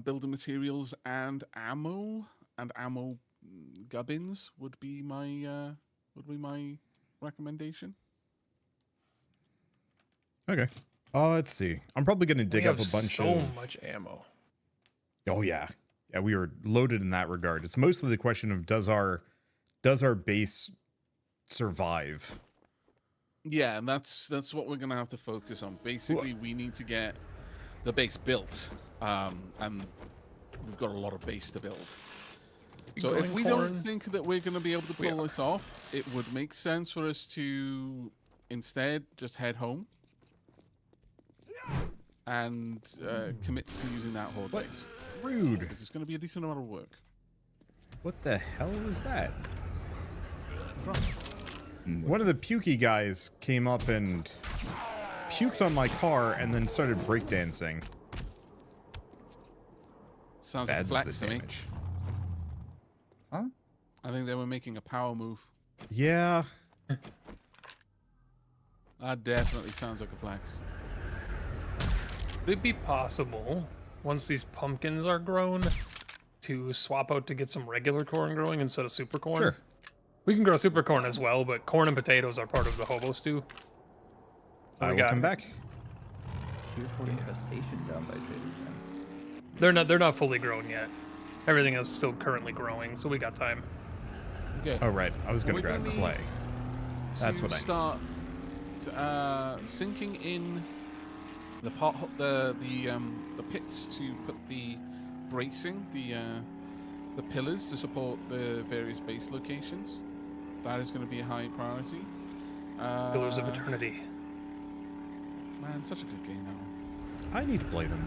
building materials and ammo gubbins would be my recommendation. Okay. Let's see. I'm probably going to dig up a bunch so of... much ammo. Oh, yeah. Yeah, we were loaded in that regard. It's mostly the question of does our base survive? Yeah, and that's what we're going to have to focus on. Basically, we need to get the base built, and we've got a lot of base to build. So if we don't think that we're going to be able to pull this off, it would make sense for us to instead just head home and commit to using that horde base. Rude. It's going to be a decent amount of work. What the hell is that? One of the pukey guys came up and puked on my car and then started breakdancing. Sounds like flex to me. Huh? I think they were making a power move. Yeah. That definitely sounds like a flex. Would it be possible, once these pumpkins are grown, to swap out to get some regular corn growing instead of super corn? Sure. We can grow super corn as well, but corn and potatoes are part of the hobo stew. I will come back. Tier 4 infestation down by Trader Joe's. They're not fully grown yet. Everything is still currently growing, so we got time. Okay. Oh right, I was gonna grab clay. That's what I start sinking in the the pits to put the bracing, the pillars to support the various base locations. That is going to be a high priority. Pillars of Eternity. Man, such a good game that one. I need to play them.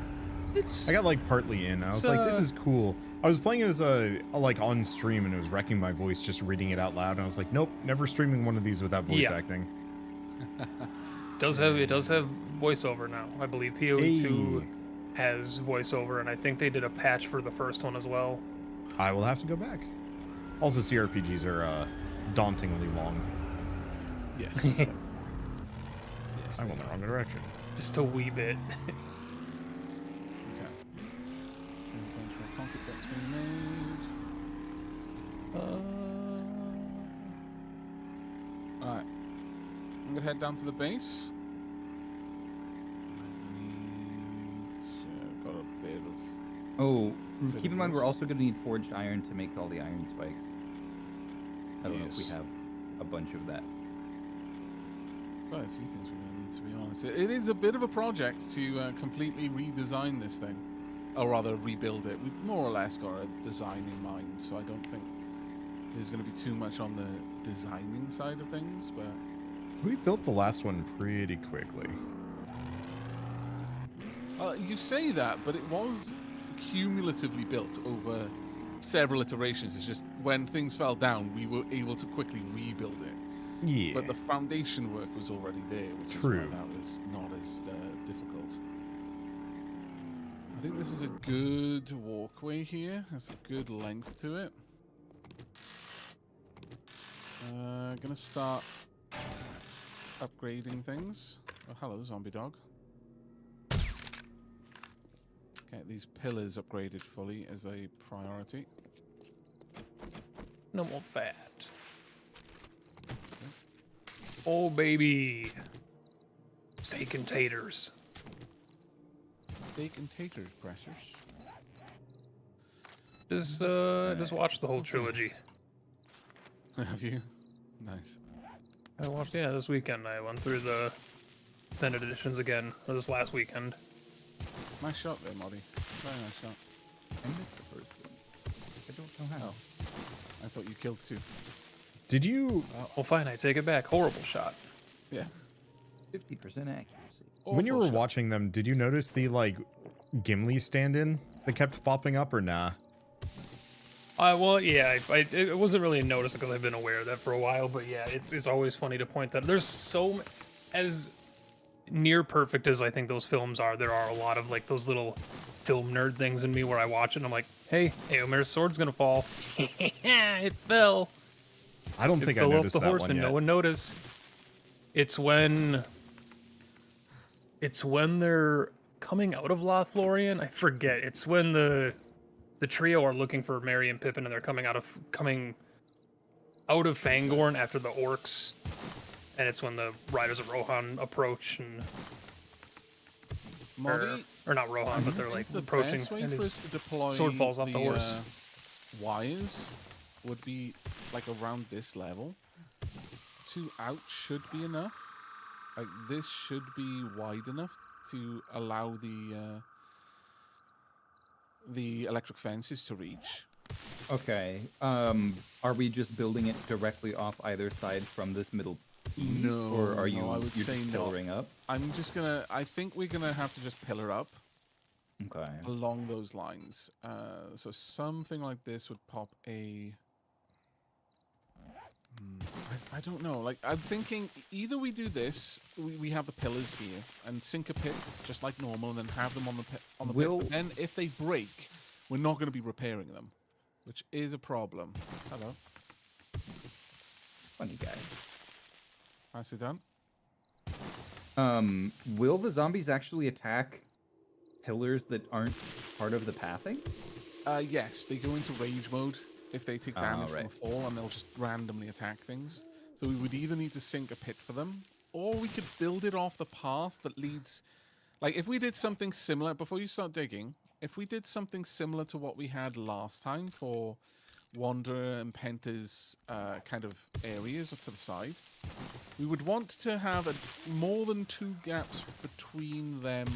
I got like partly in. I was like, this is cool. I was playing it as a like on stream and it was wrecking my voice just reading it out loud. And I was like, nope, never streaming one of these without voice acting. It does have voiceover now. I believe PoE2 has voiceover, and I think they did a patch for the first one as well. I will have to go back. Also, CRPGs are dauntingly long. Yes. Yes, I went the wrong direction. Just a wee bit. Alright. I'm gonna head down to the base. Got a bit of... Oh, keep in mind we're also going to need forged iron to make all the iron spikes. I don't know if we have a bunch of that. Quite a few things we're going to need, to be honest. It is a bit of a project to completely redesign this thing. Or rather, rebuild it. We've more or less got a design in mind, so I don't think there's going to be too much on the designing side of things, but... We built the last one pretty quickly. You say that, but it was cumulatively built over several iterations. It's just when things fell down, we were able to quickly rebuild it. Yeah. But the foundation work was already there, which is why that was not as difficult. I think this is a good walkway here. Has a good length to it. Gonna start upgrading things. Oh, hello, zombie dog. Get these pillars upgraded fully as a priority. No more fat. Oh, baby. Steak and taters. Steak and tater pressers. Just watch the whole trilogy. Have you? Nice. I watched, this weekend. I went through the extended editions again, or this last weekend. Nice shot there, Moddy. Very nice shot. I missed the first one. I don't know how. Oh. I thought you killed two. Did you... Oh, fine, I take it back. Horrible shot. Yeah. 50% accuracy. When you were watching them, did you notice the, like, Gimli stand-in that kept popping up, or nah? Well, yeah, it wasn't really noticed because I've been aware of that for a while, but yeah, it's always funny to point that. There's so... As near perfect as I think those films are, there are a lot of, like, those little film nerd things in me where I watch it and I'm like, hey, Eomer's sword's gonna fall. It fell. I don't think I noticed the that horse one and yet. no one noticed. It's when they're coming out of Lothlorien. I forget. It's when the trio are looking for Merry and Pippin, and they're coming out of Fangorn after the orcs, and it's when the Riders of Rohan approach and. Or not Rohan, but they're like approaching, and his sword falls off the horse. Wires would be like around this level. 2 out should be enough. Like this should be wide enough to allow the electric fences to reach. Okay. Are we just building it directly off either side from this middle piece? No. Or are you I would say just pillaring up? I'm just gonna. I think we're gonna have to just pillar up. Okay. Along those lines. So something like this would pop a. I don't know. Like I'm thinking, either we do this, we have the pillars here, and sink a pit just like normal, and then have them on the pit. But then if they break, we're not going to be repairing them, which is a problem. Hello. Funny guy. Nicely done. Will the zombies actually attack pillars that aren't part of the pathing? Yes, they go into rage mode if they take damage from a right. fall, and they'll just randomly attack things. So we would either need to sink a pit for them, or we could build it off the path that leads... Like, if we did something similar, before you start digging, if we did something similar to what we had last time for Wanderer and Penta's kind of areas to the side, we would want to have more than 2 gaps between them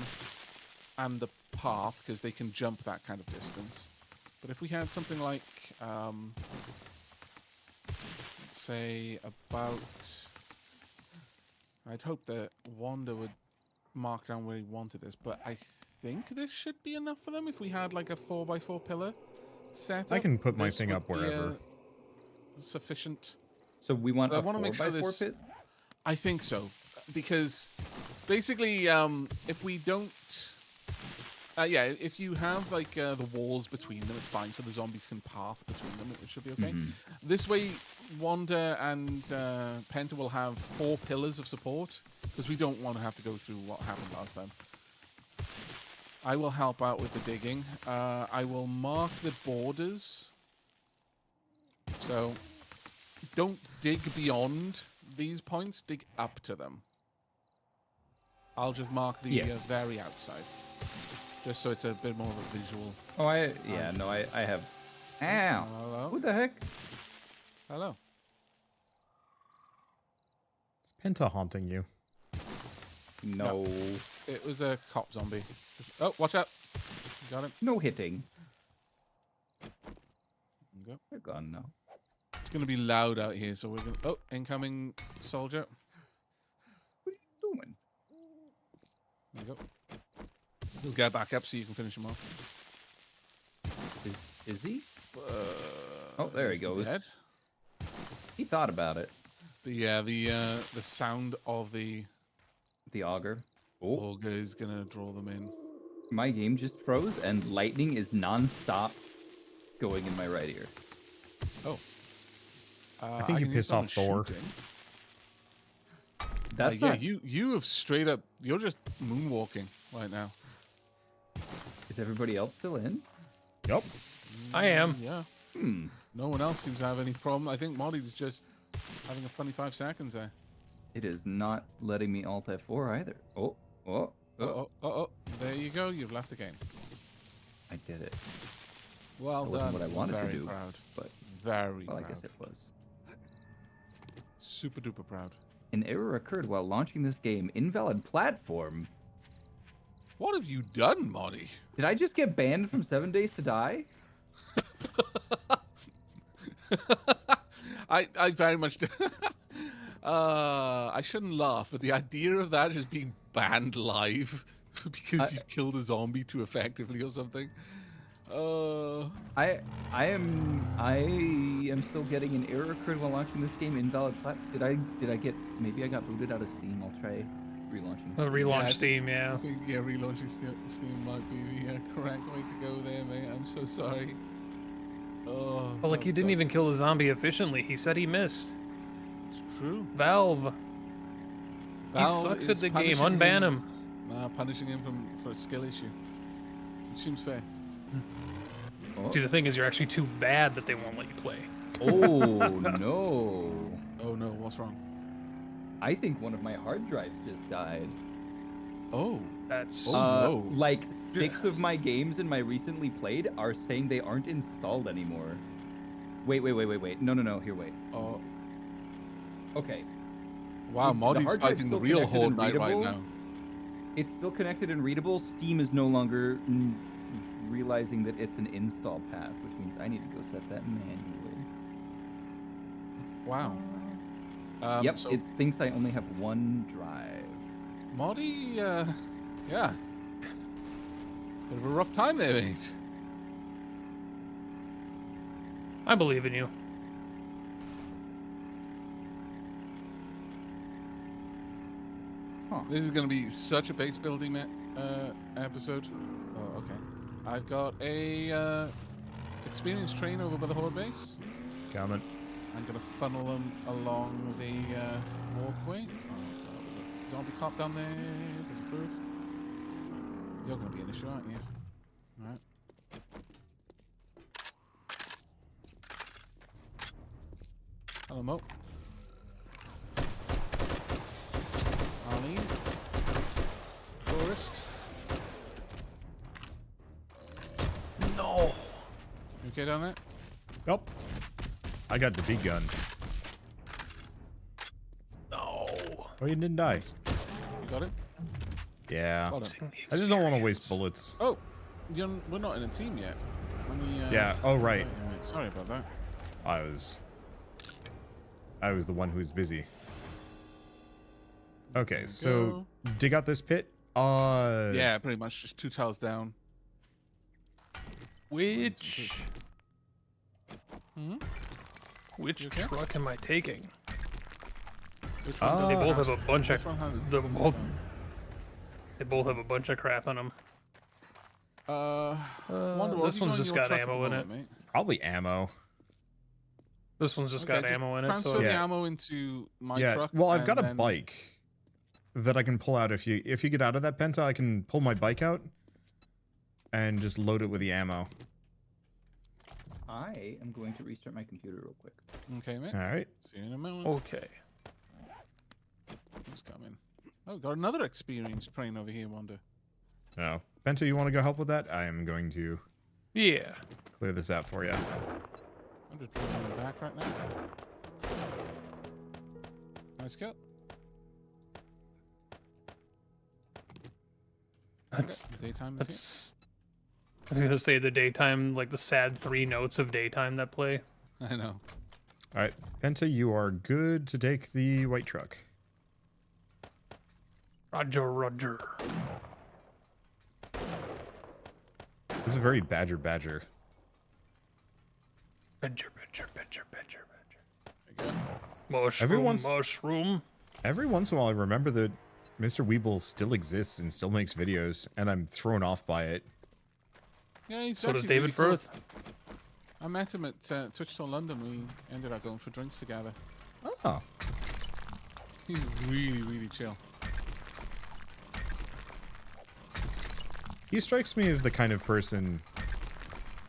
and the path, because they can jump that kind of distance. But if we had something like, say, about... I'd hope that Wander would mark down where he wanted this, but I think this should be enough for them if we had like a 4x4 pillar setup. I can put my thing up wherever. Sufficient. So we want I a want to make sure 4x4 pit? I think so, because basically, if we don't... yeah, if you have like the walls between them, it's fine, so the zombies can path between them. It should be okay. This way, Wander and Penta will have 4 pillars of support, because we don't want to have to go through what happened last time. I will help out with the digging. I will mark the borders. So, don't dig beyond these points, dig up to them. I'll just mark the very outside. Just so it's a bit more of a visual. Oh, I have. Ow! Hello? Who the heck? Hello. Is Penta haunting you? No. It was a cop zombie. Oh, watch out. Got him. No hitting. Go. They're gone now. It's going to be loud out here, so we're going to... Oh, incoming soldier. What are you doing? There you go. He'll get back up so you can finish him off. Is he? Oh, there he goes. Dead. He thought about it. But yeah, the sound of the auger. auger is gonna draw them in. My game just froze, and lightning is non-stop going in my right ear. Oh. I think you pissed off Thor. That's not... you have straight up... You're just moonwalking right now. Is everybody else still in? Yep. I am. Yeah. No one else seems to have any problem. I think Molly's just having a funny 5 seconds there. It is not letting me Alt F4 either. Oh. There you go. You've left the game. I did it. Well that done. wasn't what I wanted Very to do. Proud. But very well, proud. I guess it was. Super duper proud. An error occurred while launching this game. Invalid platform. What have you done, Monty? Did I just get banned from 7 Days to Die? I very much do. I shouldn't laugh, but the idea of that is being banned live because you killed a zombie too effectively or something. I am still getting an error occurred while launching this game. Invalid platform. Did I get? Maybe I got booted out of Steam. I'll try relaunching. Relaunch Steam, yeah. Yeah, relaunching Steam might be the correct way to go there, mate. I'm so sorry. Oh. Well, like, he didn't even kill the zombie efficiently. He said he missed. It's true. Valve. He sucks at the game. Unban him. punishing him for a skill issue. Which seems fair. Oh. See, the thing is, you're actually too bad that they won't let you play. Oh no! Oh no, what's wrong? I think one of my hard drives just died. Oh. That's no. Like 6 of my games in my recently played are saying they aren't installed anymore. Wait. No. Here, wait. Oh. Okay. Wow, The Moddy's hard drive's fighting the still real connected Horde and Knight right readable. now. It's still connected and readable. Steam is no longer realizing that it's an install path, which means I need to go set that manually. Wow. Yep, So it thinks I only have 1 drive. Moddy, yeah. Bit of a rough time there, mate. I believe in you. Huh. This is going to be such a base building episode. Oh, okay. I've got a experienced train over by the Horde base. Coming. I'm going to funnel them along the walkway. Oh, God. Zombie cop down there. Disapprove. You're going to be an issue, aren't you? Alright. Hello, Mo. Arlene. Forest. No. You okay down there? Nope. I got the big gun. No. Oh, you didn't die. You got it? Yeah. Well done. Sing the I just don't want to waste experience. bullets. Oh, we're not in a team yet. Let me, Yeah. Oh, right. Sorry about that. I was the one who was busy. Okay, so dig out this pit. Yeah, pretty much just 2 tiles down. Which Hmm? which You okay? truck am I taking? Which one does They it both have? have a bunch of Which one has they both have a bunch of crap on them. Wanderbots, this you one's got just your got truck at the ammo in moment, it. mate? Probably ammo. This one's just Okay, got ammo in it. Transfer So the Yeah. ammo into my Yeah. truck. Well, I've got and a then- bike that I can pull out. If you get out of that penta, I can pull my bike out and just load it with the ammo. I am going to restart my computer real quick. Okay, mate. All right. See you in a moment. okay. Who's coming? Oh, got another experienced train over here, Wander. Oh, Bento, you want to go help with that? I am going to Yeah. clear this out for you. I'm just drawing the back right now. Nice kill. That's Daytime is that's. I was gonna say the daytime, like the sad 3 notes of daytime that play. here. I know. All right, Bento, you are good to take the white truck. Roger, Roger. This is a very badger. Badger. There you go. Mushroom, once- mushroom. Every once in a while, I remember that Mr. Weeble still exists and still makes videos, and I'm thrown off by it. Yeah, he's So does actually David really cool. Firth. I met him at Twitch Tour London. We ended up going for drinks together. Oh, He's really, really chill. he strikes me as the kind of person.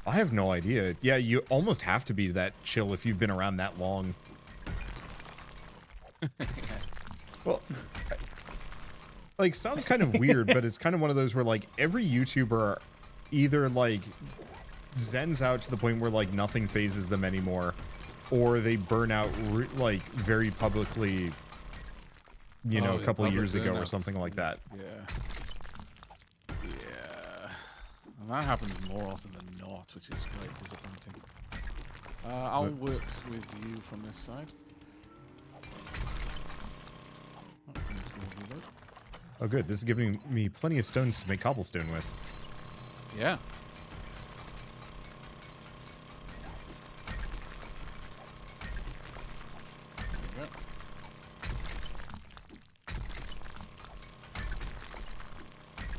I have no idea. Yeah, you almost have to be that chill if you've been around that long. Well, like, sounds kind of weird, but it's kind of one of those where, like, every YouTuber either, like, zens out to the point where, like, nothing phases them anymore, or they burn out, like, very publicly, you know, Oh, a yeah, couple public years ago or burnouts. something like that. Yeah. Yeah. And that happens more often than not, which is quite disappointing. I'll work with you from this side. Oh, need to reload. Oh, good. This is giving me plenty of stones to make cobblestone with. Yeah. There we go.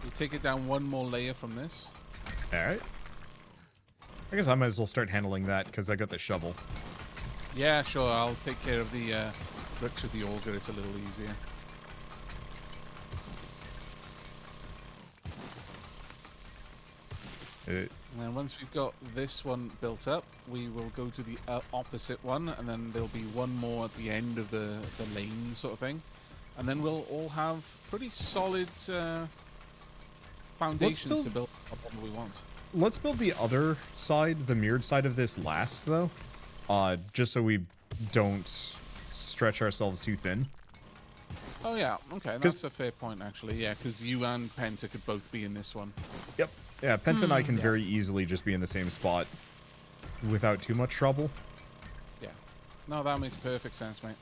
We take it down one more layer from this. Alright. I guess I might as well start handling that, because I got the shovel. Yeah, sure. I'll take care of the bricks with the auger. It's a little easier. It, And then once we've got this one built up, we will go to the opposite one, and then there'll be one more at the end of the lane sort of thing. And then we'll all have pretty solid foundations to build upon we want. let's build the other side, the mirrored side of this last, though. Just so we don't stretch ourselves too thin. Oh yeah, okay, that's a fair point actually. Yeah, because you and Penta could both be in this one. Yep. Yeah, Penta and I can very easily just be in the same spot without too much trouble. Yeah. No, that makes perfect sense, mate.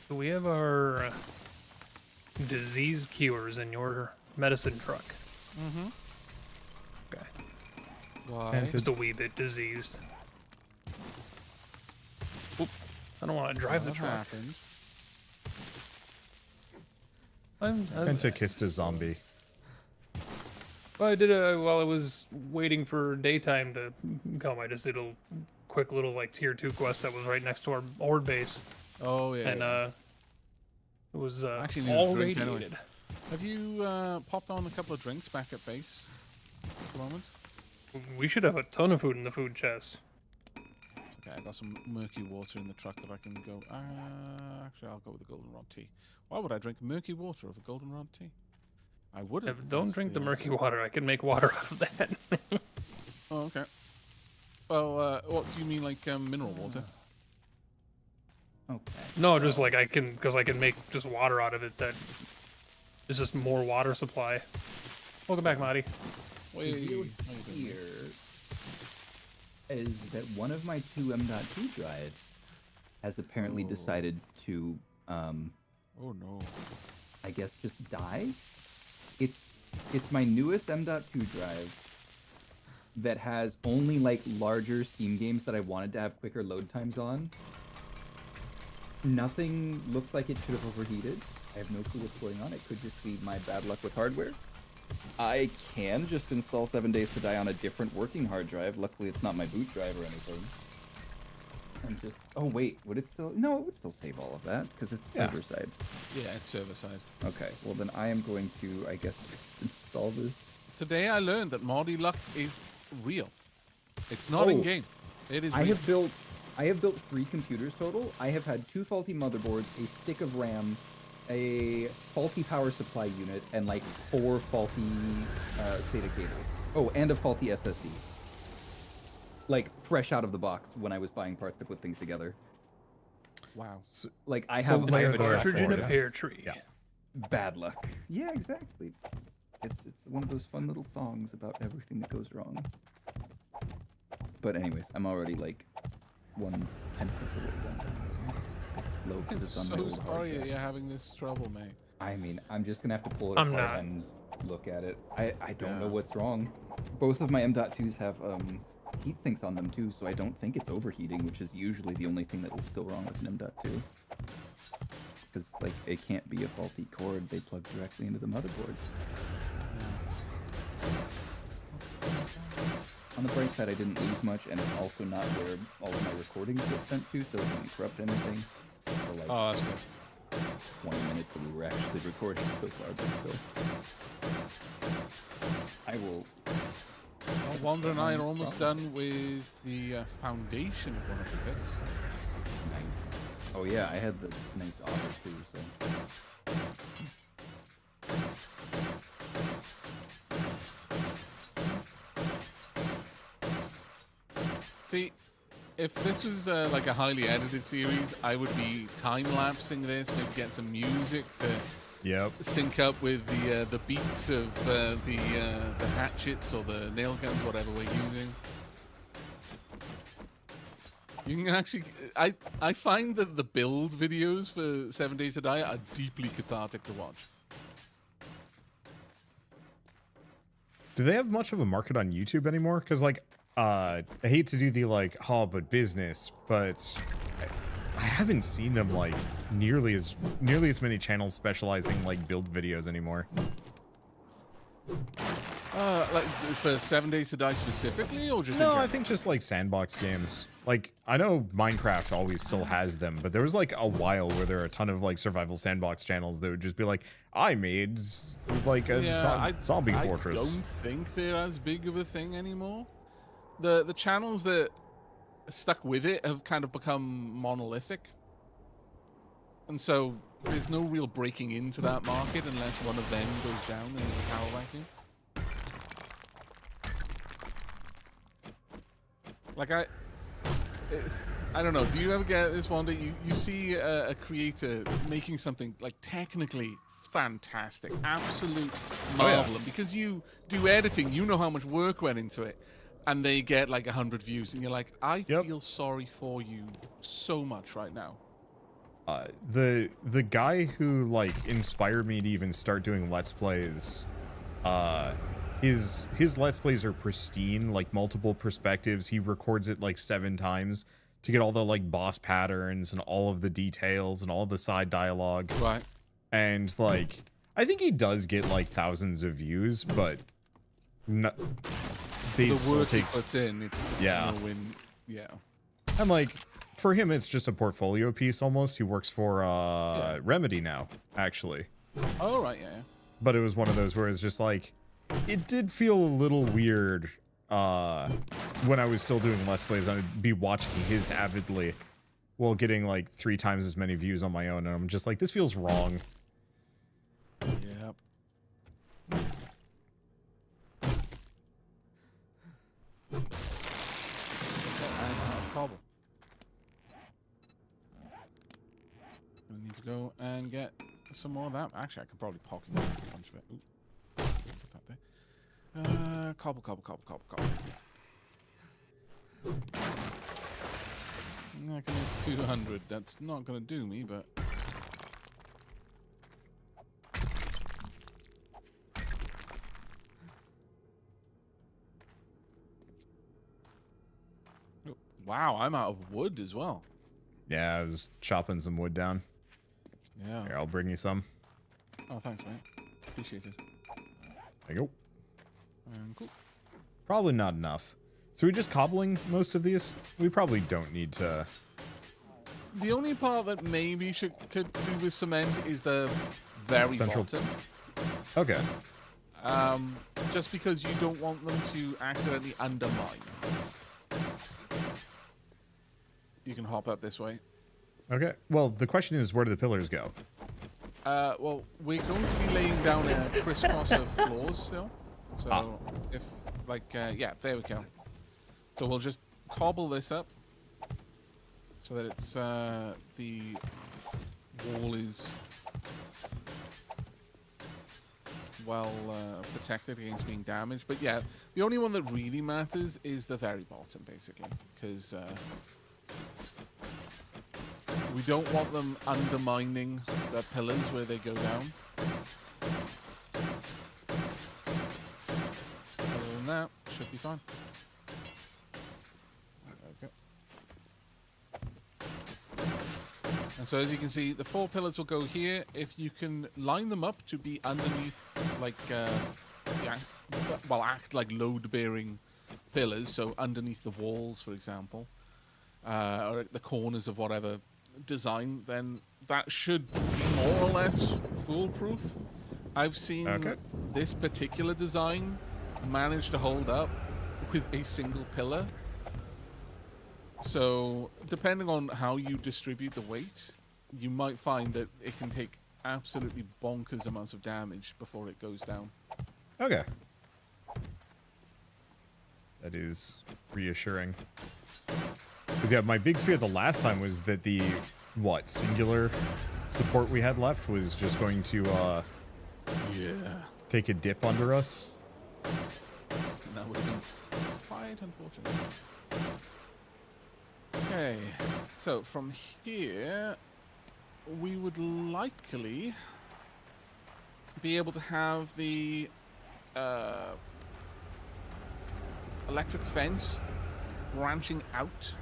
So we have our disease cures in your medicine truck. Mm-hmm. Okay. Why? Just a wee bit diseased. Oop. I don't want to drive the truck. Happened? Penta kissed a zombie. Well, I did while I was waiting for daytime to come. I just did a quick little like tier 2 quest that was right next to our horde base, Oh yeah. and yeah. it was Actually need a all drink anyway. radiated. Have you popped on a couple of drinks back at base at the moment? We should have a ton of food in the food chest. Okay, I got some murky water in the truck that I can go. Actually, I'll go with the goldenrod tea. Why would I drink murky water over goldenrod tea? I wouldn't. Don't drink the murky water. I can make water out of that. Oh, okay. Well, what do you mean, like mineral water? Okay. No, just like I can make just water out of it. That is just more water supply. Welcome back, Marty. Wait, The deal how you doing? here is that one of my two M.2 drives has apparently Oh. decided to, Oh no. I guess, just die. It's my newest M.2 drive that has only like larger Steam games that I wanted to have quicker load times on. Nothing looks like it should have overheated. I have no clue what's going on. It could just be my bad luck with hardware. I can just install 7 Days to Die on a different working hard drive. Luckily, it's not my boot drive or anything. And just... Oh, wait. Would it still... No, it would still save all of that, because it's server side. Yeah, it's server side. Okay, well then I am going to, I guess, install this. Today I learned that Marty luck is real. It's not in Oh. game. It is I real. have built 3 computers total. I have had 2 faulty motherboards, a stick of RAM, a faulty power supply unit, and like 4 faulty SATA cables. Oh, and a faulty SSD. Like fresh out of the box when I was buying parts to put things together. Wow. Like I So have, layer A the cartridge in a Florida. pear tree. Yeah. bad luck. Yeah, exactly. It's one of those fun little songs about everything that goes wrong. But anyways, I'm already like 1/10 of the way done. It's slow because I'm it's on my so old hard sorry drive. that you're having this trouble, mate. I mean, I'm just gonna have to pull it I'm apart not. and look at it. I don't know Yeah. what's wrong. Both of my M.2s have heat sinks on them too, so I don't think it's overheating, which is usually the only thing that will go wrong with an M.2. Because like it can't be a faulty cord; they plug directly into the motherboards. On the bright side, I didn't lose much, and it's also not where all of my recordings get sent to, so it didn't corrupt anything. For like Oh, that's good. 20 minutes that we were actually recording so far, but still. I will... Well, Wander and I are almost done with the foundation of one of the pits. Nice. Oh yeah, I had the nice offer too, so... See, if this was like a highly edited series, I would be time-lapsing this, maybe get some music to Yep. sync up with the beats of the hatchets or the nail guns, whatever we're using. You can actually, I find that the build videos for 7 Days to Die are deeply cathartic to watch. Do they have much of a market on YouTube anymore? Because, like, I hate to do the, like, but business, but I haven't seen them, like, nearly as many channels specializing, like, build videos anymore. Like for 7 Days to Die specifically, or just No, in I think just like sandbox games. Like, I know Minecraft always still has them, but there was like a while where there were a ton of like survival sandbox channels that would just be like, I made like a zombie fortress. I don't think they're as big of a thing anymore. The channels that stuck with it have kind of become monolithic. And so there's no real breaking into that market unless one of them goes down and there's a power vacuum. Like I don't know. Do you ever get this one that you see a creator making something like technically fantastic, absolute marvel, and because you do editing, you know how much work went into it, and they get like 100 views, and you're like, I feel sorry for you so much right now. The guy who like inspired me to even start doing Let's Plays, his Let's Plays are pristine, like multiple perspectives. He records it like 7 times to get all the like boss patterns and all of the details and all the side dialogue. Right. And like, I think he does get like thousands of views, but no, they the work take, he puts in, it's no win. Yeah. And like, for him, it's just a portfolio piece almost. He works for Remedy now, actually. Oh, right, yeah. But it was one of those where it's just like, it did feel a little weird when I was still doing Let's Plays. I'd be watching his avidly while getting like 3 times as many views on my own. And I'm just like, this feels wrong. Yep. Cobble. I need to go and get some more of that. Actually, I could probably pocket a bunch of it. Ooh. Put that there. Cobble. I can make 200. That's not going to do me, but... Oh, wow, I'm out of wood as well. Yeah, I was chopping some wood down. Yeah. Here, I'll bring you some. Oh, thanks, mate. Appreciate it. There you go. Cool. Probably not enough. So we're just cobbling most of these? We probably don't need to... The only part that maybe could do with cement is the very Central. bottom. Okay. Just because you don't want them to accidentally undermine. You can hop up this way. Okay. Well, the question is, where do the pillars go? Well, we're going to be laying down a crisscross of floors still. So, if, like, yeah, there we go. So we'll just cobble this up so that it's, the wall is well protected against being damaged. But yeah, the only one that really matters is the very bottom, basically, because we don't want them undermining the pillars where they go down. Other than that, should be fine. Okay. And so as you can see, the 4 pillars will go here. If you can line them up to be underneath, like, yeah, well, act like load-bearing pillars, so underneath the walls, for example, or at the corners of whatever design, then that should be more or less foolproof. I've seen this particular design manage to hold up with a single pillar. So depending on how you distribute the weight, you might find that it can take absolutely bonkers amounts of damage before it goes down. Okay. That is reassuring. Because yeah, my big fear the last time was that the, singular support we had left was just going to, take a dip under us. That would have been quite unfortunate. Okay, so from here, we would likely be able to have the electric fence branching out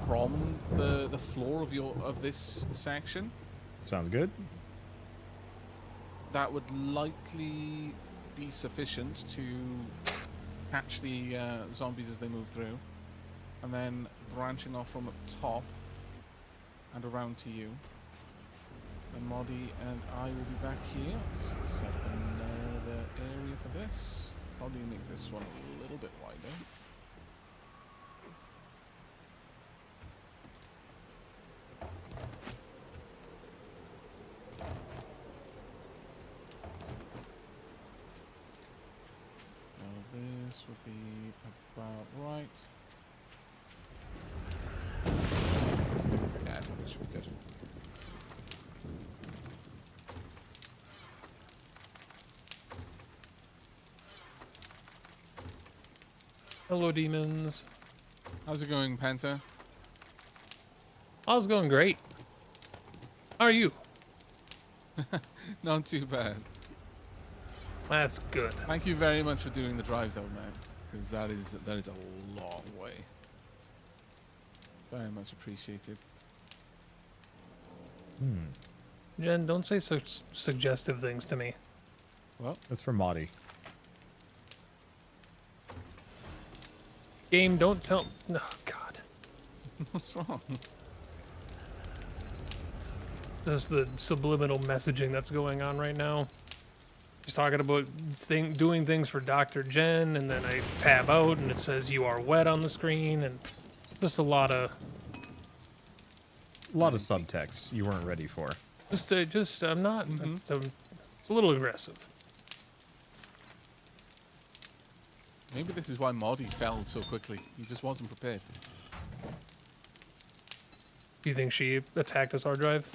from the floor of this section. Sounds good. That would likely be sufficient to catch the zombies as they move through, and then branching off from up top and around to you. And Moddy and I will be back here. Let's set up another area for this. Probably make this one a little bit wider. This would be about right. Yeah, I think this should be good. Hello, demons. How's it going, Penta? Oh, it's going great. How are you? Not too bad. That's good. Thank you very much for doing the drive, though, man, because that is a long way. Very much appreciated. Jen, don't say such suggestive things to me. Well, That's for Moddy. Game, don't tell. Oh, God. what's wrong? This is the subliminal messaging that's going on right now. He's talking about doing things for Dr. Jen, and then I tab out and it says you are wet on the screen, and just a lot of subtext you weren't ready for. I'm not. It's a little aggressive. Maybe this is why Moddy fell so quickly. He just wasn't prepared. Do you think she attacked his hard drive?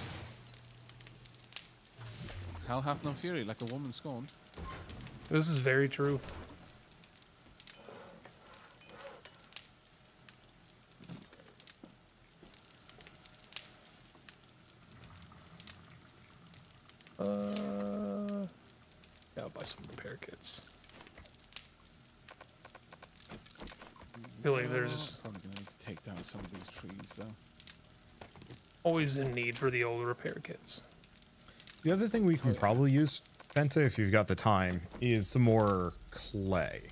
Hell hath no fury, like a woman scorned. This is very true. Yeah, I'll buy some repair kits. I feel like there's Probably gonna need to take down some of these trees, though. always in need for the old repair kits. The other thing we can probably use, Benta, if you've got the time, is some more clay,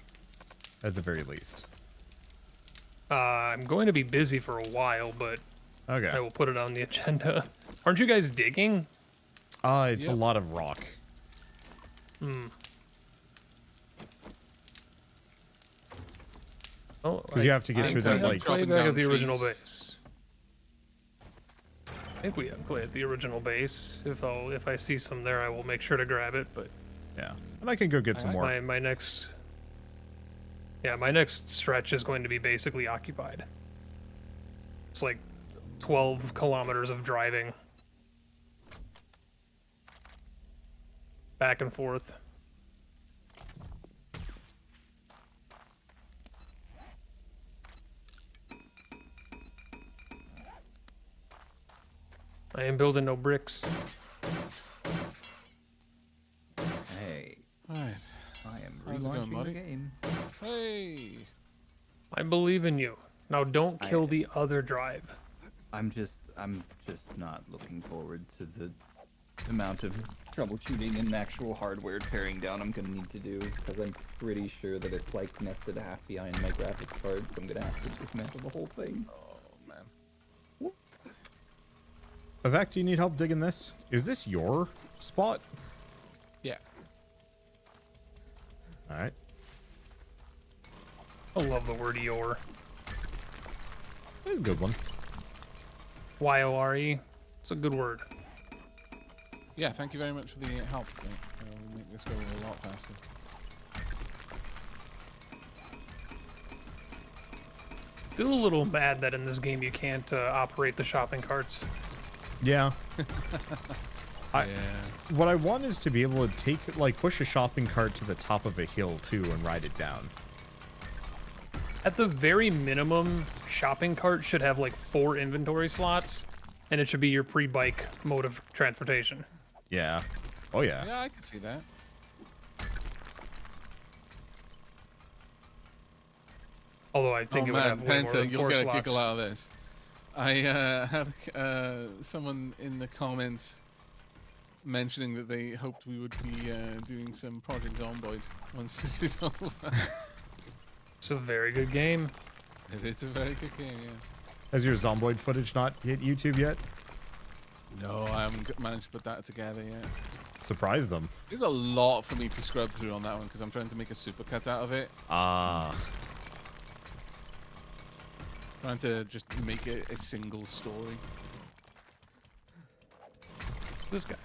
at the very least. I'm going to be busy for a while, but I Okay. will put it on the agenda. Aren't you guys digging? It's a Yep. lot of rock. Oh, Because you have to get through that, like... clay Chopping back down at the original trees. base. I think we have clay at the original base. If I see some there, I will make sure to grab it. But Yeah. And I can go get some more. my next stretch is going to be basically occupied. It's like 12 kilometers of driving back and forth. I am building no bricks. Hey, Right. I am How's it going, relaunching the buddy? game. Hey. I believe in you. Now don't kill I- the other drive. I'm just not looking forward to the amount of troubleshooting and actual hardware tearing down I'm gonna need to do, because I'm pretty sure that it's like nested half behind my graphics card, so I'm gonna have to dismantle the whole thing. Oh man. Vivek, do you need help digging this? Is this your spot? Yeah. Alright. I love the word your. That's a good one. Y-O-R-E. It's a good word. Yeah. Thank you very much for the help. It'll make this go a lot faster. Still a little mad that in this game you can't operate the shopping carts. Yeah. Yeah. What I want is to be able to take, like, push a shopping cart to the top of a hill, too, and ride it down. At the very minimum, shopping cart should have like 4 inventory slots, and it should be your pre-bike mode of transportation. Yeah. Oh, yeah. Yeah, I can see that. Although I think Oh it would man, have way more Penta, than you'll 4 get a slots. giggle out of this. I had someone in the comments mentioning that they hoped we would be doing some Project Zomboid once this is over. It's a very good game. It is a very good game, yeah. Has your Zomboid footage not hit YouTube yet? No, I haven't managed to put that together yet. Surprise them. There's a lot for me to scrub through on that one because I'm trying to make a supercut out of it. Ah. Trying to just make it a single story. This guy.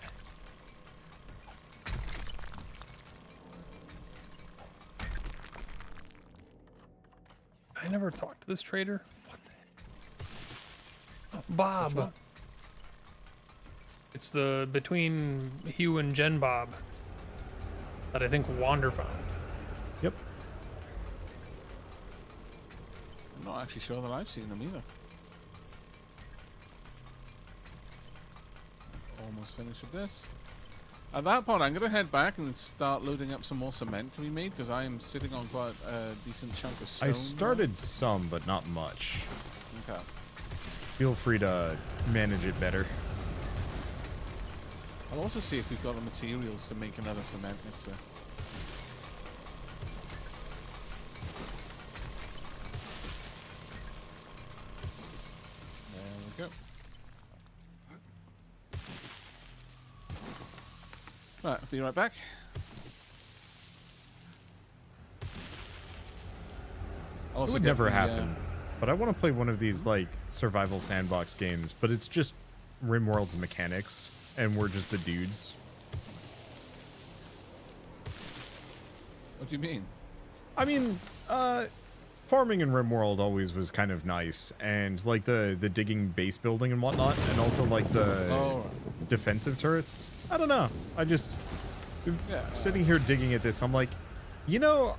I never talked to this trader. What the heck? Oh, Bob. It's the between Hugh and Jen Bob that I think Wander found. Yep. I'm not actually sure that I've seen them either. Almost finished with this. At that point, I'm going to head back and start loading up some more cement to be made because I am sitting on quite a decent chunk of stone. I started some, but not much. Okay. Feel free to manage it better. I'll also see if we've got the materials to make another cement mixer. There we go. Right, I'll be right back. I'll It also would get never the, happen. But I want to play one of these like survival sandbox games, but it's just RimWorld's mechanics, and we're just the dudes. What do you mean? I mean, farming in RimWorld always was kind of nice, and like the digging base building and whatnot, and also like the defensive turrets. I don't know. I just sitting here digging at this. I'm like, you know,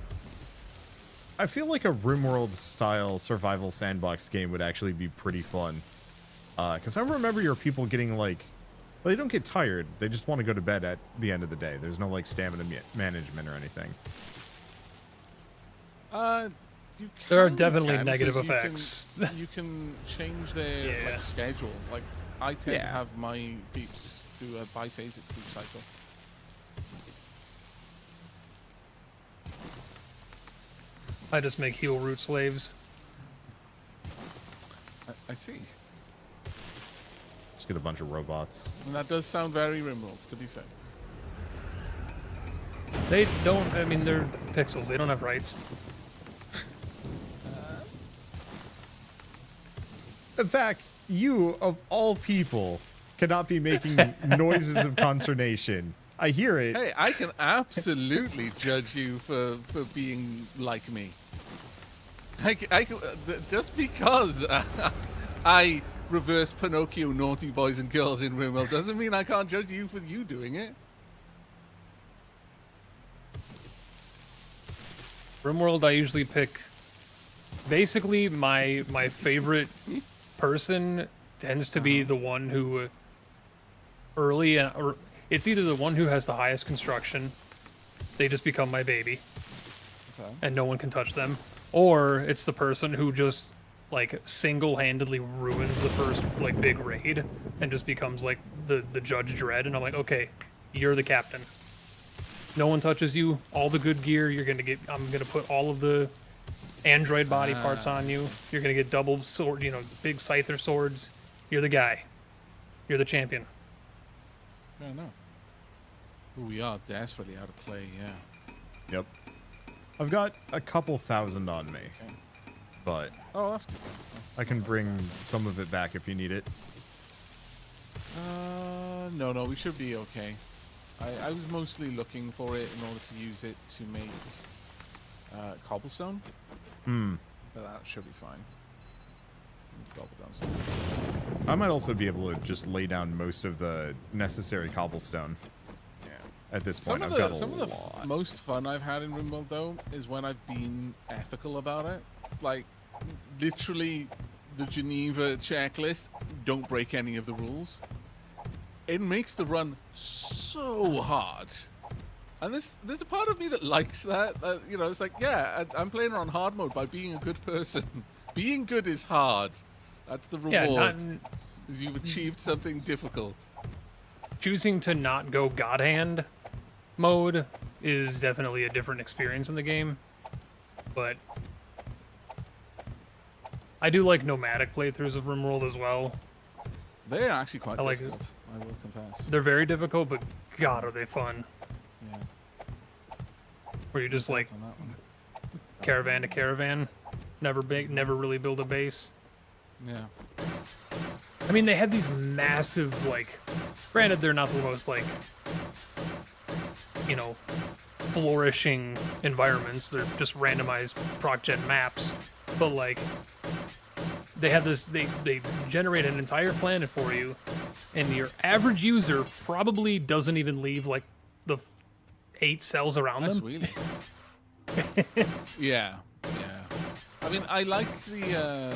I feel like a RimWorld style survival sandbox game would actually be pretty fun. Because I remember your people getting like, well, they don't get tired. They just want to go to bed at the end of the day. There's no like stamina management or anything. There are definitely negative effects. You can change their like, schedule. Like I tend to have my peeps do a biphasic sleep cycle. I just make heal root slaves. I see. Just get a bunch of robots. And that does sound very RimWorld, to be fair. They don't, I mean, they're pixels. They don't have rights. In fact, you, of all people, cannot be making noises of consternation. I hear it. Hey, I can absolutely judge you for being like me. I can, just because I reverse Pinocchio naughty boys and girls in RimWorld doesn't mean I can't judge you for you doing it. RimWorld, I usually pick. Basically, my favorite person tends to be the one who early, or it's either the one who has the highest construction. They just become my baby, and no one can touch them. Or it's the person who just like single-handedly ruins the first like big raid and just becomes like the Judge Dredd, and I'm like, okay, you're the captain. No one touches you. All the good gear you're gonna get. I'm gonna put all of the android body parts on you. You're gonna get double sword, you know, big scyther swords. You're the guy. You're the champion. I don't know. We are desperately out of play, yeah. Yep. I've got a couple thousand on me, but oh, that's good. I can bring some of it back if you need it. No, we should be okay. I was mostly looking for it in order to use it to make cobblestone. But that should be fine. Gobble down some. I might also be able to just lay down most of the necessary cobblestone. At this point, I've got a lot. Some of the most fun I've had in RimWorld, though, is when I've been ethical about it. Like, literally, the Geneva checklist, don't break any of the rules. It makes the run so hard. And there's a part of me that likes that. You know, it's like, yeah, I'm playing on hard mode by being a good person. Being good is hard. That's the reward. Is you've achieved something difficult. choosing to not go God Hand mode is definitely a different experience in the game, but I do like nomadic playthroughs of RimWorld as well. They're actually quite I like difficult, I will confess. They're very difficult, but God, are they fun. Yeah. Where you just like On that one. caravan to caravan, never really build a base. Yeah. I mean, they have these massive, like, granted they're not the most, like, you know, flourishing environments. They're just randomized proc gen maps, but like, they have this. They generate an entire planet for you, and your average user probably doesn't even leave like the 8 cells around That's them. really. Yeah. I mean, I like the.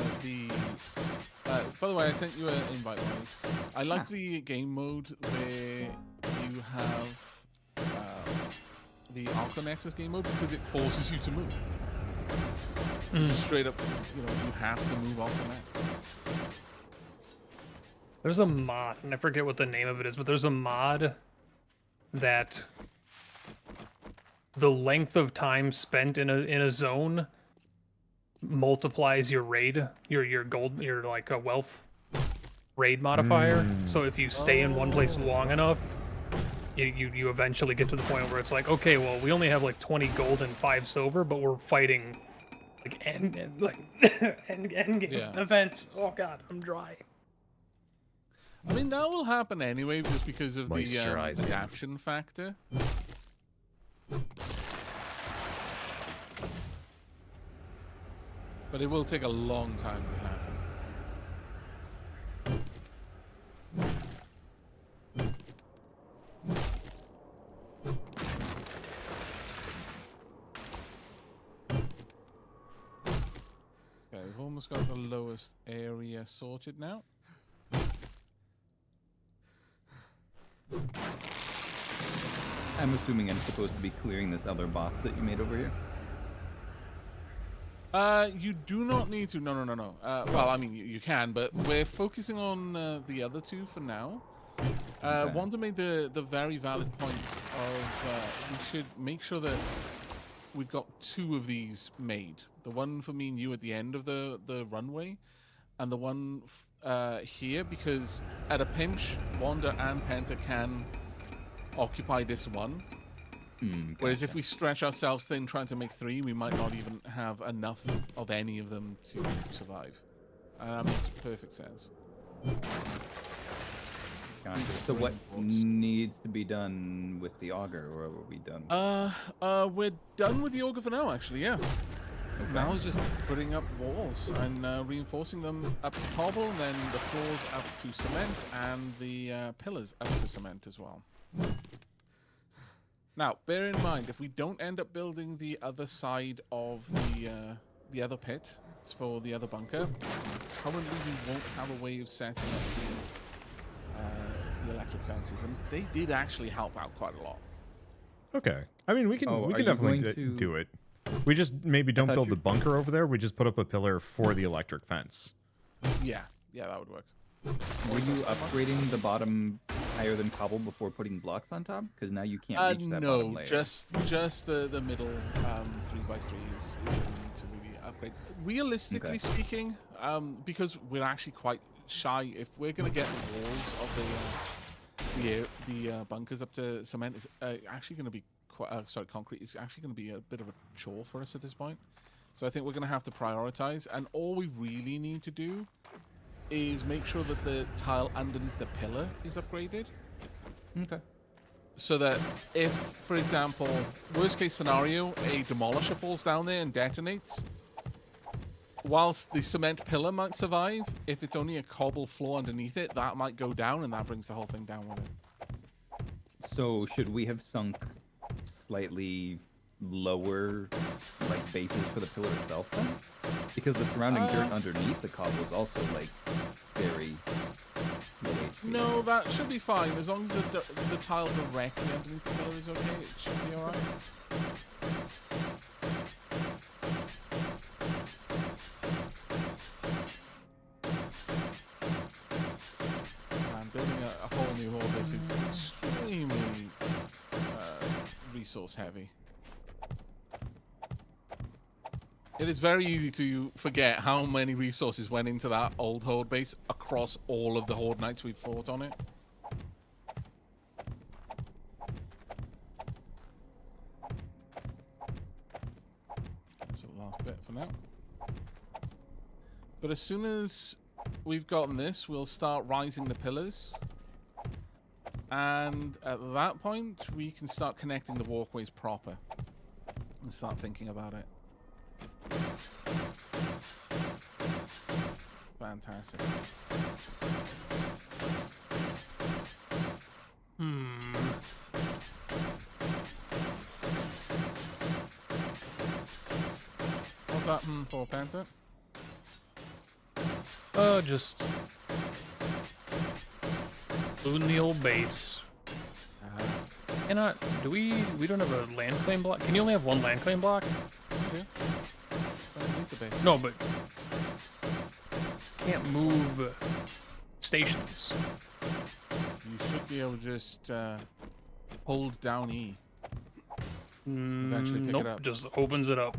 By the way, I sent you an invite, Mike. I like the game mode where you have the Arco Nexus game mode because it forces you to move. Just straight up, you have to move off the map. There's a mod, and I forget what the name of it is, but there's a mod that the length of time spent in a zone multiplies your raid, your gold, your like a wealth raid modifier. So if you stay in one place long enough, you eventually get to the point where it's like, okay, well, we only have like 20 gold and 5 silver, but we're fighting like end game events. Oh god, I'm dry. I mean, that will happen anyway, just because of the Moisturizing. action factor. But it will take a long time to happen. Okay, we've almost got the lowest area sorted now. I'm assuming I'm supposed to be clearing this other box that you made over here. You do not need to. No. Well, I mean, you can, but we're focusing on the other two for now. Okay. Wanda made the very valid point of we should make sure that we've got 2 of these made. The one for me and you at the end of the runway, and the one here, because at a pinch, Wanda and Penta can occupy this one. Whereas if we stretch ourselves thin trying to make 3, we might not even have enough of any of them to survive. And that makes perfect sense. Gotcha. So what needs to be done with the auger, or are we done? We're done with the auger for now, actually, yeah. Okay. Now it's just putting up walls and reinforcing them up to cobble, and then the floors up to cement, and the pillars up to cement as well. Now, bear in mind, if we don't end up building the other side of the other pit, it's for the other bunker, currently we won't have a way of setting up the electric fences, and they did actually help out quite a lot. Okay. I mean, we can definitely do it. We just maybe don't build the bunker over there. We just put up a pillar for the electric fence. Yeah, that would work. Were you upgrading the bottom higher than cobble before putting blocks on top? Because now you can't reach that bottom layer. just the middle 3x3 is what we need to really upgrade. Realistically speaking, because we're actually quite shy, if we're going to get the walls of the bunkers up to cement, is actually going to be concrete is actually going to be a bit of a chore for us at this point. So I think we're going to have to prioritize, and all we really need to do is make sure that the tile underneath the pillar is upgraded. Okay. So that if, for example, worst case scenario, a demolisher falls down there and detonates, whilst the cement pillar might survive, if it's only a cobble floor underneath it, that might go down, and that brings the whole thing down with it. So should we have sunk slightly lower like bases for the pillar itself then? Because the surrounding dirt underneath the cobble is also like very low HP. No, that should be fine as long as the tile directly underneath the pillar is okay. It should be alright. I'm building a whole new hall. This is resource heavy. It is very easy to forget how many resources went into that old Horde base across all of the Horde Knights we've fought on it. That's the last bit for now. But as soon as we've gotten this, we'll start rising the pillars. And at that point, we can start connecting the walkways proper. And start thinking about it. Fantastic. What's that for, Panther? Just looting the old base. Cannot. Do we don't have a land claim block? Can you only have one land claim block? Okay. The base. No, but can't move stations. You should be able to just hold down E. Eventually pick it up. Just opens it up.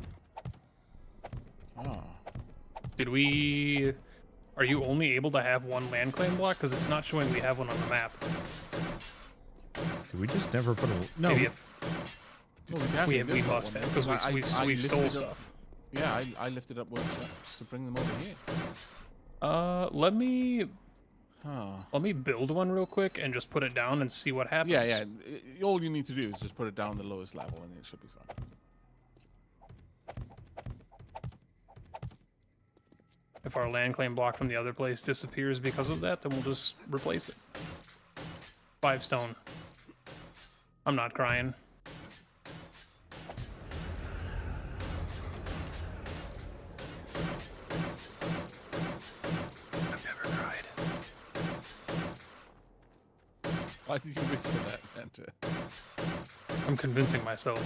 Oh. Did we? Are you only able to have one land claim block? Because it's not showing we have one on the map. Did we just never put a... No. Maybe Well, we lost it because we stole stuff. Yeah, I lifted up workshops to bring them over here. Let me Huh. build one real quick and just put it down and see what happens. Yeah. All you need to do is just put it down the lowest level and it should be fine. If our land claim block from the other place disappears because of that, then we'll just replace it. 5 stone. I'm not crying. I've never cried. Why did you whisper that, Panther? I'm convincing myself.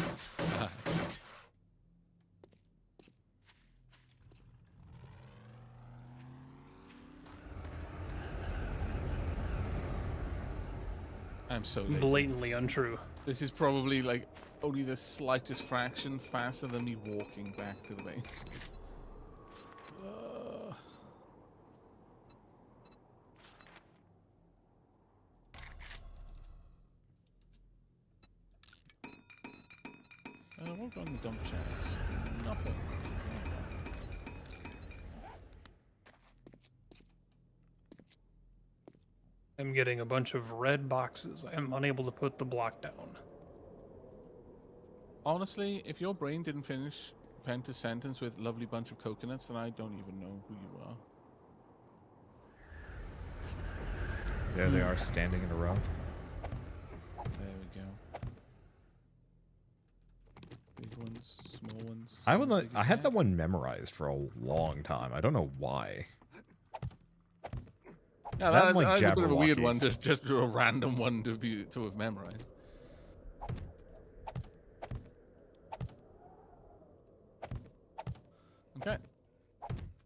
I'm so lazy. Blatantly untrue. This is probably like only the slightest fraction faster than me walking back to the base. What on the dump chest? Nothing. I'm getting a bunch of red boxes. I am unable to put the block down. Honestly, if your brain didn't finish Penta's sentence with lovely bunch of coconuts, then I don't even know who you are. There they are, standing in a row. There we go. Big ones, small ones. I had that one memorized for a long time. I don't know why. Yeah, That like that's a bit of a weird Jabberwocky. one to just do a random one to have memorized. Okay.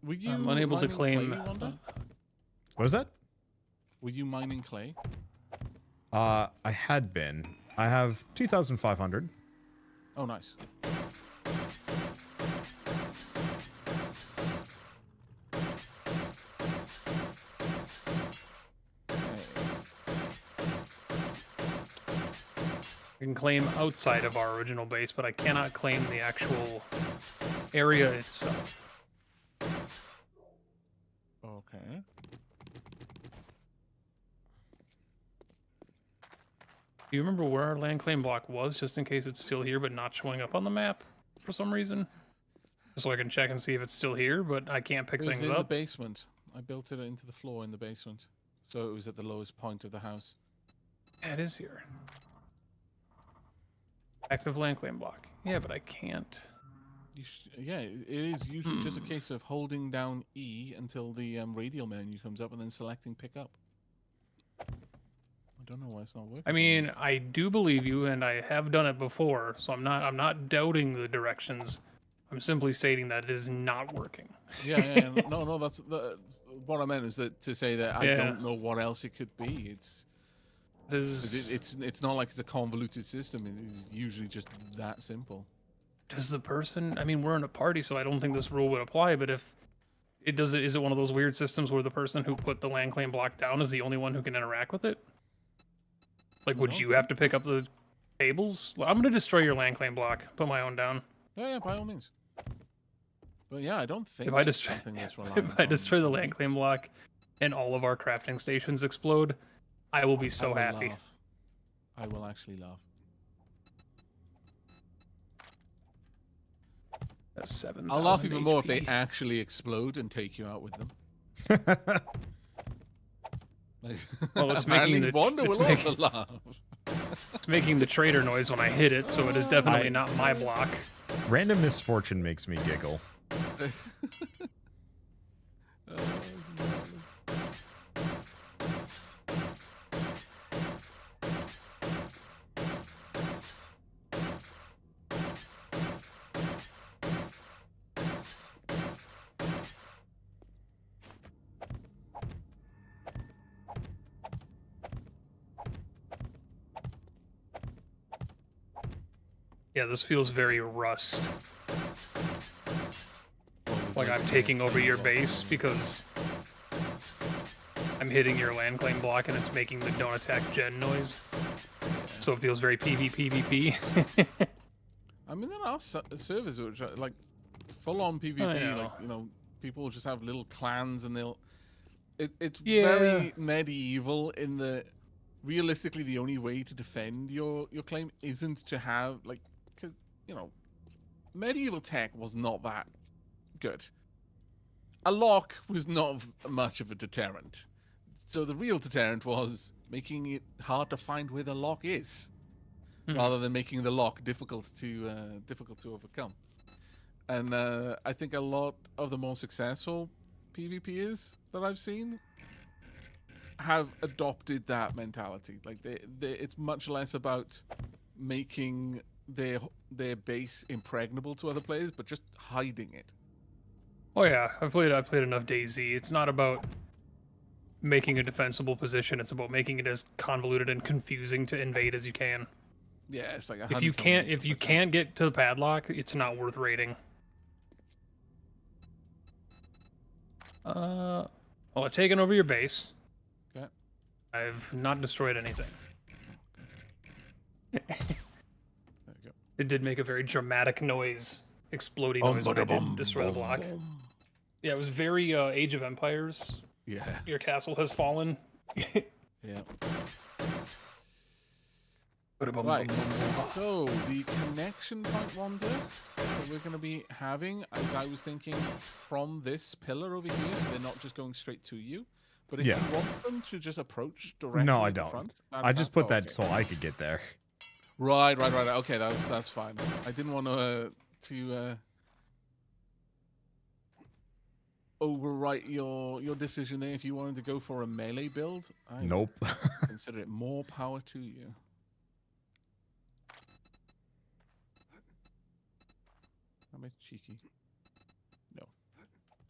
Were you I'm unable to mining claim. clay, Wanda? What was that? Were you mining clay? I had been. I have 2,500. Oh, nice. I can claim outside of our original base, but I cannot claim the actual area itself. Okay. Do you remember where our land claim block was, just in case it's still here but not showing up on the map for some reason? Just so I can check and see if it's still here, but I can't pick It was things in the up. basement. I built it into the floor in the basement. So it was at the lowest point of the house. Yeah, it is here. Active land claim block. Yeah, but I can't. Yeah, it is usually just a case of holding down E until the radial menu comes up and then selecting pick up. I don't know why it's not working. I mean, I do believe you, and I have done it before, so I'm not doubting the directions. I'm simply stating that it is not working. Yeah. No, that's what I meant is that to say that I Yeah. don't know what else it could be. It's It's not like it's a convoluted system. It's usually just that simple. Does the person? I mean, we're in a party, so I don't think this rule would apply. But if it does, is it one of those weird systems where the person who put the land claim block down is the only one who can interact with it? Like, would you have to pick up the tables? Well, I'm gonna destroy your land claim block. Put my own down. Yeah, by all means. But yeah, I don't think If I it's destroy, something that's reliant if I on- destroy the land claim block, and all of our crafting stations explode, I will be so I will happy. laugh. I will actually laugh. That's 7. I'll laugh even more if they actually explode and take you out with them. Like, Well, it's apparently making the- Wander it's will making- also laugh. It's making the trader noise when I hit it, so it is definitely not my block. Random misfortune makes me giggle. Yeah, this feels very Rust. Like I'm taking over your base because I'm hitting your land claim block and it's making the don't attack gen noise. So it feels very PvP. I mean, there are servers which are like full-on PvP. know. Like, you know, people just have little clans and they'll. It's Yeah. very medieval in the. Realistically, the only way to defend your claim isn't to have like, because you know, medieval tech was not that good. A lock was not much of a deterrent. So the real deterrent was making it hard to find where the lock is, rather than making the lock difficult to overcome. And I think a lot of the more successful PvPers that I've seen have adopted that mentality. Like it's much less about making their base impregnable to other players, but just hiding it. Oh yeah, I've played enough DayZ. It's not about making a defensible position, it's about making it as convoluted and confusing to invade as you can. Yeah, it's like If you can't get to the padlock, it's not worth raiding. Well, I've taken over your base. Okay. I've not destroyed anything. There you go. It did make a very dramatic noise, exploding noise when I did destroy the block. Yeah, it was very Age of Empires. Yeah. Your castle has fallen. Yeah. Right. So the connection point Wander that we're going to be having, as I was thinking, from this pillar over here, so they're not just going straight to you. But if you want them to just approach directly No, I at the don't. front, I just put that okay. so I could get there. Right. Okay, that's fine. I didn't want to overwrite your decision there. If you wanted to go for a melee build, I would Nope. consider it more power to you. Am I cheeky? No.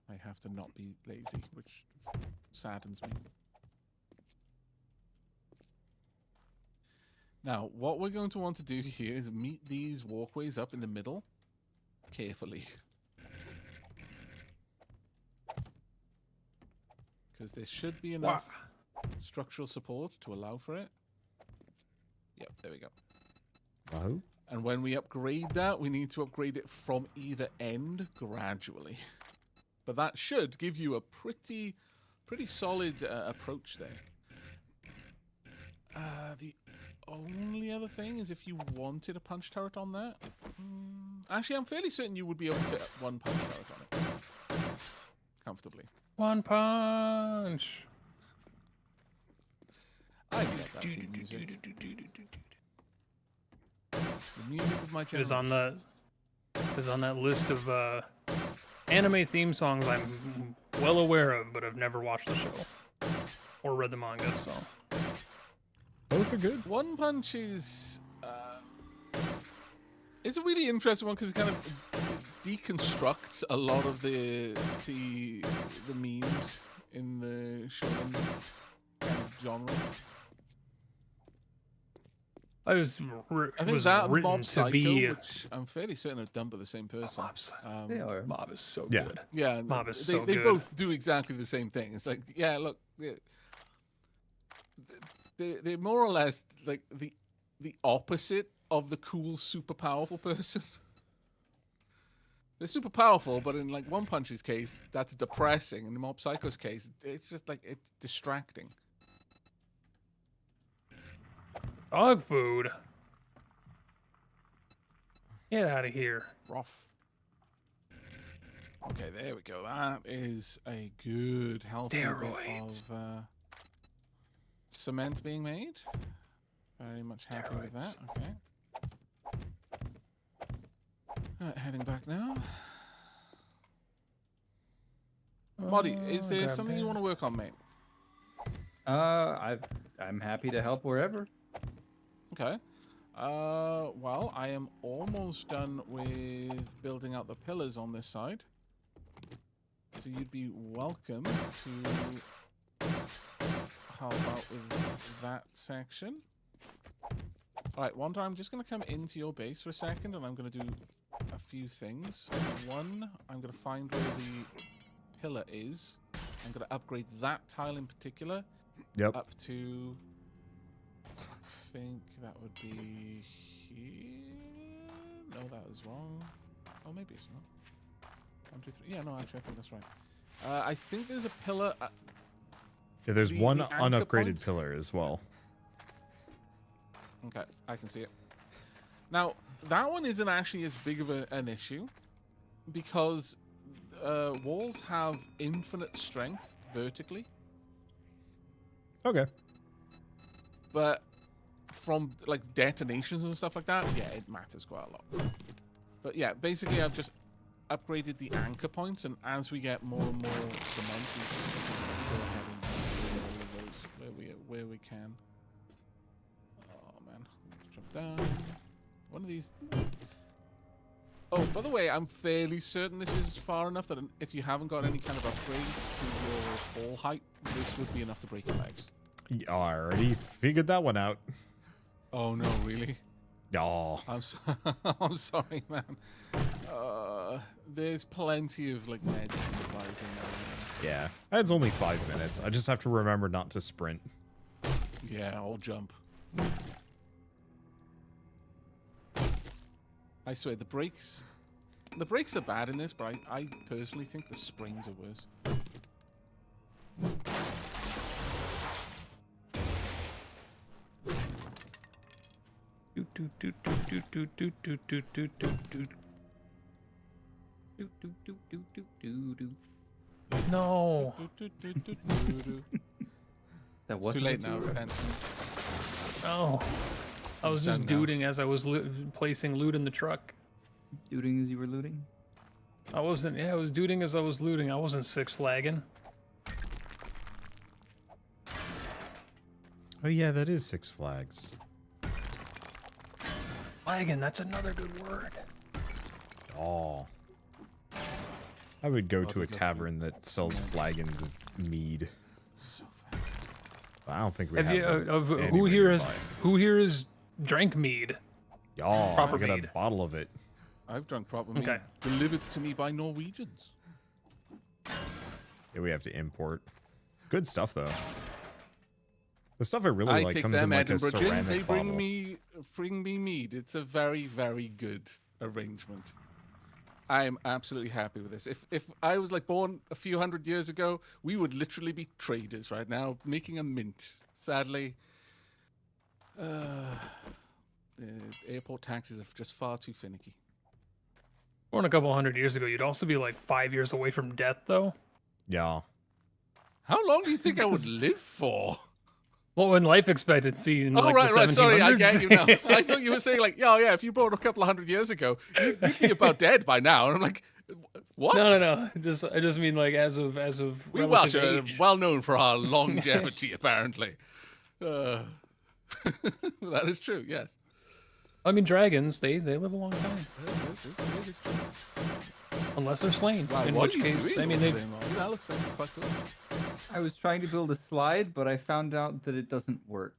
I have to not be lazy, which saddens me. Now, what we're going to want to do here is meet these walkways up in the middle carefully. Because there should be enough structural support to allow for it. Yep, there we go. Wow. And when we upgrade that, we need to upgrade it from either end gradually. But that should give you a pretty solid approach there. The only other thing is if you wanted a punch turret on that. Actually, I'm fairly certain you would be able to fit one punch turret on it. Comfortably. One punch. I love that theme music. The music of my It generation. is on that list of anime theme songs I'm well aware of, but I've never watched the show or read the manga. So Both are good. One Punch is it's a really interesting one because it kind of deconstructs a lot of the memes in the shonen kind of genre. I was I think was that written Mob to Psycho, be. which I'm fairly certain are done by the same person. They are. Mob is so Yeah. good. Yeah, Mob is they, so they good. both do exactly the same thing. It's like, yeah, look, they're more or less like the opposite of the cool, super powerful person. They're super powerful, but in like One Punch's case, that's depressing. In Mob Psycho's case, it's just like it's distracting. Dog food. Get out of here. Rough. Okay, there we go. That is a good, healthy bit Steroids. of cement being made. Very much happy with that. Okay. Heading back now. Moddy, is there something you want to work on, mate? I'm happy to help wherever. Okay. Well, I am almost done with building out the pillars on this side. So you'd be welcome to help out with that section. Alright, Wander, I'm just going to come into your base for a second, and I'm going to do a few things. One, I'm going to find where the pillar is. I'm going to upgrade that tile in particular. Yep. Up to... I think that would be here. No, that was wrong. Oh, maybe it's not. 1, 2, 3. Yeah, no, actually, I think that's right. I think there's a pillar. Yeah, there's one the anchor unupgraded point? pillar as well. Okay, I can see it. Now, that one isn't actually as big of an issue because walls have infinite strength vertically. Okay. But from like detonations and stuff like that, yeah, it matters quite a lot. But yeah, basically I've just upgraded the anchor points, and as we get more and more cement, we can go ahead and do all of those where we can. Oh man, jump down. One of these. Oh, by the way, I'm fairly certain this is far enough that if you haven't got any kind of upgrades to your fall height, this would be enough to break your legs. I already figured that one out. Oh no, really? Oh. I'm sorry, man. There's plenty of like meds supplies in there. Yeah. That's only 5 minutes. I just have to remember not to sprint. Yeah, I'll jump. I swear, the brakes are bad in this, but I personally think the springs are worse. No. That It's wasn't too late what you now, were- repent. No. I was just done now. duding as I was placing loot in the truck. Looting as you were looting? I wasn't. Yeah, I was duding as I was looting. I wasn't Six Flagging. Oh yeah, that is Six Flags. Flagging. That's another good word. Oh. I would go to a because tavern that sells flagons of mead. So fast. I don't think we Have have you those who anywhere here has nearby. who here has drank mead? Y'all, proper I got a mead? bottle of it. I've drunk proper meat Okay. delivered to me by Norwegians. Yeah, we have to import. Good stuff though. The stuff I really I like take comes in them like a Edinburgh gin, ceramic they bring bottle. me mead. It's a very, very good arrangement. I'm absolutely happy with this. If I was like born a few hundred years ago, we would literally be traders right now, making a mint. Sadly, the airport taxes are just far too finicky. Born a couple hundred years ago, you'd also be like 5 years away from death, though. Yeah. How long do you think I would live for? Well, when life expectancy in Oh, like right, the right. Sorry, I get you now. 1700s. I thought you were saying like, yeah, if you born a couple of hundred years ago, you'd be about dead by now. And I'm like, what? No. I just mean like as of We Welsh relative are age. well known for our longevity, apparently. That is true. Yes. I mean, dragons they live a long time It is true. unless they're slain. Wow, in what which are you case, doing I mean, over they. there, Mark? That looks actually quite cool. I was trying to build a slide, but I found out that it doesn't work.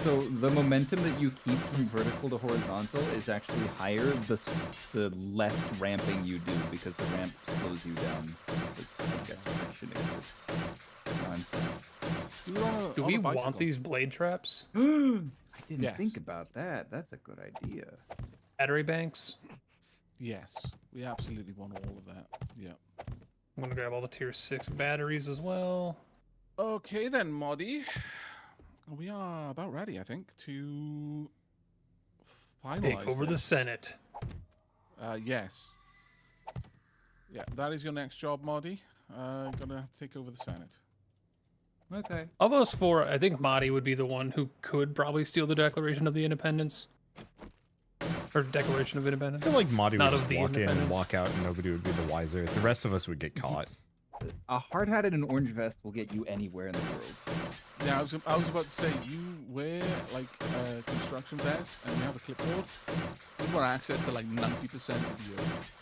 So the momentum that you keep from vertical to horizontal is actually higher the less ramping you do, because the ramp slows you down. I guess friction exists. No, I'm sad. Do we want these blade traps? I didn't Yes. think about that. That's a good idea. Battery banks? Yes, we absolutely want all of that. Yeah. I'm gonna grab all the tier 6 batteries as well. Okay then, Moddy. We are about ready, I think, to finalize Take over the this. Senate. Yes. Yeah, that is your next job, Moddy. Gonna have to take over the Senate. Okay. Of us four, I think Mahdi would be the one who could probably steal the Declaration of the Independence. Or Declaration of I Independence. feel like Madi would Not just of the walk in and independence. walk out, and nobody would be the wiser. The rest of us would get caught. A hard hat and an orange vest will get you anywhere in the world. Yeah, I was about to say, you wear like a construction vest and you have a clipboard. You've got access to like 90% of the earth.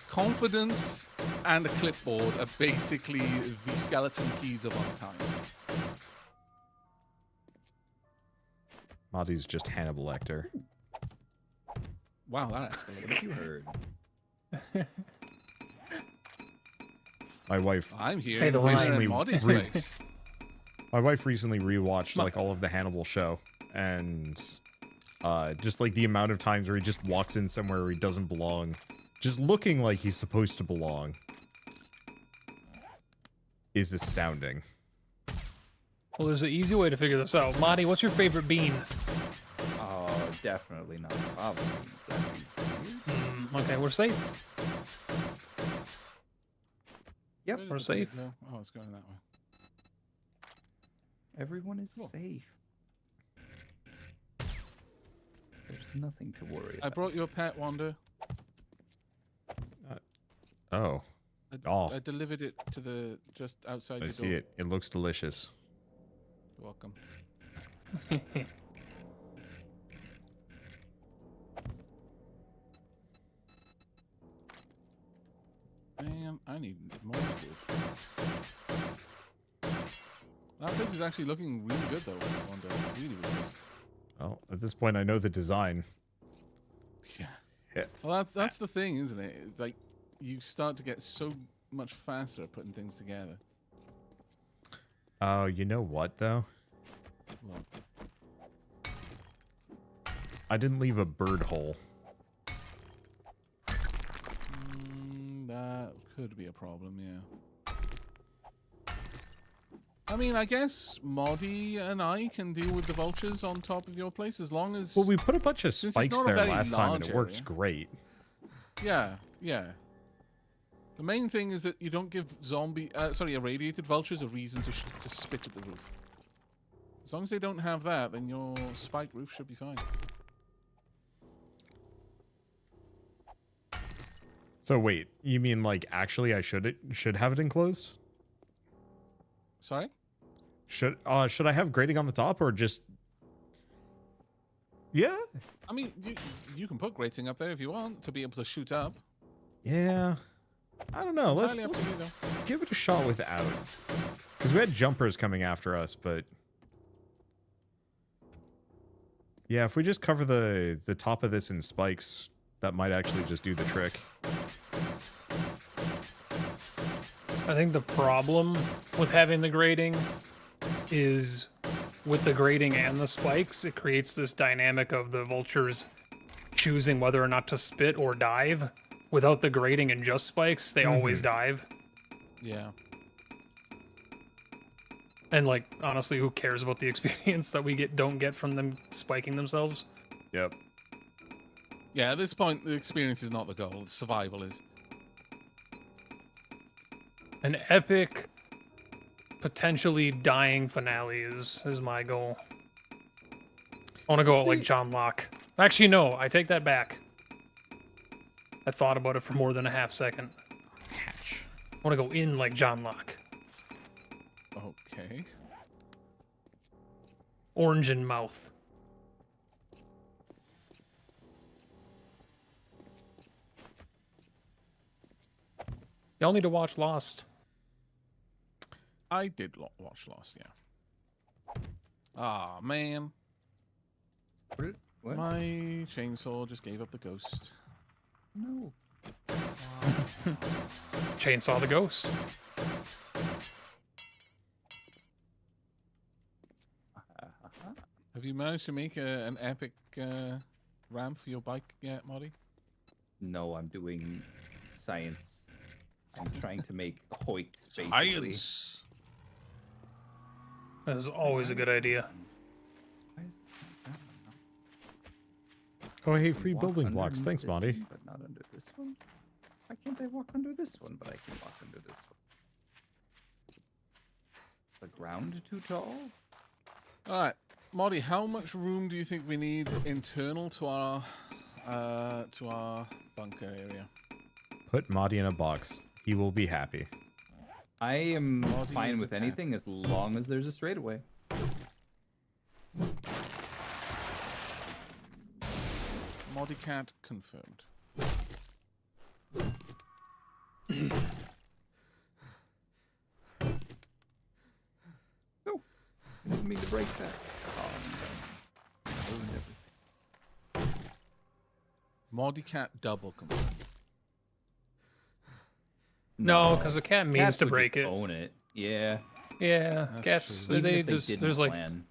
Confidence and a clipboard are basically the skeleton keys of our time. Madi's just Hannibal Lecter. Wow, that escalated. What you heard? My wife I'm here. Say the in line. Moddy's Re- place. My wife recently rewatched like all of the Hannibal show, and just like the amount of times where he just walks in somewhere where he doesn't belong, just looking like he's supposed to belong, is astounding. Well, there's an easy way to figure this out. Mahdi, what's your favorite bean? Oh, definitely not. Probably. Okay, we're safe. Yep. Where We're did the safe. boot go? Oh, it's going that way. Everyone is Cool. safe. There's nothing to worry I about. brought you a pet, Wander. Oh, I delivered it to the just outside I your see door. it. It looks delicious. You're welcome. Man, I need more food. That place is actually looking really good, though, Wander. Really, really good. Well, at this point, I know the design. Yeah. Yeah. Well, that's the thing, isn't it? It's like, you start to get so much faster at putting things together. Oh, you know what though? Well, I didn't leave a bird hole. that could be a problem, yeah. I mean, I guess Moddy and I can deal with the vultures on top of your place as long as... Well, we put a bunch of Since it's spikes not a there very last time, and large it works area. great. Yeah, yeah. The main thing is that you don't give irradiated vultures a reason to spit at the roof. As long as they don't have that, then your spiked roof should be fine. So wait, you mean like actually I should have it enclosed? Sorry? Should I have grating on the top or just? Yeah. I mean, you can put grating up there if you want to be able to shoot up. Yeah. I don't know. Entirely up Let's to you, though. give it a shot without. Because we had jumpers coming after us, but yeah, if we just cover the top of this in spikes, that might actually just do the trick. I think the problem with having the grating is with the grating and the spikes, it creates this dynamic of the vultures choosing whether or not to spit or dive. Without the grating and just spikes, they always dive. Yeah. And like, honestly, who cares about the experience that we don't get from them spiking themselves? Yep. Yeah, at this point, the experience is not the goal. Survival is. An epic, potentially dying finale is my goal. I want to go out like John Locke. Actually, no, I take that back. I thought about it for more than a half second. Hatch. I want to go in like John Locke. Okay. Orange in mouth. Y'all need to watch Lost. I did watch Lost, yeah. Ah, man. What? My chainsaw just gave up the ghost. No. Chainsaw the ghost. Have you managed to make an epic ramp for your bike yet, Marty? No, I'm doing science. I'm trying to make hoiks, basically. Science! That is always a good idea. Why is that one not? Oh, hey, I free walk building blocks. underneath Thanks, this Monty. one, but not under this one. Why can't I walk under this one, but I can walk under this one? The ground too tall? Alright, Marty, how much room do you think we need internal to our bunker area? Put Monty in a box. He will be happy. I am Marty fine is with a cat. anything as long as there's a straightaway. Marty cat confirmed. No, I didn't mean to break that. Oh, no. Ruined everything. Marty cat double confirmed. No, because the cat means Cats to would break just it. Own it. Yeah. Yeah, That's cats. true. Even They if they just. didn't There's like. plan.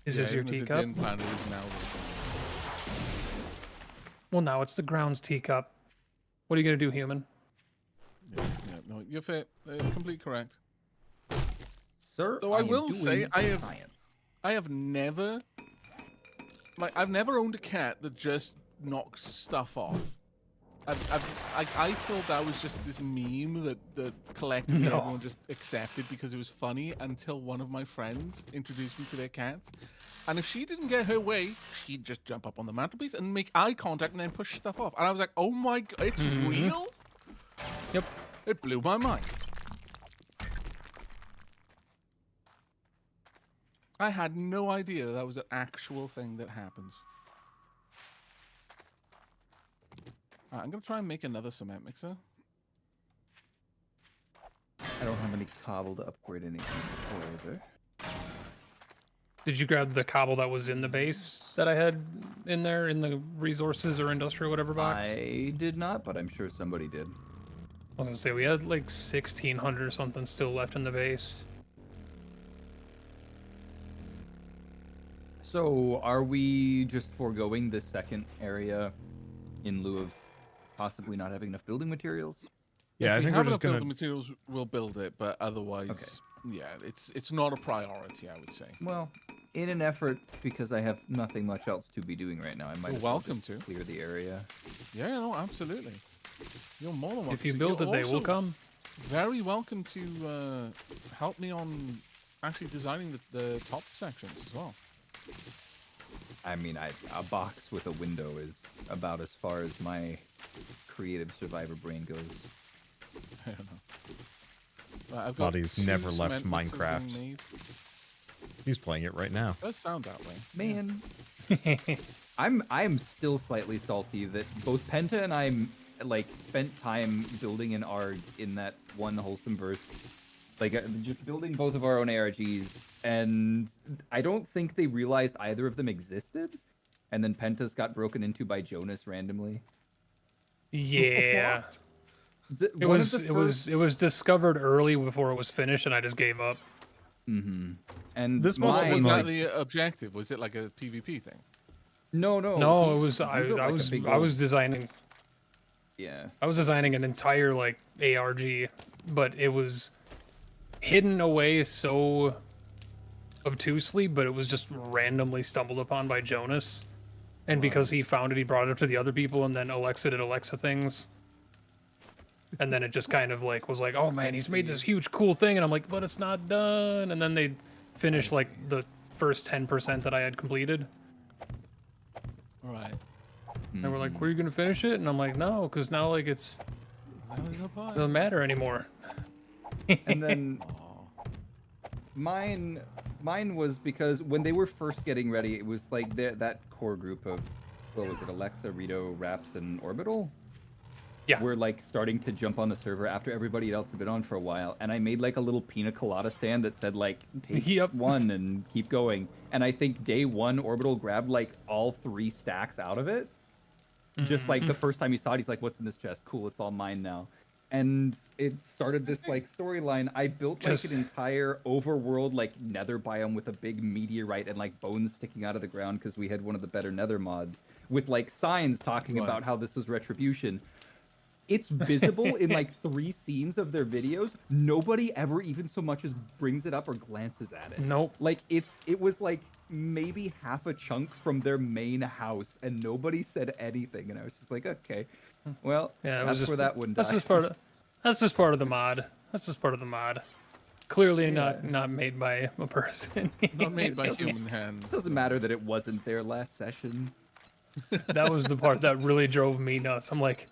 Is this your even if it teacup? didn't plan, it is now the- Well, now it's the ground's teacup. What are you gonna do, human? Yeah, no, you're fair. Complete correct. Sir, Though I am will say, doing I have- science. I have never, I've never owned a cat that just knocks stuff off. I thought that was just this meme that collectively No. everyone just accepted because it was funny until one of my friends introduced me to their cats. And if she didn't get her way, she'd just jump up on the mantelpiece and make eye contact and then push stuff off. And I was like, oh my god, it's real? Yep. It blew my mind. I had no idea that was an actual thing that happens. I'm going to try and make another cement mixer. I don't have any cobble to upgrade anything further. Did you grab the cobble that was in the base that I had in there in the resources or industrial whatever box? I did not, but I'm sure somebody did. I was gonna say we had like 1,600 or something still left in the base. So, are we just foregoing this second area in lieu of possibly not having enough building materials? Yeah, If I we think have we're just enough gonna. building materials, we'll build it, but otherwise, yeah, it's not a priority, I would say. Well, in an effort, because I have nothing much else to be doing right now, I might You're as well welcome just to. clear the area. Yeah, no, absolutely. You're more than welcome. If you to. build You're it, they will also come. Very welcome to help me on actually designing the top sections as well. I mean, a box with a window is about as far as my creative survivor brain goes. I don't know. I've got Buddy's 2 never left cement mixers being Minecraft. made. He's playing it right now. It does sound that way. Man, I'm still slightly salty that both Penta and I like spent time building an ARG in that one Wholesomeverse, like just building both of our own ARGs, and I don't think they realized either of them existed. And then Penta's got broken into by Jonas randomly. Yeah. It One of was the it was discovered early before it was finished, and I just gave up. Mm-hmm. And This must What have was been that like- the objective? Was it like a PvP thing? no, No, he- it was he I built, like, a was big I was old- designing yeah. an entire like ARG, but it was hidden away so obtusely, but it was just randomly stumbled upon by Jonas. And because he found it, he brought it up to the other people, and then Alexa did Alexa things. And then it just kind of like was like, oh man, he's made this huge cool thing, and I'm like, but it's not done. And then they finished like the first 10% that I had completed. All right. And we're like, were you gonna finish it? And I'm like, no, because now like it doesn't matter anymore. And then Aw. mine was because when they were first getting ready, it was like that core group of, what was it, Alexa, Rito, Raps, and Orbital. Yeah. were like starting to jump on the server after everybody else had been on for a while, and I made like a little pina colada stand that said like take Yep. one and keep going. And I think day one Orbital grabbed like all 3 stacks out of it. Just like the first time he saw it, he's like, "What's in this chest? Cool, it's all mine now." And it started this like storyline. I built like Just- an entire overworld like nether biome with a big meteorite and like bones sticking out of the ground because we had one of the better nether mods with like signs talking Right. about how this was retribution. It's visible in like 3 scenes of their videos. Nobody ever even so much as brings it up or glances at it. Nope. Like it was like maybe half a chunk from their main house, and nobody said anything. And I was just like, okay, well, Yeah, it was that's just where that one that's dies. just part of that's just part of the mod. That's just part of the mod. Clearly Yeah. not made by a person. Not made by human hands. It doesn't matter that it wasn't there last session. That was the part that really drove me nuts. I'm like,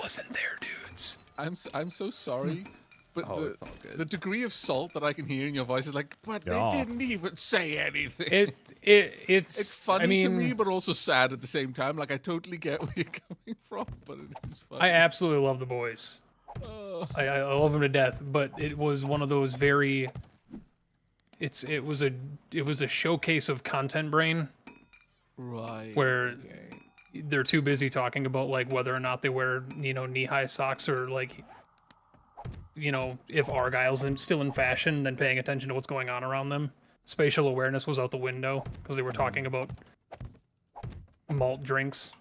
wasn't there, dudes? I'm so sorry, but Oh, it's all the good. degree of salt that I can hear in your voice is like, but Yeah. they didn't even say anything. It's It's funny I mean, to me, but also sad at the same time. Like I totally get where you're coming from, but it is funny. I absolutely love the boys. Oh, I love them to death, but it was one of those very. It was a showcase of content brain right. where okay. they're too busy talking about like whether or not they wear knee-high socks or like if Argyle's still in fashion than paying attention to what's going on around them. Spatial awareness was out the window because they were talking about malt drinks.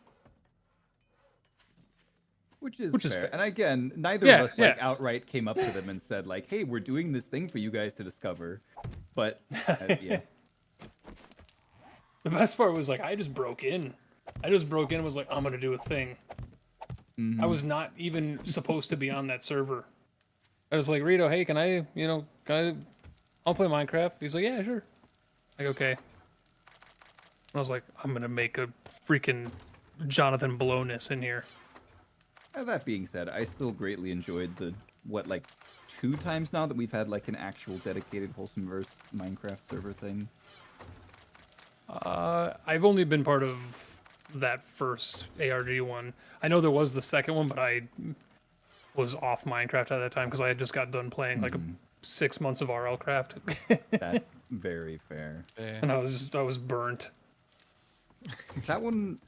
Which is Which is fair. fair. And again, neither Yeah, of us like yeah. outright came up to them and said like, "Hey, we're doing this thing for you guys to discover." But yeah, The best part was like I just broke in and was like, I'm gonna do a thing. I was not even supposed to be on that server. I was like, Rito, hey, can I I'll play Minecraft. He's like, yeah, sure. Like, okay. I was like, I'm gonna make a freaking Jonathan Blowness in here. That being said, I still greatly enjoyed the like 2 times now that we've had like an actual dedicated Wholesomeverse Minecraft server thing. I've only been part of that first ARG one. I know there was the second one, but I was off Minecraft at that time because I had just got done playing like 6 months of RL Craft, That's very fair. and I was burnt. That one,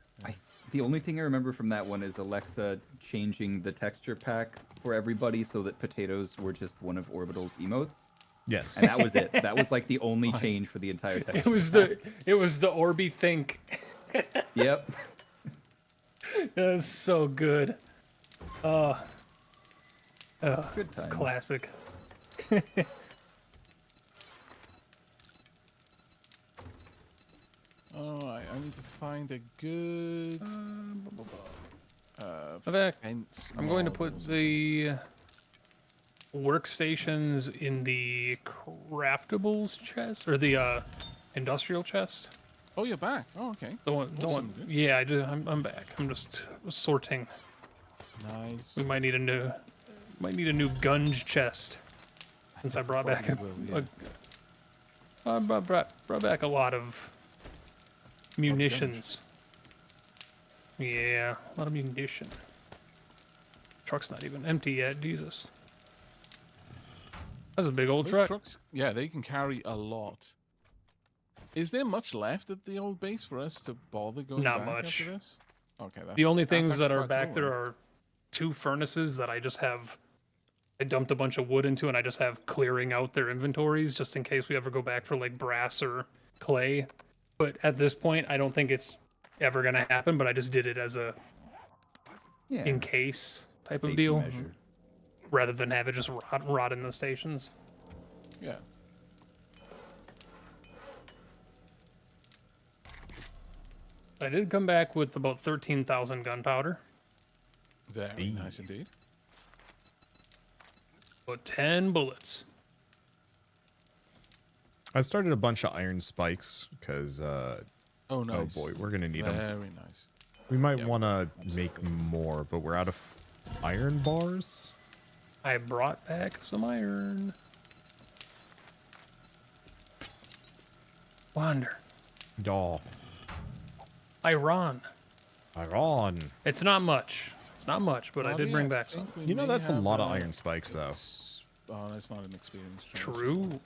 the only thing I remember from that one is Alexa changing the texture pack for everybody so that potatoes were just one of Orbital's emotes. Yes. And that was it. That was like the only change for the entire texture. It was the Orby Think. Yep. That was so good. Good It's times. classic. Alright, I need to find a good Vivek, fence. I'm going to model. put the workstations in the craftables chest or the industrial chest. Oh, you're back. Oh, okay. The one. Awesome, dude. Yeah, I do. I'm back. I'm just sorting. Nice. We might need a new gunge chest since I brought back Probably will, I brought back a lot of munitions. Yeah, a lot of munition. Truck's not even empty yet. Jesus, that's a big old Those truck. trucks, yeah, they can carry a lot. Is there much left at the old base for us to bother going Not back much. after this? Okay, The only that's things that actually are quite back cool, there then. are 2 furnaces that I just have. I dumped a bunch of wood into, and I just have clearing out their inventories just in case we ever go back for like brass or clay. But at this point, I don't think it's ever gonna happen. But I just did it as a Yeah. in case type of Safety deal, measure. rather than have it just rot in the stations. Yeah. I did come back with about 13,000 gunpowder, Very Hey. nice indeed. about 10 bullets. I started a bunch of iron spikes because, Oh, nice. oh boy, we're gonna need them. Very nice. We might Yeah, want to make more, but we're out of iron bars. I brought back some iron. Wander. Y'all, Iran. Iran. It's not much. It's not much, but I did bring back some. You know, that's a lot of iron spikes, though. Oh, that's not an experience. True.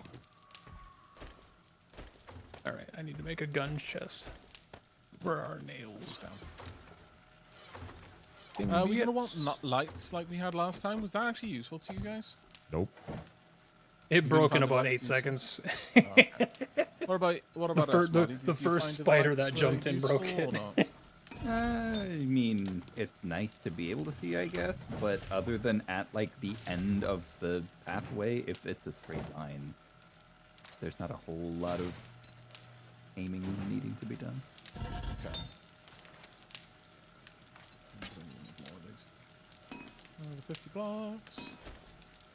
All right, I need to make a gun chest. Where are nails? We're gonna want lights like we had last time. Was that actually useful to you guys? Nope. It broke in find the about lights 8 useful? seconds. Okay. What about us, Maddie? Did the you first find the spider lights that were jumped in useful broke or it. not? I mean, it's nice to be able to see, I guess, but other than at like the end of the pathway, if it's a straight line, there's not a whole lot of aiming needing to be done. Okay. The 50 blocks.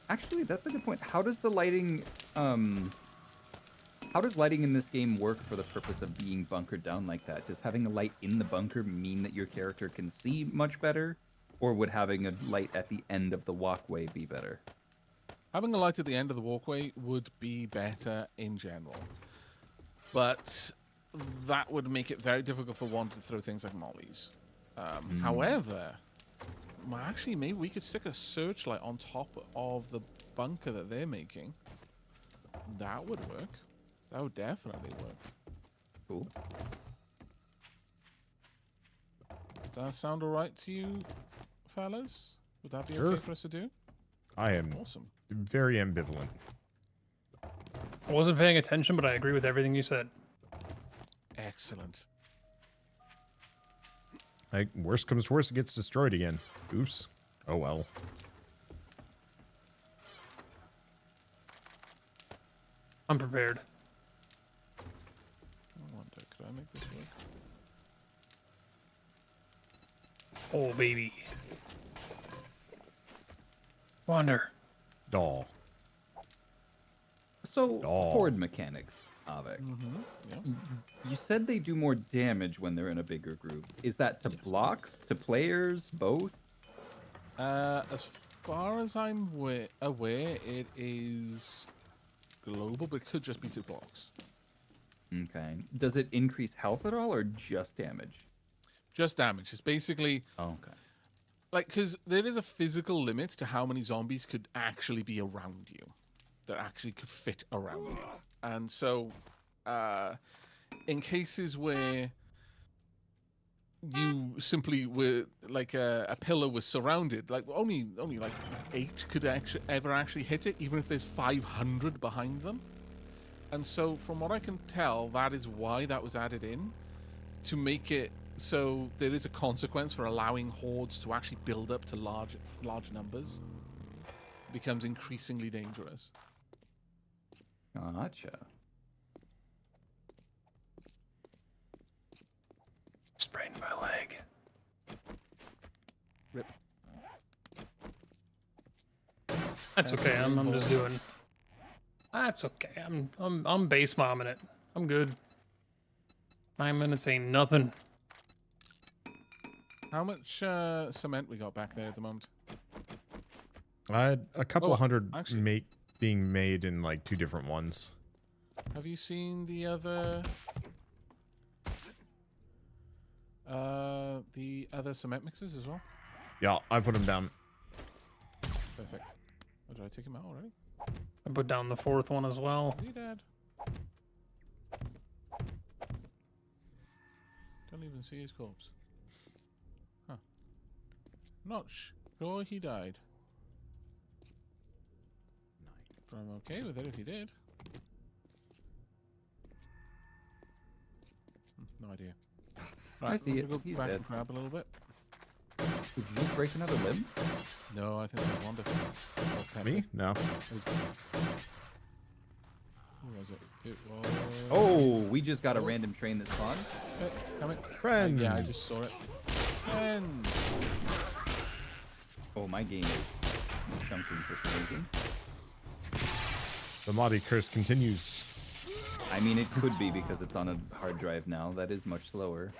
Actually, that's a good point. How does the lighting, how does lighting in this game work for the purpose of being bunkered down like that? Does having a light in the bunker mean that your character can see much better? Or would having a light at the end of the walkway be better? Having a light at the end of the walkway would be better in general. But that would make it very difficult for one to throw things like mollies. However, well, actually, maybe we could stick a searchlight on top of the bunker that they're making. That would work. That would definitely work. Cool. Does that sound alright to you, fellas? Would that be Sure. okay for us to do? I am Awesome. very ambivalent. I wasn't paying attention, but I agree with everything you said. Excellent. Like, worst comes to worst, it gets destroyed again. Oops. Oh well. I'm prepared. I wonder, could I make this work? Oh, baby. Wander. Doll. So, Oh. horde mechanics, Avik. Yeah. You said they do more damage when they're in a bigger group. Is that to Yes. blocks, to players, both? As far as I'm aware, it is global, but it could just be 2 blocks. Okay. Does it increase health at all, or just damage? Just damage. It's basically Oh, okay. like, because there is a physical limit to how many zombies could actually be around you, that actually could fit around you. And so, in cases where you simply were like a pillar was surrounded, like only like 8 could ever actually hit it, even if there's 500 behind them. And so, from what I can tell, that is why that was added in, to make it so there is a consequence for allowing hordes to actually build up to large numbers. It becomes increasingly dangerous. Gotcha. Sprained my leg. Rip. That's okay. I'm just doing. That's okay. I'm base momming it. I'm good. 9 minutes ain't nothing. How much cement we got back there at the moment? A couple Oh, of hundred actually- being made in like 2 different ones. Have you seen the other cement mixes as well? Yeah, I put them down. Perfect. Oh, did I take him out already? I put down the 4th one as well. Is he dead? Don't even see his corpse. Huh. Not sure he died. But I'm okay with it if he did. No idea. I see I'm it. gonna Go He's back dead. and grab a little bit. Did you just break another limb? No, I think it was Wanda. Or Pepper. Me? No. It was... Who was it? It was... Oh, we just got a random train that spawned. Come in. Friends. Yeah, I just saw it. Friends. Oh, my game is chunking for some reason. The Mahdi curse continues. I mean, it could be because it's on a hard drive now. That is much slower.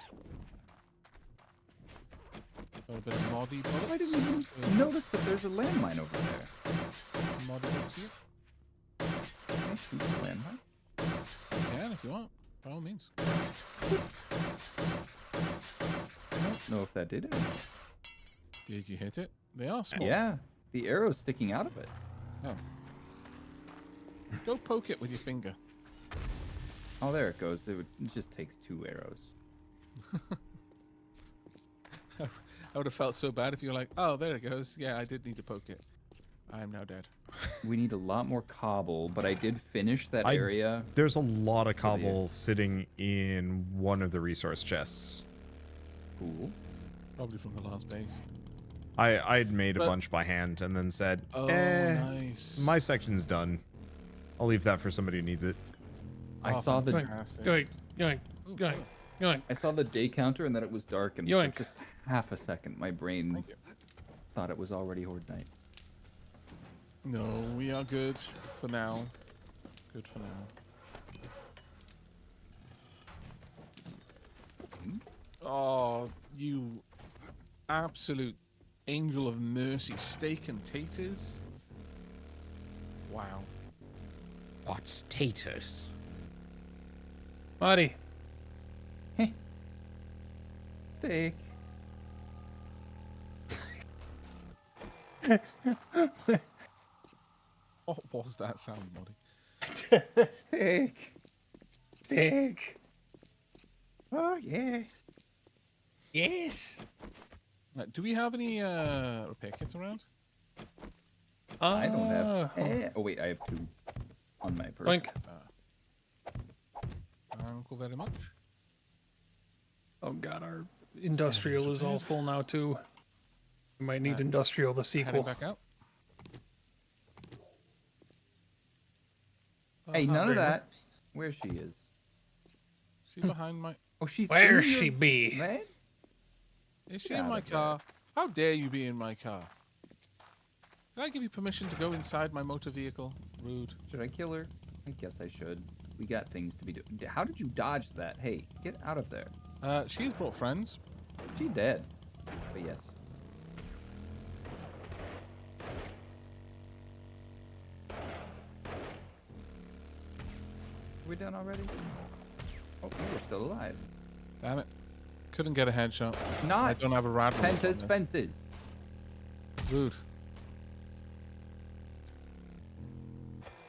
A bit of moddy bullets. I didn't even notice that there's a landmine over there. Moddy bullets here. Can I shoot the landmine? You can if you want, by all means. I don't know if that did anything. Did you hit it? They are small. Yeah, the arrow's sticking out of it. Oh. Go poke it with your finger. Oh, there it goes. It just takes 2 arrows. I would have felt so bad if you were like, oh, there it goes. Yeah, I did need to poke it. I am now dead. We need a lot more cobble, but I did finish that area. There's a lot of cobble sitting in one of the resource chests. Cool. Probably from the last base. I'd made a bunch by hand and then said, Oh, nice. my section's done. I'll leave that for somebody who needs it. I saw the Yoink, yoink, yoink, yoink. I saw the day counter and that it was dark, and for Yoink. just half a second, my brain thought it was already Horde night. No, we are good for now. Good for now. Oh, you absolute angel of mercy. Steak and taters? Wow. What's taters? Buddy. Steak. What was that sound, Moddy? Steak. Steak. Oh, yes. Yes. Do we have any repair kits around? I don't have. Oh, wait, I have 2 on my person. Boink. Uncle very much. Oh god, our industrial is all full now too. We might need industrial the Heading sequel. back out. Hey, none of that. Where she is? She's behind my. Oh, she's. Where in she your be? bed? Is she Get in out my of there. car? How dare you be in my car? Did I give you permission to go inside my motor vehicle? Rude. Should I kill her? I guess I should. We got things to be doing. How did you dodge that? Hey, get out of there. She's brought friends. She dead. But yes. We done already? Oh, no, we're still alive. Damn it. Couldn't get a headshot. I Not don't have a rad roll on fences, this. fences. Rude.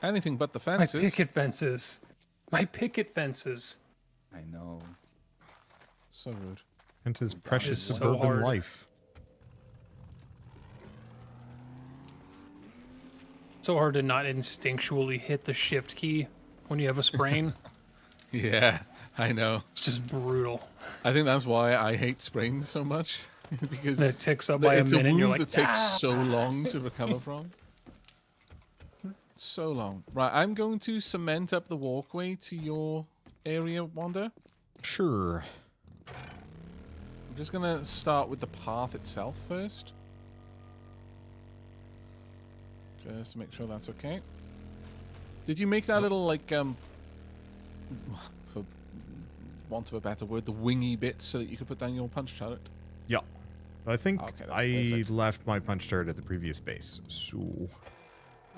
Anything but the My fences. picket fences. My picket fences. I know. So rude. And his precious so suburban hard. life. So hard to not instinctually hit the shift key when you have a sprain. Yeah, I know. It's just brutal. I think that's why I hate sprains so much. Because And it ticks up by a it's minute. a And you're wound like, that takes so long to recover from. So long. Right, I'm going to cement up the walkway to your area, Wander. Sure. I'm just going to start with the path itself first. Just to make sure that's okay. Did you make that little, like, for want of a better word, the wingy bit so that you could put down your punch turret? Yeah. I think Okay, that's I perfect. left my punch turret at the previous base, so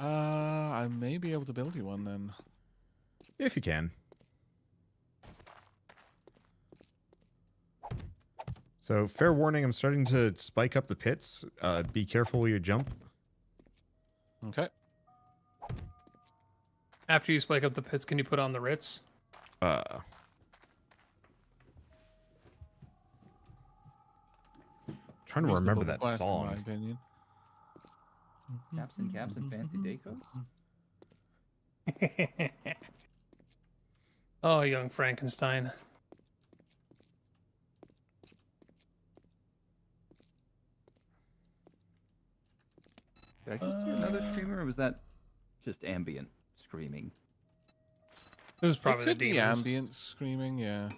I may be able to build you one then. if you can. So, fair warning, I'm starting to spike up the pits. Be careful where you jump. Okay. after you spike up the pits, can you put on the Ritz? Trying to remember that Reasonable song. request, in my opinion. Caps and fancy day coats? Oh, young Frankenstein. Did I just hear another screamer, or was that just ambient screaming? It was probably It could the be demons. ambient screaming, yeah.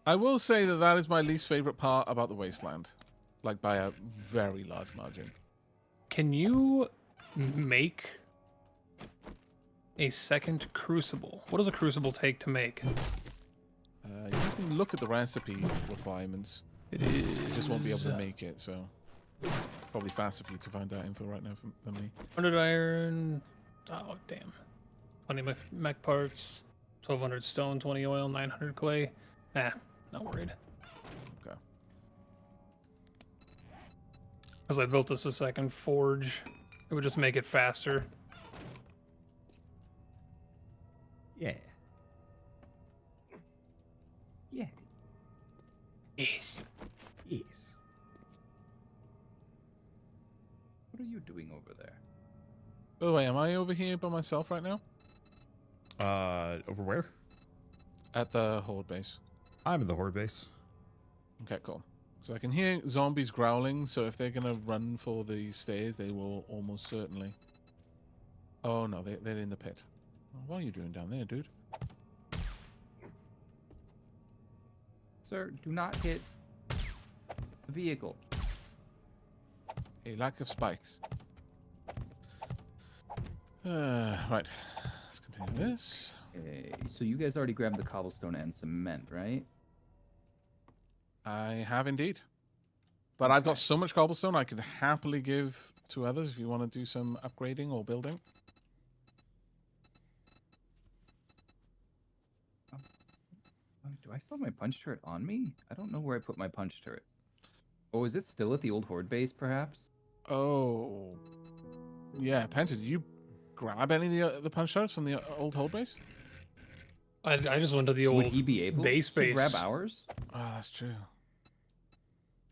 I will say that that is my least favorite part about the Wasteland, like by a very large margin. Can you make a second crucible? What does a crucible take to make? You can look at the recipe requirements. It You just won't be able to is, make it, so probably faster for you to find that info right now than me. 100 iron. Oh, damn. 20 mech parts. 1200 stone, 20 oil, 900 clay. Nah, not worried. Okay. Because I built us a second forge. It would just make it faster. Yeah. Yeah. Yes. Yes. What are you doing over there? By the way, am I over here by myself right now? Over where? At the horde base. I'm in the horde base. Okay, cool. So I can hear zombies growling, so if they're gonna run for the stairs, they will almost certainly. Oh no, they're in the pit. What are you doing down there, dude? Sir, do not hit the vehicle. A lack of spikes. Right. Let's continue this. Okay, so you guys already grabbed the cobblestone and cement, right? I have indeed. But I've got so much cobblestone I could happily give to others if you want to do some upgrading or building. Do I still have my punch turret on me? I don't know where I put my punch turret. Oh, is it still at the old horde base, perhaps? Oh. Yeah, Penta, did you grab any of the punch turrets from the old hold base? I just went to the old Would he be able base to grab ours? Oh, that's true.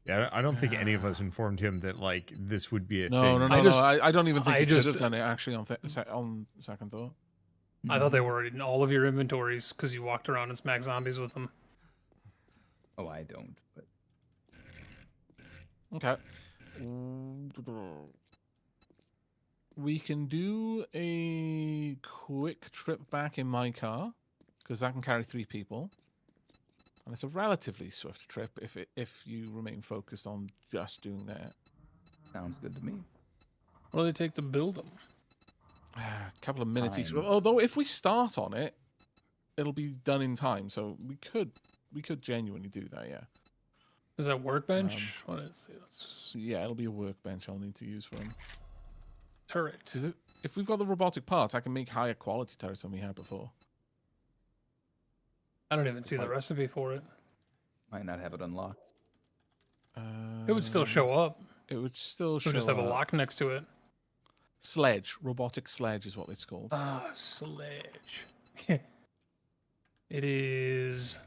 Yeah, I don't think any of us informed him that like this would be a No, thing. no, no, I no. just- I don't even think I you could just- have done it actually on second thought. I thought they were in all of your inventories because you walked around and smacked zombies with them. Oh, I don't. But Okay. We can do a quick trip back in my car because that can carry 3 people, and it's a relatively swift trip if you remain focused on just doing that. sounds good to me. What do they take to build them? A couple of minutes each. Time. Although if we start on it, it'll be done in time, so we could genuinely do that. Yeah. Is that workbench? What is it? It's Yeah, it'll be a workbench I'll need to use for him. turret. If we've got the robotic parts, I can make higher quality turrets than we had before. I don't even see the recipe for it. Might not have it unlocked. It would still show up. It would still It show would just have a up. lock next to it. Sledge. Robotic sledge is what it's called. Ah, sledge. It is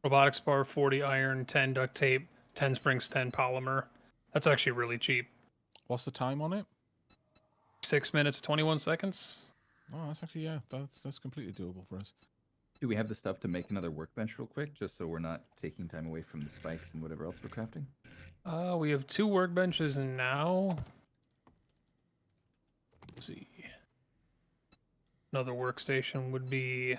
robotic spar, 40 iron, 10 duct tape, 10 springs, 10 polymer. That's actually really cheap. What's the time on it? 6 minutes, 21 seconds. Oh, that's actually, yeah, that's completely doable for us. Do we have the stuff to make another workbench real quick, just so we're not taking time away from the spikes and whatever else we're crafting? We have 2 workbenches now. Let's see. Another workstation would be...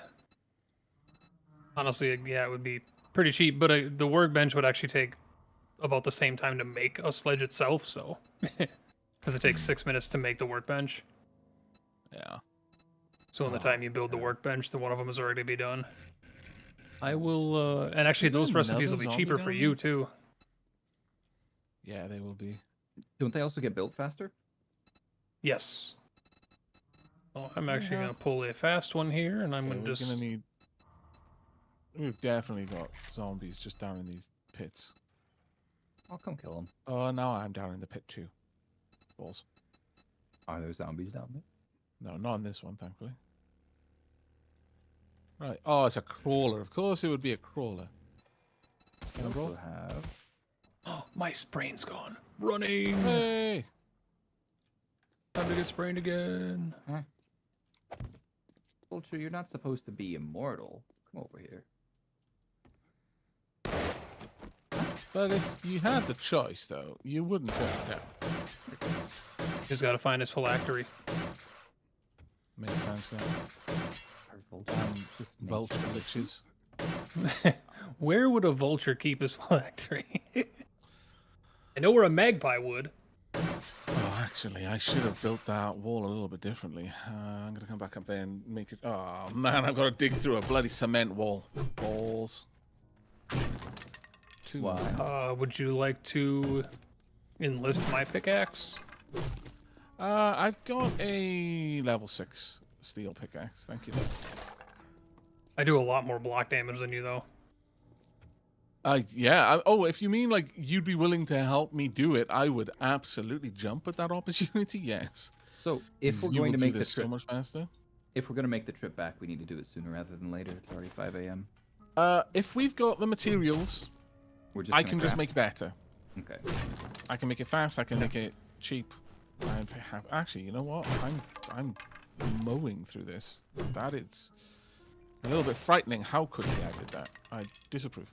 Honestly, yeah, it would be pretty cheap, but the workbench would actually take about the same time to make a sledge itself, so... Because it takes 6 minutes to make the workbench. Yeah. So in the time you build the workbench, the one of them is already be done. I will, and actually Is there those recipes will another be zombie cheaper down for there? you too. Yeah, they will be. Don't they also get built faster? Yes. Oh, I'm actually Yeah. gonna pull a fast one here, and I'm Okay, gonna we're just. gonna need. We've definitely got zombies just down in these pits. I'll come kill them. Oh, now I'm down in the pit too. Balls. Are there zombies down there? No, not in this one, thankfully. Right. Oh, it's a crawler. Of course, it would be a crawler. It's We gonna also roll. have... Oh, my sprain's gone. Running. Hey! Time to get sprained again. Vulture, you're not supposed to be immortal. Come over here. But if you had the choice, though, you wouldn't turn it down. He's got to find his phylactery. Makes sense, yeah. Our Vulture just Vulture makes- liches. Where would a vulture keep his phylactery? I know where a magpie would. Oh, actually, I should have built that wall a little bit differently. I'm gonna come back up there and make it. Oh man, I've got to dig through a bloody cement wall. Balls. Too Why? Would you like to enlist my pickaxe? I've got a level 6 steel pickaxe. Thank you. I do a lot more block damage than you, though. Oh, if you mean like you'd be willing to help me do it, I would absolutely jump at that opportunity. Yes. So if 'Cause we're you going will to do make the this so trip, much faster. if we're going to make the trip back, we need to do it sooner rather than later. It's already 5 a.m. If we've got the materials, We're just I gonna can just craft? make better. Okay. I can make it fast. I can make it cheap. Actually, you know what? I'm mowing through this. That is a little bit frightening how quickly I did that. I disapprove.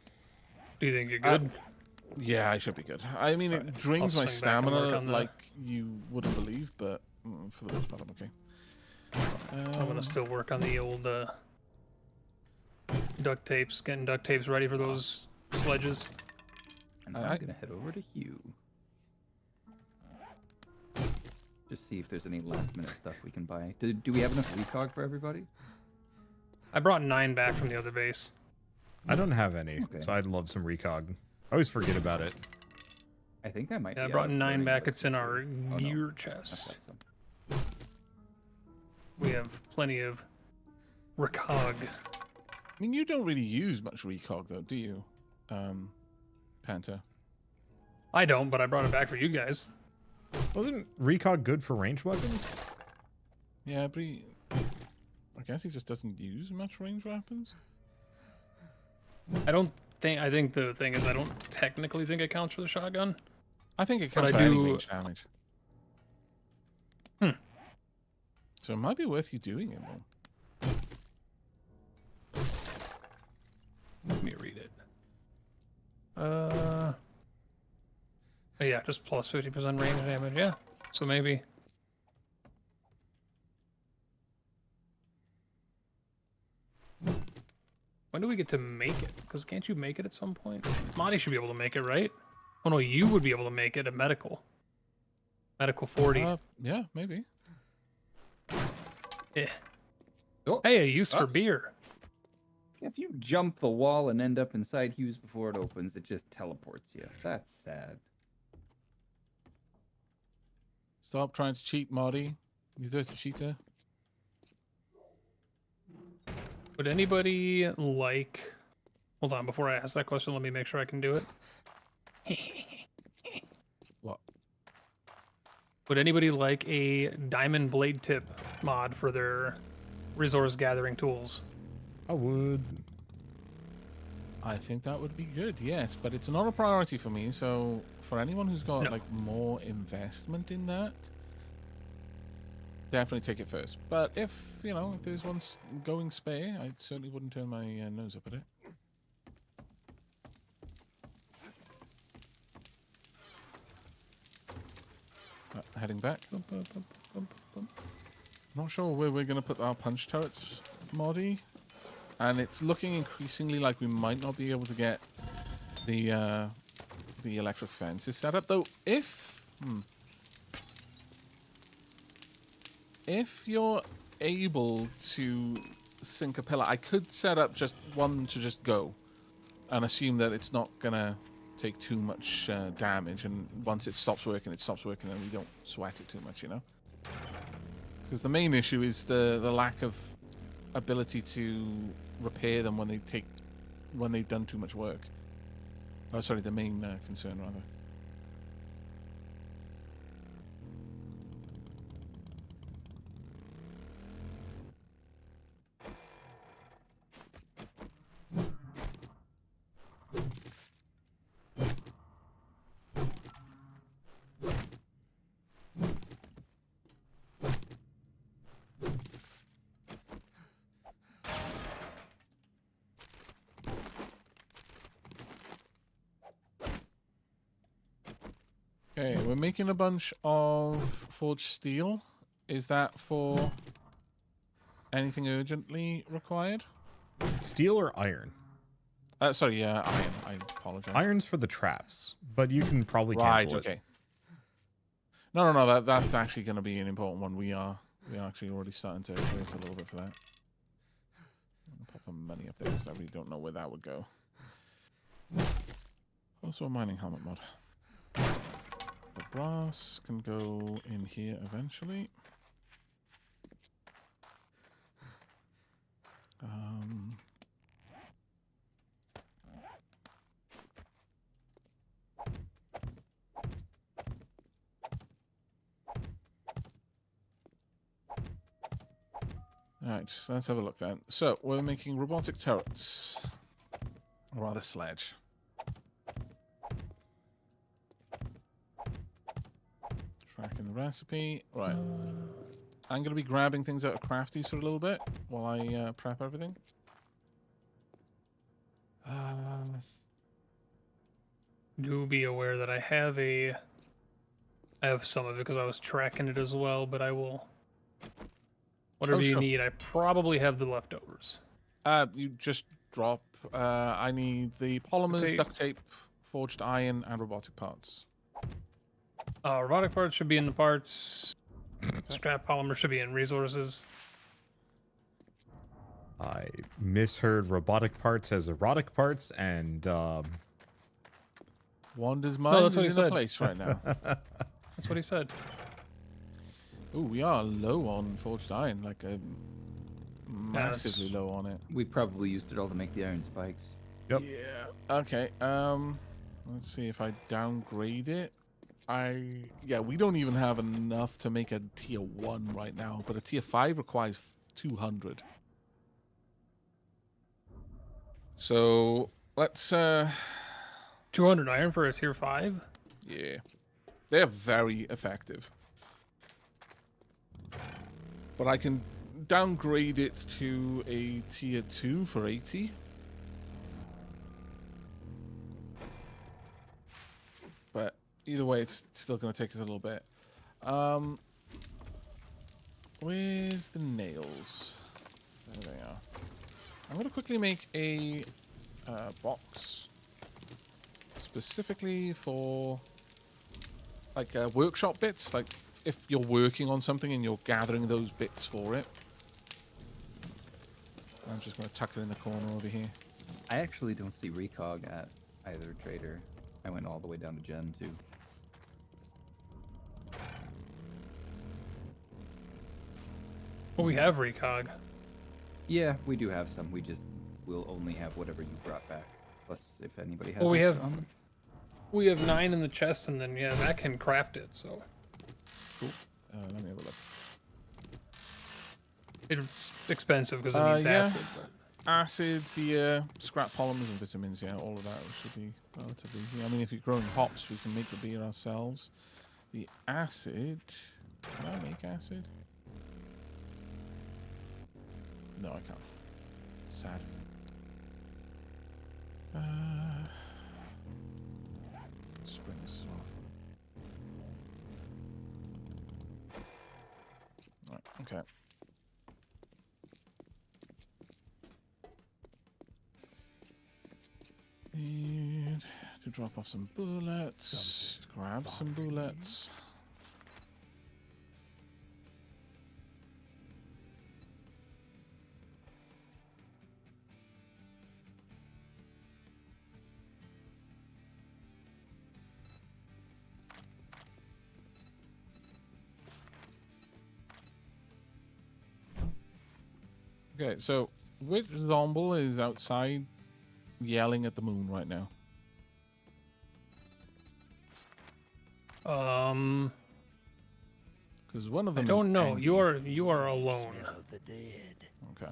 Do you think you're good? Yeah, I should be good. I mean, it drains my swing back and work stamina on the- like you wouldn't believe, but for the most part, I'm okay. I'm gonna still work on the old duct tapes, getting duct tapes ready for those sledges. And I'm gonna head over to Hugh. Just see if there's any last minute stuff we can buy. Do we have enough recog for everybody? I brought 9 back from the other base. I don't have any, Okay. so I'd love some recog. I always forget about it. I think I might. Yeah, I be brought out of 9 learning back. about It's in our no. gear I've chest. got some. We have plenty of recog. I mean, you don't really use much recog, though, do you, Panther? I don't, but I brought it back for you guys. Wasn't recog good for ranged weapons? Yeah, but I guess he just doesn't use much range weapons. I think the thing is I don't technically think it counts for the shotgun. I think it But counts I for any do- range damage. So it might be worth you doing it more. Let me read it. Oh, yeah, just plus 50% range damage. Yeah, so maybe. When do we get to make it? Because can't you make it at some point? Monty should be able to make it, right? Oh no, you would be able to make it at medical. Medical 40. Yeah, maybe. Eh. Oh, Hey, a use for beer. if you jump the wall and end up inside Hughes before it opens, it just teleports you. That's sad. Stop trying to cheat, Marty. You dirty cheater. Would anybody like... Hold on, before I ask that question, let me make sure I can do it. What? Would anybody like a diamond blade tip mod for their resource gathering tools? I would. I think that would be good, yes, but it's not a priority for me. So for anyone who's got No. like more investment in that, definitely take it first. But if if there's one going spare, I certainly wouldn't turn my nose up at it. Heading back. Not sure where we're going to put our punch turrets, Moddy. And it's looking increasingly like we might not be able to get the electric fences set up. Though, if you're able to sink a pillar, I could set up just one to just go and assume that it's not going to take too much damage. And once it stops working, and we don't sweat it too much, Because the main issue is the lack of ability to repair them when they've done too much work. Oh, sorry, the main concern rather. Okay, we're making a bunch of forged steel. Is that for anything urgently required? Steel or iron? Sorry, yeah, iron. I apologize. Iron's for the traps, but you can probably Right, cancel it. okay. No, that's actually going to be an important one. We are actually already starting to wait a little bit for that. I'll pop the money up there because I really don't know where that would go. Also a mining helmet mod. The brass can go in here eventually. Alright, let's have a look then. So, we're making robotic turrets. Or rather, sledge. Tracking the recipe. Right. I'm going to be grabbing things out of Crafties for a little bit while I prep everything. Do be aware that I have some of it because I was tracking it as well, but I will... Whatever you sure. need, I probably have the leftovers. You just drop. I need the polymers, duct tape, forged iron, and robotic parts. Robotic parts should be in the parts. Scrap polymer should be in resources. I misheard robotic parts as erotic parts, and Wander's mind that's what he is in a said. place right now. That's what he said. Ooh, we are low on forged iron, like massively low on it. We probably used it all to make the iron spikes. Yep. Yeah. Okay. Let's see if I downgrade it. Yeah, we don't even have enough to make a tier 1 right now, but a tier 5 requires 200. So let's 200 iron for a tier 5? yeah. They're very effective. But I can downgrade it to a tier 2 for 80. But either way, it's still going to take us a little bit. Where's the nails? There they are. I'm going to quickly make a box specifically for like workshop bits, like if you're working on something and you're gathering those bits for it. I'm just going to tuck it in the corner over here. I actually don't see recog at either trader. I went all the way down to Gen 2. Well, we have recog. Yeah, we do have some. We'll only have whatever you brought back. Plus, if anybody has Well, we it, have we have 9 in the chest, and then yeah, that can craft it. So Cool. Let me have a look. it's expensive because it needs Yeah. acid. But... Acid, beer, scrap polymers, and vitamins. Yeah, all of that should be relatively easy. I mean, if you're growing hops, we can make the beer ourselves. The acid. Can I make acid? No, I can't. Sad. Spring this as well. Right, okay. Need to drop off some bullets. Grab some bullets. Okay, so which Zomble is outside yelling at the moon right now? Because one of them I don't is know. angry. You are alone. Okay.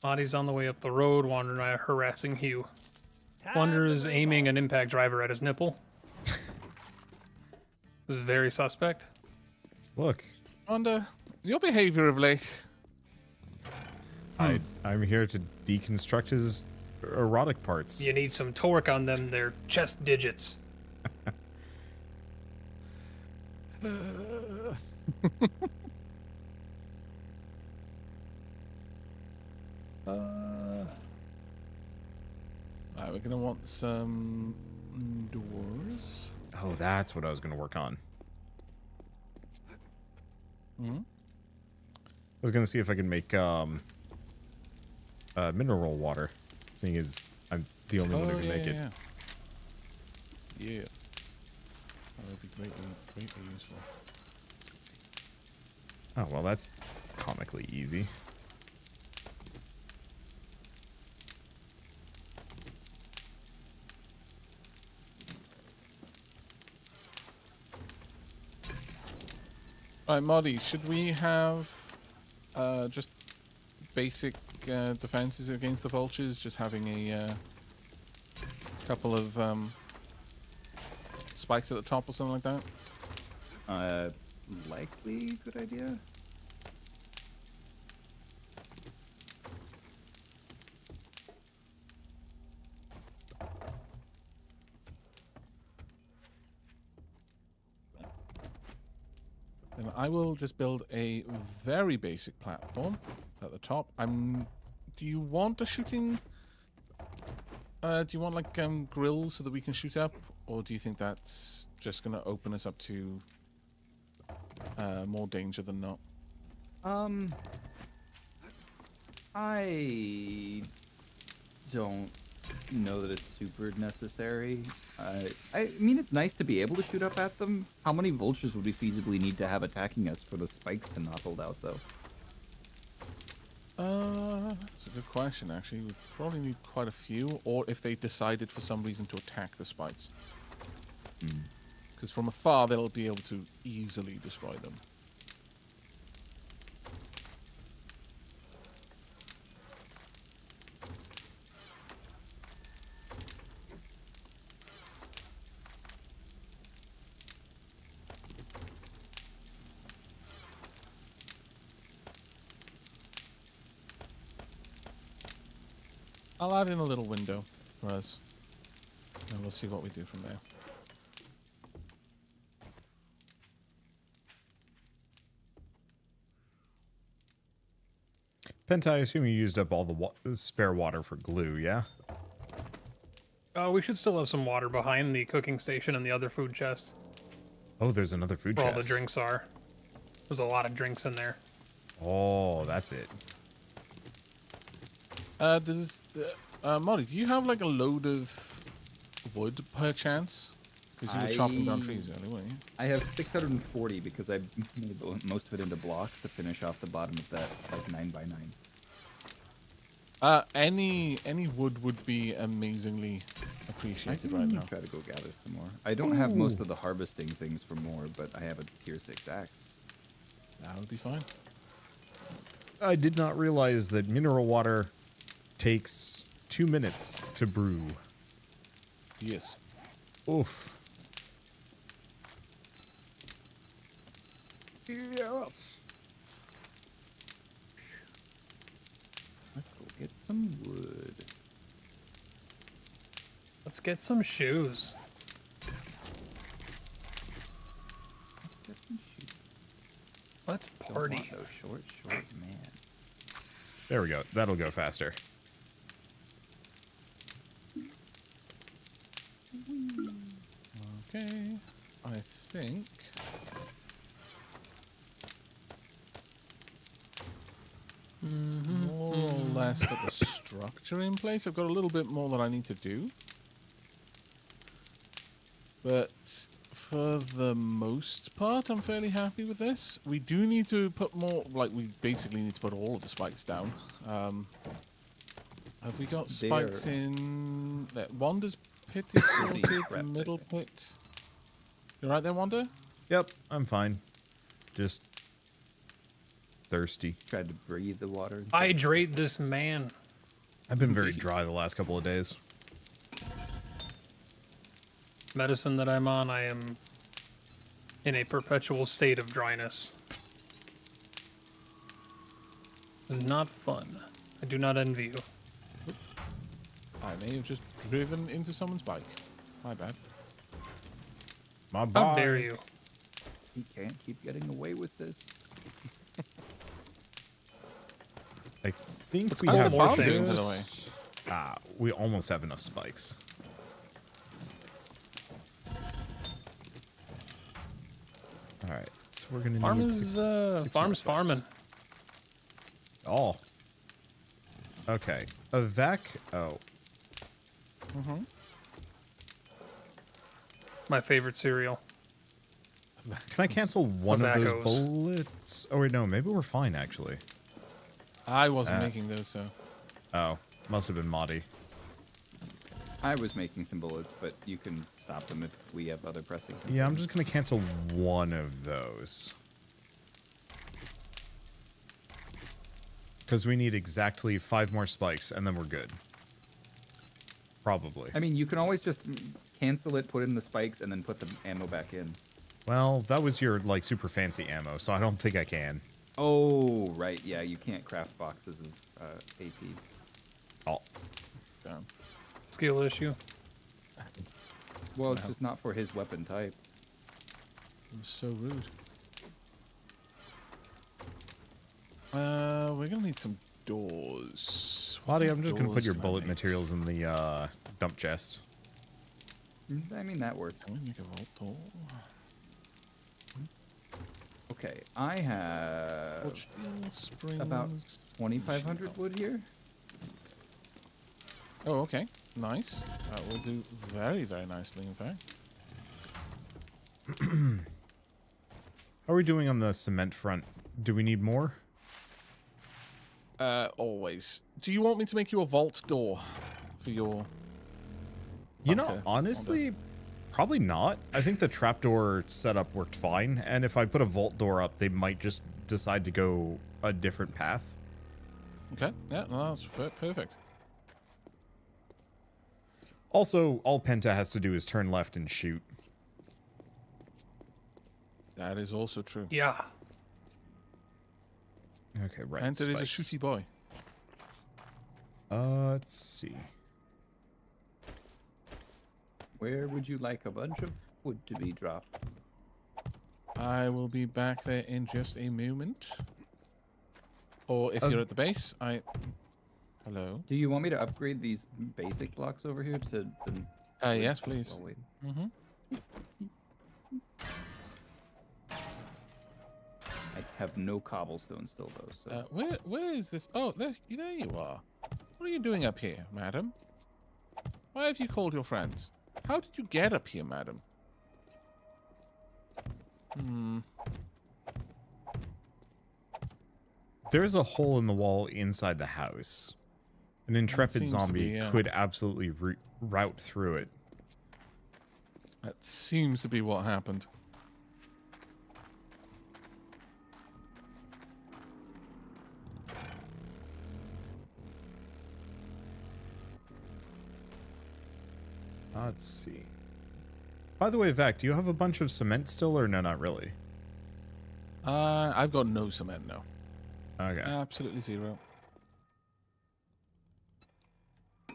Body's on the way up the road. Wander and I are harassing Hugh. Wander is aiming an impact driver at his nipple. This is very suspect. Look, Wanda, your behavior of late. I'm here to deconstruct his erotic parts. You need some torque on them. They're chest digits. Alright, we're gonna want some doors. Oh, that's what I was going to work on. Mm-hmm. I was going to see if I could make mineral water, seeing as I'm the only one who can make it. Yeah. That would be greatly useful. Oh, well, that's comically easy. Right, Moddy, should we have just basic defenses against the vultures? Just having a couple of spikes at the top or something like that? Likely good idea. Then I will just build a very basic platform at the top. Do you want a shooting? Do you want like grills so that we can shoot up, or do you think that's just gonna open us up to more danger than not? I don't know that it's super necessary. I mean, it's nice to be able to shoot up at them. How many vultures would we feasibly need to have attacking us for the spikes to not hold out, though? That's a good question, actually. We'd probably need quite a few, or if they decided for some reason to attack the spikes. Because from afar, they'll be able to easily destroy them. I'll add in a little window for us, and we'll see what we do from there. Penta, I assume you used up all the spare water for glue, yeah? We should still have some water behind the cooking station and the other food chest. Oh, there's another food Where chest. all the drinks are. There's a lot of drinks in there. Oh, that's it. Molly, do you have like a load of wood per chance? Because you were chopping down trees earlier, weren't you? I have 640 because I made most of it into blocks to finish off the bottom of that, like 9x9. Any wood would be amazingly appreciated right now. Try to go gather some more. I don't have most of the harvesting things for more, but I have a tier 6 axe. That would be fine. I did not realize that mineral water takes 2 minutes to brew. Yes. Oof. Yes. Let's go get some wood. Let's get some shoes. Let's get some shoes. Let's Don't party. want those short man. There we go. That'll go faster. Okay. I think. More or less got the structure in place. I've got a little bit more that I need to do. But for the most part, I'm fairly happy with this. We do need to put more, like we basically need to put all of the spikes down. Have we got spikes in... Wander's pit is sorted, middle pit. You right there, Wander? Yep, I'm fine. Just thirsty. Tried to breathe the water. Hydrate this man. I've been very dry the last couple of days. Medicine that I'm on, I am in a perpetual state of dryness. It's not fun. I do not envy you. I may have just driven into someone's bike. My bad. My How bye. dare you? He can't keep getting away with this. I think we call have it more just- things. By the way. we almost have enough spikes. All right, so we're gonna need six more farm's spikes. farming. Oh. Okay. Oh. My favorite cereal. Can I cancel one of those Tobacco's. bullets? Oh wait, no. Maybe we're fine actually. I wasn't making those, so... Oh, must have been Madi. I was making some bullets, but you can stop them if we have other pressing concerns. Yeah, I'm just gonna cancel one of those. Because we need exactly 5 more spikes, and then we're good. Probably. I mean, you can always just cancel it, put in the spikes, and then put the ammo back in. Well, that was your, like, super fancy ammo, so I don't think I can. Oh, right. Yeah, you can't craft boxes of AP. Oh. Damn. Skill issue. Well, it's just not for his weapon type. It was so rude. We're gonna need some doors. Lottie, I'm just gonna Doors put your can I bullet make? materials in the dump chest. I mean, that works. Can we make a vault door? Okay, I have What steel springs? about 2,500 wood here. Oh, okay. Nice. That will do very, very nicely, in fact. How are we doing on the cement front? Do we need more? Always. Do you want me to make you a vault door for your... You know, bunker? honestly, probably not. I think the trapdoor setup worked fine, and if I put a vault door up, they might just decide to go a different path. Okay. Yeah, no, that's perfect. Also, all Penta has to do is turn left and shoot. That is also true. Yeah. Okay, right. And there is a spikes. shooty boy. Let's see. Where would you like a bunch of wood to be dropped? I will be back there in just a moment. Or if you're at the base, Hello? Do you want me to upgrade these basic blocks over here to the... Yes, please. Oh, wait. Mm-hmm. I have no cobblestone still, though, so... Where is this? Oh, there you are. What are you doing up here, madam? Why have you called your friends? How did you get up here, madam? There's a hole in the wall inside the house. An intrepid seems to zombie be, yeah. could absolutely route through it. That seems to be what happened. Let's see. By the way, Vac, do you have a bunch of cement still, or no, not really? I've got no cement now. Okay. Absolutely zero.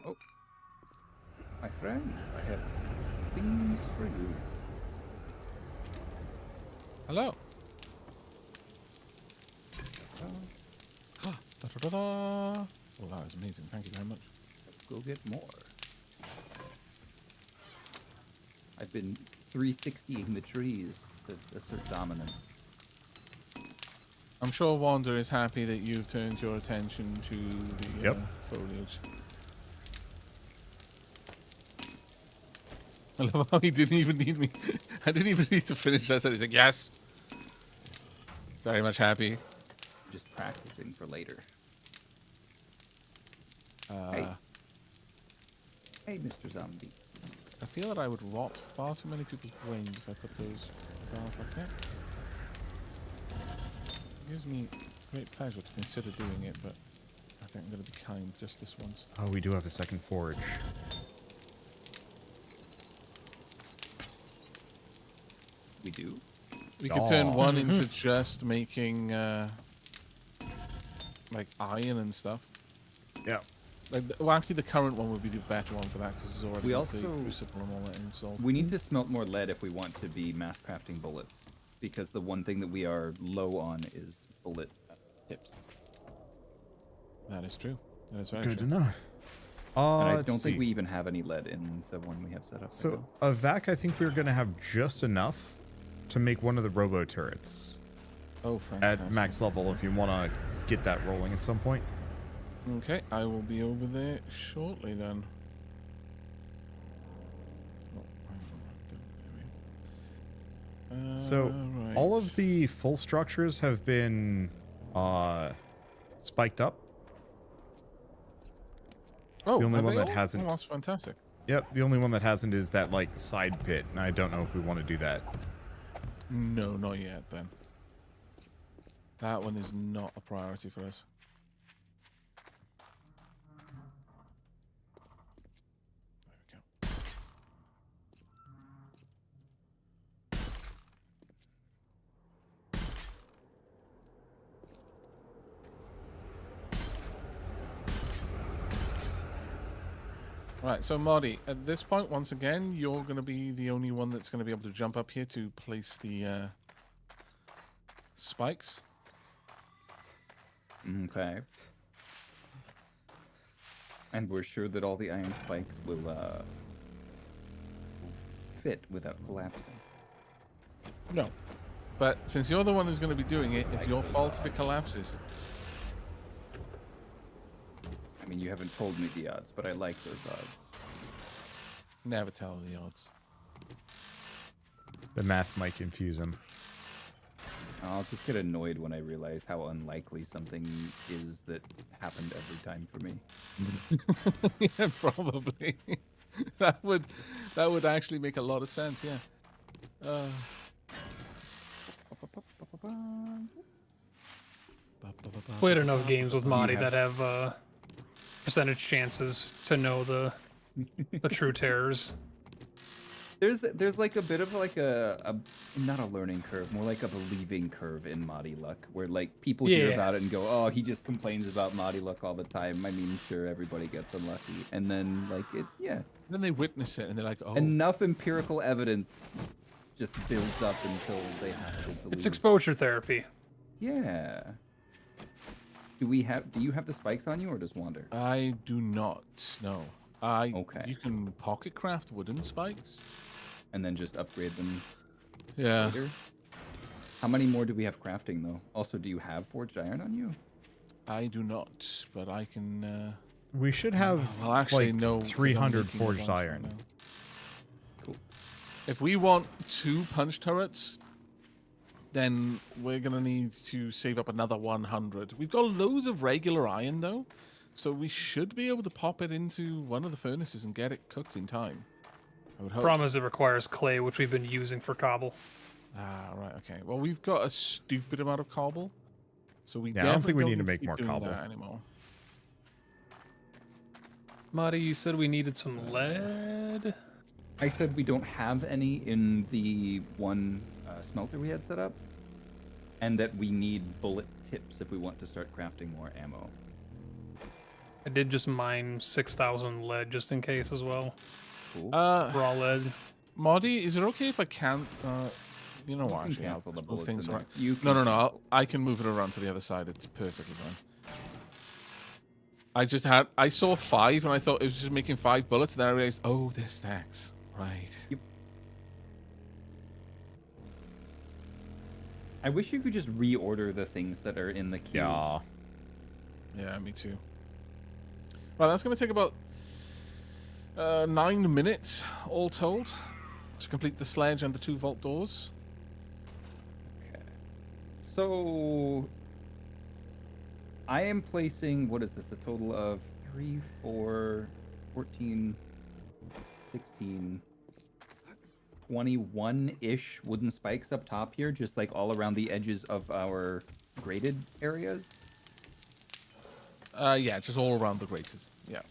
Oh. My friend, I have things for you. Hello. Da-da-da-da. Well, that is amazing. Thank you very much. Let's go get more. I've been 360ing the trees to assert dominance. I'm sure Wander is happy that you've turned your attention to the Yep. foliage. I love how he didn't even need me. I didn't even need to finish that sentence. He's like, yes. Very much happy. Just practicing for later. Hey. Hey, Mr. Zombie. I feel that I would rot far too many people's brains if I put those bars like that. It gives me great pleasure to consider doing it, but I think I'm going to be kind just this once. Oh, we do have a second forge. We do? We could turn Aw. one into just making like iron and stuff. Yeah. Like, well, actually, the current one would be the better one for that because it's already We got the also- crucible and all that installed. We need to smelt more lead if we want to be mass crafting bullets. Because the one thing that we are low on is bullet tips. That is true. That is very Good to true. know. And I Let's don't think see. we even have any lead in the one we have set up. right So, now. a Vac, I think we're going to have just enough to make one of the robo turrets Oh, fantastic. at max level if you want to get that rolling at some point. Okay, I will be over there shortly then. Oh, there we go. So, Right. all of the full structures have been spiked up. Oh, the only have one they that all? hasn't- Oh, that's fantastic. Yep, the only one that hasn't is that, like, side pit, and I don't know if we want to do that. No, not yet then. That one is not a priority for us. Right, so Marty, at this point, once again, you're going to be the only one that's going to be able to jump up here to place the spikes. Okay. And we're sure that all the iron spikes will fit without collapsing. No. But since you're the one who's going to be doing it, it's your fault if it collapses. I mean, you haven't told me the odds, but I like those odds. Never tell the odds. The math might confuse him. I'll just get annoyed when I realize how unlikely something is that happened every time for me. Yeah, probably. that would actually make a lot of sense, yeah. Played enough games with Marty that have percentage chances to know the true terrors. There's like a bit of like a not a learning curve, more like a believing curve in Mahdi luck, where like people hear about it and go, oh, he just complains about Mahdi luck all the time. I mean, sure, everybody gets unlucky, and then like Then they witness it and they're like, oh. enough empirical evidence just builds up until they have to believe. It's exposure therapy. Yeah. Do you have the spikes on you, or does Wander? I do not. No. Okay. You can pocket craft wooden spikes. And then just upgrade them Yeah. later? How many more do we have crafting, though? Also, do you have forged iron on you? I do not, but I can. We should have Well, actually, like no. 'cause I'm 300 making a forged bunch right iron. now. Cool. If we want 2 punch turrets, then we're gonna need to save up another 100. We've got loads of regular iron though, so we should be able to pop it into one of the furnaces and get it cooked in time. I would hope. Problem is it requires clay, which we've been using for cobble. Ah, right. Okay. Well, we've got a stupid amount of cobble, so we Yeah, I don't think we definitely need to make keep more doing cobble. that anymore. Marty, you said we needed some lead. I said we don't have any in the one smelter we had set up, and that we need bullet tips if we want to start crafting more ammo. I did just mine 6,000 lead just in case as well. Cool. Raw lead. Marty, is it okay if I can't? You know what? can Actually, I'll cancel the move bullets things in there. around. You No, can no, no. I can move it around to the other side. It's perfectly fine. I saw 5 and I thought it was just making 5 bullets, and then I realized, oh, there's stacks. Right. Yep. I wish you could just reorder the things that are in the queue. Yeah. Yeah, me too. Well, that's going to take about 9 minutes, all told, to complete the sledge and the 2 vault doors. Okay. So I am placing, what is this, a total of 3, 4, 14, 16, 21-ish wooden spikes up top here, just like all around the edges of our graded areas. Yeah, just all around the graters. Yeah.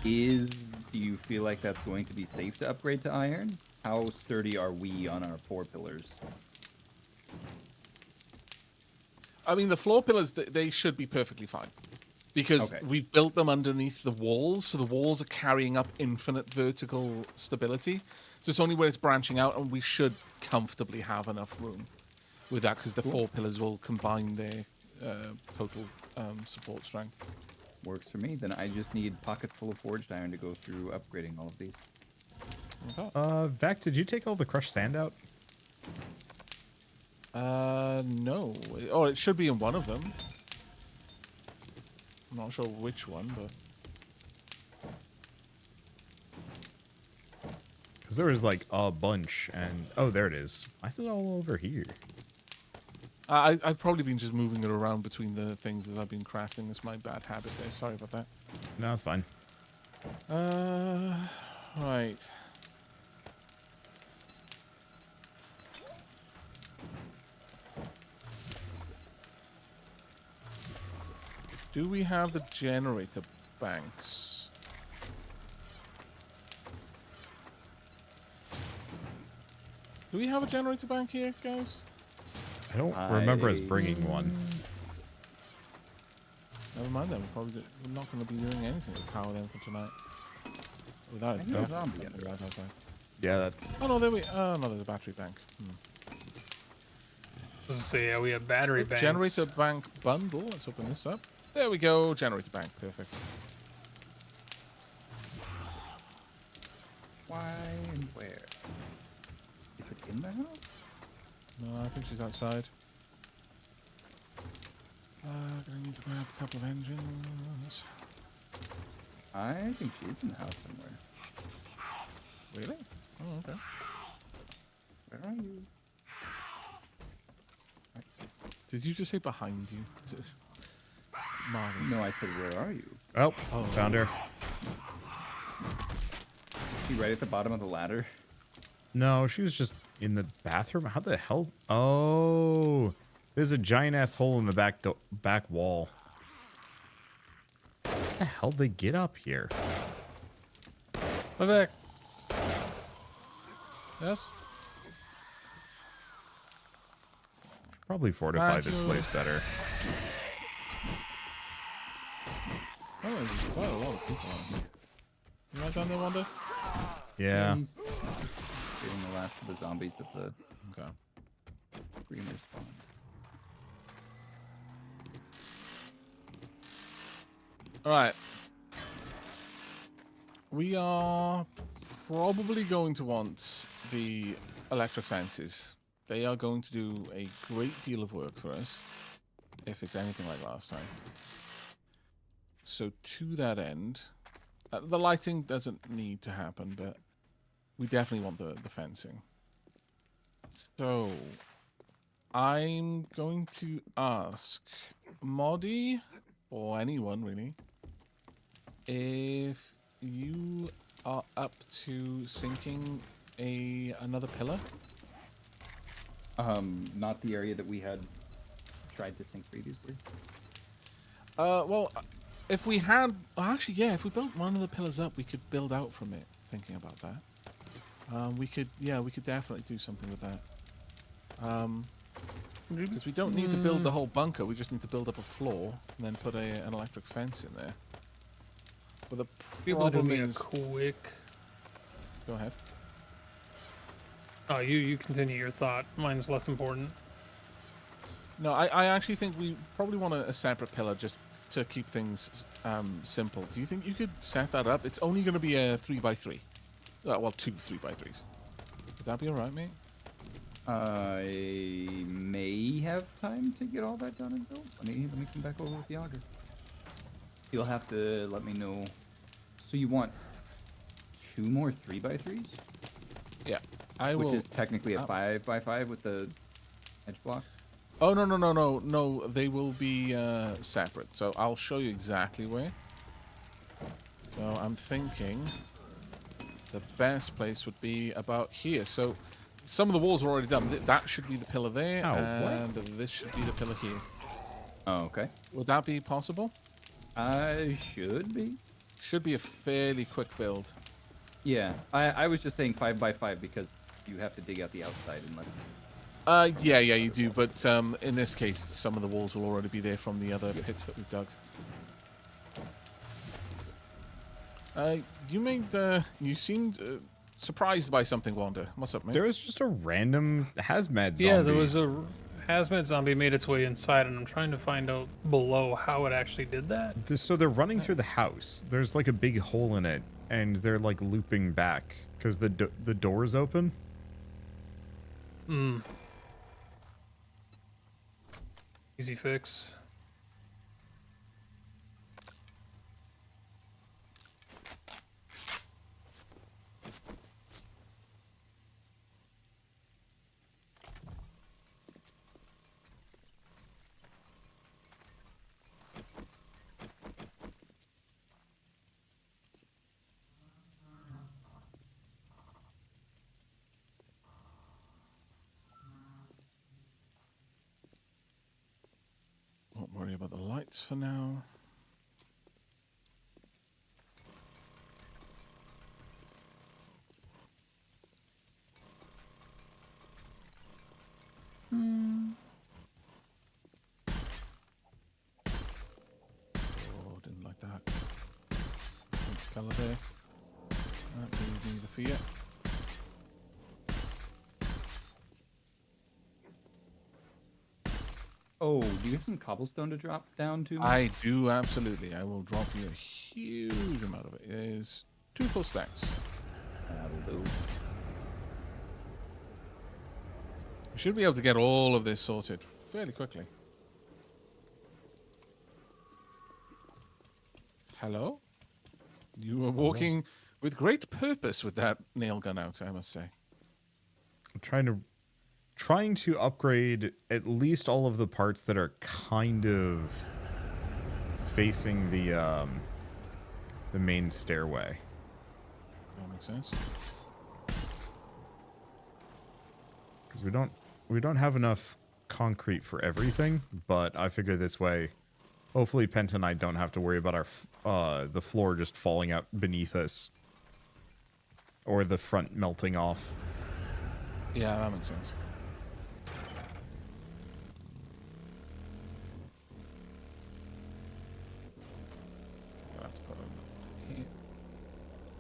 Do you feel like that's going to be safe to upgrade to iron? How sturdy are we on our 4 pillars? I mean, the floor pillars, they should be perfectly fine. Because we've built them underneath the walls, so the walls are carrying up infinite vertical stability. So it's only where it's branching out, and we should comfortably have enough room with that, because the 4 pillars will combine their total support strength. Works for me. Then I just need pockets full of forged iron to go through upgrading all of these. Okay. Vec, did you take all the crushed sand out? No. Oh, it should be in one of them. I'm not sure which one, but... Because there was like a bunch, and oh, there it is. I said all over here. I've probably been just moving it around between the things as I've been crafting. That's my bad habit there. Sorry about that. No, it's fine. Right. Do we have the generator banks? Do we have a generator bank here, guys? I don't remember us bringing one. Never mind then. We're not going to be doing anything to power them for tonight. Without I it, hear a definitely zombie something right outside. Yeah, that. Oh no, there we. Oh no, there's a battery bank. Let's see. Yeah, we have battery banks. Generator bank bundle. Let's open this up. There we go. Generator bank. Perfect. Why and where? Is it in the house? No, I think she's outside. Gonna need to grab a couple of engines. I think she's in the house somewhere. Really? Oh, okay. Where are you? Did you just say behind you? Marvelous. No, I said, where are you? Oh, Oh. found her. Is she right at the bottom of the ladder? No, she was just in the bathroom. How the hell? Oh, there's a giant ass hole in the back wall. How the hell did they get up here? We're back. Yes. Probably fortify this Roger. place better. Oh, there's quite a lot of people out here. You right down there, Wanda? Yeah. He's getting the last of the zombies that the Okay. screamers spawned. All right. We are probably going to want the electric fences. They are going to do a great deal of work for us, if it's anything like last time. So to that end, the lighting doesn't need to happen, but we definitely want the fencing. So I'm going to ask Moddy, or anyone really, if you are up to sinking another pillar. Not the area that we had tried to sink previously. Well, if we had, well, actually, yeah, if we built one of the pillars up, we could build out from it. Thinking about that, we could definitely do something with that. Because we don't need to build the whole bunker. We just need to build up a floor and then put an electric fence in there. But the People do problem me a is, quick. go ahead. Oh, you continue your thought. Mine's less important. No, I actually think we probably want a separate pillar just to keep things simple. Do you think you could set that up? It's only going to be a 3x3. Well, two 3x3s. Would that be alright, mate? I may have time to get all that done and built. Let me come back over with the auger. You'll have to let me know. So you want 2 more 3x3s? Yeah, I will. Which is technically a 5x5 with the edge blocks? Oh, no. They will be separate. So I'll show you exactly where. So I'm thinking the best place would be about here. So some of the walls are already done. That should be the pillar there, Oh, and this should be the pillar here. Oh, okay. Would that be possible? I should be. Should be a fairly quick build. Yeah, I was just saying 5x5 because you have to dig out the outside unless... Yeah, you do. But in this case, some of the walls will already be there from the other pits that we've dug. You seemed surprised by something, Wanda. What's up, mate? There was just a random hazmat zombie. Yeah, there was a hazmat zombie made its way inside, and I'm trying to find out below how it actually did that. So they're running through the house. There's like a big hole in it, and they're like looping back because the door is open. Easy fix. Won't worry about the lights for now. Oh, didn't like that. Pink color there. for you. Oh, do you have some cobblestone to drop down to me? I do, absolutely. I will drop you a huge amount of it. It is 2 full stacks. That'll do. We should be able to get all of this sorted fairly quickly. Hello? You were walking with great purpose with that nail gun out, I must say. I'm trying to upgrade at least all of the parts that are kind of facing the main stairway. That makes sense. Because we don't have enough concrete for everything, but I figure this way, hopefully Penta and I don't have to worry about the floor just falling out beneath us, or the front melting off. Yeah, that makes sense. I'll have to put them here.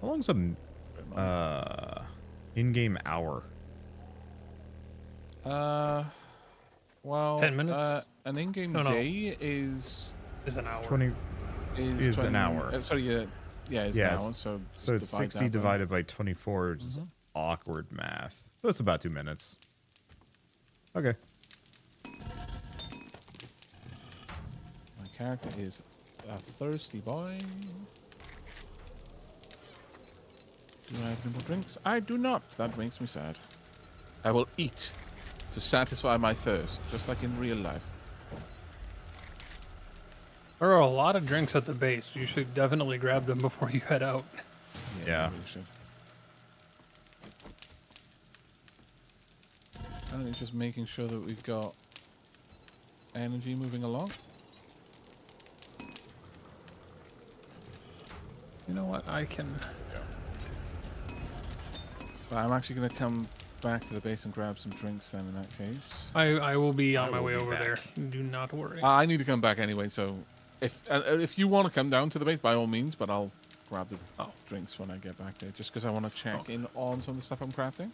How long's a in-game hour? Well, 10 minutes? An in-game No. day is Is an hour. 20 is 20, an hour. Sorry, yeah, it's Yes. an hour. So So it's divide 60 that by- divided by 24, which is awkward math. So it's about 2 minutes. Okay. My character is a thirsty boy. Do I have any more drinks? I do not. That makes me sad. I will eat to satisfy my thirst, just like in real life. There are a lot of drinks at the base. You should definitely grab them before you head out. Yeah. I really should. And it's just making sure that we've got energy moving along. You know what? I can. But I'm actually going to come back to the base and grab some drinks then in that case. I will be on my will way be over back. there. Do not worry. I need to come back anyway, so if you want to come down to the base, by all means, but I'll grab the drinks when I get back there, just because I want to check in on some of the stuff I'm crafting.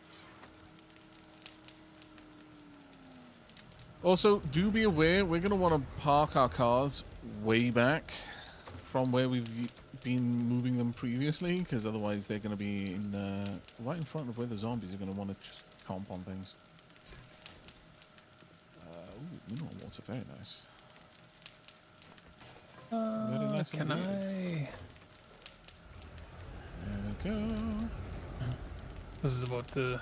Also, do be aware, we're going to want to park our cars way back from where we've been moving them previously, because otherwise they're going to be right in front of where the zombies are going to want to just comp on things. Ooh, mineral water, very nice. Very nice Can indeed. There we go. This is about to.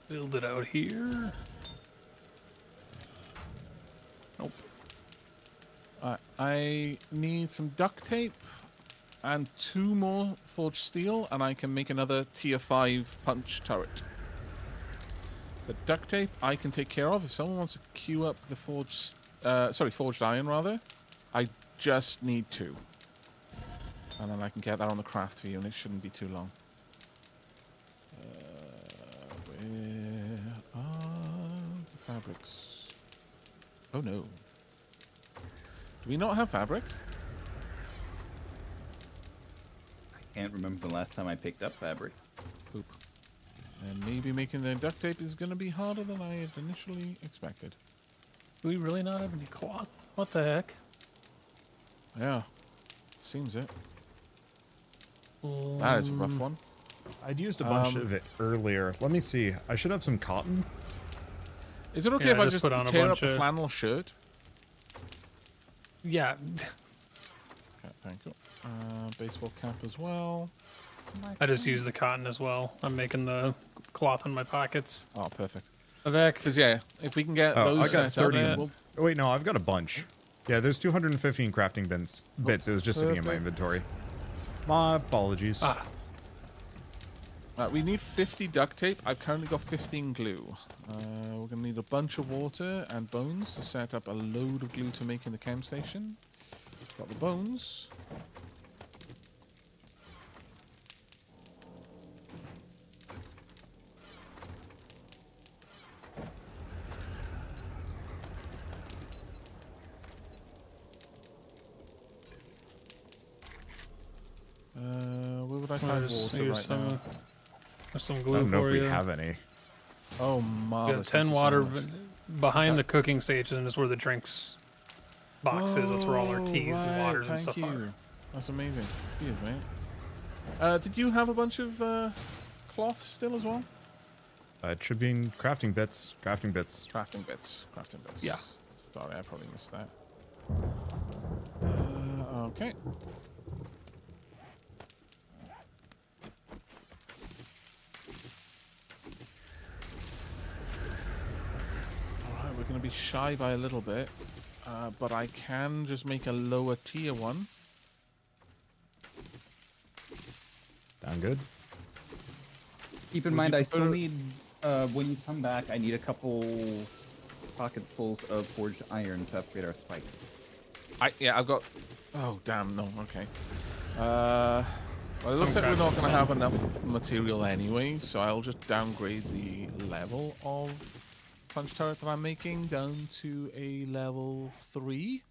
Build it out here. Nope. I need some duct tape and 2 more forged steel, and I can make another tier 5 punch turret. The duct tape I can take care of. If someone wants to queue up the forged iron rather, I just need 2. And then I can get that on the craft for you, and it shouldn't be too long. Where are the fabrics? Oh no. Do we not have fabric? I can't remember the last time I picked up fabric. Poop. And maybe making the duct tape is going to be harder than I had initially expected. Do we really not have any cloth? What the heck? Yeah. Seems it. That is a rough one. I'd used a bunch of it earlier. Let me see. I should have some cotton. Is it okay Yeah, if I just just put on a tear up bunch the of- flannel shirt? Yeah. Okay, thank you. Baseball cap as well. I just use the cotton as well. I'm making the cloth in my pockets. Oh, perfect. Avec. Because, yeah, if we can get Oh, those I got set up, 30. we'll- Oh, wait, no, I've got a bunch. Yeah, there's 215 crafting bits. It was just sitting in my perfect. inventory. My apologies. we need 50 duct tape. I've currently got 15 glue. We're going to need a bunch of water and bones to set up a load of glue to make in the chem station. Got the bones. would I find water right now? There's some I glue don't know for if we you. have any. Oh, We marvelous. have thank 10 you so water much. behind the cooking station is where the drinks box is. That's where all our teas and right, waters and thank stuff you. are. That's amazing. Cheers, mate. Did you have a bunch of cloth still as well? It should be in crafting bits. Crafting bits. Crafting bits. Crafting bits. Yeah. Sorry, I probably missed that. Okay. Alright, we're going to be shy by a little bit. But I can just make a lower tier one. Down good. Keep in Would mind, you I still prefer- need, when you come back, I need a couple pocketfuls of forged iron to upgrade our spikes. Yeah, I've got... Oh, damn, no, okay. Well, it looks like we're not going to have enough material anyway, so I'll just downgrade the level of punch turret that I'm making down to a level 3.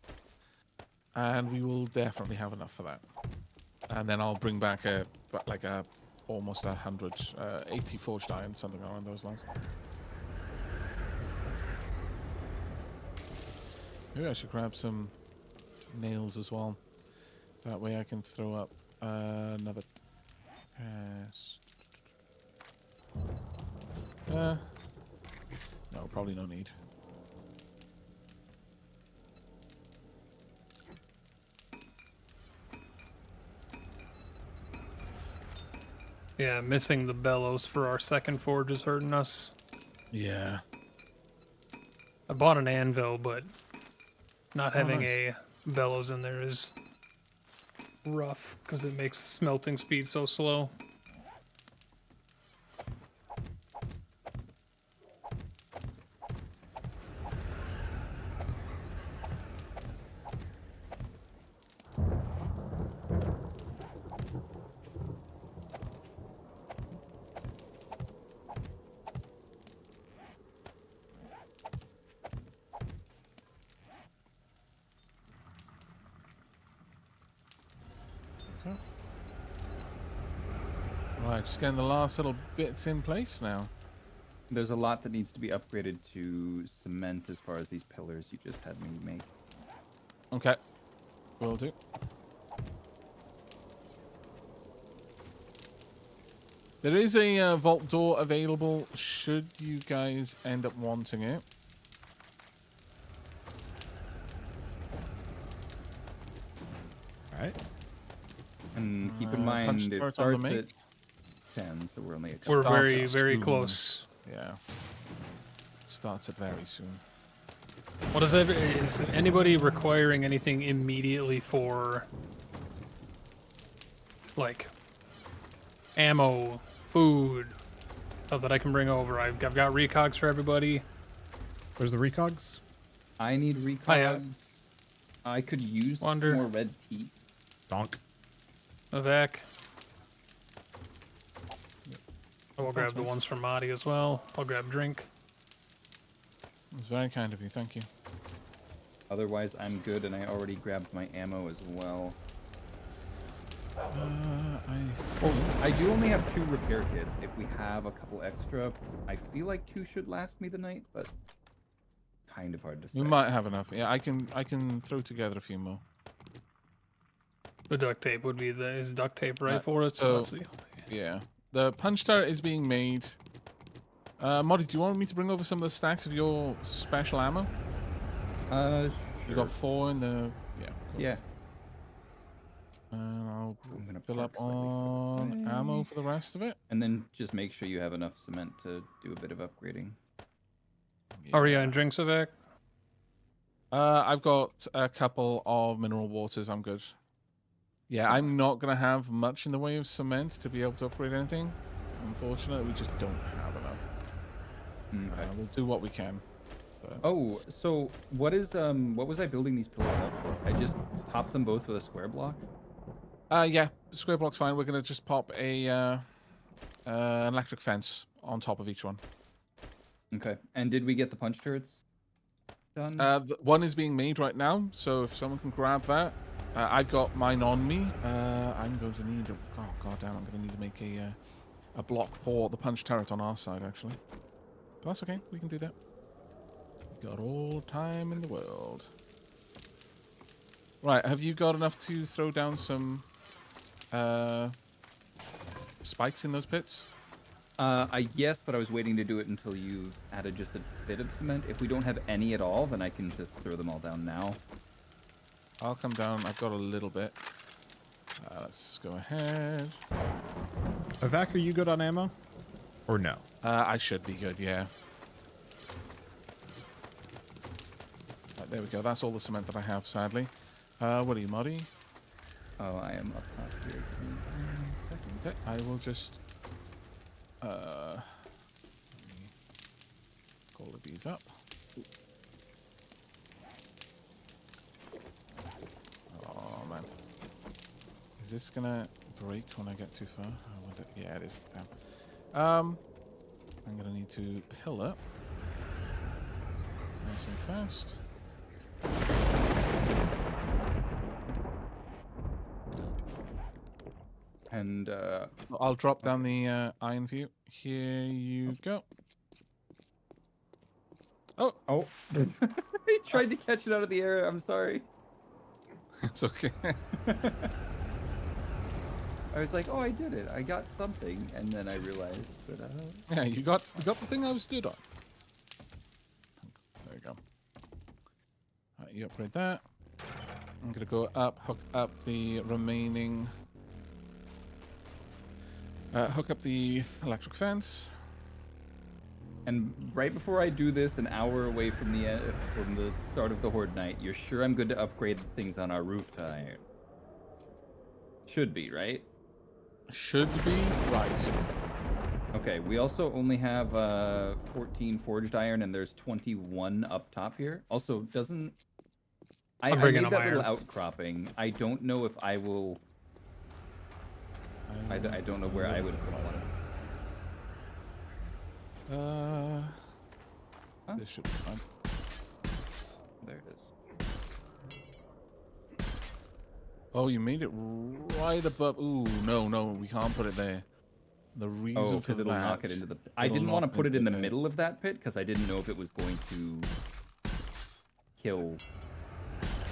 And we will definitely have enough for that. And then I'll bring back almost 100, 80 forged iron, something around those lines. Maybe I should grab some nails as well. That way I can throw up another chest. No, probably no need. Yeah, missing the bellows for our second forge is hurting us. Yeah. I bought an anvil, but not having nice. a bellows in there is rough because it makes smelting speed so slow. Right, just getting the last little bits in place now. There's a lot that needs to be upgraded to cement as far as these pillars you just had me make. Okay. Will do. There is a vault door available should you guys end up wanting it. Alright. And keep in punch mind, it starts on the starts make. at 10, so we're only at We're starts very, at very soon. close. Yeah. Starts it very soon. What is anybody requiring anything immediately for like ammo, food, stuff that I can bring over? I've got recogs for everybody. Where's the recogs? I need recogs. I could use some Wander. more red teeth. Donk. Evac. I'll grab the ones from Madi as well. I'll grab drink. It's very kind of you, thank you. Otherwise, I'm good, and I already grabbed my ammo as well. I do only have 2 repair kits. If we have a couple extra, I feel like 2 should last me the night, but kind of hard to say. We might have enough. Yeah, I can throw together a few more. The duct tape would be is duct tape right for it. so- Let's see. Yeah. The punch turret is being made. Moddy, do you want me to bring over some of the stacks of your special ammo? Sure. You got 4 in the... Yeah. Cool. Yeah. And I'll I'm gonna fill park up slightly on further ammo away. for the rest of it. And then just make sure you have enough cement to do a bit of upgrading. Are we on drinks, Evac? I've got a couple of mineral waters. I'm good. Yeah, I'm not going to have much in the way of cement to be able to upgrade anything. Unfortunately, we just don't have enough. Okay. We'll do what we can. But... Oh, so what was I building these pillars up for? I just topped them both with a square block? Yeah, the square block's fine. We're going to just pop an electric fence on top of each one. Okay. And did we get the punch turrets done? One is being made right now, so if someone can grab that, I've got mine on me. I'm going to need oh god damn, I'm going to need to make a block for the punch turret on our side actually. But that's okay, we can do that. Got all the time in the world. Right, have you got enough to throw down some spikes in those pits? Yes, but I was waiting to do it until you added just a bit of cement. If we don't have any at all, then I can just throw them all down now. I'll come down. I've got a little bit. Let's go ahead. Avak, are you good on ammo? Or no? I should be good, yeah. Right, there we go. That's all the cement that I have, sadly. What are you, Moddy? Oh, I am up top here. Give me 1 second. Okay, I will just... let me all of these up. Oh, man. Is this gonna break when I get too far? I wonder... Yeah, it is. Damn. I'm gonna need to pillar. Nice and fast. And I'll drop down the iron for you. Here you go. oh, he tried to catch it out of the air. I'm sorry. It's okay. I was like, oh, I did it. I got something, and then I realized that. Yeah, you got the thing I was stood on. There you go. Right, you upgrade that. I'm gonna go up, hook up the remaining. Hook up the electric fence. And right before I do this, an hour away from the start of the Horde night, you're sure I'm good to upgrade the things on our roof to iron? Should be, right? Should be right. Okay, we also only have 14 forged iron, and there's 21 up top here. Also, doesn't... I bringing made up that iron. little outcropping. I don't know if I will... I don't know where I would put one. Huh? This should be fine. There it is. Oh, you made it right above. Ooh, no, we can't put it there. The reason Oh, for because it'll that, knock it into the... I it'll didn't want to knock put it into in the the- middle of that pit, because I didn't know if it was going to kill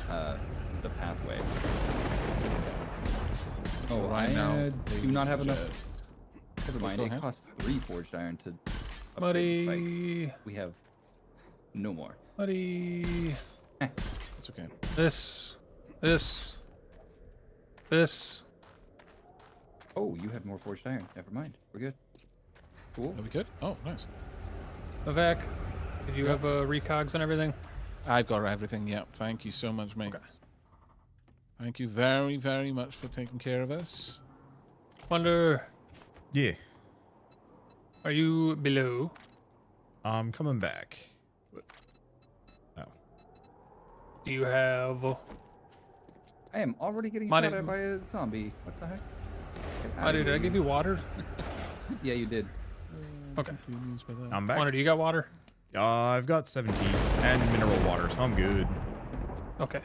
the pathway. Oh, right I now, do not have enough... just- Never mind, go it ahead. costs 3 forged iron to upgrade the Buddy, spikes. We have no more. buddy. It's okay. This. Oh, you have more forged iron. Never mind. We're good. Cool. Are we good? Oh, nice. Vivek, did you have recogs and everything? I've got everything. Yep. Thank you so much, mate. Okay. Thank you very, very much for taking care of us. Wonder, Yeah. are you below? I'm coming back. Oh. Do you have... I am already getting Mighty- shot at by a zombie. What the heck? Get Oh, outta did I here, give you water? Yeah, you did. Okay. I'm back. Wonder, do you got water? I've got 17 and mineral water, so I'm good. Okay.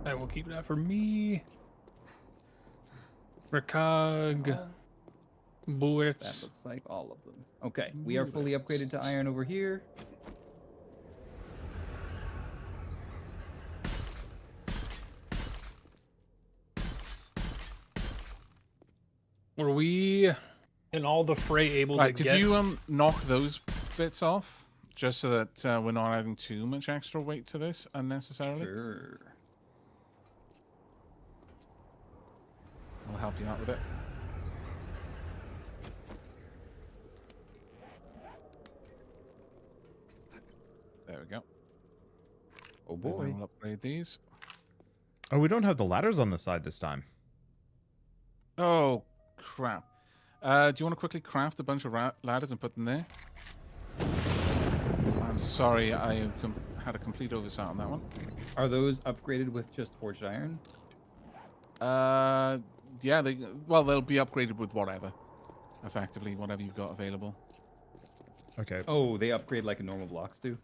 I will keep that for me. Recog. That Bullets. looks like all of them. Okay, we are fully upgraded to iron over here. Were we in all the fray able Right, to could get... you knock those bits off, just so that we're not adding too much extra weight to this unnecessarily? Sure. I'll help you out with it. There we go. Oh Then boy. I'll upgrade these. Oh, we don't have the ladders on the side this time. Oh, crap. Do you want to quickly craft a bunch of ladders and put them there? I'm sorry, I had a complete oversight on that one. Are those upgraded with just forged iron? Yeah, they'll be upgraded with whatever. Effectively, whatever you've got available. Okay. Oh, they upgrade like a normal blocks do?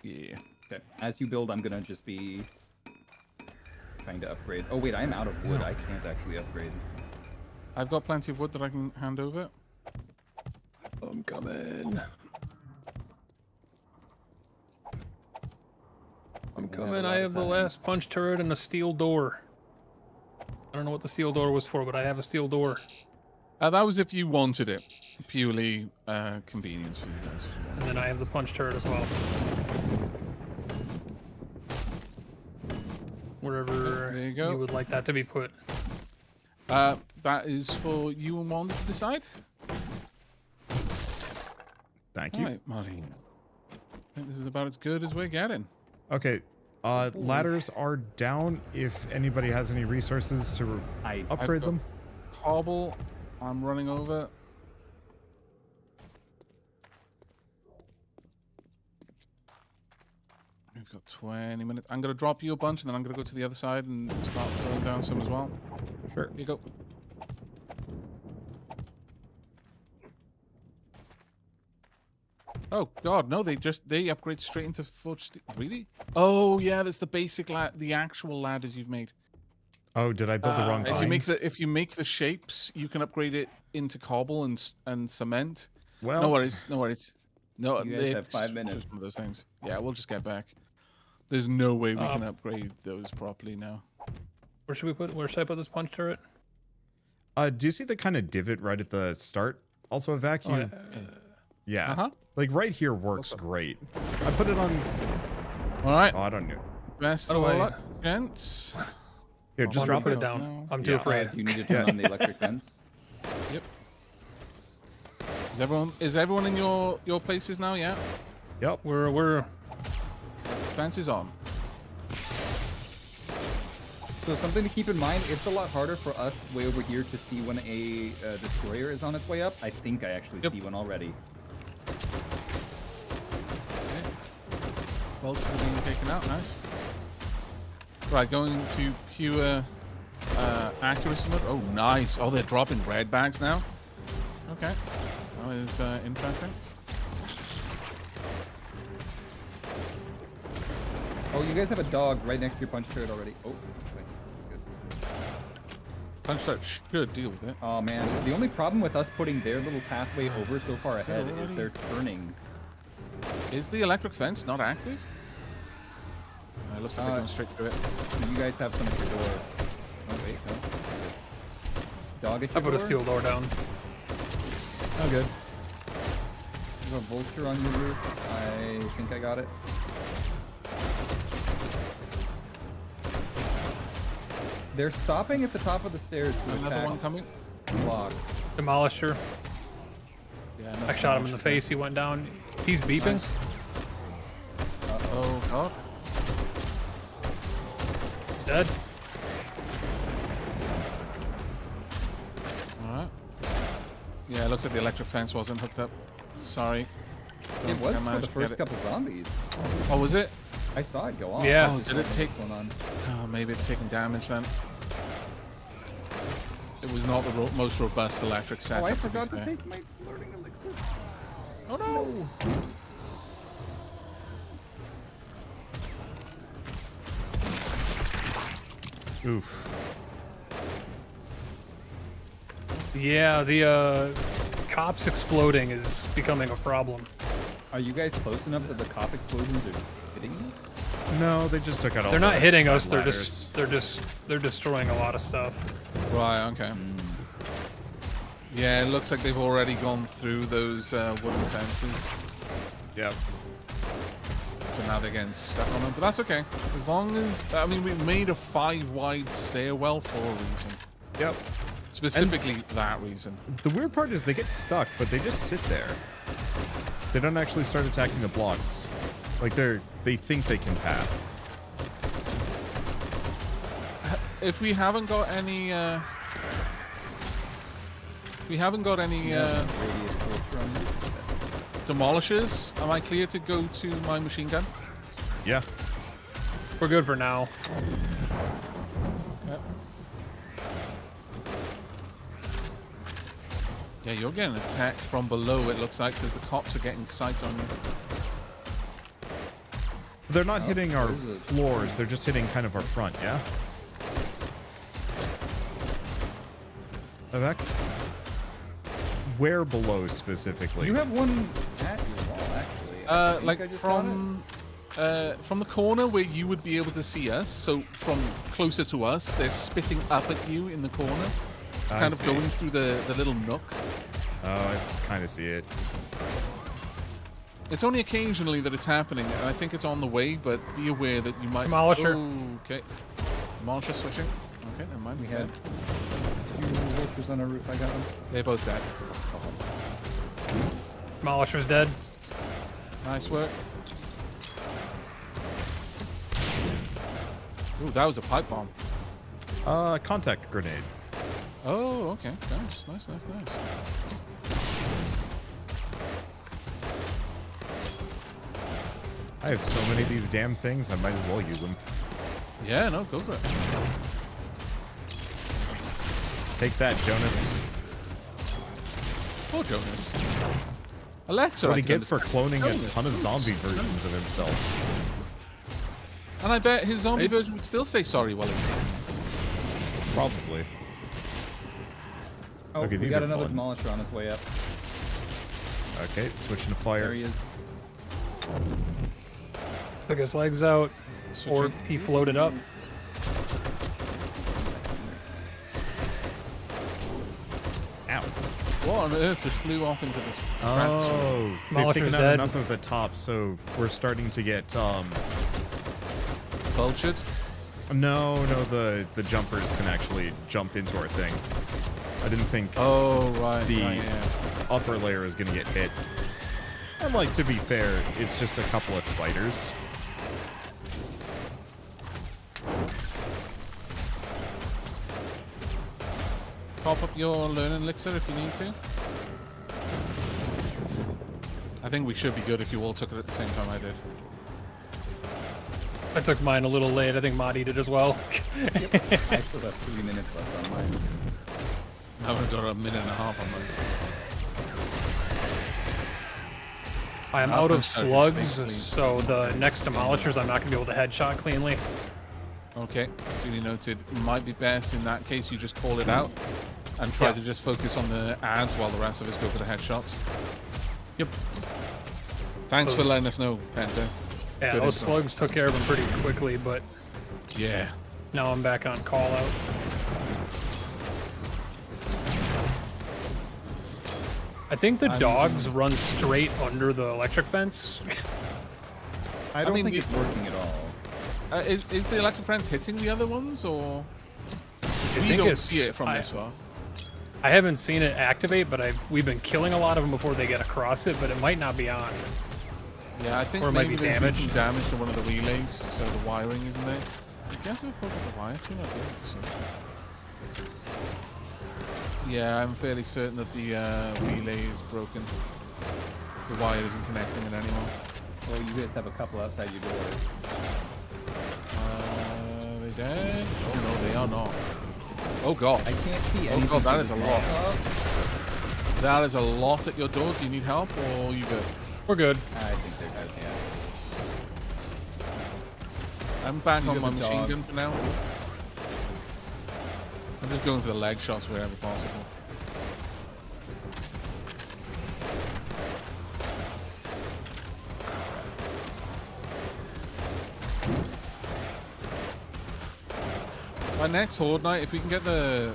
Yeah. Okay. As you build, I'm gonna just be trying to upgrade. Oh wait, I'm out of wood. I can't actually upgrade. I've got plenty of wood that I can hand over. I'm coming. I'm coming. I have the last punch turret and a steel door. I don't know what the steel door was for, but I have a steel door. That was if you wanted it. Purely convenience for you guys. And then I have the punch turret as well. Wherever there you go. You would like that to be put. That is for you and Wanda to decide. Thank you. All right, Marty. I think this is about as good as we're getting. Okay. Ladders are down if anybody has any resources to upgrade them. Cobble. I'm running over. We've got 20 minutes. I'm going to drop you a bunch, and then I'm going to go to the other side and start throwing down some as well. Sure. Here you go. Oh God, no! They upgrade straight into forged. Really? Oh yeah, that's the basic the actual ladders you've made. Oh, did I build the wrong kinds? If you make the shapes, you can upgrade it into cobble and cement. Well, no worries. No, you guys have 5 minutes. Just one of those things. Yeah, we'll just get back. There's no way we can upgrade those properly now. Where should I put this punch turret? Do you see the kind of divot right at the start? Also a vacuum. Yeah. Like right here works great. I put it on. All right. Oh, I don't know. Best of luck, gents. Here, just drop put it it down. I'm too afraid. Do you need to turn on the electric fence? Yep. Is everyone in your places now? Yeah. Yep. We're Fence is on. So something to keep in mind, it's a lot harder for us way over here to see when a destroyer is on its way up. I think I actually see one already. Okay. Well, being taken out, nice. Right, going to pure accuracy mode. Oh, nice. Oh, they're dropping red bags now. Okay. That is interesting. Oh, you guys have a dog right next to your punch turret already. Oh, okay. Good. Punch that should deal with it. Oh man, the only problem with us putting their little pathway over so far ahead is they're turning. Is the electric fence not active? It looks like they're going straight through it. So you guys have some at your door. Oh wait, no. Dog at your door? I put a steel door down. Oh good. You have a vulture on your roof? I think I got it. They're stopping at the top of the stairs to Another attack. one coming. Block. Demolisher. Yeah, I shot him in the face. He went down. He's beeping. Nice. Oh God. He's dead. All right. Yeah, it looks like the electric fence wasn't hooked up. Sorry. It was for the first couple zombies. Oh, was it? I saw it go off. Yeah. Oh, did it take What's going on? Oh, maybe it's taking damage then. It was not the most robust electric setup. Oh, I to be forgot to fair. take my learning elixir. Oh no! Oof. Yeah, the cops exploding is becoming a problem. Are you guys close enough that the cop explosions are hitting you? No, they just took out all They're not the hitting side us. ladders. They're destroying a lot of stuff. Right, okay. Yeah, it looks like they've already gone through those wooden fences. Yep. So now they're getting stuck on them. But that's okay. As long as... I mean, we made a 5-wide stairwell for a reason. Yep. Specifically that reason. The weird part is they get stuck, but they just sit there. They don't actually start attacking the blocks. Like they think they can path. If we haven't got any... demolishers, am I clear to go to my machine gun? Yeah. We're good for now. Okay. Yeah, you're getting attacked from below, it looks like, because the cops are getting sight on you. They're not hitting our floors, they're just hitting kind of our front, yeah? Vivek? Where below specifically? You have one at your wall, actually. I think I Like just from the corner where you would be able to see us. So from closer to us, they're spitting up at you in the corner. It's I kind of see. going through the little nook. Oh, I kind of see it. It's only occasionally that it's happening, and I think it's on the way, but be aware that you might... Demolisher. Oh, okay. Demolisher switching. Okay, never mind. We it's had dead. 2 vultures on our roof. I got them. They're both dead. Demolisher's dead. Nice work. Ooh, that was a pipe bomb. Contact grenade. Oh, okay. Nice, nice, nice, nice. I have so many of these damn things, I might as well use them. Yeah, no, go for it. Take that, Jonas. Poor Jonas. Alexa, What I he can gets for understand. cloning a Jonas. ton of zombie versions of himself. And I bet his zombie version would still say sorry while it was... Probably. Oh, Okay, we these got are another fun. demolisher on his way up. Okay, switching to There fire. he is. Took his legs out, or Switching. he floated up. Ow. What on earth just flew off into this? Oh, they've Demolisher's taken out dead. enough of the top, so we're starting to get, Vultured? no, the jumpers can actually jump into our thing. I didn't think Oh, right. the right, yeah. upper layer is gonna get hit. And like, to be fair, it's just a couple of spiders. Pop up your learning elixir if you need to. I think we should be good if you all took it at the same time I did. I took mine a little late. I think Madi did as well. I still have 3 minutes left on mine. I haven't got a minute and a half on mine. I am I'll out of punch that slugs, basically. so the next demolishers I'm not going to be able to headshot cleanly. Okay, duly noted. Might be best in that case you just call it out and try Yeah. to just focus on the ads while the rest of us go for the headshots. Yep. Thanks for Those- letting us know, Penta. Yeah, Good those info. slugs took care of them pretty quickly, but Yeah. now I'm back on call out. I think the I'm dogs using- run straight under the electric fence. I don't mean, think the- it's working at all. Is the electric fence hitting the other ones, or we think don't it's- see it from I- this far? I haven't seen it activate, but we've been killing a lot of them before they get across it, but it might not be on. Yeah, I think Or it might maybe be there's been damaged. some damage to one of the relays, so the wiring isn't there. I guess if I put the wire to it, I'll be able to see. Yeah, I'm fairly certain that the relay is broken. The wire isn't connecting it anymore. Well, you guys have a couple outside your door. They dead? Oh no, they are not. Oh god. I can't see Oh anything. god, that to is a the lot. top. That is a lot at your door. Do you need help, or you good? We're good. I think they're good, yeah. I'm back You on have my a machine dog. gun for now. I'm just going for the leg shots wherever possible. By next Horde night, if we can get the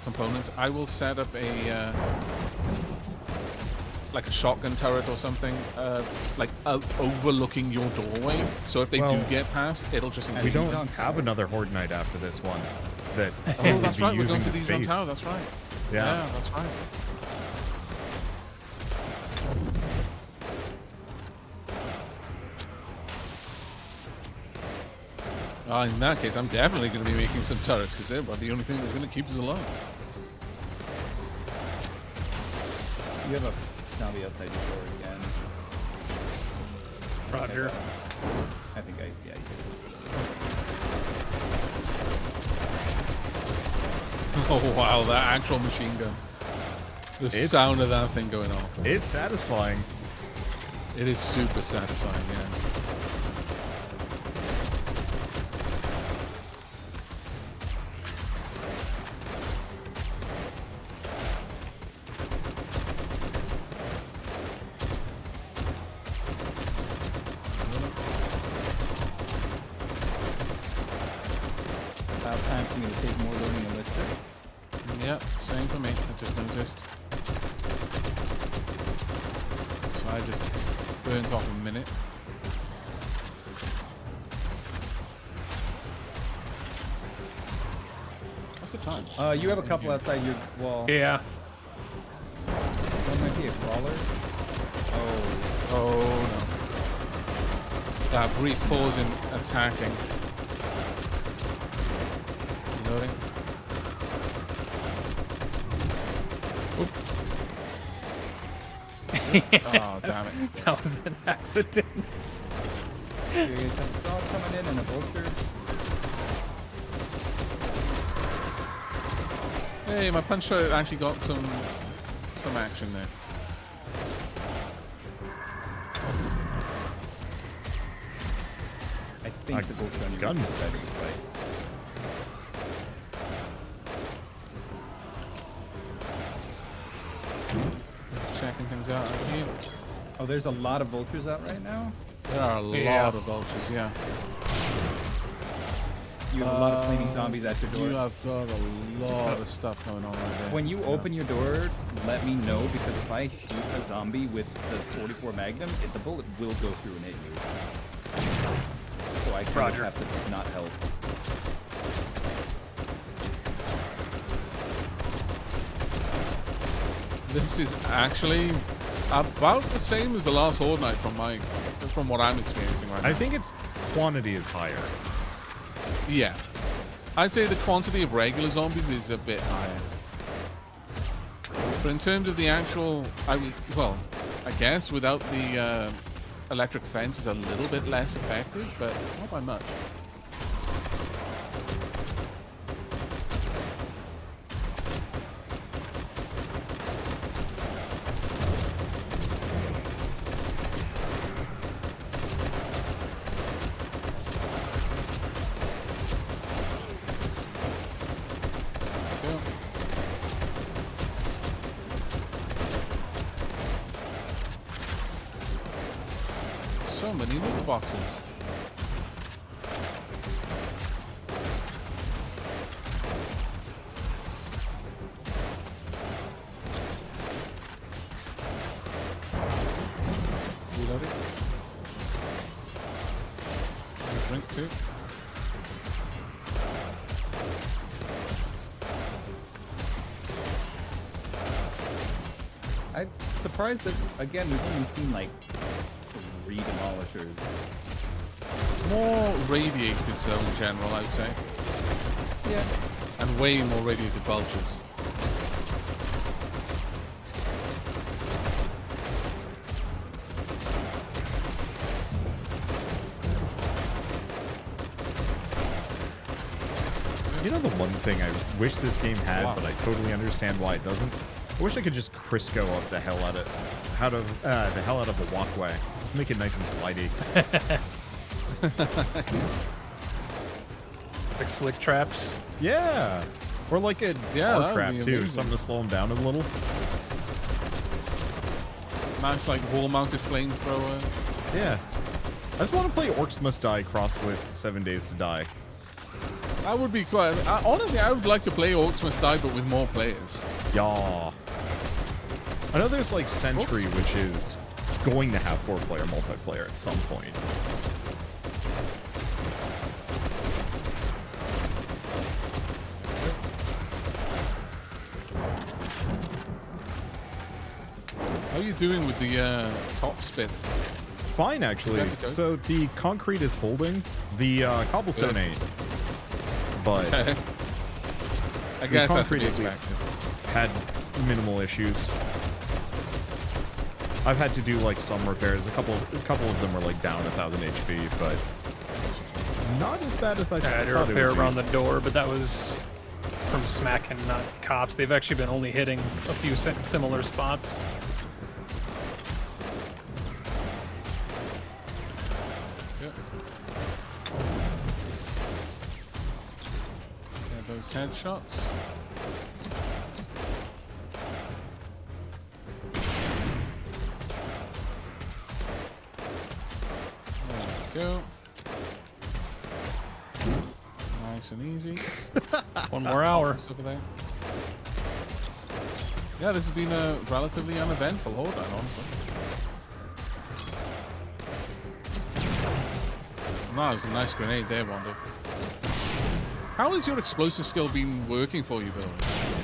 components, I will set up a like a shotgun turret or something, like overlooking your doorway. So if they do Well, get past, it'll just. We engage don't them. have another Horde Night after this one. That Oh, we'd that's be right. We're using going to as these on base. tower. That's right. Yeah. That's right. In that case, I'm definitely going to be making some turrets because they're about the only thing that's going to keep us alive. You have a zombie outside your door again. Roger. I think yeah, you Oh wow, that actual machine gun. The It's- sound of that thing going off. It's satisfying. It is super satisfying, yeah. take more learning elixir. Yeah, same for me. I just noticed. So I just burnt off a minute. What's the time? You have a couple outside your wall. Yeah. One might be a crawler. Oh no. That brief pause in attacking. Reloading. Oh, damn it. That was an accident. Here is a dog coming in and a vulture. Hey, my punch shot actually got some action there. I think the vulture on your gun. is better to fight. Checking things out over here. Oh, there's a lot of vultures out right now. There are a lot of vultures, yeah. You have a lot of flaming zombies at your door. You have got a lot of stuff going on right there. When you open your door, let me know, because if I shoot a zombie with the 44 Magnum, the bullet will go through and hit you. So I kind of have to not help. This is actually about the same as the last Horde Night from what I'm experiencing right now. I think its quantity is higher. Yeah. I'd say the quantity of regular zombies is a bit higher. But in terms of the actual, I guess without the electric fence is a little bit less effective, but not by much. So many loot boxes. Reload it. Drink too. I'm surprised that, again, we've only seen like 3 demolishers. More radiated though in general, I'd say. Yeah. And way more radiated vultures. You know the one thing I wish this game had, but I totally understand why it doesn't? I wish I could just Crisco up the hell out of the walkway. Make it nice and slidey. Like slick traps. Yeah. Or like a tar that'd trap be too, amazing. something to slow them down a little. Nice like wall-mounted flamethrower. Yeah. I just want to play Orcs Must Die crossed with 7 Days to Die. That would be quite... honestly, I would like to play Orcs Must Die, but with more players. Yeah. I know there's like Sentry, which is going to have 4-player multiplayer at some point. How are you doing with the top spit? Fine, actually. That's okay. So the concrete is holding. The cobblestone Good. ain't. But I the guess that's to concrete be at least expected. had minimal issues. I've had to do like some repairs. A couple of them were like down 1,000 HP, but not as bad as I I had a thought it repair would be. around the door, but that was from smacking, not cops. They've actually been only hitting a few similar spots. Yep. Yeah, those headshots. There we go. Nice Nice and easy. One more hour. What's over there? Yeah, this has been a relatively uneventful horde, honestly. No, that was a nice grenade there, Wander. How has your explosive skill been working for you, Bill?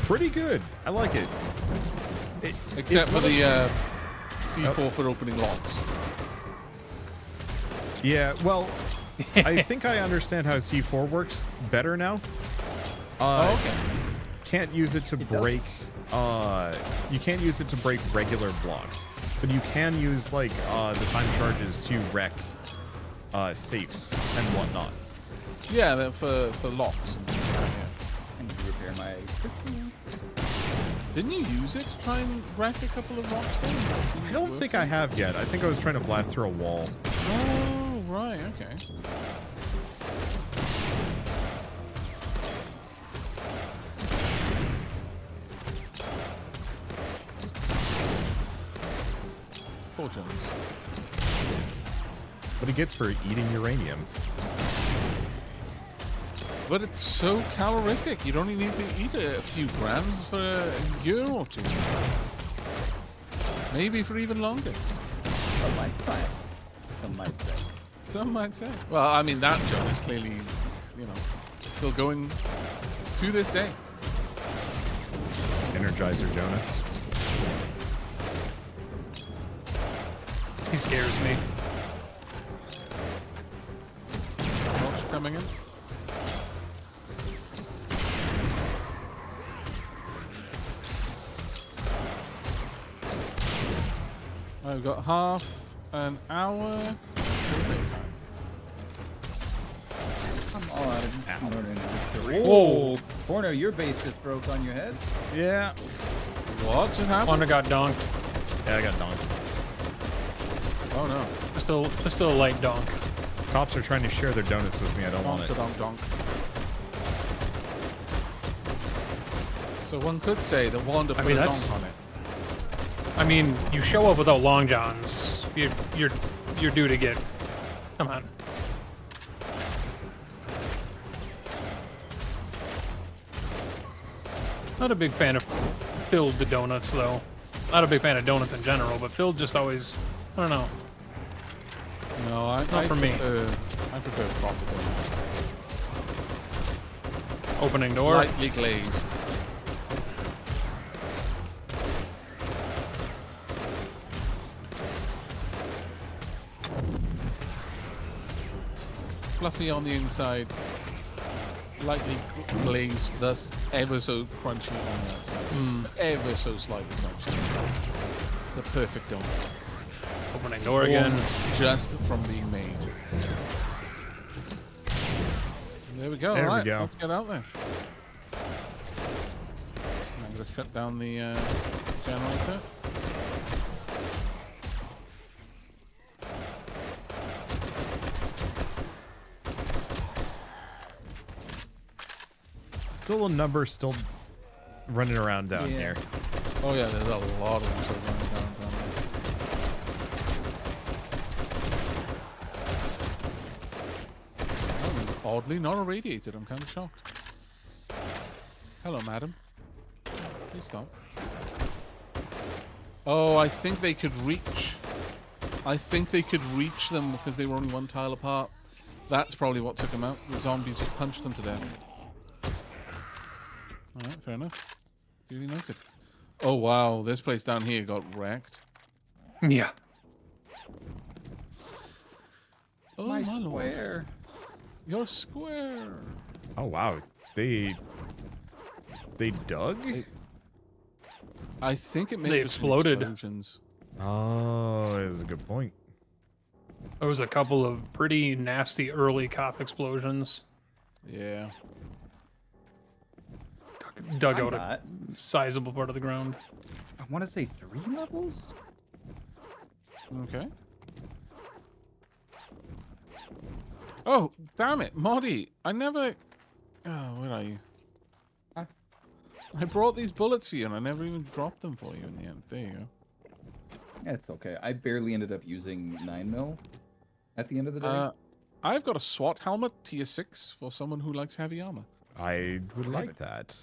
Pretty good. I like it. Except for the C4 Oh. for opening locks. Yeah, well, I think I understand how C4 works better now. Oh, okay. Can't use it to break. You can't use it to break regular blocks, but you can use like the time charges to wreck safes and whatnot. Yeah, they're for locks. Yeah. I need to repair my crystal. Didn't you use it to try and wreck a couple of rocks then? I don't think I have yet. I think I was trying to blast through a wall. Oh, right, okay. Poor Jones. What he gets for eating uranium. But it's so calorific. You'd only need to eat a few grams for a year or two. Maybe for even longer. Some might say. Some might say. Some might say. Well, I mean, that John is clearly, you know, still going to this day. Energizer Jonas. He scares me. Watch coming in. I've got half an hour until daytime. Come on. Whoa. Corner, your base just broke on your head. Yeah. What just happened? Wanda got donked. Yeah, I got donked. Oh no. Just a light donk. Cops are trying to share their donuts with me. I don't want Donk, it. donk, donk. So one could say that Wanda put mean, a that's- donk on it. I mean, you show up without long johns, you're due to get. Come on. Not a big fan of filled the donuts though. Not a big fan of donuts in general, but filled just always. I don't know. No, I for me. I prefer proper donuts. Opening door. Lightly glazed. Fluffy on the inside, lightly glazed, thus ever so crunchy on the outside. Ever so slightly crunchy. The perfect donut. Opening door again. Born just from being made. There we go. There we All right, go. let's get out there. I'm going to shut down the generator. Still a number still running around down Yeah. here. Oh yeah, there's a lot of them still running down there. Oh, he's oddly not irradiated. I'm kind of shocked. Hello, madam. Please stop. Oh, I think they could reach. I think they could reach them because they were only one tile apart. That's probably what took them out. The zombies just punched them to death. Alright, fair enough. Duly noted. Oh wow, this place down here got wrecked. Yeah. Oh My my lord. square. You're square. Oh wow, they dug. I think it made They for some exploded. explosions. Oh, that's a good point. There was a couple of pretty nasty early cop explosions. Yeah. Dug I out a got, sizable part of the ground. I want to say 3 levels? Okay. Oh, damn it, Moddy. I never... Oh, where are you? Huh? I brought these bullets for you and I never even dropped them for you in the end. There you go. Yeah, it's okay. I barely ended up using 9mm at the end of the day. I've got a SWAT helmet, tier 6, for someone who likes heavy armor. I would like that.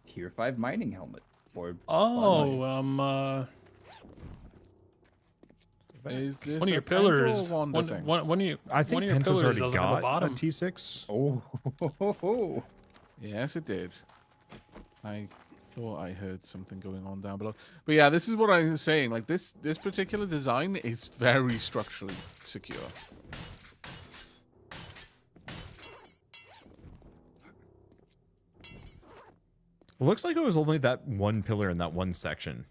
Tier 5 mining helmet. Or Oh, Is this one of a your banter or pillars. Wander thing? One of you. I think one of your Penta's pillars already doesn't have a got a bottom. T6. oh. Yes, it did. I thought I heard something going on down below. But yeah, this is what I was saying. Like this particular design is very structurally secure. It looks like it was only that one pillar in that one section.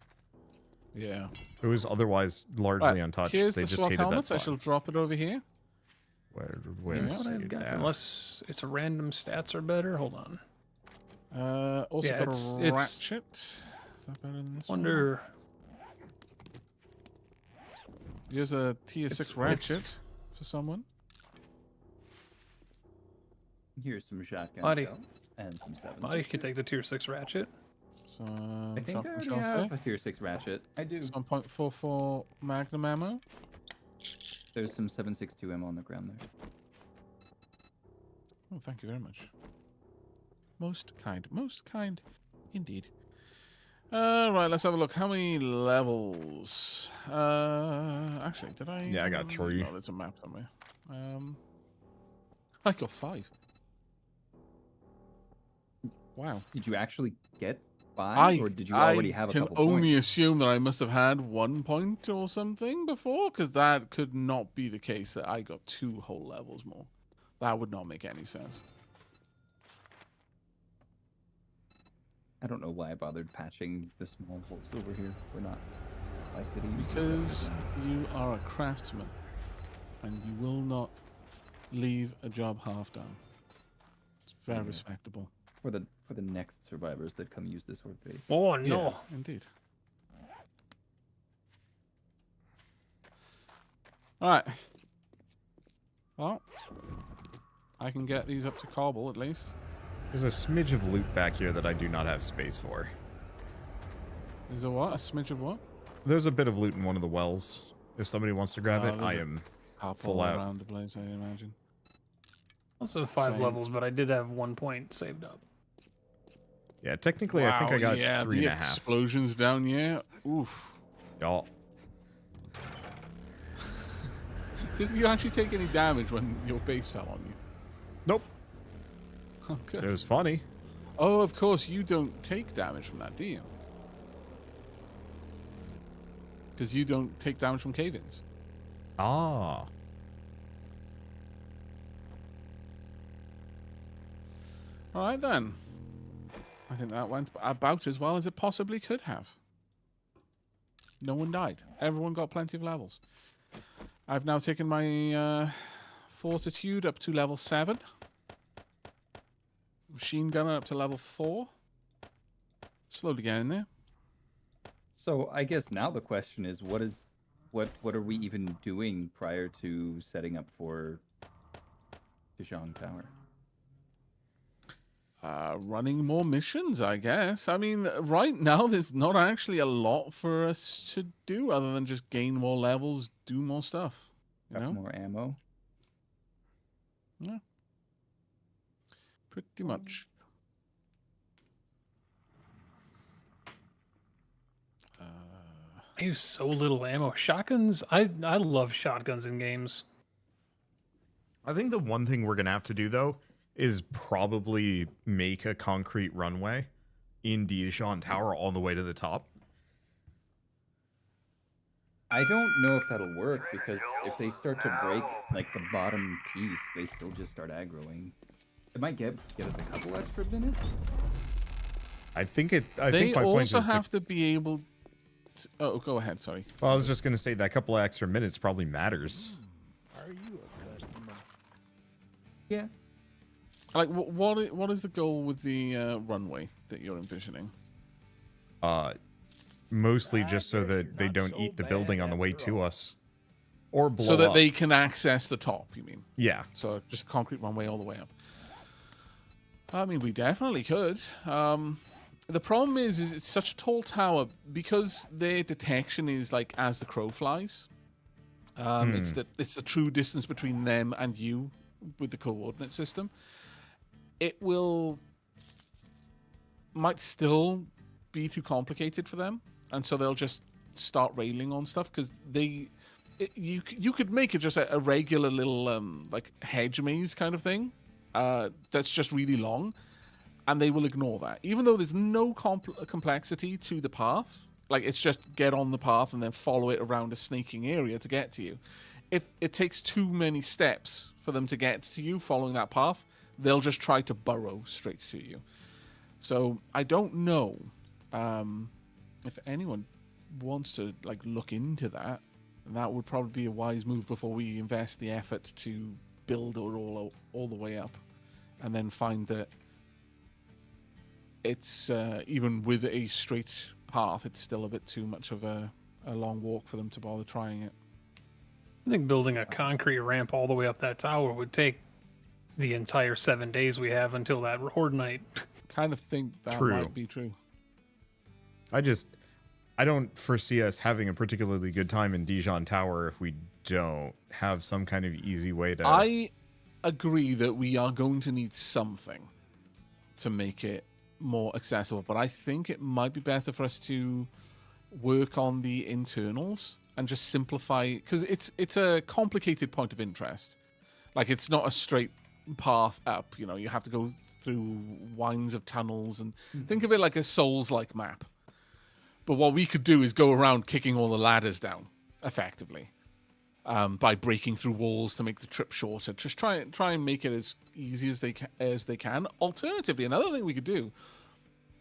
Yeah. It was otherwise largely Right, untouched. here's They the just SWAT hated that helmets. I spot. shall drop it over here. Where Yeah. is What I've it got, now? unless it's a random stats are better. Hold on. Also Yeah, got it's- a it's- ratchet. Is that better than this one? Wonder. Here's a tier 6 It's- ratchet for someone. Here's some shotgun Mighty. shells and some 7. Well, you could take the tier 6 ratchet. So, I think I shotgun already shells have there. a tier 6 ratchet. I do. Some .44 Magnum ammo. There's some 7.62 ammo on the ground there. Oh, thank you very much. Most kind indeed. Right, let's have a look. How many levels? Actually, did I? Yeah, I got 3. No, there's a map somewhere. I got 5. Wow. Did you actually get 5, or did you already have a can couple only points? assume that I must have had 1 point or something before, because that could not be the case that I got 2 whole levels more. That would not make any sense. I don't know why I bothered patching the small holes over here. We're not likely to use it. Because you are a craftsman, and you will not leave a job half done. It's very Yeah. respectable. For the next survivors that come use this horde base. Oh no! Yeah, indeed. All right. Well, I can get these up to cobble at least. There's a smidge of loot back here that I do not have space for. Is there what? A smidge of what? There's a bit of loot in one of the wells. If somebody wants to grab Oh, it, there's I a am Couple full out. around the place, I imagine. Also 5 Same. levels, but I did have 1 point saved up. Yeah, technically, I think I got yeah, 3 the and a half. explosions down here. Oof. Y'all. Did you actually take any damage when your base fell on you? Nope. Oh, good. It was funny. Oh, of course, you don't take damage from that, do you? Because you don't take damage from cave-ins. Ah. All right, then. I think that went about as well as it possibly could have. No one died. Everyone got plenty of levels. I've now taken my fortitude up to level 7. Machine gunner up to level 4. Slowly getting there. So I guess now the question is, what are we even doing prior to setting up for Dijon Tower? Running more missions, I guess. I mean, right now there's not actually a lot for us to do other than just gain more levels, do more stuff. You Got know? more ammo? Yeah. Pretty much. I use so little ammo. Shotguns. I love shotguns in games. I think the one thing we're going to have to do, though, is probably make a concrete runway in Dijon Tower all the way to the top. I don't know if that'll work, because if they start to break like the bottom piece, they still just start aggroing. It might get us a couple extra minutes. I think it. I They think my point also is. have to be able to... Oh, go ahead, sorry. Well, I was just going to say that couple of extra minutes probably matters. Are you a customer? Yeah. Like, what is the goal with the runway that you're envisioning? Mostly just so that they don't eat the building on the way to us, or blow So that up. they can access the top, you mean? Yeah. So just a concrete runway all the way up. I mean, we definitely could. The problem is it's such a tall tower because their detection is like as the crow flies. It's the true distance between them and you with the coordinate system, it might still be too complicated for them, and so they'll just start railing on stuff because you could make it just a regular little like hedge maze kind of thing that's just really long, and they will ignore that, even though there's no complexity to the path. Like, it's just get on the path and then follow it around a snaking area to get to you. If it takes too many steps for them to get to you following that path, they'll just try to burrow straight to you. So I don't know if anyone wants to like look into that. That would probably be a wise move before we invest the effort to build it all the way up, and then find that it's even with a straight path, it's still a bit too much of a long walk for them to bother trying it. I think building a concrete ramp all the way up that tower would take the entire 7 days we have until that horde night. Kind of think that True. might be true. I don't foresee us having a particularly good time in Dijon Tower if we don't have some kind of easy way to... I agree that we are going to need something to make it more accessible, but I think it might be better for us to work on the internals and just simplify, because it's a complicated point of interest. Like, it's not a straight path up, you know, you have to go through winds of tunnels, and think of it like a Souls-like map. But what we could do is go around kicking all the ladders down effectively, by breaking through walls to make the trip shorter. Just try and make it as easy as they can. Alternatively, another thing we could do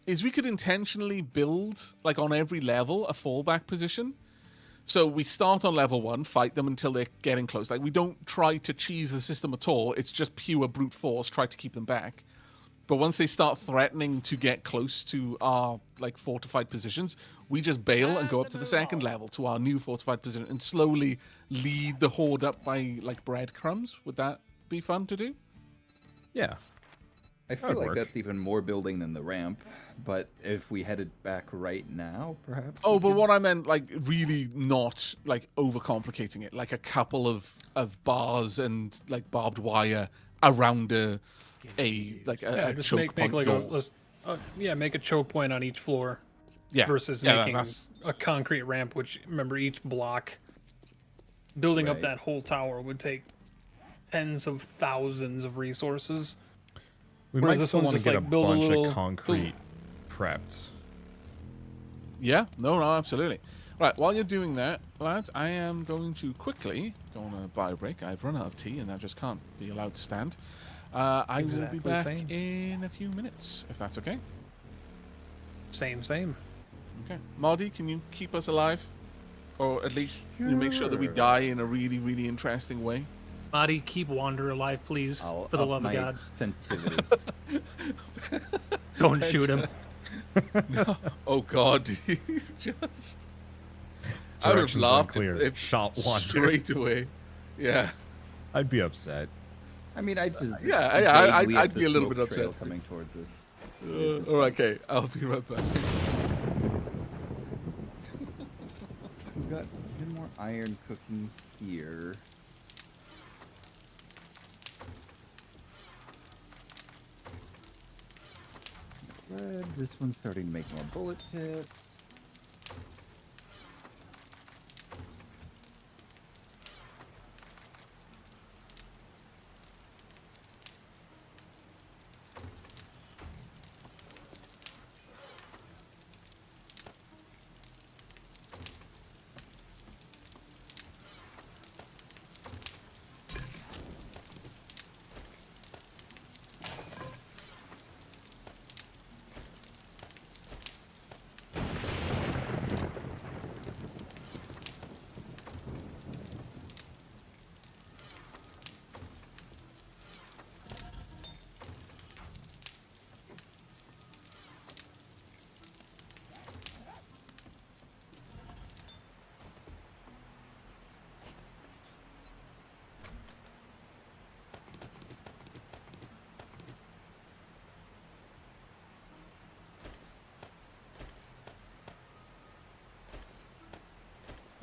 is we could intentionally build, like, on every level, a fallback position. So we start on level 1, fight them until they're getting close. Like, we don't try to cheese the system at all. It's just pure brute force, try to keep them back. But once they start threatening to get close to our, like, fortified positions, we just bail and go up to the second level to our new fortified position and slowly lead the horde up by, like, breadcrumbs. Would that be fun to do? Yeah. I feel That'd like work. that's even more building than the ramp. But if we headed back right now, perhaps. Oh, we but could- what I meant, like, really not, like, overcomplicating it. Like a couple of bars and, like, barbed wire around a Just choke make point like door. make a choke point on each floor. Yeah. Versus Yeah, making that's- a concrete ramp, which, remember, each block, building up Right. that whole tower would take tens of thousands of resources. We Whereas might this still one's want to just, get like, a build a bunch little- of concrete prepped. Yeah, no, absolutely. Right, while you're doing that, lads, I am going to quickly go on a bio break. I've run out of tea, and I just can't be allowed to stand. I will Exactly be back same. in a few minutes, if that's okay. Same. Okay. Marty, can you keep us alive? Or at least make sure that we Sure. die in a really, really interesting way? Marty, keep Wander alive, please. I'll For the up love of my God. sensitivity. Don't shoot him. Oh, God. You just... I would have Directions laughed unclear. if Shot Wander. straight away. Yeah. I'd be upset. I mean, I just yeah, vaguely I'd at be the a little smoke bit trail upset. coming towards us. All right, okay. I'll be right back. We've got 10 more iron cooking here. Bread. This one's starting to make more bullet tips.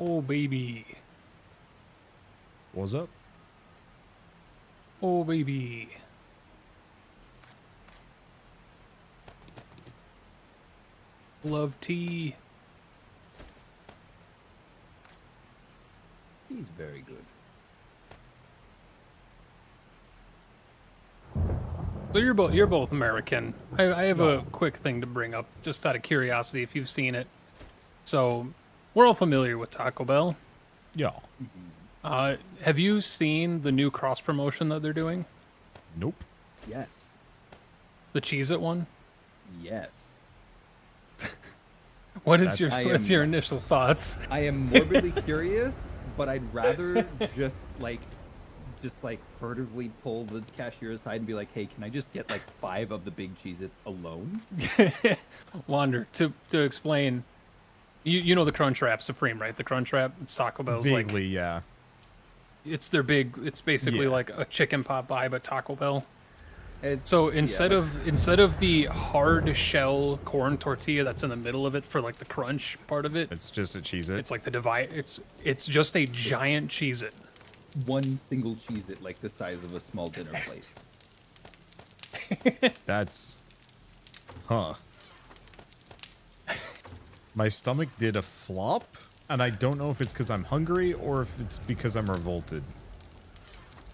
Oh, baby. What's up? Oh, baby. Love tea. He's very good. So you're both American. I have a quick thing to bring up, just out of curiosity, if you've seen it. So we're all familiar with Taco Bell. Yeah. Have you seen the new cross promotion that they're doing? Nope. Yes. The Cheez-It one? Yes. What's That's- your initial thoughts? I am morbidly curious, but I'd rather just furtively pull the cashier aside and be like, "Hey, can I just get like 5 of the big Cheez-Its alone?" Wander, to explain, you know the Crunchwrap Supreme, right? The Crunchwrap, it's Taco Bell's Vaguely, yeah. it's basically Yeah. like a chicken pot pie, but Taco Bell. It's, So yeah, instead of the hard shell corn tortilla that's in the middle of it for like the crunch part of it, It's just a Cheez-It. it's like the divide. It's just a giant Cheez-It. one single Cheez-It like the size of a small dinner plate. That's... Huh. My stomach did a flop, and I don't know if it's because I'm hungry or if it's because I'm revolted.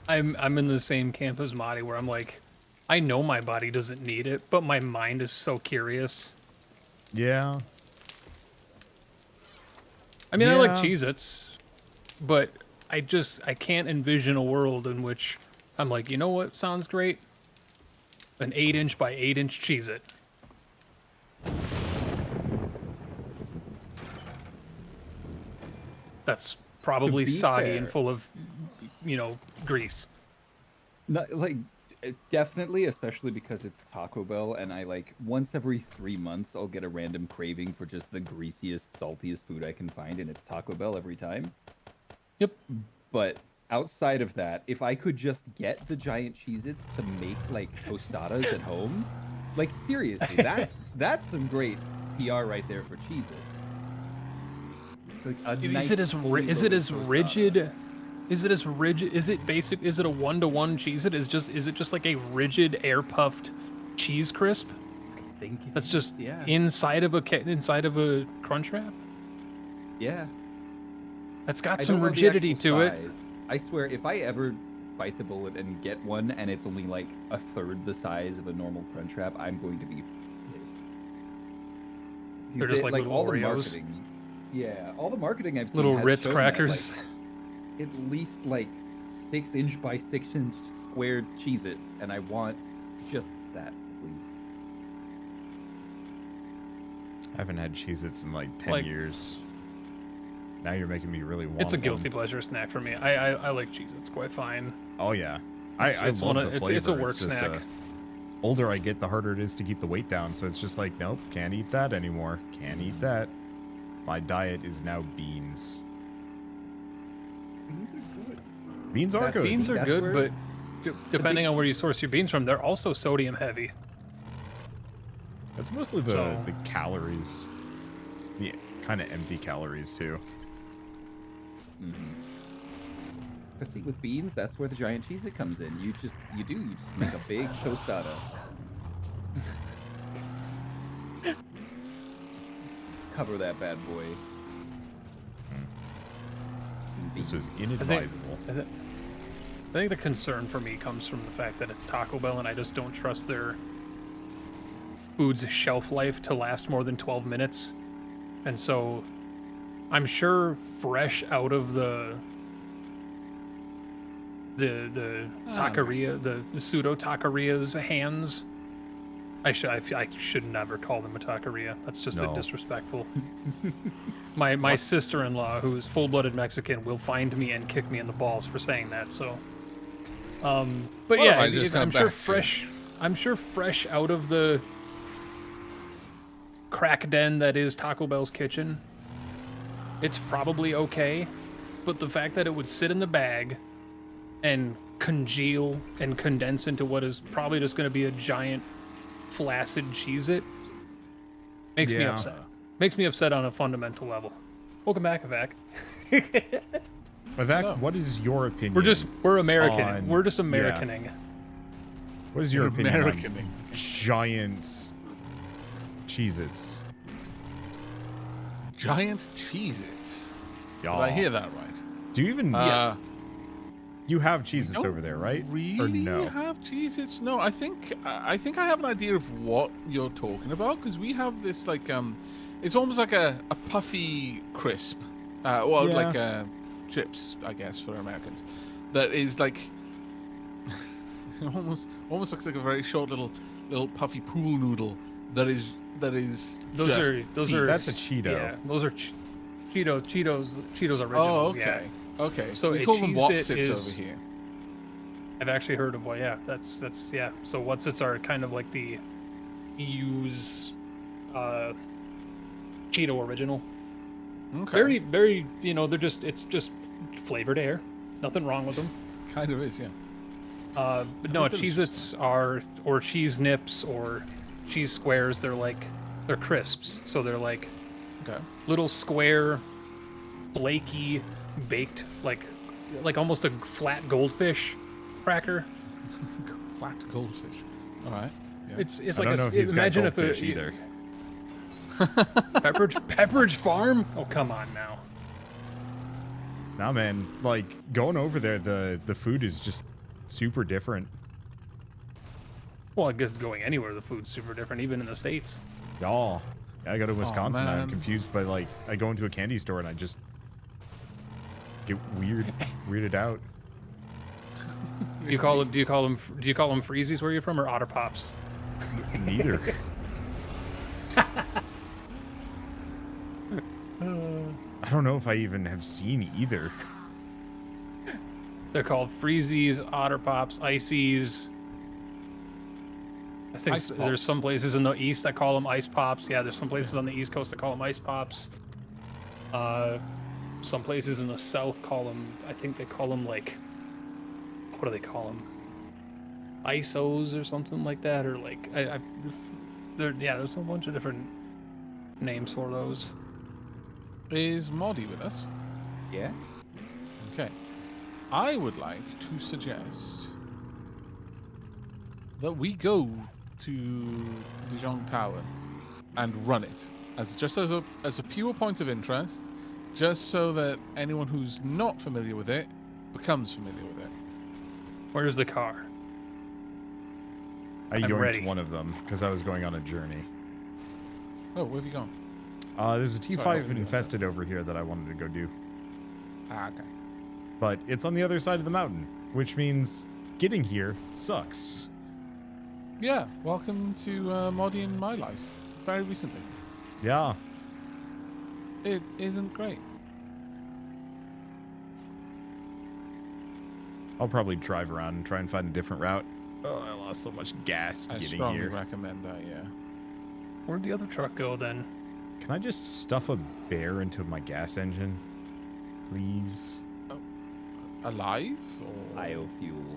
I'm in the same camp as Marty, where I'm like, I know my body doesn't need it, but my mind is so curious. Yeah. I mean, I like Yeah. Cheez-Its, but I can't envision a world in which I'm like, you know what sounds great? An 8-inch by 8-inch Cheez-It. That's probably be soggy fair- and full of, grease. Not like definitely, especially because it's Taco Bell, and I like once every 3 months I'll get a random craving for just the greasiest, saltiest food I can find, and it's Taco Bell every time. Yep. But outside of that, if I could just get the giant Cheez-Its to make like tostadas at home, like seriously, that's some great PR right there for Cheez-Its. Like a nice, fully Is it loaded as tostada. rigid? Is it as rigid? Is it basic? Is it a 1-to-1 Cheez-It? Is it just like a rigid air puffed cheese crisp? I think it That's is, just yeah, inside of a crunch wrap. yeah. That's got I some don't know the rigidity actual to it. size. I swear, if I ever bite the bullet and get one, and it's only like a third the size of a normal Crunchwrap, I'm going to be pissed. They're just like little all the Oreos. marketing. Yeah, all the marketing I've seen Little has Ritz shown that, crackers. like, at least like 6-inch by 6-inch squared Cheez-It, and I want just that, please. I haven't had Cheez-Its in like 10 Like- years. Now you're making me really want It's a guilty one. pleasure snack for me. I like Cheez-Its quite fine. Oh, yeah. It's I love one the of- flavor. it's a work just, snack. older I get, the harder it is to keep the weight down. So it's just like, nope, can't eat that anymore. Can't eat that. My diet is now beans. Beans are good. Beans are That's- good. Beans are That's good, where- but depending big- on where you source your beans from, they're also sodium heavy. That's mostly the, So- the calories. The kind of empty calories, too. But see, with beans, that's where the giant Cheez-It comes in. You just make a big tostada. Just cover that bad boy. in This was beans. inadvisable. I think the concern for me comes from the fact that it's Taco Bell, and I just don't trust their food's shelf life to last more than 12 minutes. And so I'm sure fresh out of the taqueria, the pseudo taqueria's hands. I should never call them a taqueria. That's just No. disrespectful. My sister-in-law, who is full-blooded Mexican, will find me and kick me in the balls for saying that. So, but Well, yeah, I just I'm got sure back to- fresh. I'm sure fresh out of the crack den that is Taco Bell's kitchen, it's probably okay. But the fact that it would sit in the bag and congeal and condense into what is probably just going to be a giant flaccid Cheez-It makes me Yeah. upset. Makes me upset on a fundamental level. Welcome back, Vak. Vivek, what is your opinion? We're American. on- We're just yeah. Americaning. What is your opinion Americaning. on giant Cheez-Its? Giant Cheez-Its. Did Y'all. I hear that right? Do you even... Yes. You have Cheez-Its Don't over there, right? Really Or no? have Cheez-Its? No, I think I have an idea of what you're talking about, because we have this like it's almost like a puffy crisp, well, Yeah. like chips, I guess, for Americans. That is like it almost looks like a very short little puffy pool noodle. That is Those just are That's a Cheeto. Yeah, those are Cheetos Oh, originals. okay. Yeah. Okay. So we a call them Cheez-It Whatsits is- over here. I've actually heard of that's yeah. So Whatsits are kind of like the EU's Cheeto original. Okay. Very it's just flavored air. Nothing wrong with them. Kind of is, yeah. But no, delicious. Cheez-Its are, or cheese nips or cheese squares, they're crisps. So they're like Okay. little square, flaky, baked, like almost a flat goldfish cracker. Flat goldfish. All right. Yeah. It's I like don't know if he's got imagine if goldfish either. Pepperidge Farm. Oh, come on now. Nah, man. Like, going over there, the food is just super different. Well, I guess going anywhere, the food's super different, even in the States. Y'all. Yeah, I go to Wisconsin and I'm man. confused by, like, I go into a candy store and I just get weirded out. Do you call them Freezies where you're from, or Otter Pops? Neither. I don't know if I even have seen either. They're called Freezies, Otter Pops, Ices. I think Ice there's Pops. some places in the East that call them Ice Pops. Yeah, there's some places on the East Coast that call them Ice Pops. Some places in the South call them, I think they call them like, what do they call them? ISOs or something like that, or like, there's a bunch of different names for those. Is Moddy with us? Yeah. Okay. I would like to suggest that we go to Dijon Tower and run it as a pure point of interest, just so that anyone who's not familiar with it becomes familiar with it. Where's the car? I I'm yoinked ready. one of them because I was going on a journey. Oh, where have you gone? There's a Sorry, I T5 didn't do that. infested over here that I wanted to go do. Ah, okay. But it's on the other side of the mountain, which means getting here sucks. Yeah, welcome to Moddy in my life. Very recently. Yeah. It isn't great. I'll probably drive around and try and find a different route. Oh, I lost so much gas I getting strongly here. recommend that, yeah. Where'd the other truck go then? Can I just stuff a bear into my gas engine? Please? Alive? Or... Biofuel.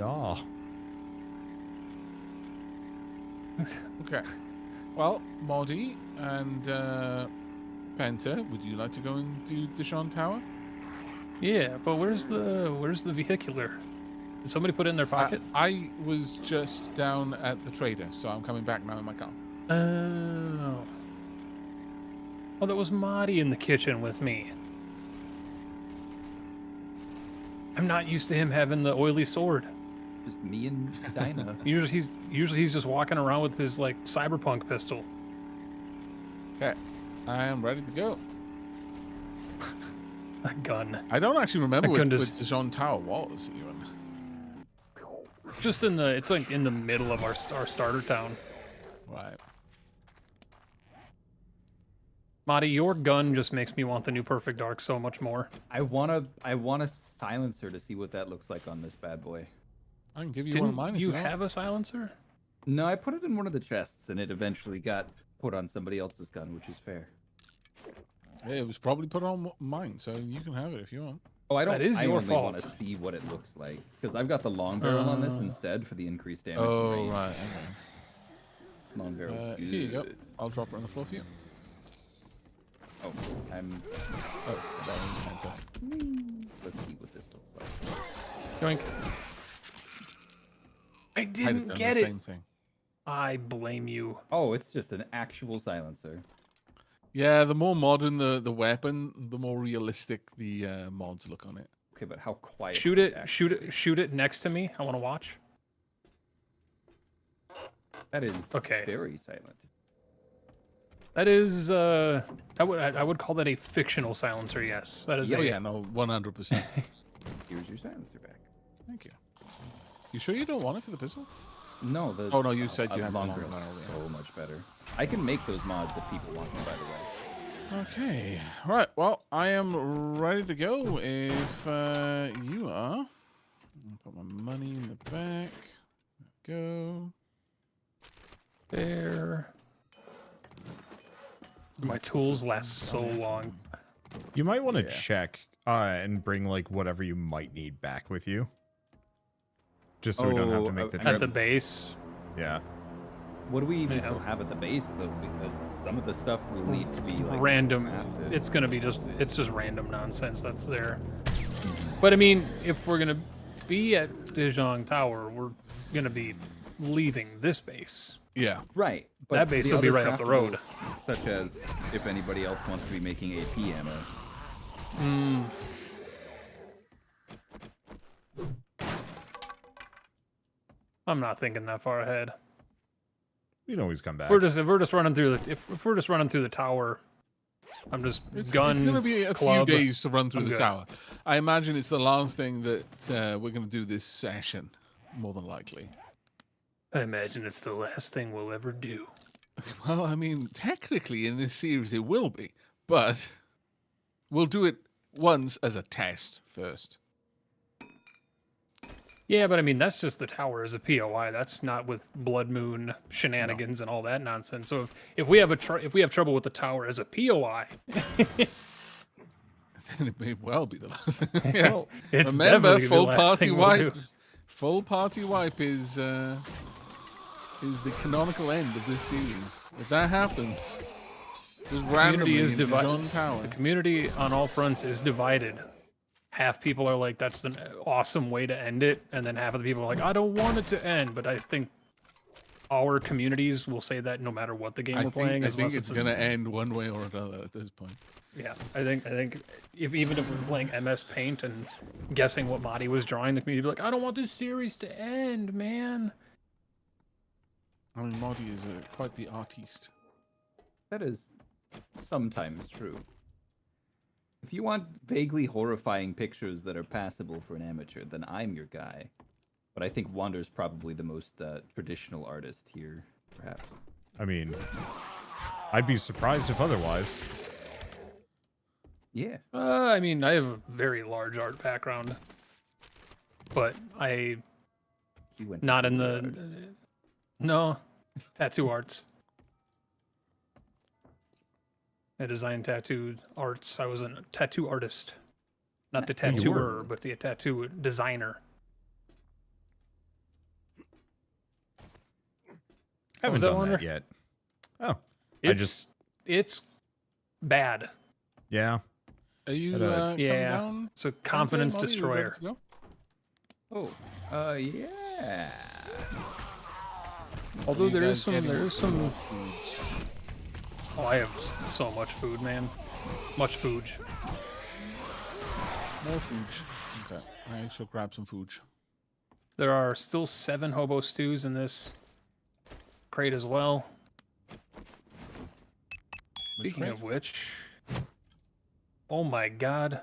Oh. Okay. Well, Moddy and Penta, would you like to go and do Dijon Tower? Yeah, but where's the vehicular? Did somebody put it in their pocket? I was just down at the trader, so I'm coming back now in my car. Oh. Oh, that was Marty in the kitchen with me. I'm not used to him having the oily sword. Just me and Dinah. Usually he's just walking around with his like cyberpunk pistol. Okay. I am ready to go. A gun. I don't actually remember I what couldn't just- Dijon Tower was, Ewan. Just it's like in the middle of our starter town. Right. Marty, your gun just makes me want the new Perfect Dark so much more. I want a silencer to see what that looks like on this bad boy. I can give you one of Didn't mine if you you want. have a silencer? No, I put it in one of the chests, and it eventually got put on somebody else's gun, which is fair. Yeah, it was probably put on mine, so you can have it if you want. Oh, I don't. That is I your only want to fault. see what it looks like because I've got the long barrel on this instead for the increased damage. and Oh, range. right. Okay. Long barrel. Here you go. good. I'll drop it on the floor for you. Oh, I'm. Oh, that one's Penta. Yoink. I I'd have didn't done get the it. same thing. I blame you. Oh, it's just an actual silencer. Yeah, the more modern the weapon, the more realistic the mods look on it. Okay, but how quiet? Shoot is it, that? shoot it next to me. I want to watch. That is Okay. very silent. That is, I would call that a fictional silencer. Yes, that is. Oh yeah, no, 100%. Here's your silencer back. Thank you. You sure you don't want it for the pistol? No, the Oh no, you said a you had the longer long barrel. so much better. I can make those mods if people want them, by the way. Okay, right. Well, I am ready to go if you are. I'll put my money in the back. Go. There. My tools last so long. You might want to Yeah. check and bring like whatever you might need back with you. Just so we don't have to make the At trip. the base. Yeah. What do we even Yeah. still have at the base, though? Because some of the stuff will need to be like Random. crafted. It's gonna be it's just random nonsense that's there. But I mean, if we're gonna be at Dejong Tower, we're gonna be leaving this base. Yeah. Right. That base the will be other right up the road. craftables, Such as if anybody else wants to be making AP ammo. I'm not thinking that far ahead. You can always come back. If we're just running through the tower, I'm just It's gun. going to be a club. few days to run through I'm the good. tower. I imagine it's the last thing that we're going to do this session, more than likely. I imagine it's the last thing we'll ever do. Well, I mean, technically in this series it will be, but we'll do it once as a test first. Yeah, but I mean that's just the tower as a POI. That's not with Blood Moon shenanigans and all that nonsense. So if we have trouble with the tower as a POI, Then it may well be the last. Yeah. Well, it's Remember, definitely the full last party thing we'll wipe. do. Full party wipe is the canonical end of this series. If that happens, just randomly is in divided. Dijon Tower. The community on all fronts is divided. Half people are like, that's an awesome way to end it, and then half of the people are like, I don't want it to end. But I think our communities will say that no matter what the game we're playing, I as think long as it's going to end one way or another at this point. Yeah, I think even if we're playing MS Paint and guessing what Madi was drawing, the community would be like, I don't want this series to end, man. I mean, Modi is quite the artiste. That is sometimes true. If you want vaguely horrifying pictures that are passable for an amateur, then I'm your guy. But I think Wander's probably the most traditional artist here, perhaps. I mean, I'd be surprised if otherwise. Yeah. I mean, I have a very large art background, but You went to not in school the for art. no tattoo arts. I designed tattoo arts. I was a tattoo artist, not the Oh, you were. tattooer, but the tattoo designer. Haven't was that, done Wander? that yet. Oh, It's bad. yeah. Are you But, coming Yeah, down? it's a confidence Modi? You ready destroyer. to go? Oh, yeah. Although You there is guys some, getting there is some. foods? Oh, I have so much food, man. Much food. More food. Okay, I shall grab some food. There are still 7 hobo stews in this crate as well. Speaking of which, oh my god.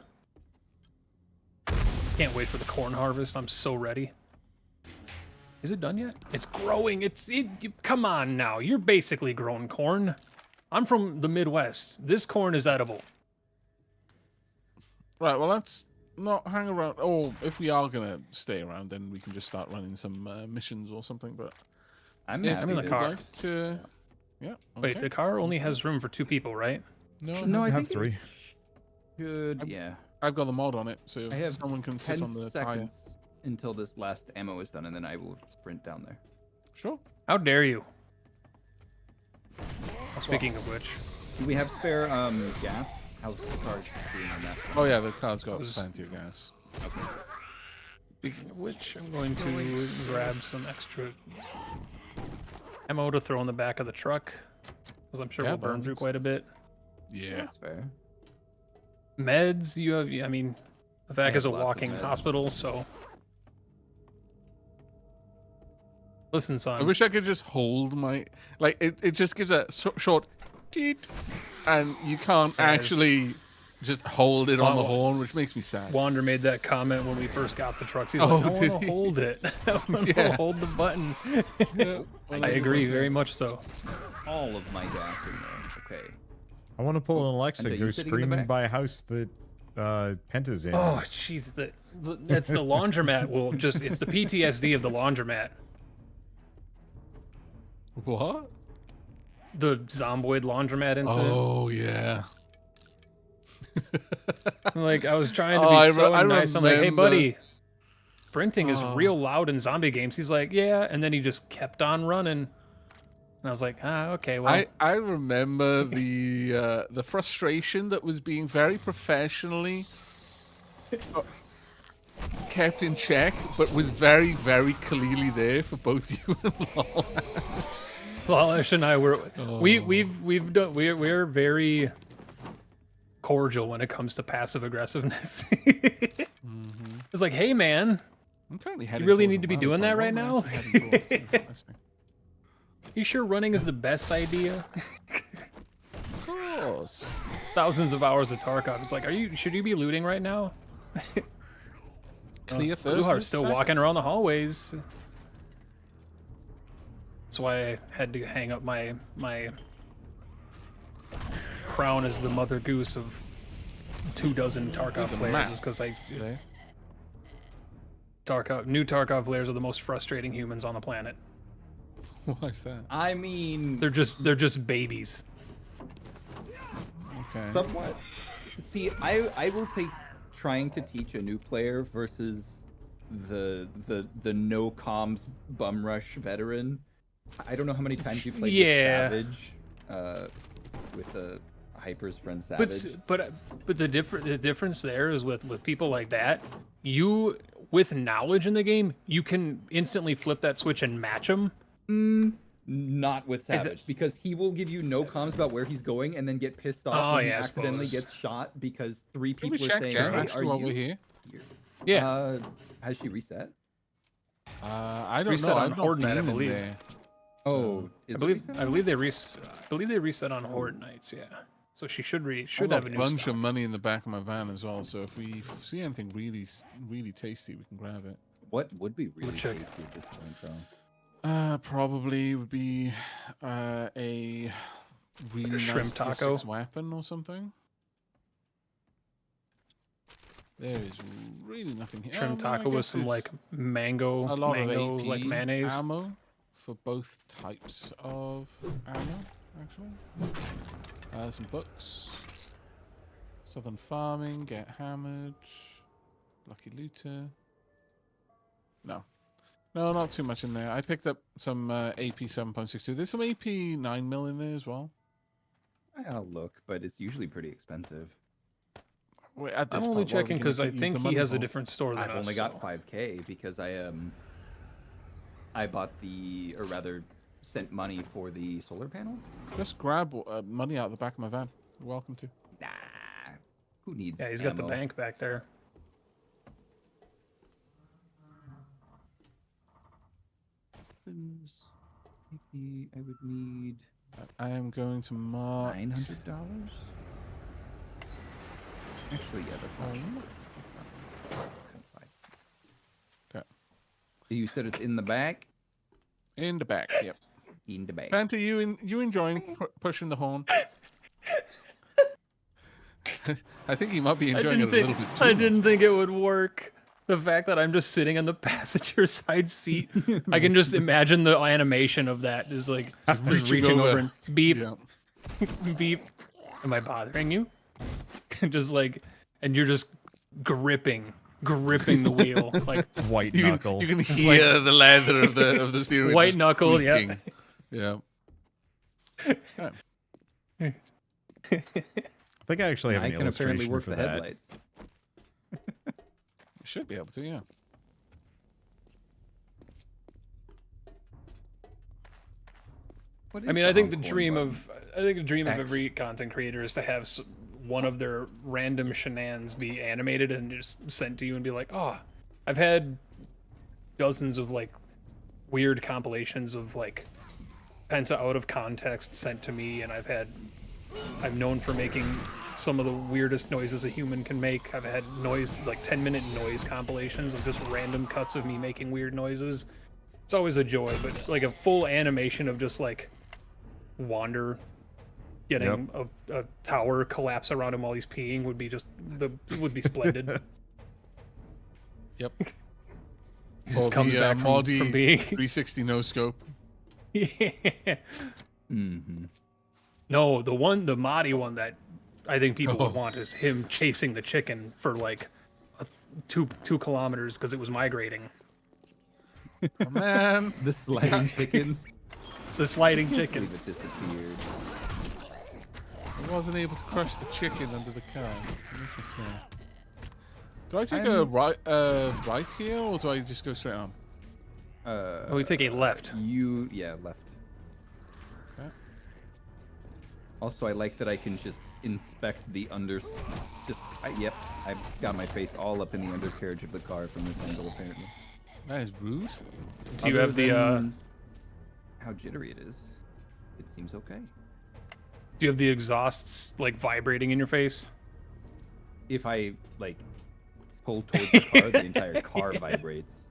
Can't wait for the corn harvest. I'm so ready. Is it done yet? It's growing. Come on now. You're basically growing corn. I'm from the Midwest. This corn is edible. Right, well, let's not hang around. Oh, if we are going to stay around, then we can just start running some missions or something. But I'm if I'm happy in the you'd car. like to... Yeah, Wait, okay. the car only has room for 2 people, right? No, I have think 3. Should, yeah. I've got the mod on it, so I have someone can sit 10 on the tire. seconds until this last ammo is done, and then I will sprint down there. Sure. How dare you? Well, speaking of which, Do we have spare gas? How's the car doing on that? Oh, yeah, the car's got Was- plenty of gas. Speaking of which, I'm going to grab some extra ammo to throw in the back of the truck, because I'm sure Yeah, we'll burn bones. through quite a bit. Yeah. That's fair. Meds, you have. I mean, the VAC I is a have lots of walking meds. hospital, so. Listen, I son. wish I could just hold my like it just gives a short teet, and you can't Yeah, actually just hold it on the Wa- horn, which makes me sad. Wander made that comment when we first got the trucks. He's Oh, like, I did want to he? hold it. I want to Yeah. hold the button. Yeah, I agree, very much so. All of my gas in there. Okay. I want to pull an Alexa, Anta, go you sitting in the screaming back? by a house that Penta's in. Oh, jeez, that's the laundromat. Well, just it's the PTSD of the laundromat. What? The Zomboid laundromat incident. Oh yeah. Like I was trying to Oh, be I so re- I nice. I'm like, hey, remember. buddy, sprinting is Oh. real loud in zombie games. He's like, yeah, and then he just kept on running. And I was like, okay, well, I remember the frustration that was being very professionally kept in check, but was very, very clearly there for both you and Lol. Lalish and I were Oh. we've done we're very cordial when it comes to passive aggressiveness. It's like, hey man, I'm currently heading really towards need a to be wild doing that one. right What am now? I actually heading towards? you sure running is the best idea? Of course. Thousands of hours of Tarkov. It's like, should you be looting right now? Clear first. Luhar's still walking around the hallways. That's why I had to hang up my crown as the mother goose of 24 Tarkov There's a players, map is because there. New Tarkov players are the most frustrating humans on the planet. Why is that? I mean, They're just babies. Okay. somewhat. See, I will take trying to teach a new player versus the no comms bum rush veteran. I don't know how many times you played Yeah. with Savage, with the Hyper's friend Savage. But the difference there is with people like that, you with knowledge in the game, you can instantly flip that switch and match them. Not with Savage, because he will give you no comms about where he's going and then get pissed off Oh, when he yeah, I accidentally suppose. gets shot because three Can people we are check saying, Jen "Hey, actually are while you we're here? here?" Yeah, Has she reset? I don't Reset know. on I've not Horde Night, been I in believe. there. Oh, is I it believe reset? I believe they reset on Horde nights. Yeah, so she should I've have got a a new bunch stock. of money in the back of my van as well, so if we see anything really tasty, we can grab it. What would be really check. tasty at this point, though? Probably would be a really Shrimp nice taco. Tier 6 weapon or something. There is really nothing here. Trim Oh, no, I taco with guess some there's like mango a lot of AP like mayonnaise. ammo for both types of ammo, actually. Some books. Southern Farming, Get Hammered, Lucky Looter. No, not too much in there. I picked up some AP 7.62. There's some AP 9mm in there as well. I'll look, but it's usually pretty expensive. Wait, at this I'm only point, what are we checking gonna because I use the think he money has a for? different store than I've us. only got so- 5K because I bought or rather sent money for the solar panel. Just grab money out of the back of my van. You're welcome to. Nah, who needs? Yeah, he's got the ammo? bank back there. Maybe I would need I am going to mark. $900. Actually, yeah, that's not. Okay. You said it's in the back. In the back, yep. In the back. Panta, you enjoying pushing the horn? I think he might be enjoying it a little bit too. I much. didn't think it would work. The fact that I'm just sitting on the passenger side seat, I can just imagine the animation of that is like just reaching over and beep, Yeah. beep. Am I bothering you? Just like, and you're just gripping the wheel, like White You knuckle. can hear the leather of the steering wheel. White just knuckle, yeah. creaking. Yeah. I think I actually have I an can apparently illustration work for the that. headlights. You should be able to, yeah. What I is mean, the I think the Hong Kong dream button? of X. every content creator is to have one of their random shenanigans be animated and just sent to you and be like, oh, I've had dozens of like weird compilations of like Penta out of context sent to me, and I'm known for making some of the weirdest noises a human can make. I've had noise, like 10-minute noise compilations of just random cuts of me making weird noises. It's always a joy, but like a full animation of just like Wander getting a tower collapse around him while he's peeing would be splendid. Yep. Just comes back from being 360 no scope. yeah. Mm-hmm. No, the Mahdi one that I think people would want is him chasing the chicken for like 2 kilometers because it was migrating. Oh, man. The sliding chicken. The sliding I chicken. believe it disappeared. I wasn't able to crush the chicken under the car. That makes me sad. Do I take a right here, or do I just go straight on? Oh, we take a left. Left. Okay. Also, I like that I can just inspect the Yep, I've got my face all up in the undercarriage of the car from this angle, apparently. That is rude. Do you have the how jittery it is? It seems okay. do you have the exhausts like vibrating in your face? If I like pull towards the car, the entire car vibrates.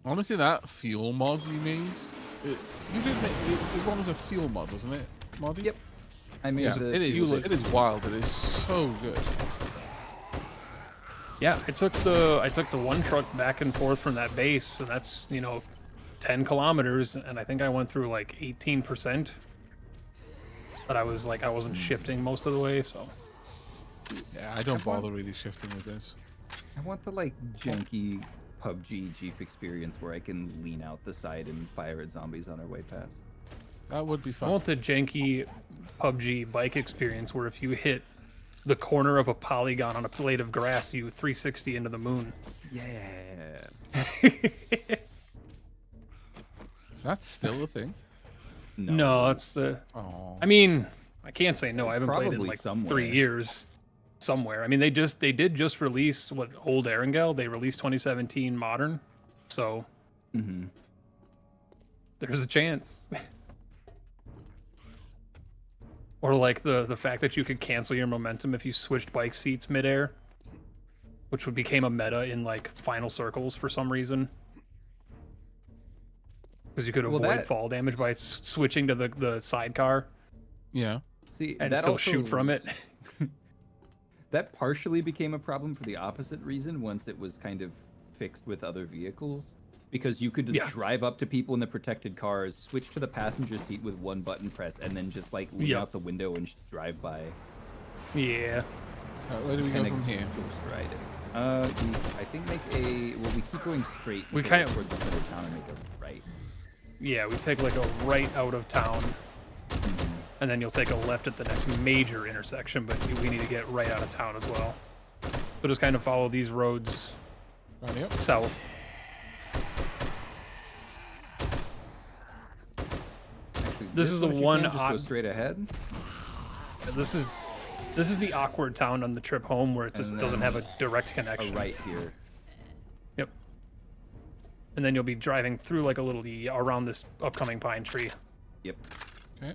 Honestly, that fuel mod you made, you did make it was a fuel mod, wasn't it, Moddy? Yep. I mean, Yeah, it is wild. It is so good. Yeah, I took the one truck back and forth from that base, and that's 10 kilometers, and I think I went through like 18%. But I wasn't shifting most of the way, so. Yeah, I don't bother really shifting with this. I want the like janky PUBG Jeep experience where I can lean out the side and fire at zombies on our way past. That would be I fun. want the janky PUBG bike experience where if you hit the corner of a polygon on a blade of grass, you 360 into the moon. Yeah. Is that still a thing? No, that's the. Oh. I mean, I can't say no. I haven't played it in Probably like somewhere. 3 years. Somewhere. I mean, they did just release Old Erangel. They released 2017 Modern, so there's a chance. Or like the fact that you could cancel your momentum if you switched bike seats midair, which became a meta in like final circles for some reason. Because you could avoid fall damage by switching to the sidecar Yeah. See, and that still also, shoot from it. That partially became a problem for the opposite reason once it was kind of fixed with other vehicles. Because you could drive up to people in the protected cars, switch to the passenger seat with one button press, and then just like lean out the window and drive by. Yeah. Where do we go from here? Ghost ride it. I think we keep going straight. We until kind of- towards the center of town and make a right. Yeah, we take like a right out of town, and then you'll take a left at the next major intersection, but we need to get right out of town as well. So just kind of follow these roads south. Actually, This is the if you one can, just go odd- straight ahead. This is the awkward town on the trip home where it just And doesn't then have a direct A connection. right here. Yep. And then you'll be driving through like a little around this upcoming pine tree Yep. Okay.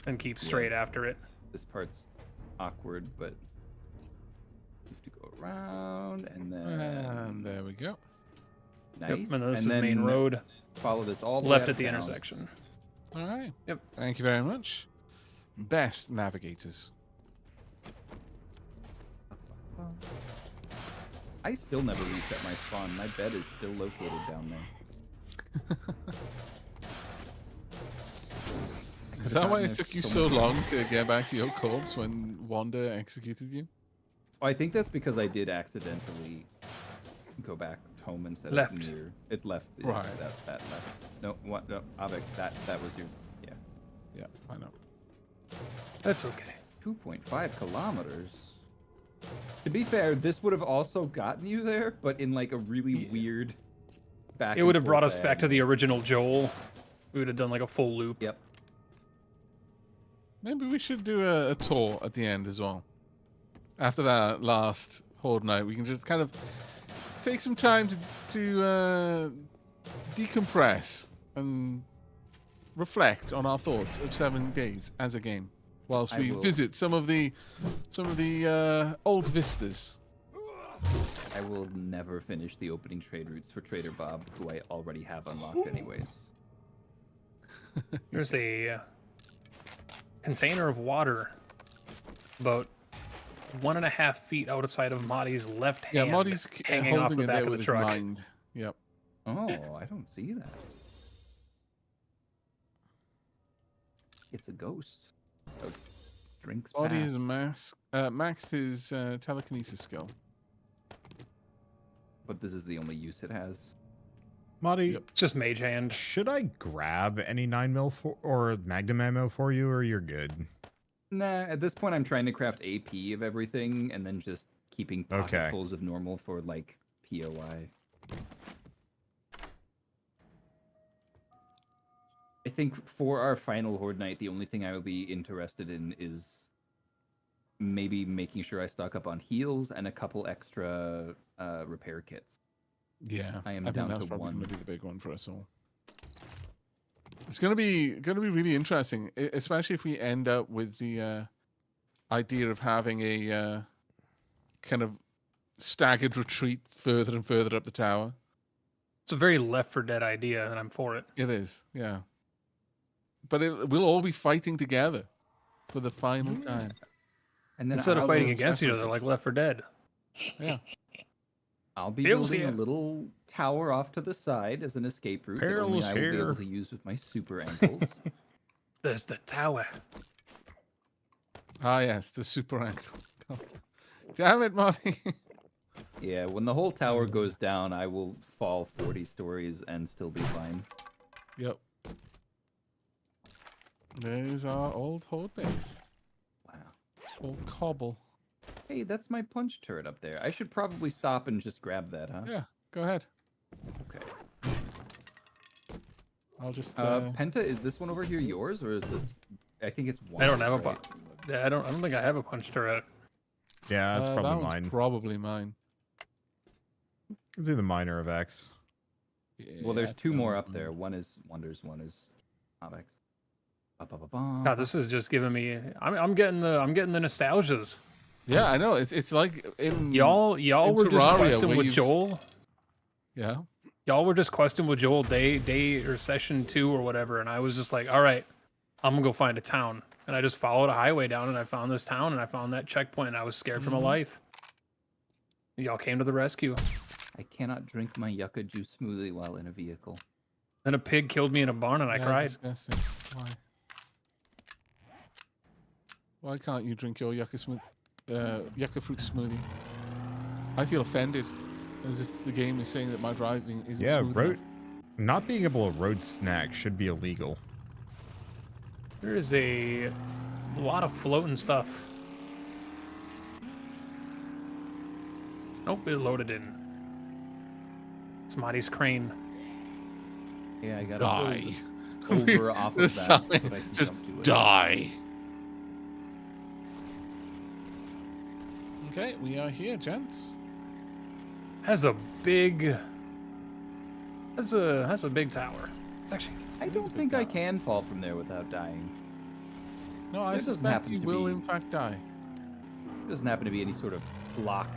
and keep straight after it. This part's awkward, but you have to go around and then And there we go. nice. Yep. And this is then main road. Follow this all the way Left out at of the town. intersection. All right. Yep. Thank you very much. Best navigators. I still never reset my spawn. My bed is still located down there. Is that why it There's took you so so much- long to get back to your corpse when Wander executed you? Oh, I think that's because I did accidentally go back home instead Left. of near. It's left. Yeah, Right. That left. No, what? No, Avik, that was your. Yeah. Yeah, I know. That's okay. 2.5 kilometers. To be fair, this would have also gotten you there, but in like a really weird back. It and would have brought forth us back to the original Joel. We would have done like a full loop. Yep. Maybe we should do a tour at the end as well. After that last Horde night, we can just kind of take some time to decompress and reflect on our thoughts of 7 days as a game, whilst we visit some of the old vistas. I will never finish the opening trade routes for Trader Bob, who I already have unlocked anyways. There's a container of water about 1.5 feet outside of Marty's left hand. Yeah, Marty's hanging off holding the it back there of with the his truck. mind. Yep. Oh, I don't see that. It's a ghost. So drinks Marty is fast. maxed his telekinesis skill. But this is the only use it has. Marty, Yep. It's just mage hand. should I grab any 9mm or Magnum ammo for you, or you're good? Nah, at this point I'm trying to craft AP of everything and then just keeping pocketfuls of normal for like POI. I think for our final Horde night, the only thing I would be interested in is maybe making sure I stock up on heals and a couple extra repair kits. Yeah, I am think down that's to probably 1. going to be the big one for us all. It's going to be really interesting, especially if we end up with the idea of having a kind of staggered retreat further and further up the tower. It's a very Left 4 Dead idea, and I'm for it. It is, yeah. But we'll all be fighting together for the final time. And then Instead of I'll fighting just- against each other like Left 4 Dead. Yeah. I'll be Bill's building a here. little tower off to the side as an escape route that only Perils I will be here. able to use with my super ankles. There's the tower. Ah, yes, the super ankle. Damn it, Marty. Yeah, when the whole tower goes down, I will fall 40 stories and still be fine. Yep. There's our old Horde base. Wow. Old cobble. Hey, that's my punch turret up there. I should probably stop and just grab that, huh? Yeah, go ahead. Okay. I'll just... Penta, is this one over here yours, or is this... I think it's one. I don't have a right? Yeah, I don't think I have a punch turret. Yeah, that's that probably one's mine. probably mine. It's either mine or of X. Well, there's Yeah, 2 more up there. One is Wonders, one is Avex. God, this is just giving me. I'm getting the nostalgias. Yeah, I know. It's like in Y'all in were just Terraria, questing where with you've- Joel. Yeah. Y'all were just questing with Joel day or session 2 or whatever, and I was just like, all right, I'm gonna go find a town. And I just followed a highway down, and I found this town, and I found that checkpoint, and I was scared for my life. Y'all came to the rescue. I cannot drink my yucca juice smoothie while in a vehicle. Then a pig killed me in a barn, and I Yeah, cried. disgusting. Why can't you drink your yucca fruit smoothie? I feel offended, as if the game is saying that my driving isn't Yeah, smooth road. enough. Not being able to road snack should be illegal. There is a lot of floating stuff. Nope, it loaded in. It's Marty's crane. Yeah, I got Die. over off of The that. sign, so that I can just jump to it. die. Okay, we are here, gents. Has a big tower. It's actually I It is a don't big think I tower. can fall from there without dying. No, I This doesn't suspect happen you to will, be- in fact, die. There doesn't happen to be any sort of block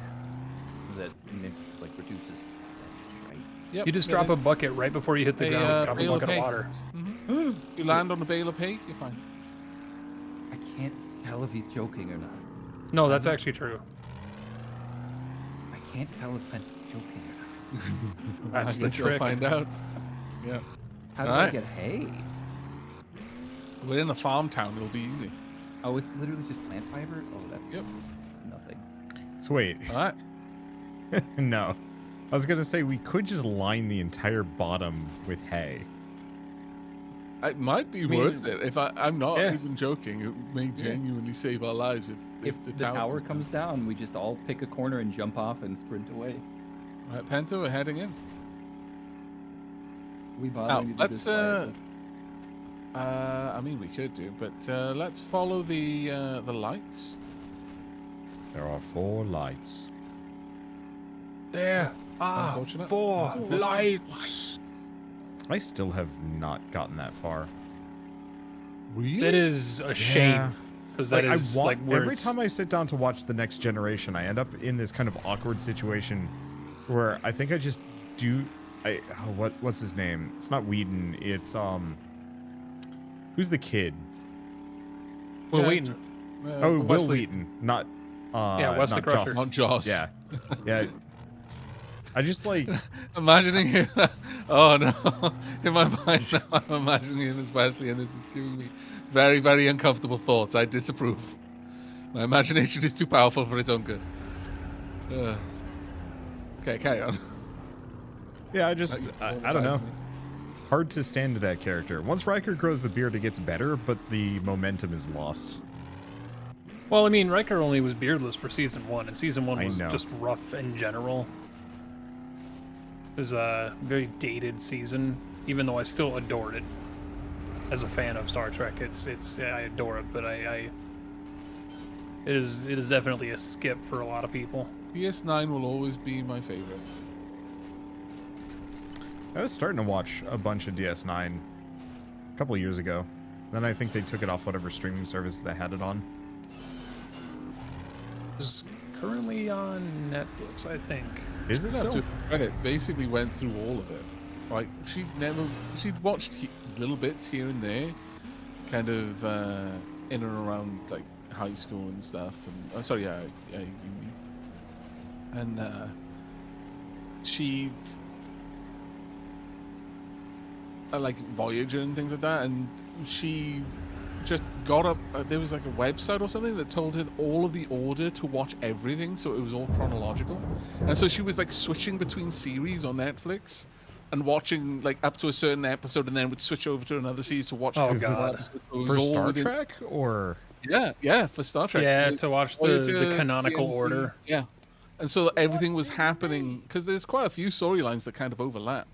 that like reduces damage, right? Yep, you just there drop a is. bucket right before you hit the A, ground. Drop a bale of bucket of hay. water. Mhm. You land on a bale of hay, you're fine. I can't tell if he's joking or not. No, that's actually true. I can't tell if Penta's joking or not. That's I the guess you'll trick. find out. Yeah. How do I Alright. get hay? We're in a farm town, it'll be easy. Oh, it's literally just plant fiber? Oh, that's Yep. nothing. So wait, Alright. no. I was gonna say we could just line the entire bottom with hay. It might be mean- worth it. If I'm not Yeah. even joking, it may genuinely save our lives If the tower comes down, we just all pick a corner and jump off and sprint away. Alright, Penta, we're heading in. We bothering to do this quietly? I mean, we could do, but let's follow the lights. There are 4 lights. There are Unfortunate. 4 That's unfortunate. lights. I still have not gotten that far. Really? That is a shame. Because that is like where every it's- time I sit down to watch The Next Generation, I end up in this kind of awkward situation where I think I just do. What's his name? It's not Whedon. It's who's the kid? We're Yeah, waiting. Oh, Will Wesley. Wheaton, not Wesley not Crusher. Joss. Not Joss. Yeah, yeah. I just like Imagining him. Oh no! In my mind now, I'm imagining him as Wesley, and this is giving me very, very uncomfortable thoughts. I disapprove. My imagination is too powerful for its own good. Okay, carry on. yeah. I don't know. Hard to stand that character. Once Riker grows the beard, it gets better, but the momentum is lost. Well, I mean, Riker only was beardless for season 1, and season 1 I was know. just rough in general. It was a very dated season, even though I still adored it. As a fan of Star Trek, I adore it, but it is definitely a skip for a lot of people. DS9 will always be my favorite. I was starting to watch a bunch of DS9 a couple of years ago. Then I think they took it off whatever streaming service they had it on. It's currently on Netflix, I think. Is it still? Credit basically went through all of it. Like she'd watched little bits here and there, kind of in and around like high school and stuff. And uni. And she like Voyager and things like that, and she just got up. There was like a website or something that told her all of the order to watch everything, so it was all chronological. And so she was like switching between series on Netflix and watching like up to a certain episode, and then would switch over to another series to watch. Oh, the God. episode. So it was For all Star within- Trek or Yeah, for Star Trek. Yeah, Like, to watch the Voyager, canonical TNG, order. Yeah, and so everything was happening because there's quite a few storylines that kind of overlap.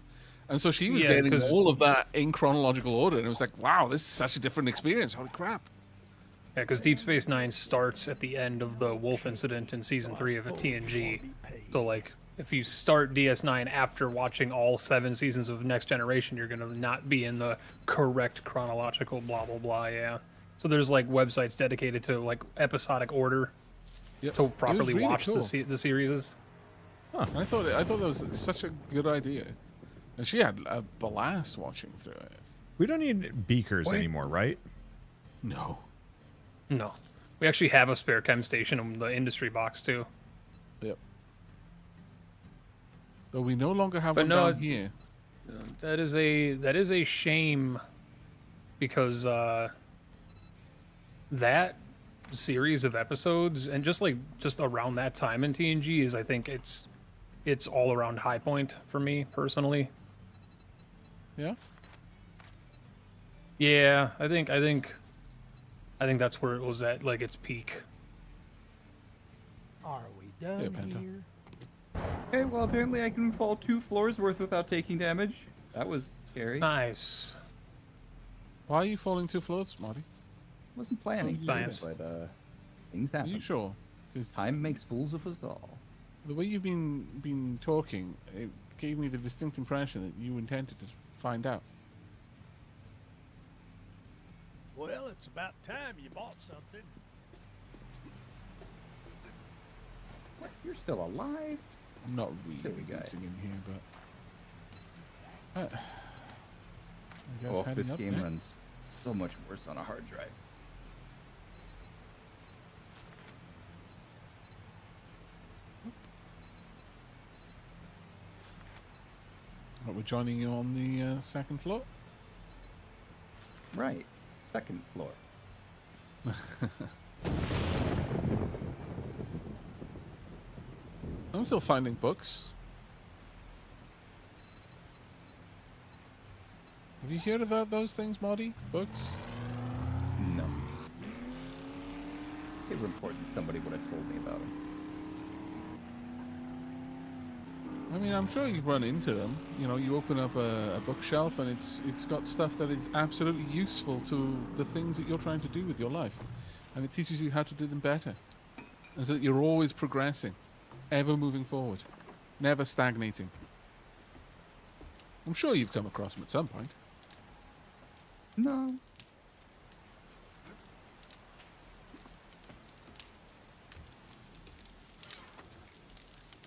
And so she was Yeah, getting 'cause- all of that in chronological order, and it was like, wow, this is such a different experience. Holy crap! Yeah, because Deep Space Nine starts at the end of the Wolf incident in season 3 of a TNG. So, like, if you start DS9 after watching all 7 seasons of Next Generation, you're gonna not be in the correct chronological blah blah blah. Yeah. So there's like websites dedicated to like episodic order Yep. to It was properly really watch cool. the series. I thought that was such a good idea, and she had a blast watching through it. we don't need beakers Wait. anymore, right? No, No, we actually have a spare chem station in the industry box too. yep. Though we no longer have But one no, down here. That is a shame, because that series of episodes and just around that time in TNG is, I think it's all around high point for me personally. Yeah. Yeah, I think that's where it was at, like, its peak. Are we done Penta. here? Okay, well, apparently I can fall 2 floors worth without taking damage. That was scary. Nice. Why are you falling 2 floors, Marty? Wasn't planning to, Science. but things Are happen. you sure? Because Time makes fools of us all. the way you've been talking, it gave me the distinct impression that you intended to find out. Well, it's about time you bought something. What? You're still alive? I'm not really Silly guy. using in here, but I guess Oh, heading this up game next. runs so much worse on a hard drive. Right, we're joining you on the second floor. Right. 2nd floor. I'm still finding books. Have you heard about those things, Marty? Books? No. They were important. Somebody would have told me about them. I mean, I'm sure you run into them. You know, you open up a bookshelf and it's got stuff that is absolutely useful to the things that you're trying to do with your life, and it teaches you how to do them better, and so that you're always progressing, ever moving forward, never stagnating. I'm sure you've come across them at some point. No.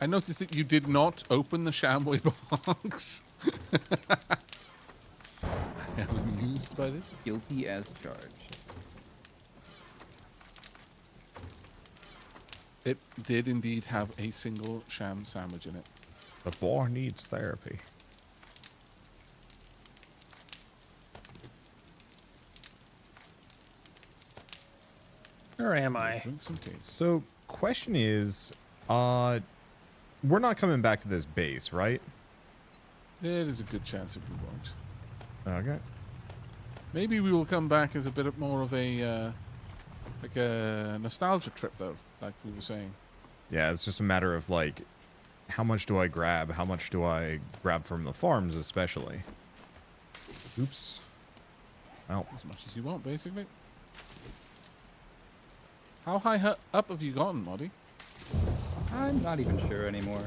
I noticed that you did not open the Shamway box. I am amused by this. Guilty as charged. It did indeed have a single sham sandwich in it. The boar needs therapy. Where am I? Drink some tea. So, question is, we're not coming back to this base, right? There is a good chance that we won't. Okay. Maybe we will come back as a bit more of a like a nostalgia trip, though, like we were saying. Yeah, it's just a matter of like, how much do I grab? How much do I grab from the farms, especially? Oops. Well, As much as you want, basically. How high up have you gotten, Moddy? I'm not even sure anymore.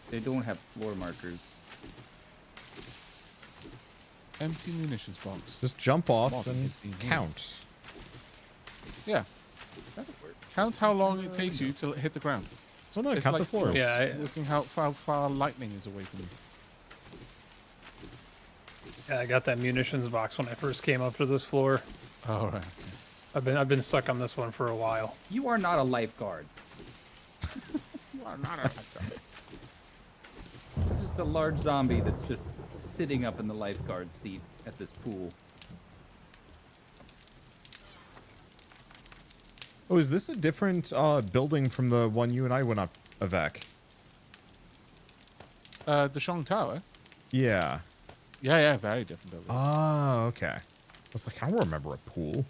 They don't have floor markers. Empty munitions box. just jump off Mod and is being count. Yeah. That'll work. Count how long it takes you to hit the ground. So no, It's count the like, floors. Yeah, Looking how far lightning is away from you. I got that munitions box when I first came up to this floor. All right. I've been stuck on this one for a while. You are not a lifeguard. You are not a lifeguard. It's just a large zombie that's just sitting up in the lifeguard seat at this pool. Oh, is this a different building from the one you and I went up, Avec? The Shong Tower? Yeah. Yeah, very different building. Oh, okay. I was like, I don't remember a pool.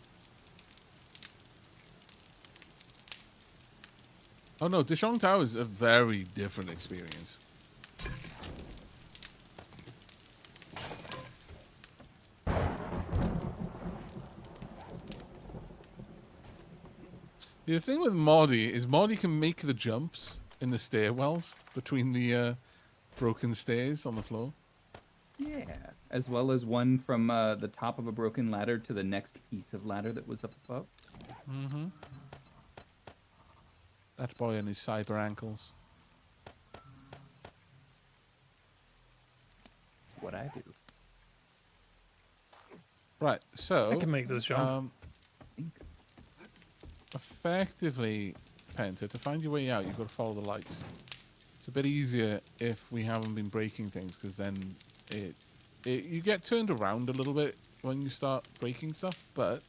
Oh no, the Shong Tower is a very different experience. The thing with Moddy is Moddy can make the jumps in the stairwells between the broken stairs on the floor. Yeah. As well as one from the top of a broken ladder to the next piece of ladder that was up above. Mm-hmm. That boy and his cyber ankles. What I do. Right, so I can make this jump. Effectively, Penta, to find your way out, you've got to follow the lights. It's a bit easier if we haven't been breaking things, because then you get turned around a little bit when you start breaking stuff. But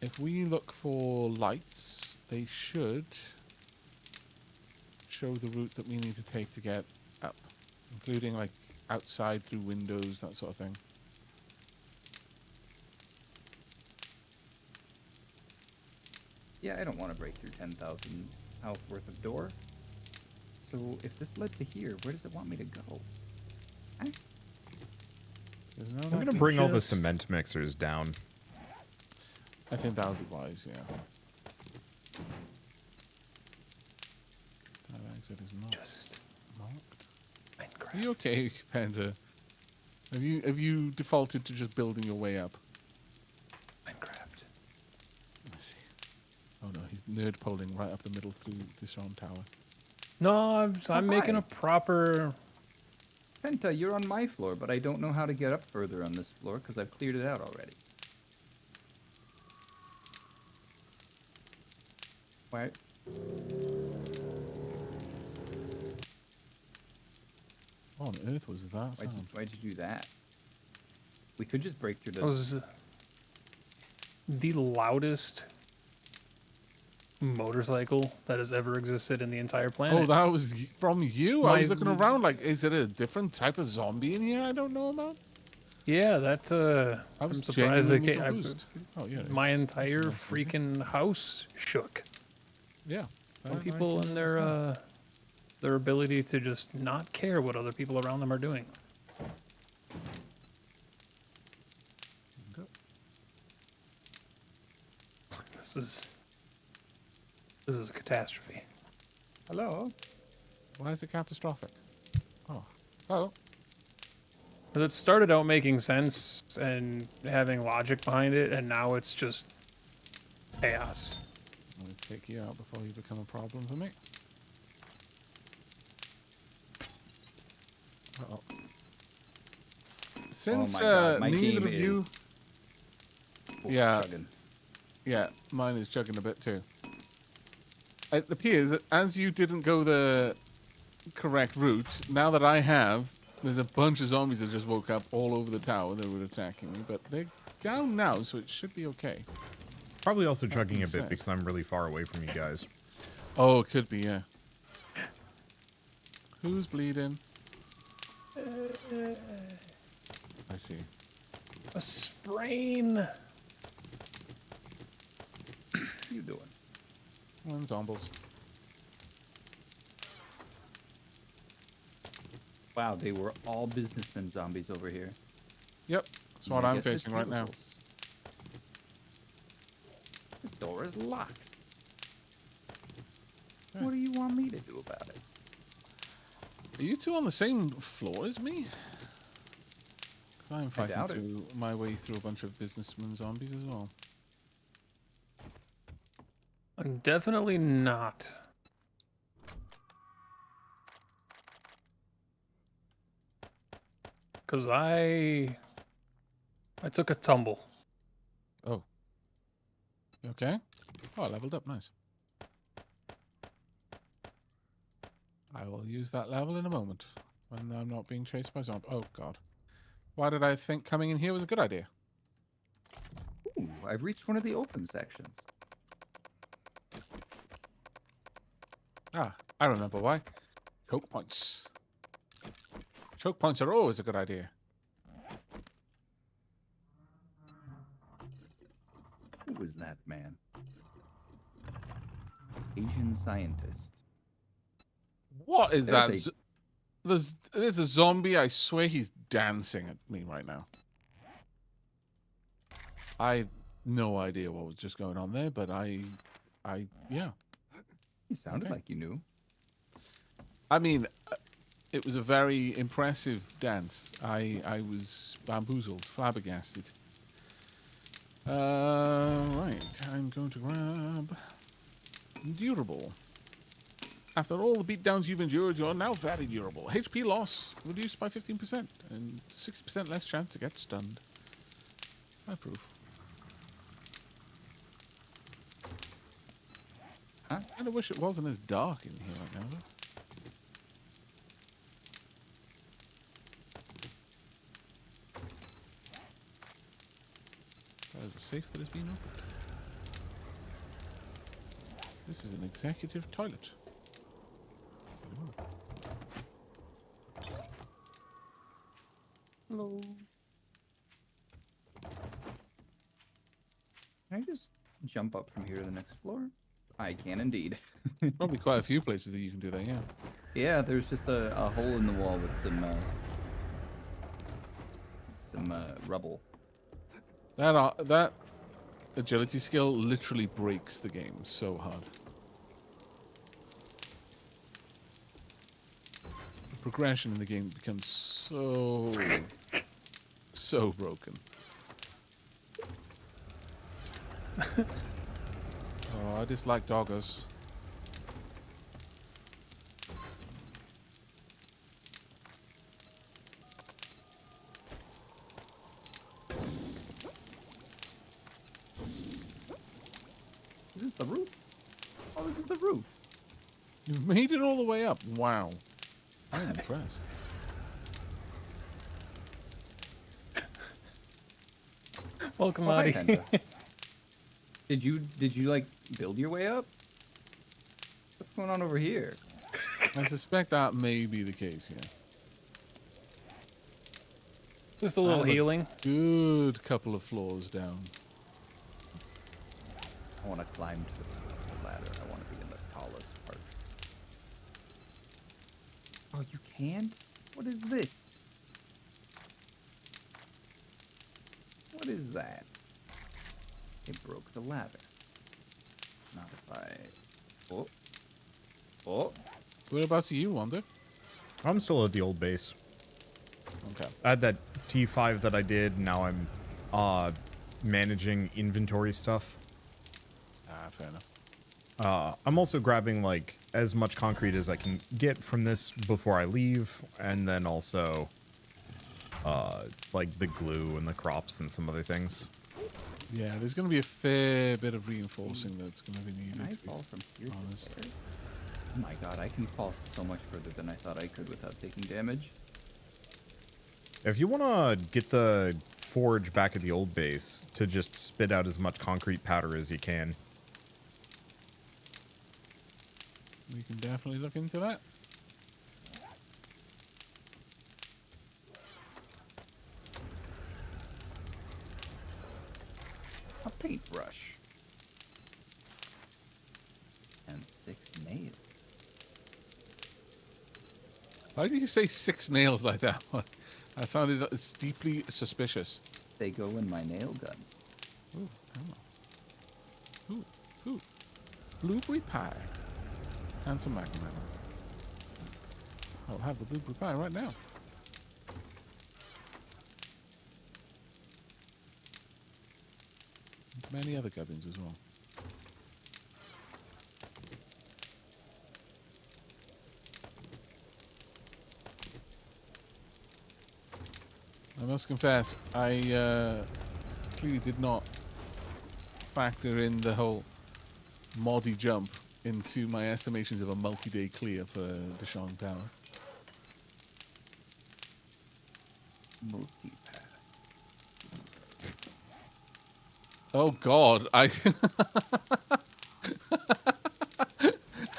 if we look for lights, they should show the route that we need to take to get up, including like outside through windows, that sort of thing. Yeah, I don't want to break through 10,000 health worth of door. So if this led to here, where does it want me to go? There's no I'm like gonna bring all the just- cement mixers down. I think that would be wise, yeah. That exit is not Just marked. Are Minecraft. you okay, Panda? Have you defaulted to just building your way up? Minecraft. I see. Oh no, he's nerd poling right up the middle through the Sean Tower. No, I'm making hi. a proper. Penta, you're on my floor, but I don't know how to get up further on this floor because I've cleared it out already. Why? What on earth was that sound? Why'd you do that? We could just break through the... That was the loudest motorcycle that has ever existed in the entire planet. Oh, that was from you? I My- was looking around like, is it a different type of zombie in here I don't know about? Yeah, that's I was I'm surprised they genuinely came. confused. Oh yeah. My entire nice and easy. freaking house shook. Yeah. Some I people can and understand. their ability to just not care what other people around them are doing. Go. This is a catastrophe. Hello. Why is it catastrophic? Oh. Oh. But it started out making sense and having logic behind it, and now it's just chaos. I'm going to take you out before you become a problem for me. Uh-oh. Since my God, my neither game of you... is Yeah. chugging. Yeah, mine is chugging a bit too. It appears that as you didn't go the correct route, now that I have, there's a bunch of zombies that just woke up all over the tower that were attacking me, but they're down now, so it should be okay. Probably also chugging a being bit said. because I'm really far away from you guys. Oh, it could be, yeah. Who's bleeding? I see. A sprain. What are you doing? One zombies. Wow, they were all businessmen zombies over here. Yep, that's what I I'm guess it's facing right now. cubicles. This door is locked. Yeah. What do you want me to do about it? Are you two on the same floor as me? Because I'm fighting doubt it. through my way through a bunch of businessmen zombies as well. I'm definitely not. Cause I took a tumble. Oh. You okay? Oh, I leveled up. Nice. I will use that level in a moment when I'm not being chased by zombies. Oh, God. Why did I think coming in here was a good idea? Ooh, I've reached one of the open sections. Ah, I remember why. Choke points. Choke points are always a good idea. Who was that man? Asian scientist. What is There's that? a- There's a zombie. I swear he's dancing at me right now. I've no idea what was just going on there, but yeah. You sounded Okay. like you knew. I mean, it was a very impressive dance. I was bamboozled, flabbergasted. Right. I'm going to grab durable. After all the beatdowns you've endured, you're now very durable. HP loss reduced by 15% and 60% less chance to get stunned. I approve. Huh? I kind of wish it wasn't as dark in here right now, though. That is a safe that has been opened. This is an executive toilet. Hello. Can I just jump up from here to the next floor? I can indeed. Probably quite a few places that you can do that, yeah. Yeah, there's just a hole in the wall with some rubble. That agility skill literally breaks the game so hard. The progression in the game becomes so broken. Oh, I dislike doggers. Is this the roof? Oh, this is the roof. You've made it all the way up. Wow. I'm impressed. Welcome, Oh, hi, Adi. Penta. Did you like build your way up? What's going on over here? I suspect that may be the case, yeah. Just a little I'm a healing. Good couple of floors down. I want to climb to the ladder. I want to be in the tallest part. Oh, you can't? What is this? What is that? It broke the ladder. Not if I... Oh. Oh. Whereabouts are you, Wander? I'm still at the old base. Okay. I had that T5 that I did. Now I'm managing inventory stuff. Ah, fair enough. I'm also grabbing like as much concrete as I can get from this before I leave, and then also like the glue and the crops and some other things. Yeah, there's going to be a fair bit of reinforcing that's going to be needed. Can I to be fall from here honest. to there? Oh my god, I can fall so much further than I thought I could without taking damage. If you want to get the forge back at the old base to just spit out as much concrete powder as you can. We can definitely look into that. A paintbrush. And 6 nails. Why did you say 6 nails like that? That sounded it's deeply suspicious. They go in my nail gun. Ooh, oh. Ooh. Blueberry pie. And some magnum. I'll have the blueberry pie right now. And many other gubbins as well. I must confess, I clearly did not factor in the whole moddy jump into my estimations of a multi-day clear for the Shang Tower. Multi-pass. Oh God, I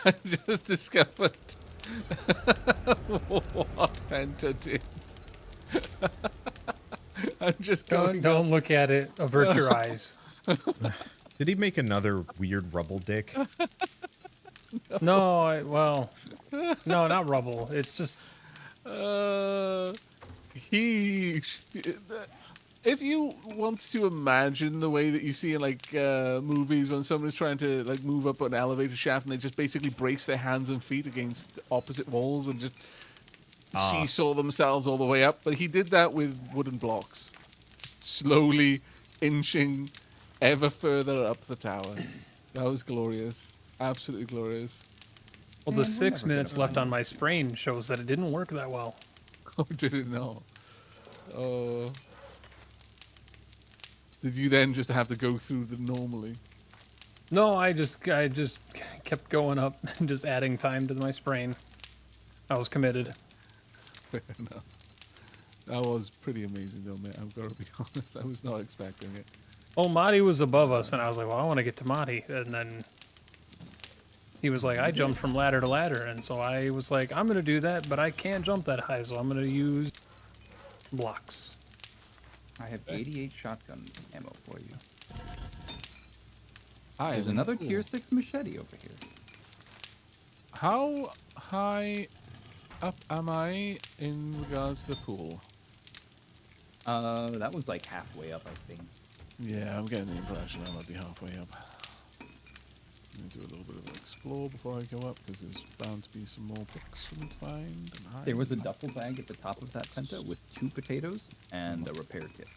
I just discovered what banter did. I'm just going. Don't look at it. Avert your eyes. Did he make another weird rubble dick? No, well, no, not rubble. It's just He. If you want to imagine the way that you see in like movies when someone is trying to like move up an elevator shaft and they just basically brace their hands and feet against opposite walls and just seesaw themselves all the way up, but he did that with wooden blocks, just slowly inching ever further up the tower. That was glorious, absolutely glorious. well, Man, the we're 6 never gonna minutes left on find my sprain shows that it didn't work that well. Oh, did it not? Oh. Did you then just have to go through the normally? No, I just kept going up and just adding time to my sprain. I was committed. Fair enough. That was pretty amazing though, mate. I've got to be honest. I was not expecting it. Oh, Marty was above us, and I was like, well, I want to get to Marty. And then he was like, I jumped from ladder to ladder. And so I was like, I'm going to do that, but I can't jump that high, so I'm going to use blocks. I have 88 shotgun ammo for you. There's There's another tier 6 machete over here. How high up am I in regards to the pool? That was like halfway up, I think. Yeah, I'm getting the impression I might be halfway up. I'm going to do a little bit of an explore before I go up, because there's bound to be some more books for me to find. And hide. There was a duffel bag at the top of that penta with 2 potatoes and a repair kit.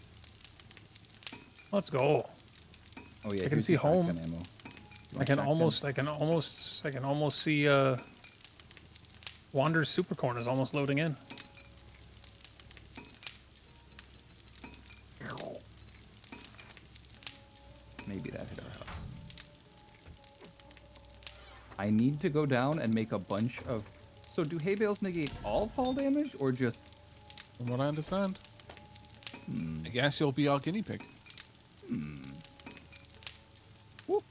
Let's go. Oh yeah, I can here's see your shotgun home. ammo. You I want can shotgun? almost see Wander's Supercorn is almost loading in. Maybe that hit our house. I need to go down and make a bunch of... So do hay bales negate all fall damage or just... From what I understand. I guess you'll be our guinea pig. Whoop.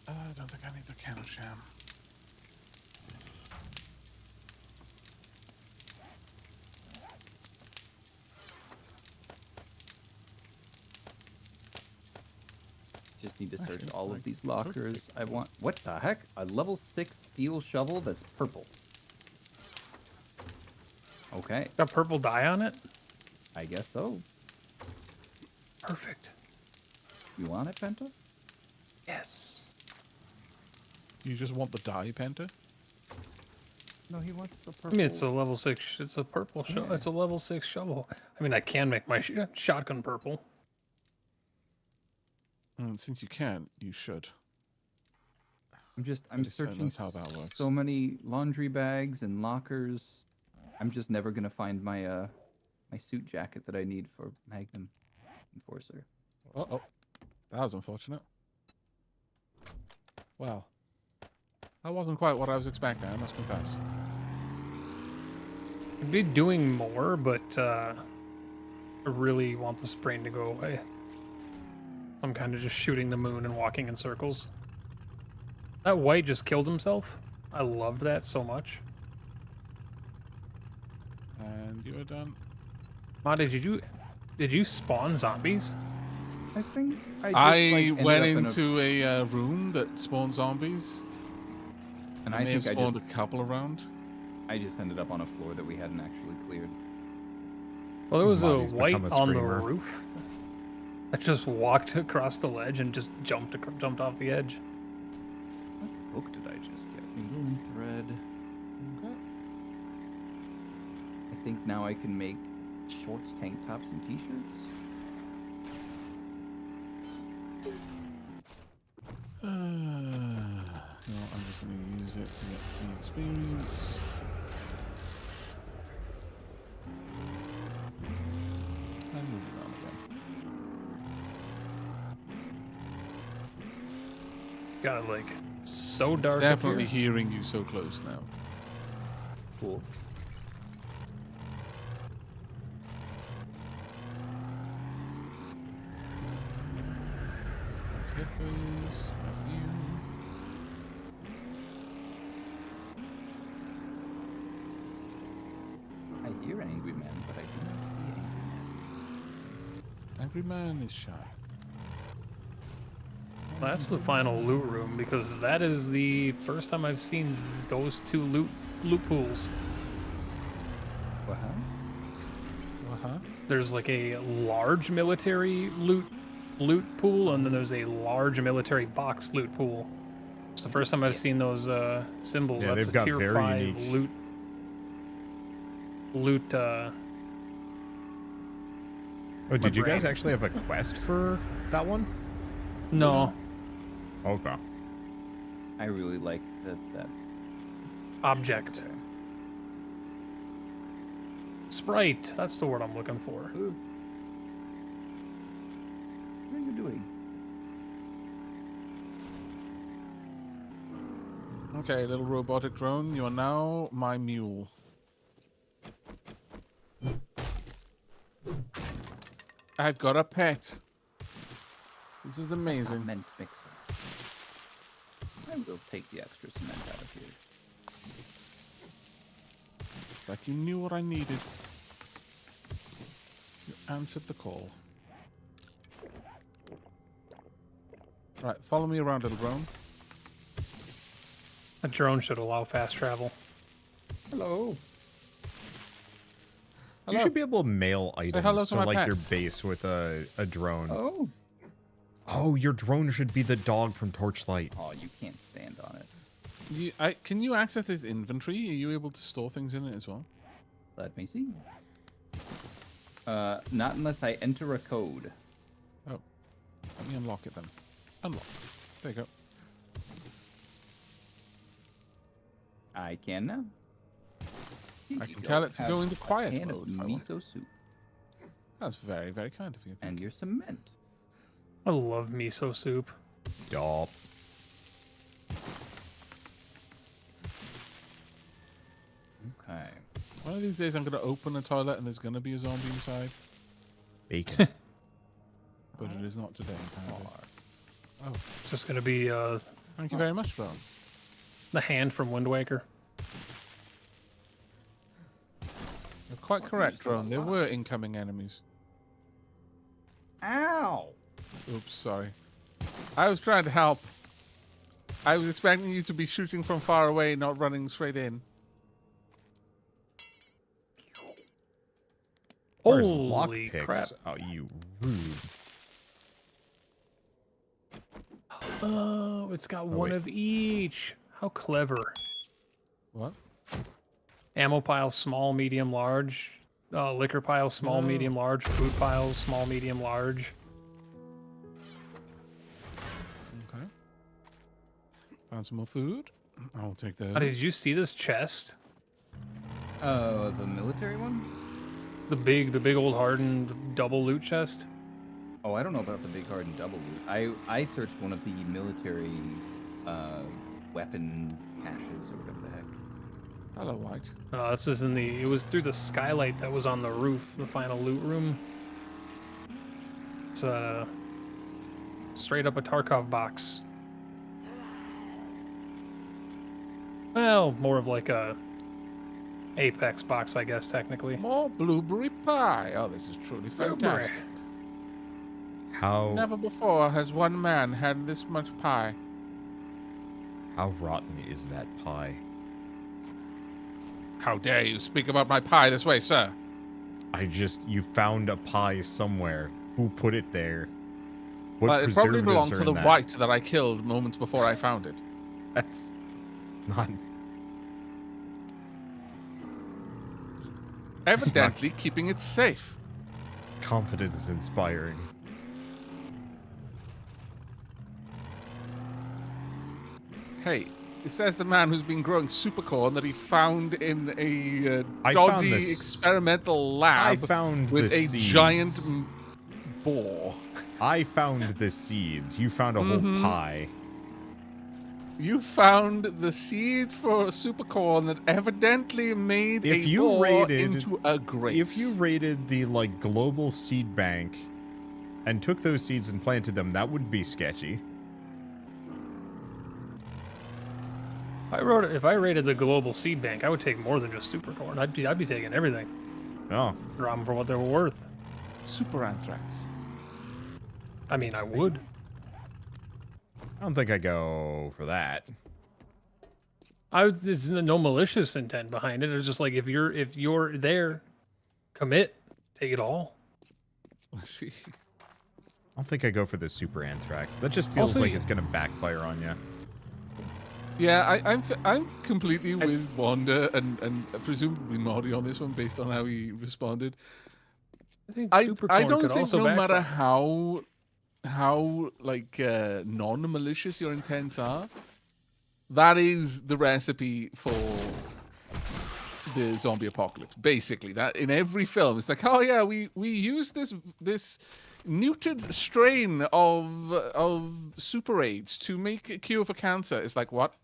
I don't think I need the can of sham. Need to search Actually, all I of these could lockers. pick I want... What the heck? A level 6 steel shovel that's purple. Okay, Got purple dye on it? I guess so. Perfect. You want it, Penta? Yes. You just want the dye, Penta? No, he wants the purple. I mean, it's a level 6. It's a purple shovel. Yeah. It's a level 6 shovel. I mean, I can make my shotgun purple. And since you can, you should. I'm Pretty certain searching that's how that works. so many laundry bags and lockers. I'm just never gonna find my my suit jacket that I need for Magnum Enforcer. Uh-oh. That was unfortunate. Well, that wasn't quite what I was expecting, I must confess. I'd be doing more, but I really want the sprain to go away. I'm kind of just shooting the moon and walking in circles. That white just killed himself. I loved that so much. And you are done. Ma, did you spawn zombies? I think I just, I ended went up in into a room that spawned zombies. and I I may have think spawned a couple around. I just ended up on a floor that we hadn't actually cleared. Well, there was a Marty's white become a on the screamer. roof. I just walked across the ledge and just jumped off the edge. What book did I just get? Needle and thread. Okay. I think now I can make shorts, tank tops, and t-shirts. You know, I'm just going to use it to get the experience. And move it around again. Got it, like so dark. Definitely up here. hearing you so close now. Cool. Clippers, you. I hear Angry Man, but I do not see Angry Man. Angry Man is shy. That's the final loot room because that is the first time I've seen those two loot pools. What? Uh-huh. There's like a large military loot pool, and then there's a large military box loot pool. It's the first time I've seen those symbols. Yeah, That's they've a got tier very 5 unique- loot. Oh, did you guys brain. actually have a quest for that one? No, Okay. I really like that. object. There. Sprite. That's the word I'm looking for. Ooh. What are you doing? Okay, little robotic drone, you are now my mule. I've got a pet. This is amazing. Cement mixer. I will take the extra cement out of here. It's like you knew what I needed. You answered the call. Right, follow me around, little drone. A drone should allow fast travel. Hello. You should be able to mail items hello to to my like pet. your base with a drone. Oh. Oh, your drone should be the dog from Torchlight. Oh, you can't stand on it. Can you access his inventory? Are you able to store things in it as well? Let me see. Not unless I enter a code. Oh, let me unlock it then. Unlock. There you go. I can now. I can tell it to go into quiet can of mode if I want. miso soup That's very, very kind of you. and your cement. I love miso soup. Yup. Okay. One of these days I'm going to open a toilet and there's going to be a zombie inside. Bacon. But it is not today, apparently. Oh, It's just gonna be thank you very much, Drone. the hand from Wind Waker. You're quite correct, Drone. There were incoming enemies. Ow! Oops, sorry. I was trying to help. I was expecting you to be shooting from far away, not running straight in. Where's Holy lockpicks? crap. Oh, you rude. Oh, it's got one wait. of each. How clever. What? Ammo pile, small, medium, large. Liquor pile, small, medium, large. Food pile, small, medium, large. Okay. Found some more food. I'll take those. Did you see this chest? The military one? The big old hardened double loot chest? Oh, I don't know about the big hard and double loot. I searched one of the military weapon caches or whatever the heck. Hello, White. This is in the. It was through the skylight that was on the roof, the final loot room. It's straight up a Tarkov box. Well, more of like a Apex box, I guess, technically. More blueberry pie. Oh, this is truly Blueberry. fantastic. How Never before has one man had this much pie. how rotten is that pie? How dare you speak about my pie this way, sir? You found a pie somewhere. Who put it there? What It probably preservatives belonged are to in the that? white that I killed moments before I found it. That's not. Evidently keeping it safe. Confidence is inspiring. Hey, it says the man who's been growing supercorn that he found in a I found dodgy this- experimental I lab found with the a seeds. giant boar. I found the seeds. You found a whole pie. You found the seeds for a supercorn that evidently made If a you boar raided- into a grace. If you raided the global seed bank and took those seeds and planted them, that would be sketchy. If I raided the global seed bank, I would take more than just supercorn. I'd be taking everything. Oh, Drop them for what they were worth. super anthrax. I mean, I would. I don't think I go for that. There's no malicious intent behind it. It's just like if you're there, commit, take it all. Let's see. I don't think I go for the super anthrax. That just feels Also, like it's gonna backfire on you. Yeah, I'm completely with Wanda and presumably Marty on this one based on how he responded. I think I supercorn don't could think also no matter backfire. how non-malicious your intents are, that is the recipe for the zombie apocalypse. Basically, that in every film, it's like, oh yeah, we use this neutered strain of super AIDS to make a cure for cancer. It's like, what?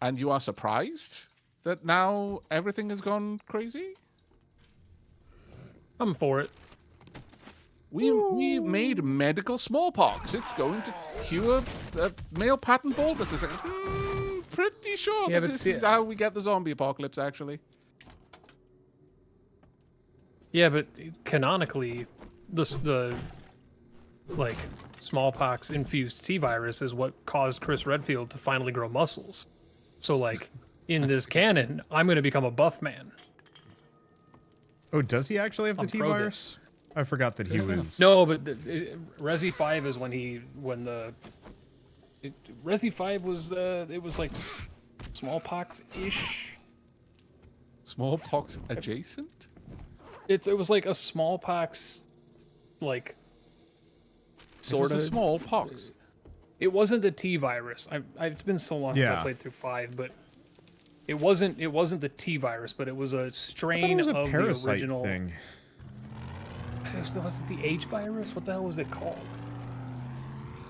And you are surprised that now everything has gone crazy? I'm for it. We made medical smallpox. It's going to cure male pattern baldness. It's like, pretty sure Yeah, that but this see- is how we get the zombie apocalypse, actually. Yeah, but canonically, the smallpox infused T virus is what caused Chris Redfield to finally grow muscles. So in this canon, I'm going to become a buff man. Oh, does he actually have the I'm T pro virus? I forgot that he was. No, but Resi 5 is when Resi 5 was it was like smallpox-ish. Smallpox adjacent? It was like a smallpox, sort of smallpox. It wasn't the T virus. It's been so long since I Yeah. played through 5, but it wasn't the T virus, but it was a I thought strain it was a of the parasite original. thing. Was it the H virus? What the hell was it called?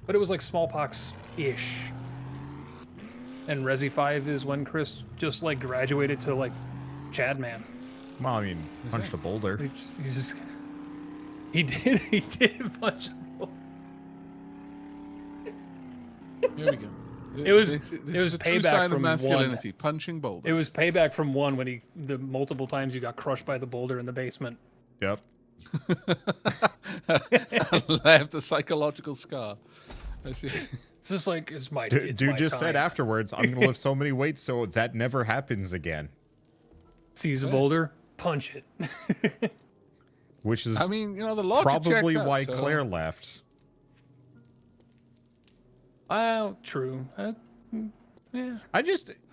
But it was like smallpox-ish. And Resi 5 is when Chris just graduated to Chad Man. Well, I mean, punched a boulder. He did a bunch of. Here we go. It was This it was is a true payback sign from of masculinity. Punching boulders. It was payback from 1 when the multiple times you got crushed by the boulder in the basement. Yep. left a psychological scar. I see. It's just like it's my Dude, it's dude my just said time. afterwards, I'm gonna lift so many weights so that never happens again. Sees a boulder, punch it. Which is I mean, the logic probably checks out, why so- Claire left. True. Yeah.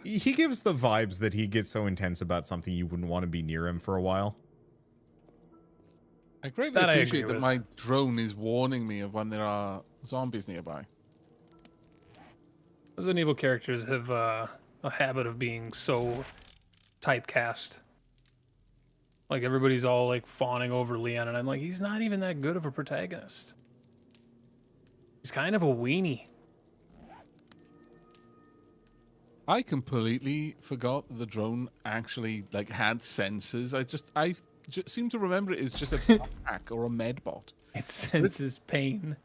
He gives the vibes that he gets so intense about something you wouldn't want to be near him for a while. I greatly That I agree appreciate that with. my drone is warning me of when there are zombies nearby. Resident Evil characters have a habit of being so typecast. Like everybody's all like fawning over Leon, and I'm like, he's not even that good of a protagonist. He's kind of a weenie. I completely forgot the drone actually had sensors. I just seem to remember it as just a backpack or a med bot. It senses pain.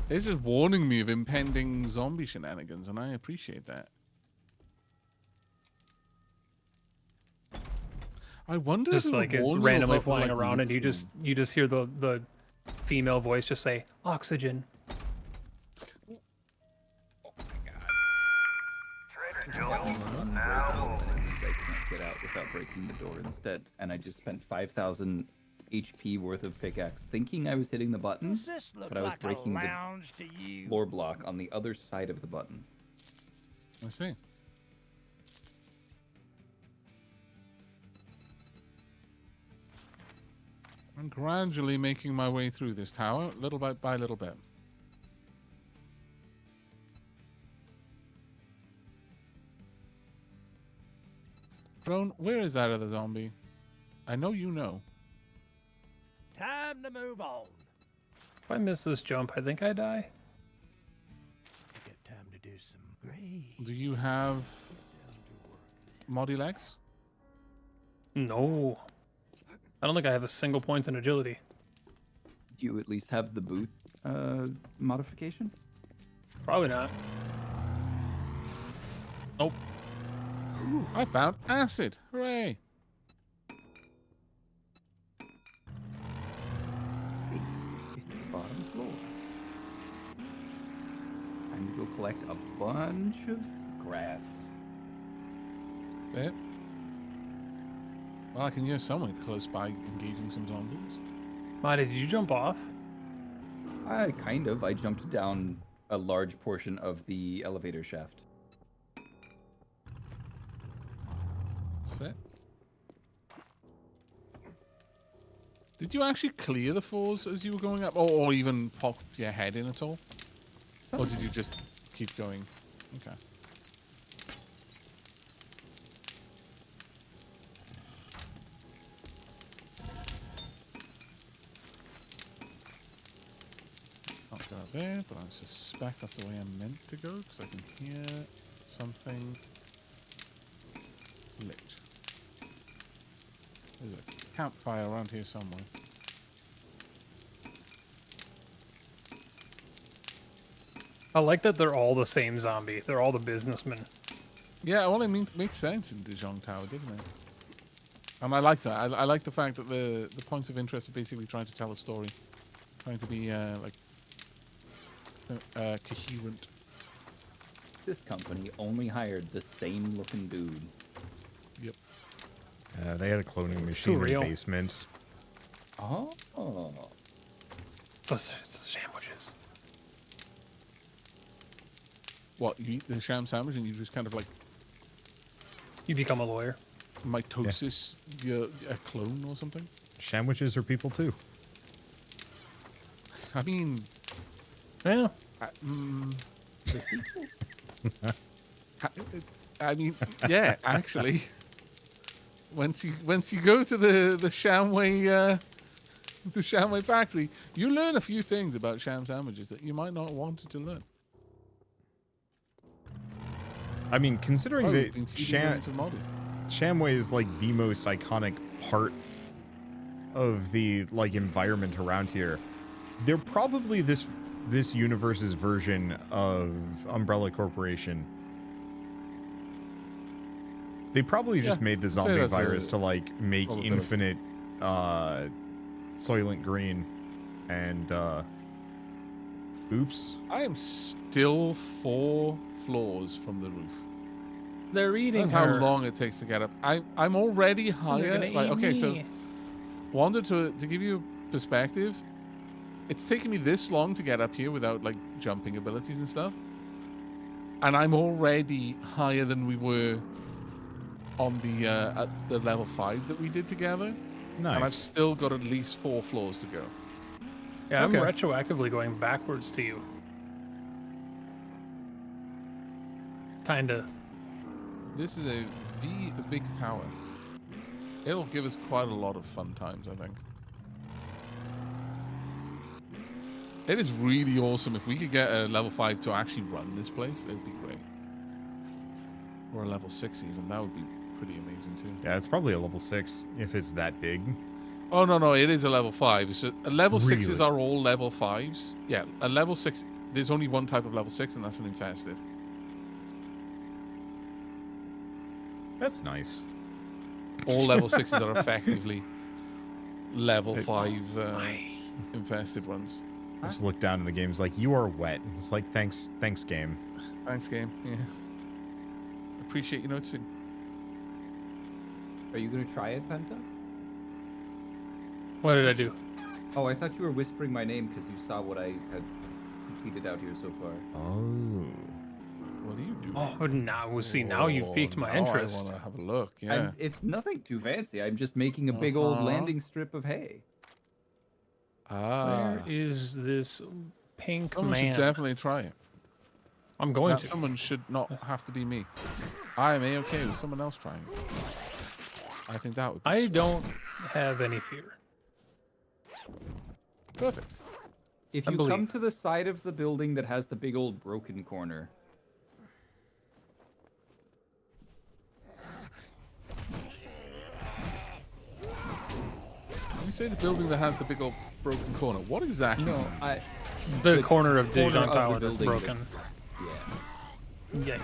It's just warning me of impending zombie shenanigans, and I appreciate that. I wonder Just if it like would it's warn you randomly about the, flying around, and you just hear the female voice just say oxygen. I can't get out without breaking the door instead, and I just spent 5,000 HP worth of pickaxe, thinking I was hitting the button, Does this look but I was like breaking a the lounge to you? floor block on the other side of the button. I see. I'm gradually making my way through this tower, little bit by little bit. Drone, where is that other zombie? I know you know. Time to move on. If I miss this jump, I think I die. Get time to do some great. Do you have moddy legs? No. I don't think I have a single point in agility. Do you at least have the boot modification? Probably not. Nope. I found acid. Hooray. It's the bottom floor. Time to go collect a bunch of grass. Bit. Well, I can hear someone close by engaging some zombies. Mighty, did you jump off? Kind of. I jumped down a large portion of the elevator shaft. That's fair. Did you actually clear the floors as you were going up? Or even pop your head in at all? Or did you just keep going? Okay. Not go out there, but I suspect that's the way I'm meant to go, because I can hear something lit. There's a campfire around here somewhere. I like that they're all the same zombie. They're all the businessmen. Yeah, well, it makes sense in Dijon Tower, doesn't it? And I like that. I like the fact that the points of interest are basically trying to tell a story, trying to be coherent. This company only hired the same looking dude. Yep. They had a cloning too machine in the real. basement. Oh. It's the sandwiches. What, you eat the sham sandwich and you just kind of like You become a lawyer. mitosis a clone or something? Sandwiches are people too. I mean, Yeah. I mean, yeah, actually. Once you go to the Shamway factory, you learn a few things about sham sandwiches that you might not have wanted to learn. I mean, considering Oh, that we've been feeding them to Molly. Shamway is like the most iconic part of the environment around here, they're probably this universe's version of Umbrella Corporation. They probably just Yeah, made the I'd say zombie that's virus a to make probability. infinite Soylent Green and Oops. I am still 4 floors from the roof. They're eating That's her. how long it takes to get up. I'm already They're higher. gonna Like, eat okay, so me. Wander, to give you perspective, it's taken me this long to get up here without like jumping abilities and stuff, and I'm already higher than we were on the at the level 5 that we did together. Nice. And I've still got at least 4 floors to go. Yeah, I'm Okay. retroactively going backwards to you. Kinda. This is a big tower. It'll give us quite a lot of fun times, I think. It is really awesome. If we could get a level 5 to actually run this place, it would be great. Or a level 6 even. That would be pretty amazing too. Yeah, it's probably a level 6 if it's that big. Oh, no, it is a level 5. It's a level 6s Really? are all level 5s. Yeah, a level 6... There's only one type of level 6, and that's an infested. That's nice. All level 6s are effectively level 5 infested runs. I just look down in the game's like, you are wet. It's like, thanks game. Thanks, game. Yeah. Appreciate you noticing. Are you gonna try it, Penta? What did I do? Oh, I thought you were whispering my name because you saw what I had completed out here so far. Oh. What do you do? Oh, now see, now you've piqued my interest. I want to have a look. Yeah. It's nothing too fancy. I'm just making a big old Uh-huh. landing strip of hay. Ah. Where is this pink Someone should man? definitely try it. I'm going That to. someone should not have to be me. I am A-okay with someone else trying it. I think that would be I sweet. don't have any fear. Perfect. If I you believe. come to the side of the building that has the big old broken corner, You say the building that has the big old broken corner. What exactly? no, The The corner of corner Dijon of the Tower that's building broken. yeah. Yeah.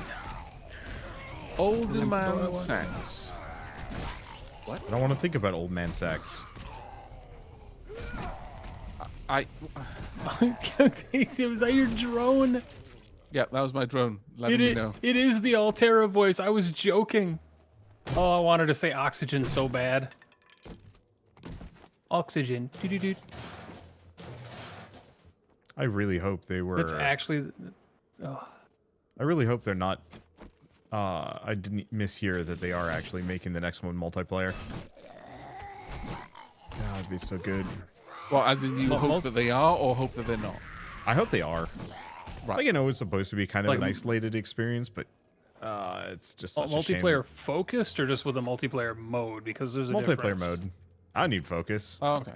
Old Is this the door I man want? sex. I don't want to think about old man sex. I. Was that your drone? Yeah, that was my drone. Letting me know. It is the Altera voice. I was joking. Oh, I wanted to say oxygen so bad. Oxygen. Doo-doo-doo. I really hope they were. It's actually. Oh, I really hope they're not. I didn't mishear that they are actually making the next one multiplayer. God, it'd be so good. Well, as in you Well, hope that they are, or hope that they're not. I hope they are. Right. Like, I know it's supposed to be kind of Like- an isolated experience, but it's just such a shame. multiplayer focused or just with a multiplayer mode? Because there's a Multiplayer difference. mode. I need focus. Oh, okay.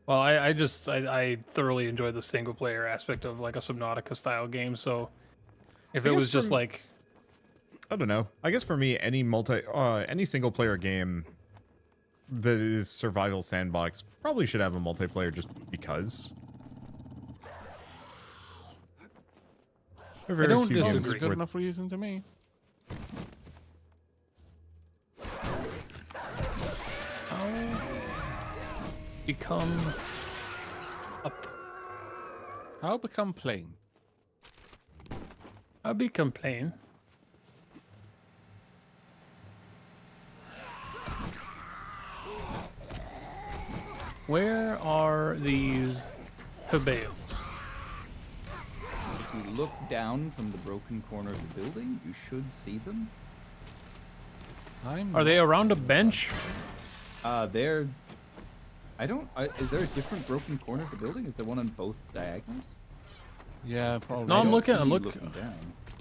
Well, I thoroughly enjoy the single player aspect of like a Subnautica style game. So if I it guess was just from- like I don't know. I guess for me, any single player game that is survival sandbox probably should have a multiplayer just because. There are very don't few Well, disagree. it's games a good where enough reason to me. become up. How become plain? I'll be complain. Where are these Hebales? If you look down from the broken corner of the building, you should see them. Are they around a bench? They're. I don't. Is there a different broken corner of the building? Is there one on both diagonals? Yeah, probably. No, I'm I don't looking. see I'm you looking. down.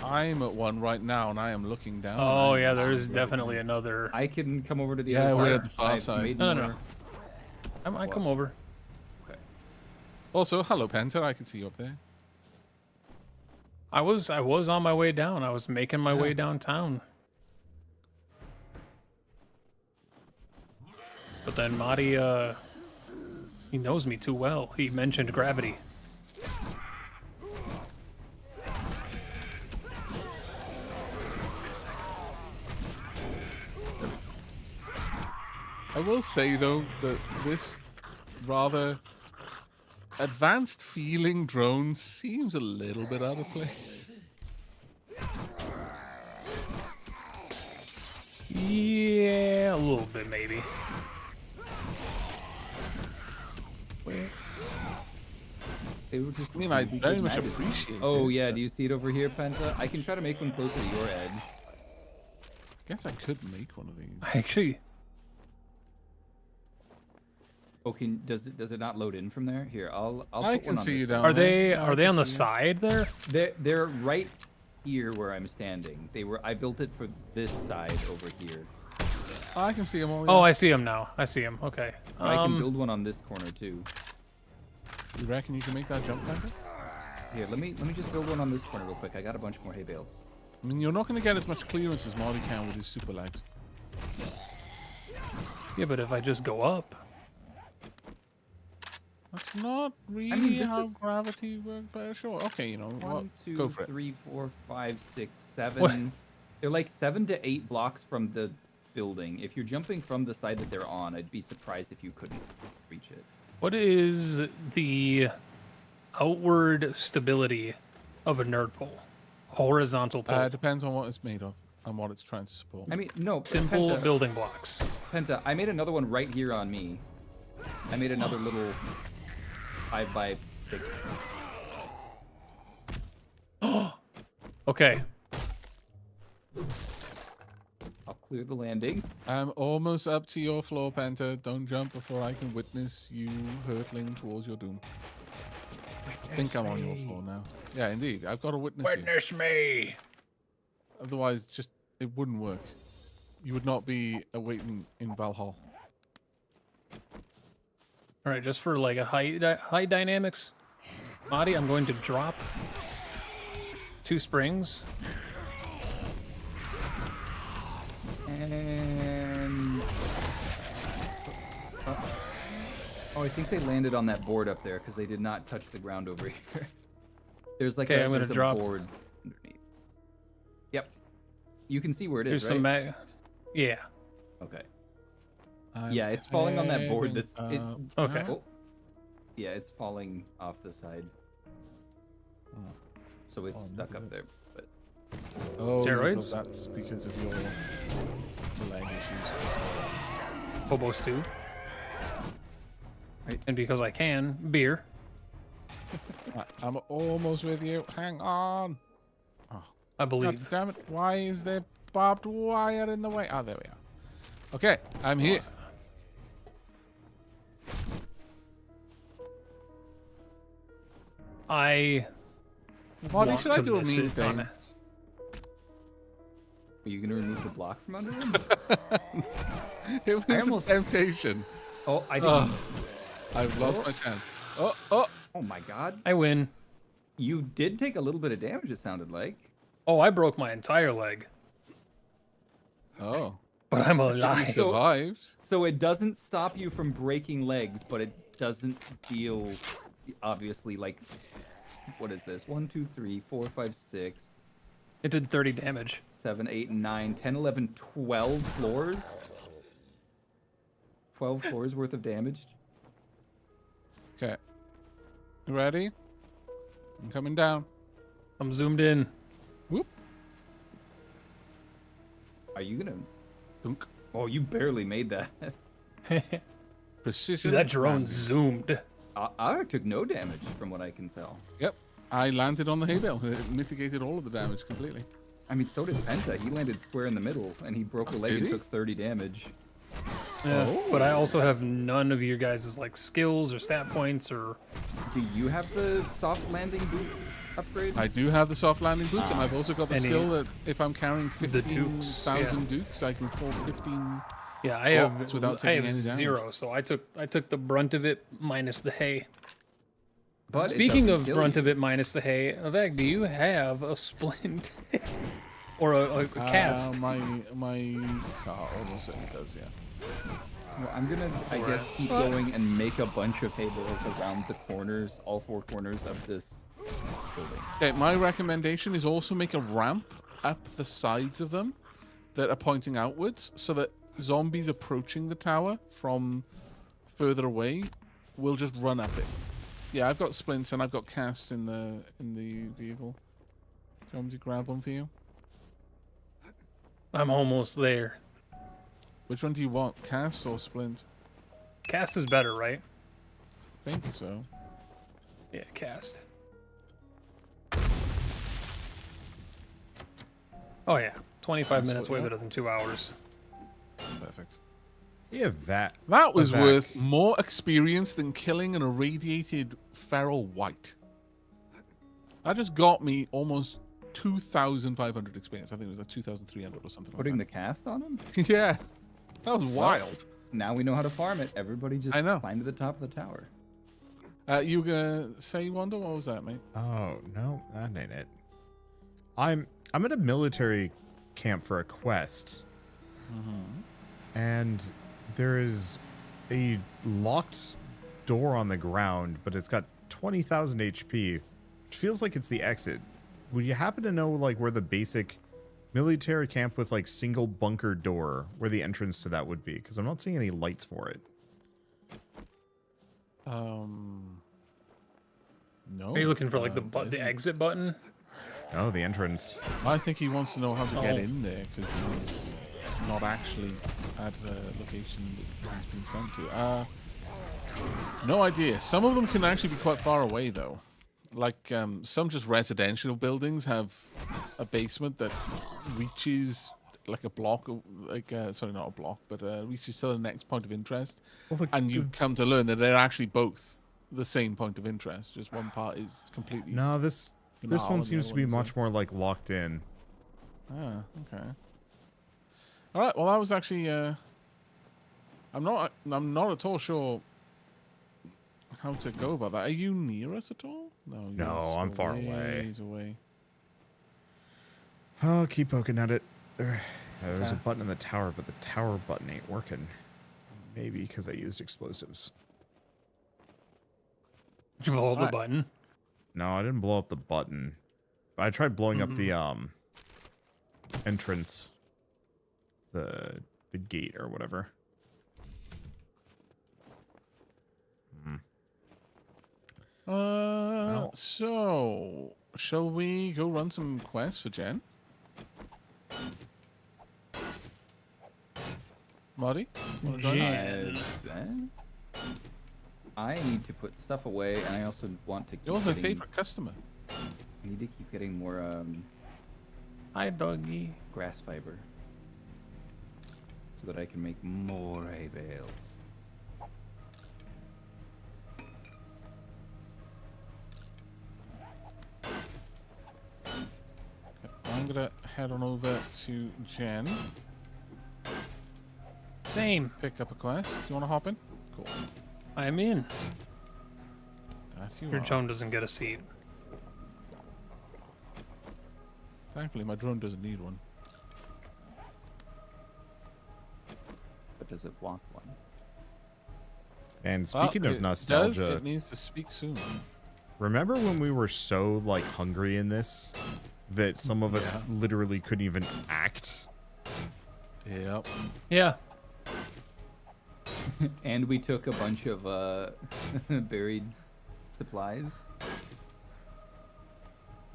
I'm at one right now, and I am looking down. and Oh I yeah, am there seeing is broken. definitely another. I can come over to the Yeah, other we're side. at the far I've side. made No, more- no. I might come over. Also, hello, Penta. I can see you up there. I was on my way down. I was making my way Yeah. downtown. But then Marty, he knows me too well. He mentioned gravity. I will say though that this rather advanced feeling drone seems a little bit out of place. Yeah, a little bit maybe. Where? They were just. I mean, I really very good much magazines. appreciate Oh it, yeah, but do you see it over here, Penta? I can try to make one closer to your edge. I guess I could make one of these. Actually, Oh, does it not load in from there? Here, I'll I put can one on see this you side. down are there. they Yeah, I are they can on the see you. side there? They're right here where I'm standing. I built it for this side over here. I can see them all. Oh, yeah. I see him now. I see him. Okay. I can build one on this corner too. You reckon you can make that jump, Banter? Here, let me just build one on this corner real quick. I got a bunch more hay bales. I mean, you're not going to get as much clearance as Marty can with his super legs. Yeah, but if I just go up. That's not really this how is- gravity works, but sure. Okay, you know what? 1, 2, Go for it. 3, 4, 5, 6, 7. What? They're like 7 to 8 blocks from the building. If you're jumping from the side that they're on, I'd be surprised if you couldn't reach it. What is the outward stability of a nerd pole? Horizontal pole. It depends on what it's made of and what it's trying to support. I mean, no, Simple Penta, building blocks. Penta, I made another one right here on me. I made another little 5x6. Okay. I'll clear the landing. I'm almost up to your floor, Penta. Don't jump before I can witness you hurtling towards your doom. I think I'm on your floor now. Yeah, indeed. I've got to witness you. Witness me. Otherwise, just it wouldn't work. You would not be awaiting in Valhalla. All right, just for like a high dynamics, body, I'm going to drop 2 springs. And... Oh, I think they landed on that board up there because they did not touch the ground over here. There's like Okay, I'm gonna there's a drop- board underneath. Yep. You can see where it There's is, some right? yeah. Okay. I'm Yeah, it's falling on that board heading that's... It... up Okay. now. Oh. Yeah, it's falling off the side. Oh. So it's Oh, stuck look up at there. But Oh, Steroids? well, that's because of your leg issues. Hobo stew. Right. And because I can, beer. I'm almost with you. Hang on. I God believe. damn it. Why is there barbed wire in the way? Oh, there we are. Okay, I'm here. I Marty, want should I to do a miss mean it on thing? it. are you gonna remove the block from under him? It was almost- a temptation. Oh, I didn't. Oh, I've lost my chance. Oh, oh. Oh my god. I win. You did take a little bit of damage, it sounded like. Oh, I broke my entire leg, Oh. but I'm You alive. survived. So it doesn't stop you from breaking legs, but it doesn't deal, obviously, like, what is this? 1, 2, 3, 4, 5, 6, It did 30 damage. 7, 8, 9, 10, 11, 12 floors? 12 floors worth of damage? Okay. You ready? I'm coming down. I'm zoomed in. Whoop. Are you gonna... Dunk. Oh, you barely made that. Precision. Dude, that drone landing. zoomed. I took no damage, from what I can tell. Yep. I landed on the hay bale. It mitigated all of the damage completely. I mean, so did Penta. He landed square in the middle, and he broke a leg Did and he? took 30 damage. Yeah, Oh. but I also have none of your guys' like skills or stat points or. Do you have the soft landing boot upgrade? I do have the soft landing boots, and I've also got the Any- skill that if I'm carrying The dukes, 15,000 dukes, I can fall 15. Yeah, I have Blocks without I taking have any damage. 0, so I took the brunt of it minus the hay. But it Speaking doesn't of kill brunt you. of it minus the hay, Aveg, do you have a splint or a cast? My almost certainly does, yeah. Well, I'm gonna, I guess, keep going and make a bunch of hay bales around the corners, all 4 corners of this building. Okay, my recommendation is also make a ramp up the sides of them that are pointing outwards, so that zombies approaching the tower from further away will just run up it. Yeah, I've got splints and I've got casts in the vehicle. Do you want me to grab one for you? I'm almost there. Which one do you want, cast or splint? Cast is better, right? I think so. Yeah, cast. Oh yeah, 25 That's minutes, what way you better than 2 hours. Perfect. Yeah, that. That was Back. worth more experience than killing an irradiated feral white. That just got me almost 2,500 experience. I think it was like 2,300 or something Putting the like cast on him? that. Yeah, that was wild. Now we know how to farm it. Everybody just I know. climb to the top of the tower. You were gonna say, Wanda? What was that, mate? Oh no, that ain't it. I'm at a military camp for a quest, and there is a locked door on the ground, but it's got 20,000 HP, which feels like it's the exit. Would you happen to know like where the basic military camp with like single bunker door, where the entrance to that would be? Because I'm not seeing any lights for it. No. Are you looking for like the there the isn't. exit button? Oh, the entrance. I think he wants to know how to get Oh. in there because he's not actually at the location that he's been sent to. No idea. Some of them can actually be quite far away though. Like some just residential buildings have a basement that reaches like a block, like sorry, not a block, but reaches to the next point of interest. Well, And you come to learn that they're actually both the same point of interest. Just one part is completely. no, this banal one and the seems other to be one isn't. much more like locked in. Ah, okay. All right. Well, that was actually. I'm not at all sure how to go about that. Are you near us at all? No. You're No, I'm still far away. ways away. Oh, keep poking at it. There's Okay. a button in the tower, but the tower button ain't working. Maybe because I used explosives. Did you blow up the Alright. button? No, I didn't blow up the button. I tried blowing up the Mm-hmm. entrance, the gate or whatever. Well. So shall we go run some quests for Jen? Marty? Wanna join us? Jen. I need to put stuff away, and I also want to keep You're her getting, favorite customer. I need to keep getting more Hi, doggy. grass fiber so that I can make more hay bales. I'm gonna head on over to Jen. Same. Pick up a quest. Do you want to hop in? Cool. I'm in. That you Your are. drone doesn't get a seat. Thankfully, my drone doesn't need one. But does it want one? And Well, speaking of it nostalgia, does, it needs to speak soon. remember when we were so like hungry in this that some of us Yeah. literally couldn't even act? Yep. Yeah. And we took a bunch of buried supplies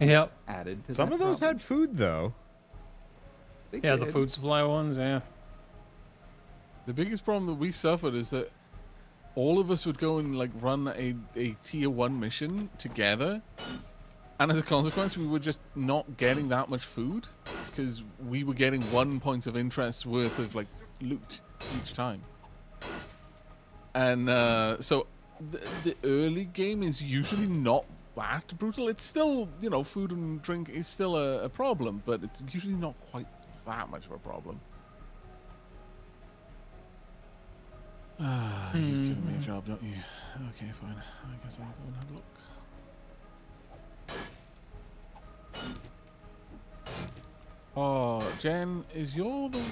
Yep. added to Some that of those problem. had food though. They Yeah, the did. food supply ones, yeah. The biggest problem that we suffered is that all of us would go and like run a tier 1 mission together, and as a consequence we were just not getting that much food because we were getting 1 point of interest worth of like loot each time. And so the early game is usually not that brutal. It's still, you know, food and drink is still a problem, but it's usually not quite that much of a problem. You've given me a job, don't you? Okay, fine. I guess I'll go and have a look. Oh, Jen, is your the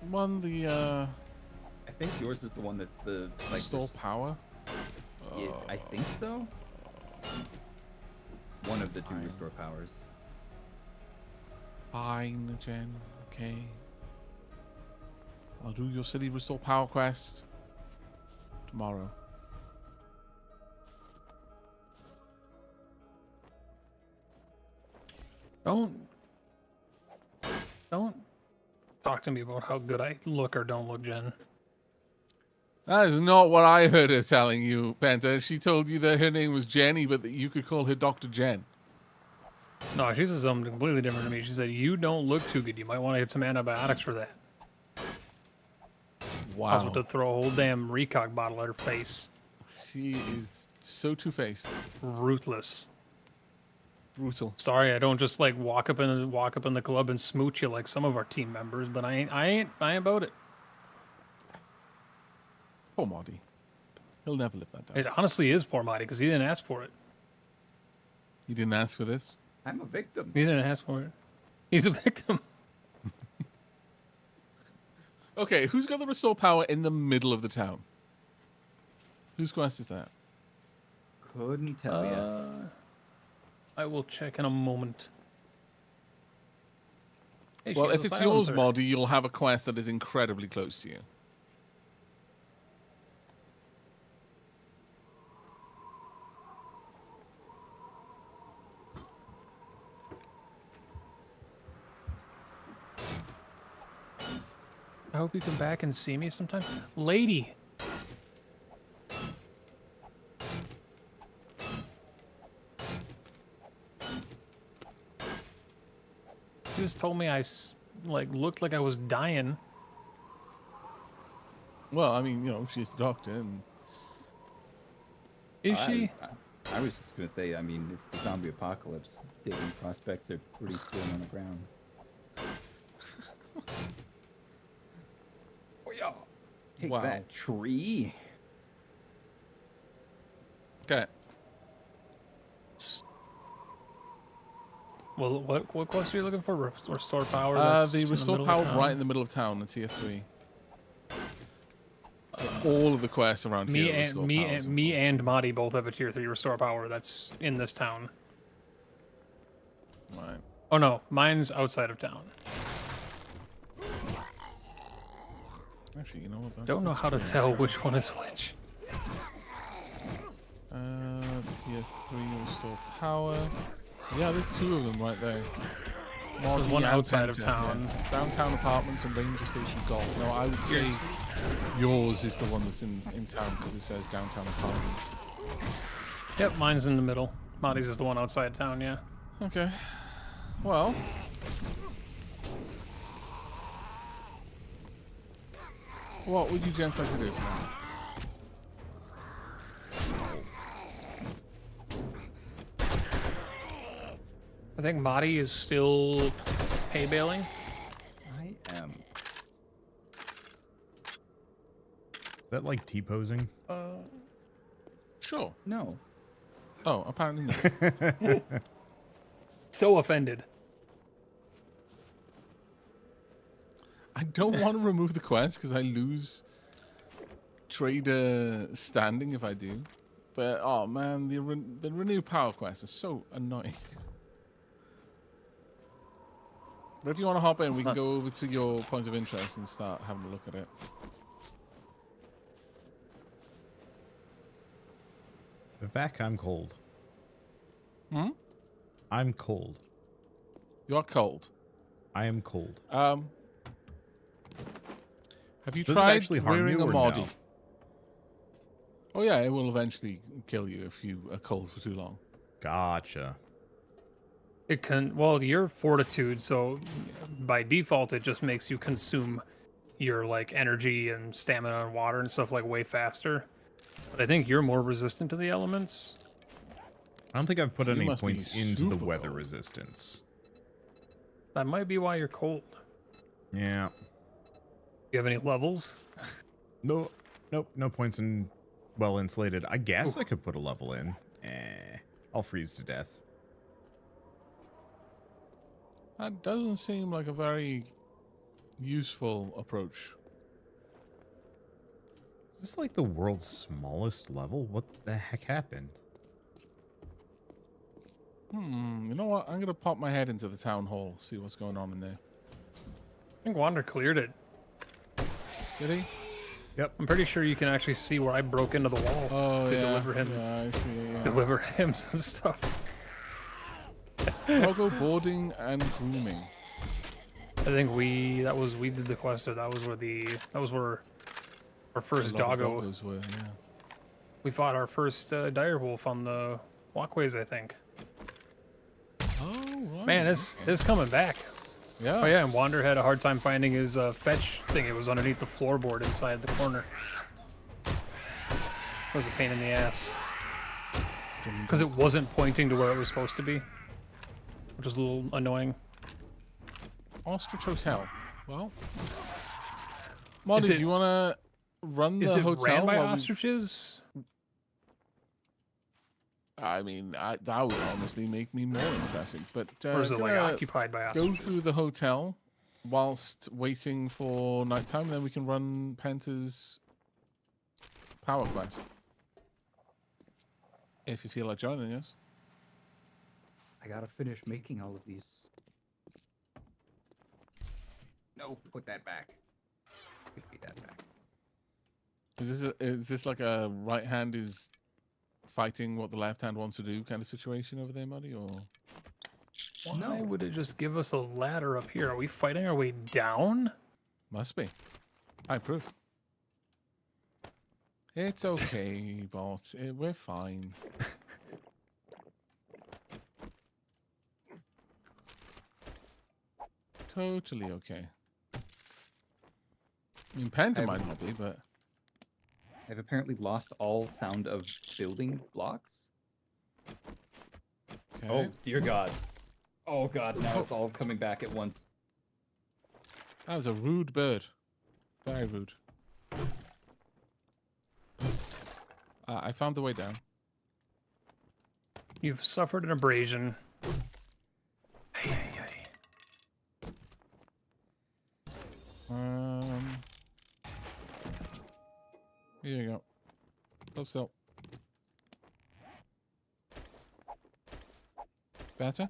one the I think yours is the one that's the like. store power? Yeah, I think so. One of the two Fine. restore powers. Fine, Jen. Okay. I'll do your city restore power quest tomorrow. Don't talk to me about how good I look or don't look, Jen. That is not what I heard her telling you, Banter. She told you that her name was Jenny, but that you could call her Dr. Jen. No, she said something completely different to me. She said, you don't look too good. You might want to get some antibiotics for that. Wow. Also to throw a whole damn Recog bottle at her face. She is so two-faced. Ruthless. Brutal. Sorry, I don't just like walk up in the club and smooch you like some of our team members, but I ain't about it. Poor Marty. He'll never live that down. It honestly is poor Marty because he didn't ask for it. You didn't ask for this? I'm a victim. He didn't ask for it. He's a victim. Okay, who's got the restore power in the middle of the town? Whose quest is that? Couldn't tell ya. I will check in a moment. Hey, she Well, has if a it's yours, silencer. Marty, you'll have a quest that is incredibly close to you. I hope you come back and see me sometime. Lady! She just told me looked like I was dying. Well, I mean, you know, she's the doctor, and Is she? I was just gonna say, I mean, it's the zombie apocalypse. Dating prospects are pretty slim on the ground. Oh yeah. Take Wow. that, tree. okay. Well, what quest are you looking for? Restore power? The restore power right in the middle of town, the tier 3. All of the quests around here. Me and Marty both have a tier 3 restore power that's in this town. Right. Oh no, mine's outside of town. Actually, you know what? Don't know how to tell which one is which. Tier 3 restore power. Yeah, there's 2 of them right there. There's one outside of town. Yeah. Downtown apartments and Ranger Station Golf. No, I would say yours is the one that's in town because it says downtown apartments. Yep, mine's in the middle. Marty's is the one outside town, yeah. Okay. Well. What would you gents like to do? I think Marty is still hay baling. I am. Is that like T-posing? Sure. No. Oh, apparently not. So offended. I don't want to remove the quest because I lose trader standing if I do. But oh man, the renew power quest is so annoying. But if you want to hop in, we can go over to your point of interest and start having a look at it. Vivek, I'm cold. Hmm? I'm cold. You are cold. I am cold. Have you Does it tried actually harm wearing you a or Modi? no? Oh yeah, it will eventually kill you if you are cold for too long. Gotcha. It can, well, you're fortitude, so by default it just makes you consume your like energy and stamina and water and stuff like way faster. But I think you're more resistant to the elements. I don't think I've put You any must be points into the super weather cold. resistance. That might be why you're cold. Yeah. You have any levels? No. Nope. No points in well insulated. I guess I could put a level in. I'll freeze to death. That doesn't seem like a very useful approach. Is this like the world's smallest level? What the heck happened? You know what? I'm gonna pop my head into the town hall, see what's going on in there. I think Wander cleared it. Did he? I'm pretty sure you can actually see where I broke into the wall Oh to yeah. deliver him Yeah, I see. Yeah. deliver him some stuff. Doggo boarding and grooming. I think we did the quest, or that was where our first A lot of doggo. doggos were, yeah. We fought our first direwolf on the walkways, I think. Oh, right. Man, this is coming back. Yeah. Oh yeah, and Wander had a hard time finding his fetch thing. It was underneath the floorboard inside the corner. It was a pain in the ass. Because it wasn't pointing to where it was supposed to be. Which was a little annoying. Ostrich Hotel. Well. Molly, do you want to run the hotel? Is it ran by ostriches? I mean, that would honestly make me more interested. But Or is it like occupied by go ostriches? through the hotel whilst waiting for nighttime, and then we can run Penta's power quest. If you feel like joining us. I gotta finish making all of these. No, put that back. Give me that back. Is this like a right hand is fighting what the left hand wants to do kind of situation over there, Muddy? Or Why would it just give us a ladder up here? Are we fighting our way down? must be. I approve. It's okay, bot. We're fine. Totally okay. I mean, Panda might not be, but I've apparently lost all sound of building blocks. okay. Oh, dear God. Oh, God, now it's all coming back at once. That was a rude bird. Very rude. I found the way down. You've suffered an abrasion. Here you go. Go still. Better?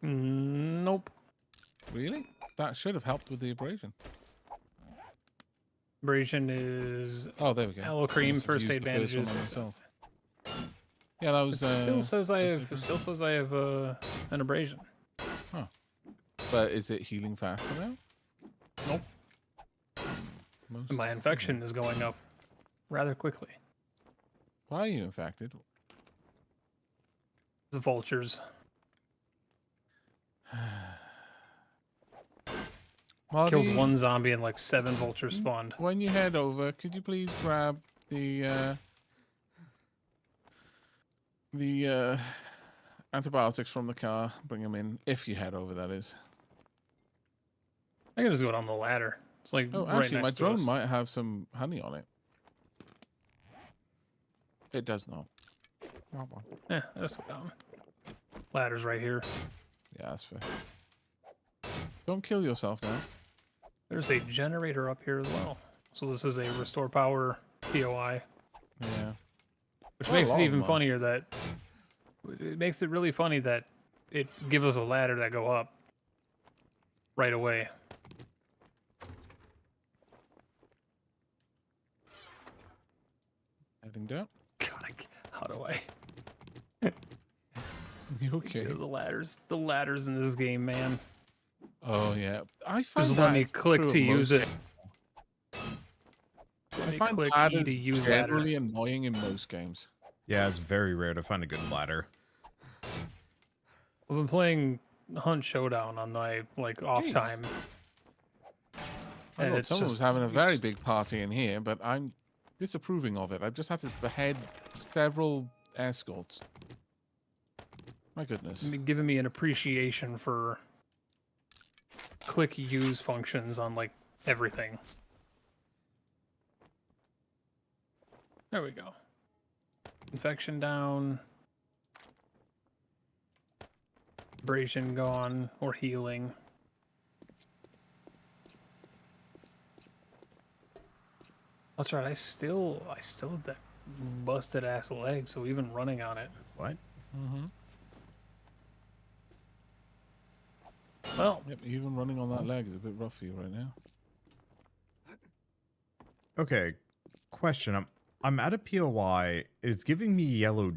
Nope. Really? That should have helped with the abrasion. Abrasion is Oh, there we go. aloe I cream, must have first used aid the first one bandages. on myself. Yeah, that It was. still says I first have. aid Still says I have an abrasion. But is it healing faster now? Nope. Most And my infection is going up rather quickly. Why are you infected? The vultures. Marty, Killed one zombie and like 7 vultures spawned. When you head over, could you please grab the antibiotics from the car? Bring them in if you head over. That is. I can just go down the ladder. It's like Oh, right actually, my next to drone us. might have some honey on it. It does not. Yeah, I just go down. Ladder's right here. Yeah, that's fair. Don't kill yourself now. There's a generator up here as well. So this is a restore power POI, Yeah. which Oh, makes it long even one. funnier that it makes it really funny that it gives us a ladder that go up right away. Heading down. God, how do I? You okay? The ladders in this game, man. Oh yeah. I find Just let that me it's click true to of use most it. I me find click E ladders to use ladder. generally annoying in most games. Yeah, it's very rare to find a good ladder. I've been playing Hunt Showdown on my like off Nice. time. I And thought it's someone was just- having a very big party in here, but I'm disapproving of it. I just have to behead several escorts. My goodness. Giving me an appreciation for click use functions on like everything. There we go. Infection down. Abrasion gone or healing. That's right. I still have that busted ass leg, so even running on it. What? Mm-hmm. Well, Yep, even running on that leg is a bit rough for you right now. Okay, question. I'm at a POI. It's giving me a yellow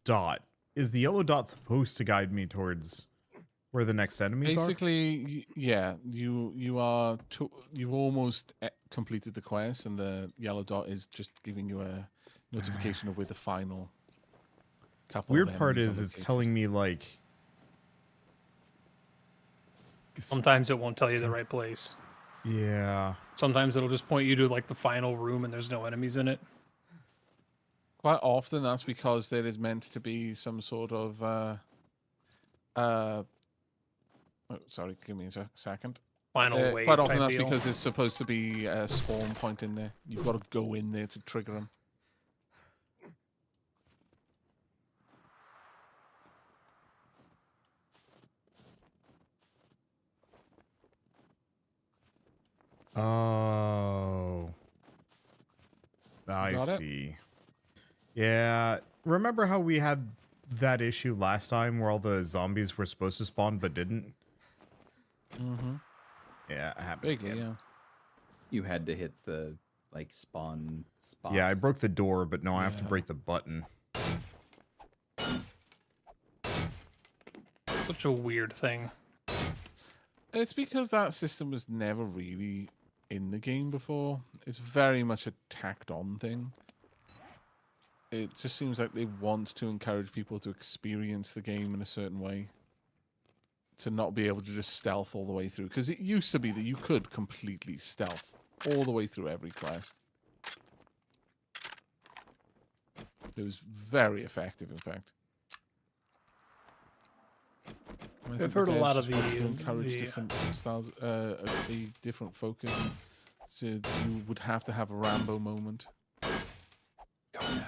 dot. is the yellow dot supposed to guide me towards where the next enemies are? Basically, yeah, you've almost completed the quest, and the yellow dot is just giving you a notification of where the final couple. Weird of part enemies is are it's located. telling me like. Sometimes it won't tell you the right place. Yeah. Sometimes it'll just point you to like the final room and there's no enemies in it. Quite often, that's because there is meant to be some sort of oh, sorry, give me a second. Final wave. Quite often, type that's deal. because there's supposed to be a spawn point in there. You've got to go in there to trigger them. Oh. I Got it? see. Yeah. Remember how we had that issue last time where all the zombies were supposed to spawn but didn't? Mm-hmm. Yeah, it happened Bigly, again. yeah. You had to hit the like spawn spot. Yeah, I broke the door, but no, I have to Yeah. break the button. Such a weird thing. It's because that system was never really in the game before. It's very much a tacked on thing. It just seems like they want to encourage people to experience the game in a certain way. To not be able to just stealth all the way through. Because it used to be that you could completely stealth all the way through every quest. It was very effective, in fact. And I I've think heard a devs lot of just wanted to the- encourage the- different styles, a different focus. So you would have to have a Rambo moment. Go down.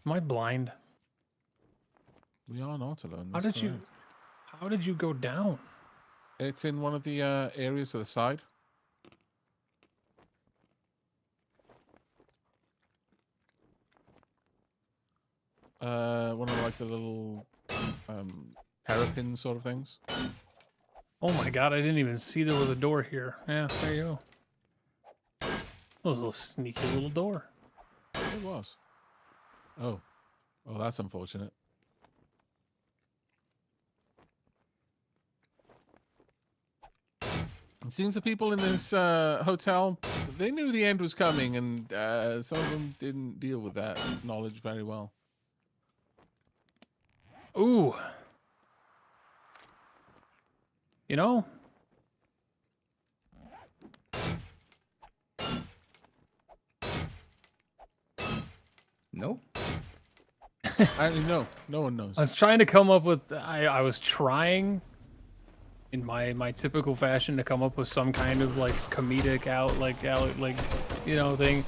Am I blind? We are not alone. How that's did you? correct. How did you go down? It's in one of the areas to the side. One of like the little hairpin sort of things. Oh my god! I didn't even see there was a door here. Yeah, there you go. That was a little sneaky little door. It was. Oh, that's unfortunate. It seems the people in this hotel, they knew the end was coming, and some of them didn't deal with that knowledge very well. Ooh. You know, Nope. No one knows. I was trying to come up with. I was trying, in my typical fashion, to come up with some kind of like comedic thing,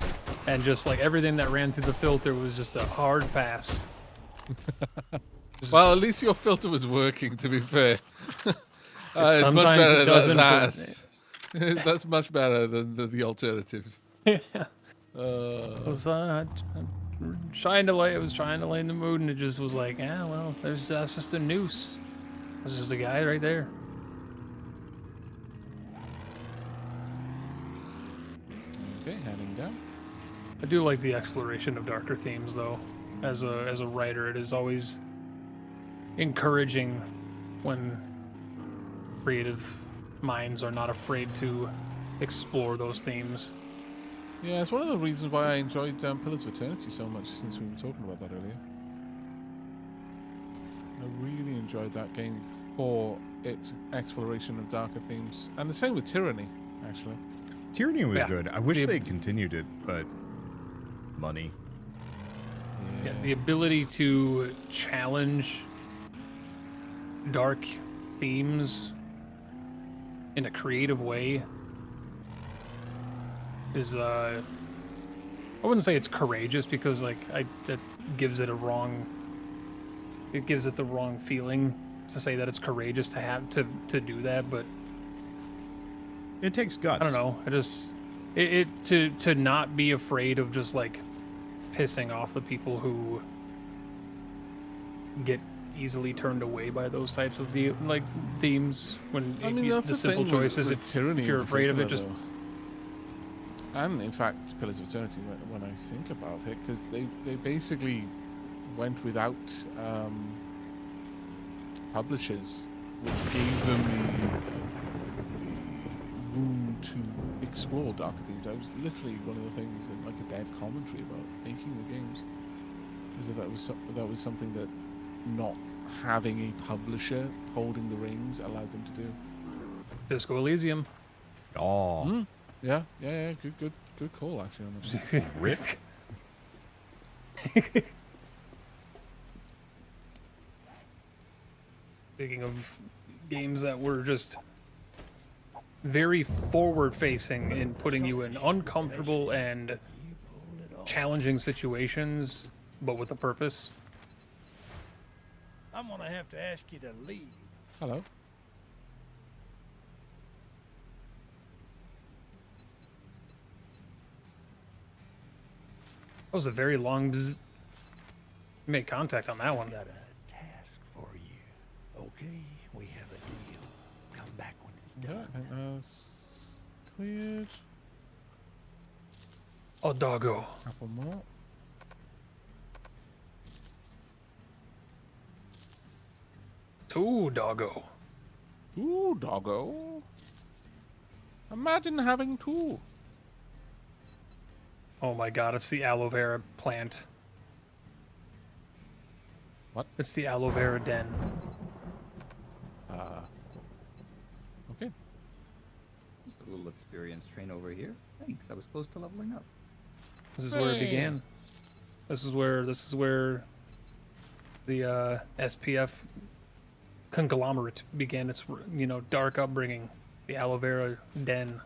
and just like everything that ran through the filter was just a hard pass. Well, at least your filter was working, to be fair. It's much sometimes better it doesn't, than but- that. That's much better than the alternatives. I was trying to lighten the mood, and it just was like, yeah, well, that's just a noose. That's just a guy right there. Okay, heading down. I do like the exploration of darker themes, though. As a writer, it is always encouraging when creative minds are not afraid to explore those themes. Yeah, it's one of the reasons why I enjoyed Pillars of Eternity so much, since we were talking about that earlier. I really enjoyed that game for its exploration of darker themes. And the same with Tyranny, actually. Tyranny was Yeah. good. I wish The- they'd continued it, but money. Yeah, the ability to challenge dark themes in a creative way is I wouldn't say it's courageous, because like that gives it the wrong feeling to say that it's courageous to have to do that, but It takes guts. I don't know. I just to not be afraid of just like pissing off the people who get easily turned away by those types of themes. When I mean, that's the simple thing choice is with Tyranny if you're in afraid of it, particular, just And in fact, Pillars of Eternity, when I think about it, because they basically went without publishers, which gave them the room to explore darker themes. That was literally one of the things in like a dev commentary about making the games, is that was something that not having a publisher holding the reins allowed them to do. Disco Elysium. Oh, Yeah. Good call actually on that. Rick. Speaking of games that were just very forward-facing in putting you in uncomfortable and challenging situations, but with a purpose. I'm gonna have to ask you to leave. Hello. That was a very long bzz. You made contact on that one. Got a task for you. Okay, we have a deal. Come back when it's done. Cleared. Oh, doggo. Couple more. Two doggo. Ooh, doggo. Imagine having two. Oh my god, it's the aloe vera plant. What? It's the aloe vera den. Okay. Just a little experience train over here. Thanks. I was close to leveling up. This is where it Hey. began. This is where the SPF conglomerate began its dark upbringing. The aloe vera den.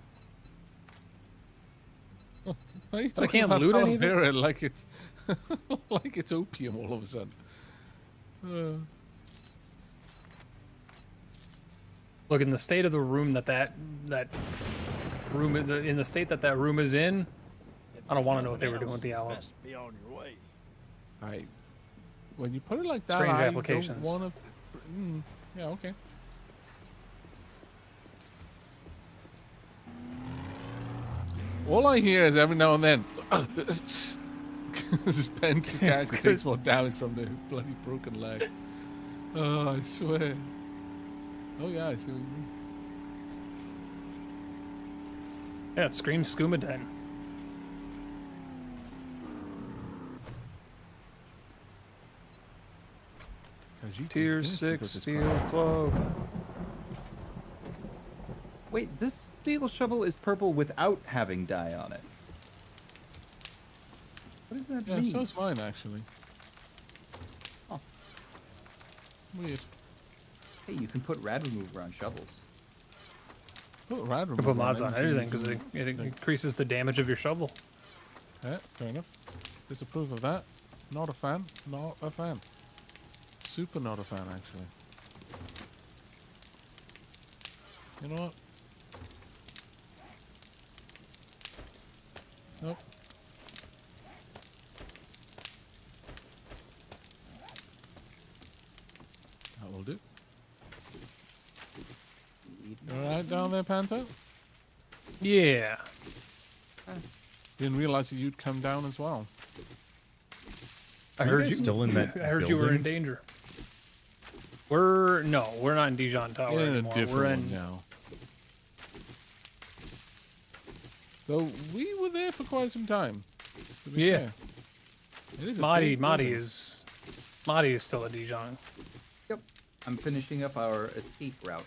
Why are you But I talking can't about loot aloe anything? vera like it's like it's opium all of a sudden. Look, in the state of the room that room in the state that room is in, I don't want to know what they were doing with the aloe. Best be on your way. When you put it like that, Strange I applications. don't want to. Yeah, okay. All I hear is every now and then, this Ben's character takes more damage from the bloody broken leg. Oh, I swear. Oh yeah, I see what you mean. Yeah, it screams Skooma Den. Tier 6 steel club. Wait, this steel shovel is purple without having dye on it. What does that Yeah, mean? so is mine actually. Oh. Weird. Hey, you can put rad remover on shovels. Put rad You can put mods on everything because it increases the damage of your shovel. Yeah, fair enough. Disapprove of that. Not a fan. Not a fan. Super not a fan, actually. You know what? Nope. That will do. You alright down there, Panto? Yeah. Didn't realize that you'd come down as well. I Are you heard guys you. still in that I heard you were in building? danger. We're not in Dijon Tower In a anymore. different We're one in. now. Though we were there for quite some time. To be Yeah. fair. It is a Marty big building. is still at Dijon. Yep. I'm finishing up our escape route.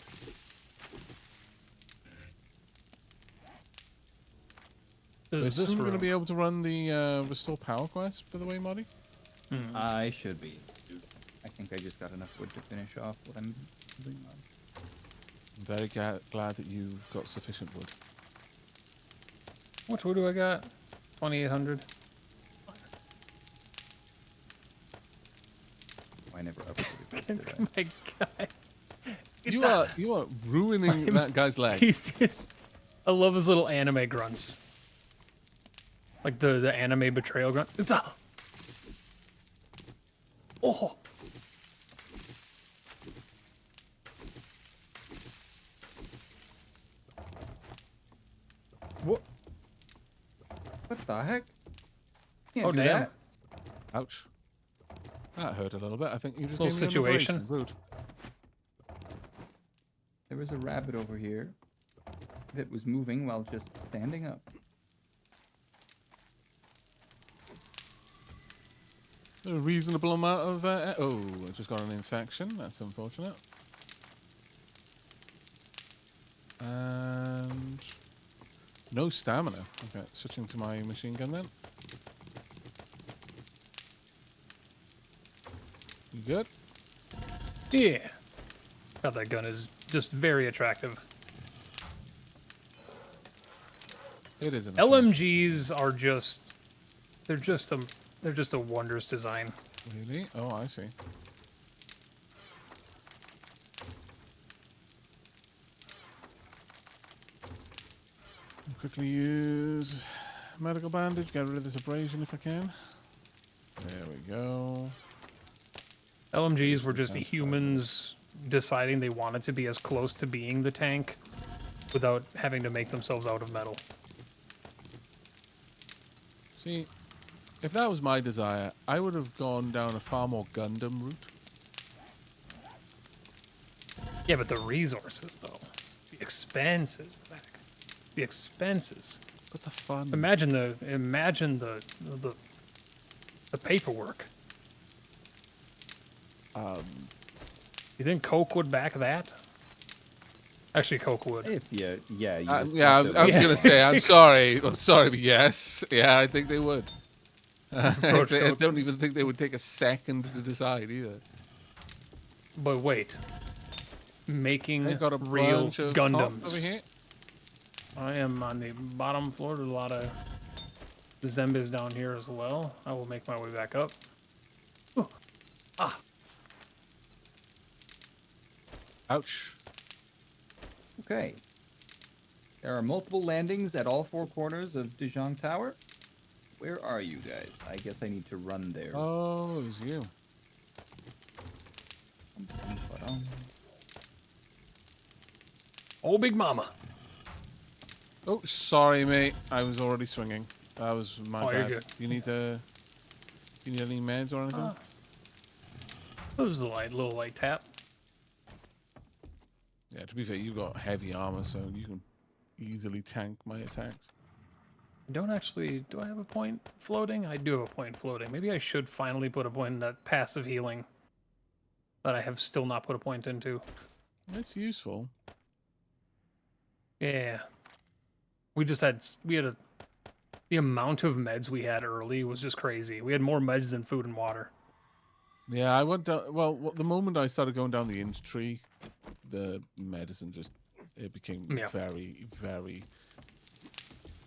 Is this room. going to be able to run the restore power quest, by the way, Marty? I should be. I think I just got enough wood to finish off what I'm doing on. I'm very glad that you've got sufficient wood. What wood do I got? 2,800. I never upgraded this, did I? My God. You are ruining that guy's legs. He's just, I love his little anime grunts. Like the anime betrayal grunt. It's a. Oh. What? What the heck? Can't Oh, do damn. that. Ouch. That hurt a little bit. I think you just Little gave me an situation. abrasion. Rude. There was a rabbit over here that was moving while just standing up. A reasonable amount of... oh, I just got an infection. That's unfortunate. And... no stamina. Okay, switching to my machine gun then. You good? Yeah. God, that gun is just very attractive. It is an LMGs are just... they're just a wondrous design. Really? Oh, I see. I'll quickly use medical bandage, get rid of this abrasion if I can. There we go. LMGs were just the humans deciding they wanted to be as close to being the tank without having to make themselves out of metal. See, if that was my desire, I would have gone down a far more Gundam route. Yeah, but the resources, though. The expenses, Mac. The expenses. But the fun. Imagine the paperwork. You think Coke would back that? Actually, Coke would. If you, yeah, you just yeah, have to- I was gonna say, I'm sorry, but yes, yeah, I think they would. I don't even think they would take a second to decide either. But wait, making They've got a real bunch of cops over Gundams. here. I am on the bottom floor. There's a lot of Zombies down here as well. I will make my way back up. Ooh. Ah. Ouch. Okay. There are multiple landings at all four corners of Dejong Tower. Where are you guys? I guess I need to run there. Oh, it was you. Oh, Big Mama. Oh, sorry, mate. I was already swinging. That was my You're bad. good. You need any meds or anything? That was a little light tap. Yeah, to be fair, you've got heavy armor, so you can easily tank my attacks. I don't actually... Do I have a point floating? I do have a point floating. Maybe I should finally put a point in that passive healing that I have still not put a point into. It's useful. Yeah. The amount of meds we had early was just crazy. We had more meds than food and water. Yeah, I went down... Well, the moment I started going down the industry, the medicine just... It became very, very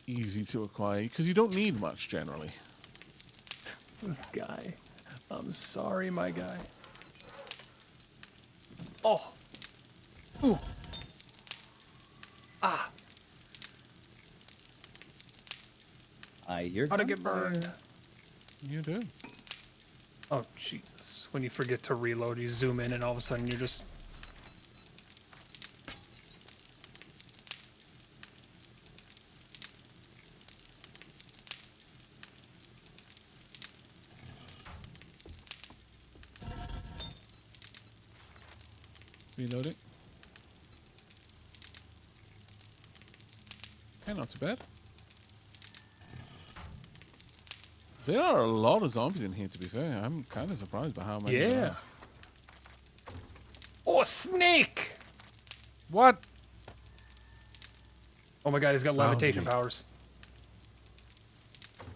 easy to acquire. Because you don't need much, generally. This guy. I'm sorry, my guy. Oh. Ooh. Ah. I hear. How to get burned. You do. Oh, Jesus. When you forget to reload, you zoom in and all of a sudden you're just... Reloading. Okay, not too bad. There are a lot of zombies in here, to be fair. I'm kind of surprised by how many there Yeah. are. Oh, a snake! What? Oh my god, he's got Found levitation me. powers.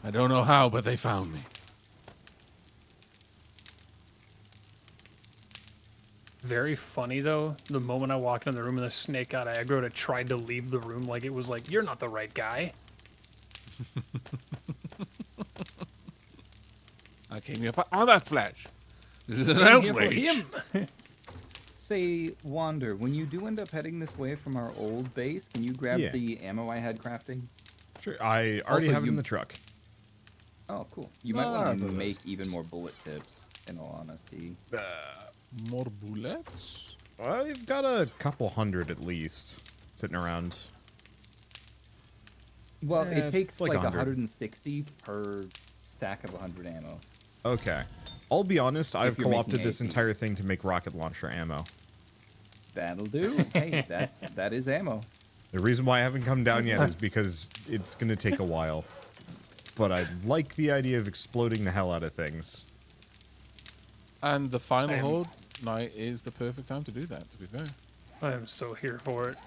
I don't know how, but they found me. Very funny, though. The moment I walked in the room and the snake got aggroed, it tried to leave the room like it was like, you're not the right guy. I came here for other flesh. This is an Came here for outrage. him. Say, Wander, when you do end up heading this way from our old base, can you grab Yeah. the ammo I had crafting? Sure, I already Also, have it you- in the truck. Oh, cool. You might want to Marvelous. make even more bullet tips, in all honesty. More bullets? I've got a couple hundred at least sitting around. Well, Eh, it takes it's like like 100. 160 per stack of 100 ammo. Okay. I'll be honest, I've you're co-opted making this AP. entire thing to make rocket launcher ammo. That'll do. Hey, that is ammo. The reason why I haven't come down yet is because it's gonna take a while. But I like the idea of exploding the hell out of things. And the final I am- horde night is the perfect time to do that, to be fair. I am so here for it.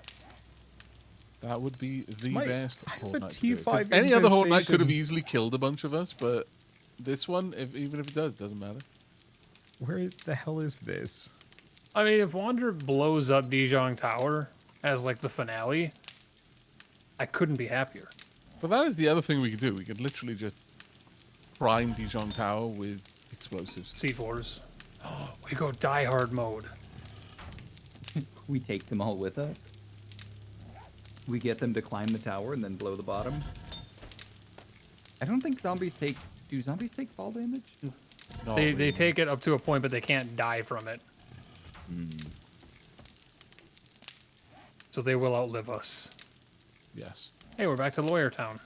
That would be the my- best I have horde a night to do it. 'Cause T5 any other horde night could have infestation. easily killed a bunch of us, but this one, even if it does, doesn't matter. Where the hell is this? I mean, if Wander blows up Dijon Tower as like the finale, I couldn't be happier. But that is the other thing we could do. We could literally just prime Dijon Tower with explosives. C4s. We go die hard mode. We take them all with us. We get them to climb the tower and then blow the bottom. I don't think zombies take... Do zombies take fall damage? Not They really. take it up to a point, but they can't die from it. So they will outlive us. Yes. Hey, we're back to Lawyer Town.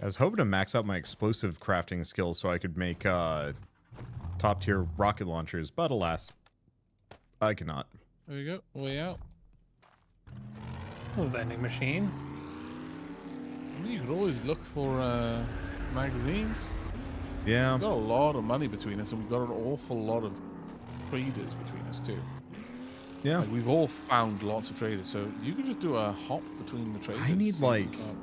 I was hoping to max out my explosive crafting skills so I could make top tier rocket launchers, but alas, I cannot. There we go. Way out. A vending machine. I mean, you could always look for magazines. Yeah, We've got a lot of money between us, and we've got an awful lot of traders between us too. yeah. Like, we've all found lots of traders, so you could just do a hop between the traders. I need, see if we like- got-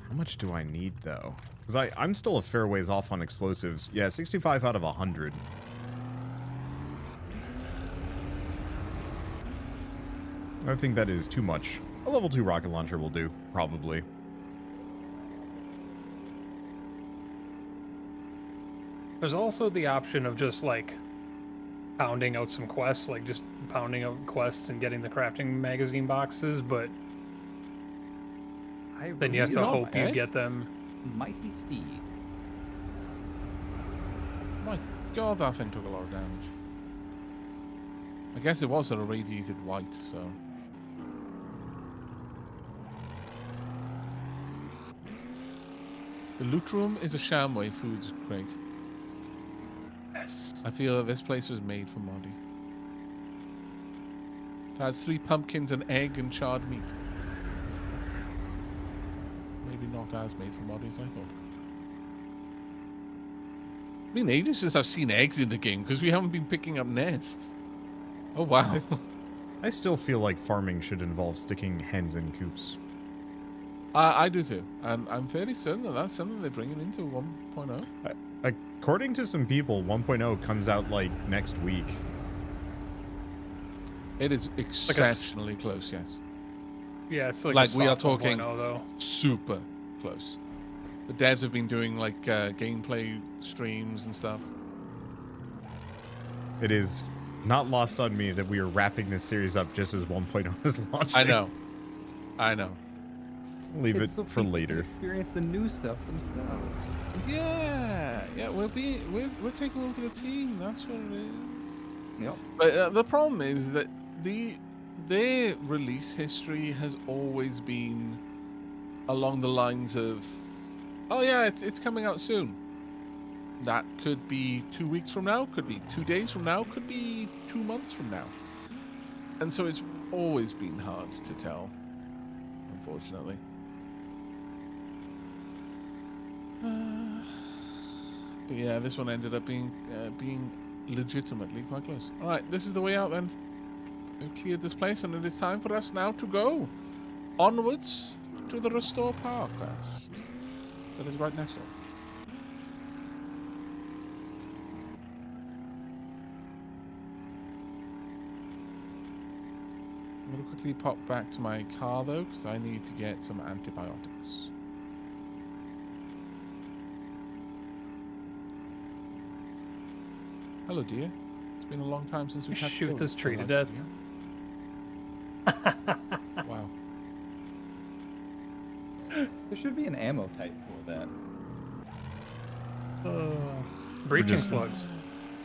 How much do I need though? Because I'm still a fair ways off on explosives. Yeah, 65 out of 100. I think that is too much. A level 2 rocket launcher will do, probably. There's also the option of just like pounding out some quests, like just pounding out quests and getting the crafting magazine boxes, but then you have to Not hope you bad. get them. Mighty Steed. My god, that thing took a lot of damage. I guess it was a radiated white, so... The loot room is a Shamway foods crate. Yes. I feel that this place was made for Moddy. It has 3 pumpkins, an egg, and charred meat. Maybe not as made for Moddy as I thought. It's been ages since I've seen eggs in the game because we haven't been picking up nests. Oh wow. I still feel like farming should involve sticking hens in coops. I do too, and I'm fairly certain that that's something they're bringing into 1.0. According to some people, 1.0 comes out like next week. It is exceptionally close, yes. Yeah, it's like, Like, a we are soft talking- 1.0 though. Super close. The devs have been doing like gameplay streams and stuff. It is not lost on me that we are wrapping this series up just as 1.0 is launching. I know. I know. Leave it It's so for people later. Experience the new stuff themselves. Yeah, we're taking one for the team. That's what it is. Yep. But the problem is that their release history has always been along the lines of, oh yeah, it's coming out soon. That could be 2 weeks from now, could be 2 days from now, could be 2 months from now. And so it's always been hard to tell, unfortunately. But yeah, this one ended up being legitimately quite close. All right, this is the way out then. We've cleared this place, and it is time for us now to go onwards to the Restore Power quest that is right next door. I'm going to quickly pop back to my car though, because I need to get some antibiotics. Hello, dear. It's been a long time since we've had to Shoot kill this the tree to likes of death. you. Wow. There should be an ammo type for that. Breaching just- slugs.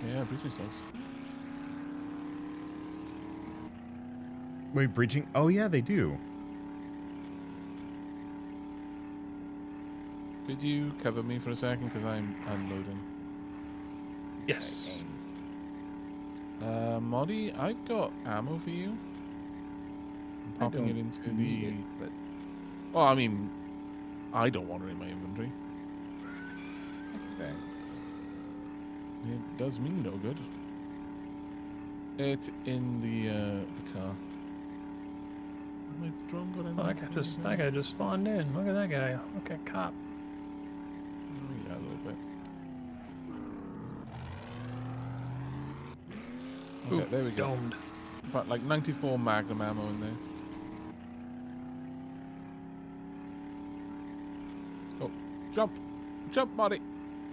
Yeah, breaching slugs. Wait, breaching? Oh yeah, they do. Could you cover me for a second because I'm unloading? Yes. Moddy, I've got ammo for you. I'm popping it into the. But Well, I mean, I don't want it in my inventory. okay. It does me no good. It's in the car. My drone got in Oh, there? that guy just spawned in. Look at that guy. Look at cop. Oh, yeah, a little bit. Okay, Ooh, there we go. Domed. Got like 94 Magnum ammo in there. Oh, jump, jump, Moddy,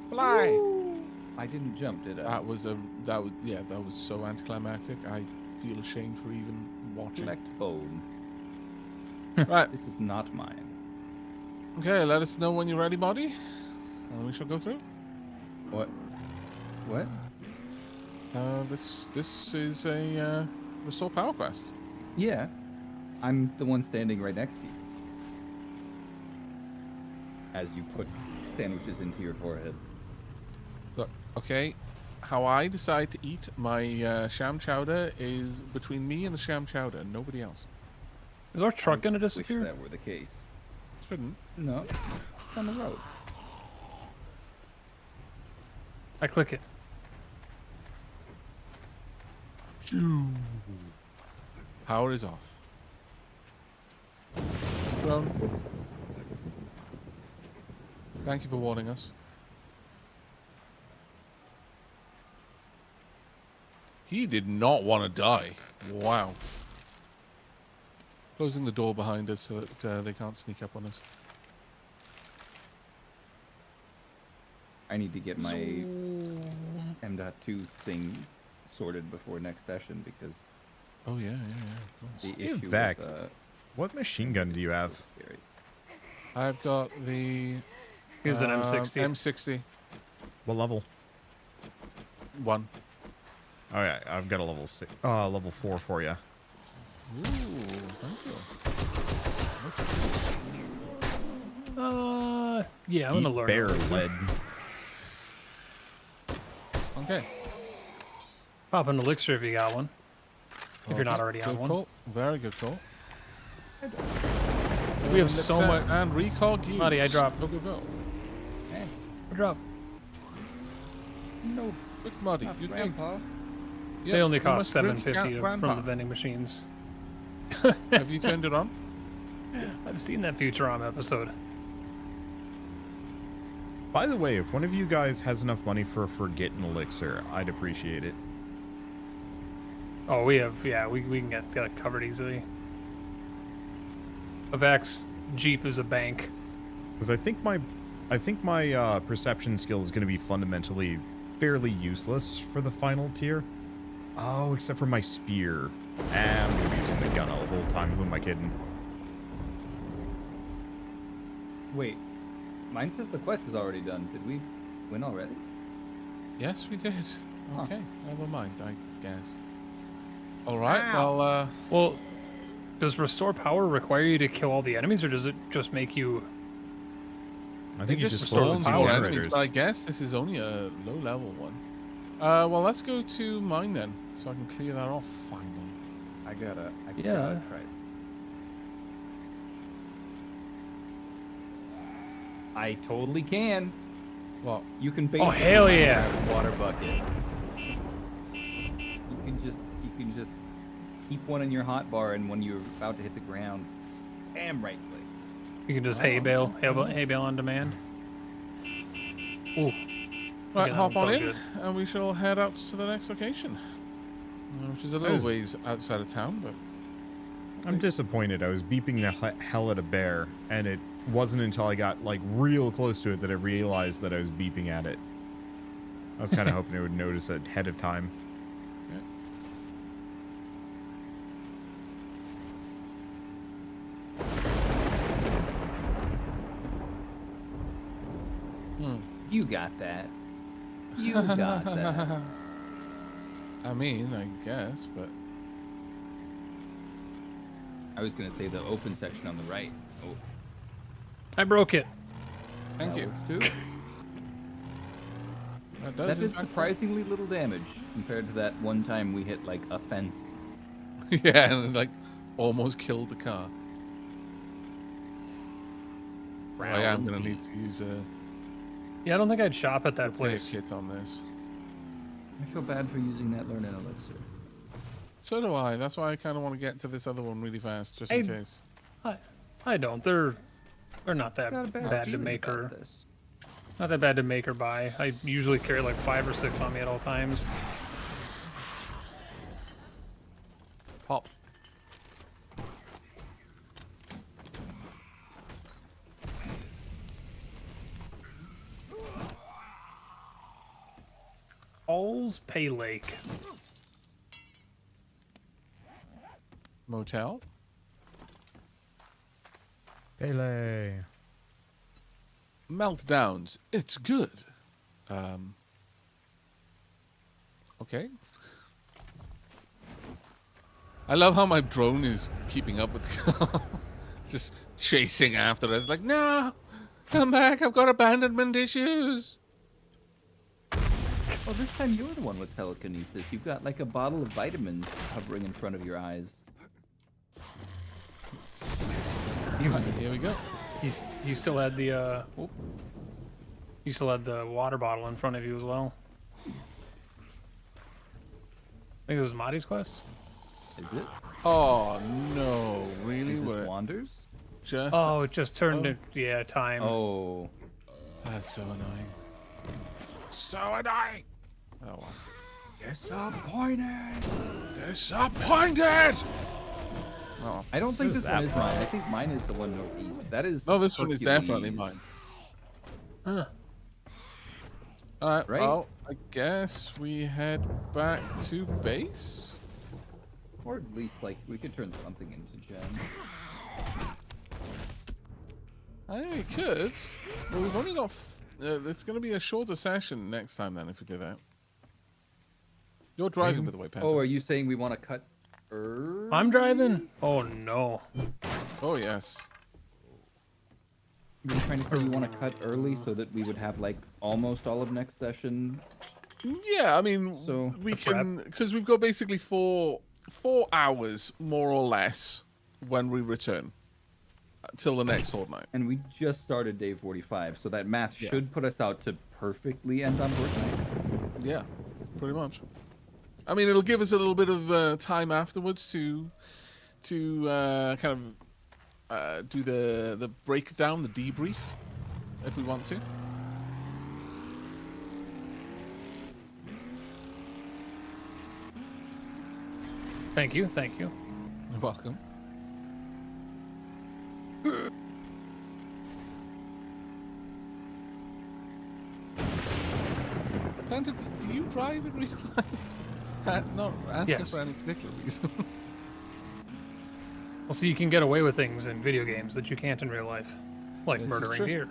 fly. Woo! I didn't jump, did I? That was so anticlimactic. I feel ashamed for even watching. Collect bone. Right. This is not mine. Okay, let us know when you're ready, Moddy, and we shall go through. What? What? This is a Restore Power quest. Yeah. I'm the one standing right next to you. As you put sandwiches into your forehead. Look, okay, how I decide to eat my sham chowder is between me and the sham chowder, and nobody else. Is our truck gonna Wish disappear? that were the case. Shouldn't. No. It's on the road. I click it. Power is off. Drone. Thank you for warning us. He did not want to die. Wow. Closing the door behind us so that they can't sneak up on us. I need to get my M.2 thing sorted before next session because Oh yeah, of course. the Hey, issue Vec, with what machine gun do you have? is scary. I've got the Here's an M60. M60. What level? 1. Oh yeah, I've got a level 4 for you. Ooh, thank you. Yeah, I'm gonna learn. Bear all this. lead. Okay. Pop an elixir if you got one. If you're not Okay, already on good one. Call. Very good call. We have so Elixir much- and recall gears. Buddy, I dropped. Go, go, go. Hey, Drop. no, Quick, Muddy. not You think? Grandpa. They only you cost must drink $7.50 from Grandpa. the vending machines. Have you turned it on? I've seen that Futurama episode. By the way, if one of you guys has enough money for a Forget an Elixir, I'd appreciate it. Oh, we have, yeah, we can get that covered easily. Avac's Jeep is a bank. Because I think my perception skill is going to be fundamentally fairly useless for the final tier. Oh, except for my spear. I'm going to be using the gun the whole time. Who am I kidding? Wait, mine says the quest is already done. Did we win already? Yes, we did. Huh. Okay, never mind, I guess. All right, well, Well, does restore power require you to kill all the enemies, or does it just make you... I think it you just just slow the spawns two more generators. enemies, but I guess this is only a low-level one. Well, let's go to mine then, so I can clear that off finally. I gotta Yeah. try it. I totally can. Well, You can basically hell yeah. have a water bucket. You can just keep one in your hot bar, and when you're about to hit the ground, spam right click. You can just hay bale on demand? Ooh. right, that hop one on felt in, good. and we shall head out to the next location, which is a little ways outside of town, but I'm disappointed. I was beeping the hell at a bear, and it wasn't until I got like real close to it that I realized that I was beeping at it. I was kind of hoping it would notice it ahead of time. You got that. You got that. I mean, I guess, but I was gonna say the open section on the right. Oh, I broke it. Thank that you. works too. That That does in did fact work. surprisingly little damage compared to that one time we hit like a fence. Yeah, and like almost killed the car. I am gonna need to use a Yeah, I don't think I'd shop at that repair place. kit on this. I feel bad for using that learn and elixir. So do I. That's why I kind of want to get to this other one really fast, just in case. I don't. They're not that Not a bad to feeling make about her. this. Not that bad to make or buy. I usually carry like 5 or 6 on me at all times. Pop. All's Pay Lake. Motel. Pele. Meltdowns. It's good. Okay. I love how my drone is keeping up with the car. Just chasing after us like, no, come back, I've got abandonment issues. Well, this time you're the one with telekinesis. You've got like a bottle of vitamins hovering in front of your eyes. Here we go. You still had the you still had the water bottle in front of you as well. I think this is Marty's quest. Is it? Oh no, really? Is We're this Wanders? just Oh, it just turned it. Yeah, time. Oh. that's so annoying. So annoying. Oh well. Disappointed! Disappointed. Oh I don't think Who's this one that is from? mine. I think mine is the one northeast. That is. no, this one is definitely Hercules. mine. Huh. Alright, Right? well, I guess we head back to base. Or at least, like, we could turn something into gems. I think we could. Well, we've only got. It's going to be a shorter session next time then if we do that. You're driving, by the way, Panther. Oh, are you saying we want to cut early? I'm driving. Oh no. Oh, yes. You're trying to say you want to cut early so that we would have, like, almost all of next session? Yeah, I mean, So- we The prep. can because we've got basically four hours more or less when we return till the next Horde night. And we just started day 45, so that math should put us out to perfectly end on Horde night. Yeah, pretty much. I mean, it'll give us a little bit of time afterwards to kind of do the breakdown, the debrief, if we want to. Thank you. Thank you. You're welcome. Panda, do you drive in real life? Not asking Yes. for any particular reason. Well, so you can get away with things in video games that you can't in real life, like This is murdering true. deer.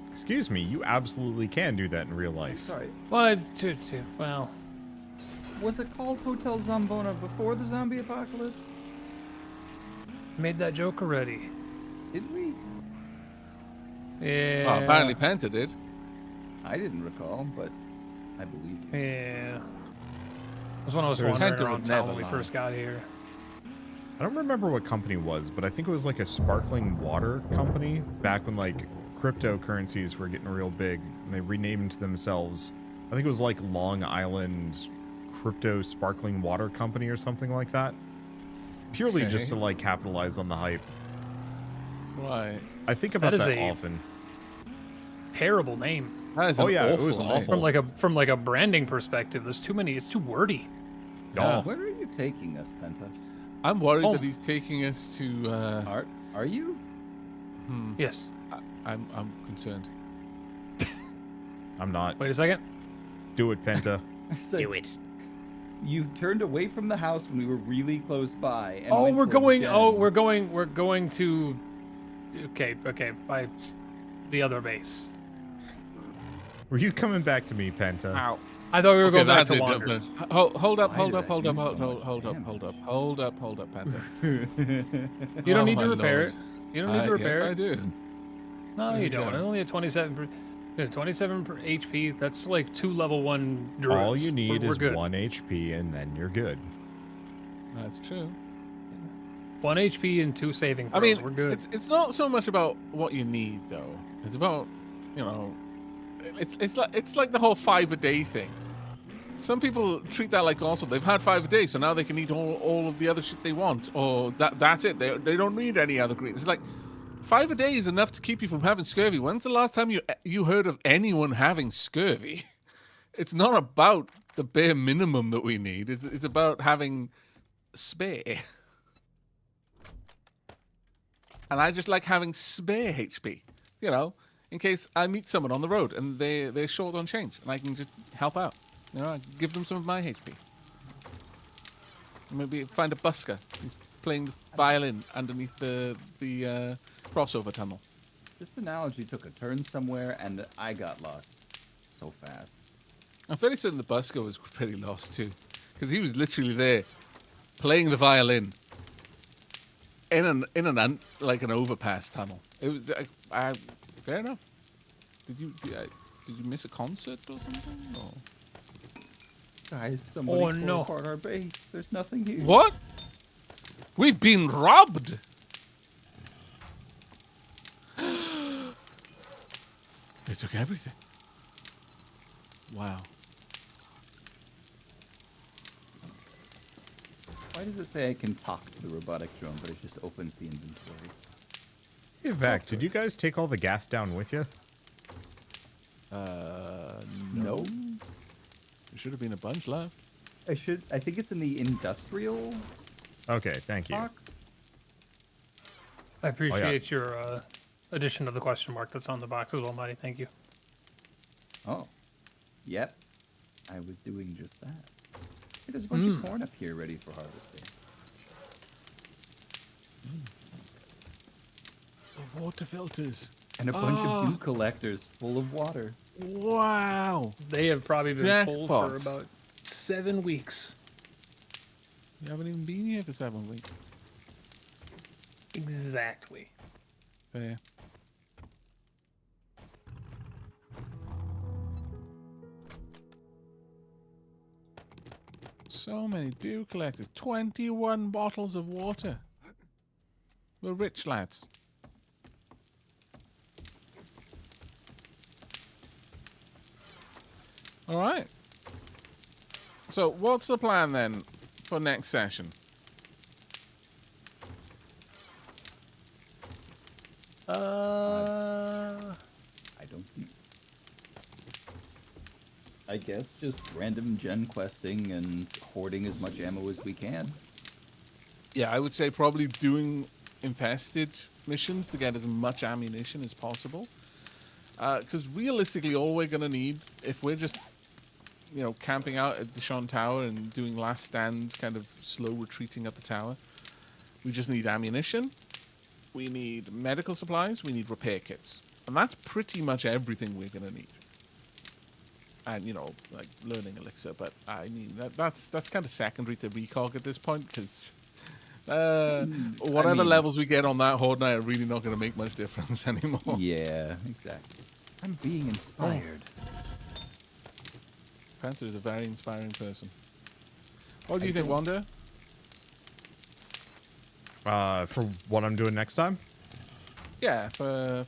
Excuse me, you absolutely can do that in real life. Sorry. Well, well, Was it called Hotel Zambona before the zombie apocalypse? made that joke already. Did we? Yeah. Well, apparently Penta did. I didn't recall, but I believe you. Yeah. It was when I was There's- wandering Hunter around would town never when we lie. first got here. I don't remember what company it was, but I think it was like a sparkling water company back when like cryptocurrencies were getting real big and they renamed themselves. I think it was like Long Island Crypto Sparkling Water Company or something like that. Purely just to Okay. like capitalize on the hype. Right. I think about is that a- often. Terrible name. That is Oh, an yeah, it awful was name. awful. From like a branding perspective, there's too many. It's too wordy. Yeah. Where are you taking us, Penta? I'm worried Oh. that he's taking us to. Are you? Yes. I'm concerned. I'm not. Wait a second. Do it, Penta. Do it. You turned away from the house when we were really close by. And Oh, went we're towards going. Oh, Jen's. we're going to. Okay. By the other base. Were you coming back to me, Penta? Ow. I thought we were going back to did Wander. but- Hold up, Why hold did up, I hold do up, so hold much hold up, damage? hold up, Panther. You don't Oh, need my to repair lord. it. You don't need to repair Yes, I it. do. No, There you you don't. go. Only at 27 per HP. That's like 2 level 1 druids. All you need we're is good. 1 HP, and then you're good. That's true. 1 HP and 2 saving I throws. mean, We're good. it's not so much about what you need though. It's about, you know, it's like the whole 5 a day thing. Some people treat that like also they've had 5 a day, so now they can eat all of the other shit they want, or that's it. They don't need any other greens. It's like 5 a day is enough to keep you from having scurvy. When's the last time you heard of anyone having scurvy? It's not about the bare minimum that we need. It's about having spare. And I just like having spare HP, you know, in case I meet someone on the road and they're short on change, and I can just help out. You know, I give them some of my HP. Maybe find a busker. He's playing the violin underneath the crossover tunnel. This analogy took a turn somewhere, and I got lost so fast. I'm fairly certain the busker was pretty lost too, because he was literally there, playing the violin in an overpass tunnel. It was fair enough. Did you miss a concert or something? Or? Guys, somebody tore no. apart our base. There's nothing here. What? We've been robbed. They took everything. Wow. Why does it say I can talk to the robotic drone, but it just opens the inventory? Hey, Vac, did you guys take all the gas down with you? No. There should have been a bunch left. I think it's in the industrial Okay, thank you. box. I appreciate your addition of the question mark that's on the box as well, Mighty. Thank you. Oh. Yep. I was doing just that. Hey, there's a bunch of corn up here ready for harvesting. The water filters. And a bunch of dew collectors full of water. Wow. They have probably been full for Jackpot. about 7 weeks. You haven't even been here for 7 weeks. Exactly. Fair. So many dew collectors. 21 bottles of water. We're rich lads. All right. So what's the plan then for next session? I don't know. I guess just random gen questing and hoarding as much ammo as we can. Yeah, I would say probably doing infested missions to get as much ammunition as possible. Because realistically, all we're going to need, if we're just, you know, camping out at the Deshaun Tower and doing last stands, kind of slow retreating up the tower, we just need ammunition. We need medical supplies. We need repair kits. And that's pretty much everything we're going to need. And, you know, like learning elixir. But, I mean, that's kind of secondary to recog at this point, because whatever levels we get on that Horde Night are really not going to make much difference anymore. Yeah, exactly. I'm being inspired. Panther is a very inspiring person. What do you think, Wanda? For what I'm doing next time? Yeah, for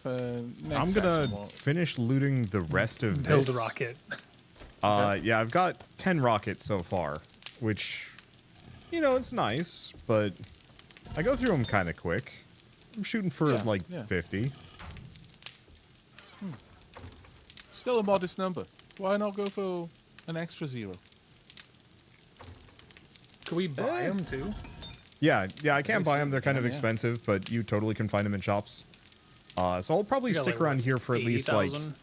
next I'm gonna session, finish looting the rest of Build this. a rocket. Yeah, I've got 10 rockets so far, which, you know, it's nice, but I go through them kind of quick. I'm shooting for like 50. Still a modest number. Why not go for an extra 0? Could we buy them too? Yeah, I can't buy them. They're kind of yeah. expensive, but you totally can find them in shops. So I'll probably You got, stick like, around what, here for at least like 80,000?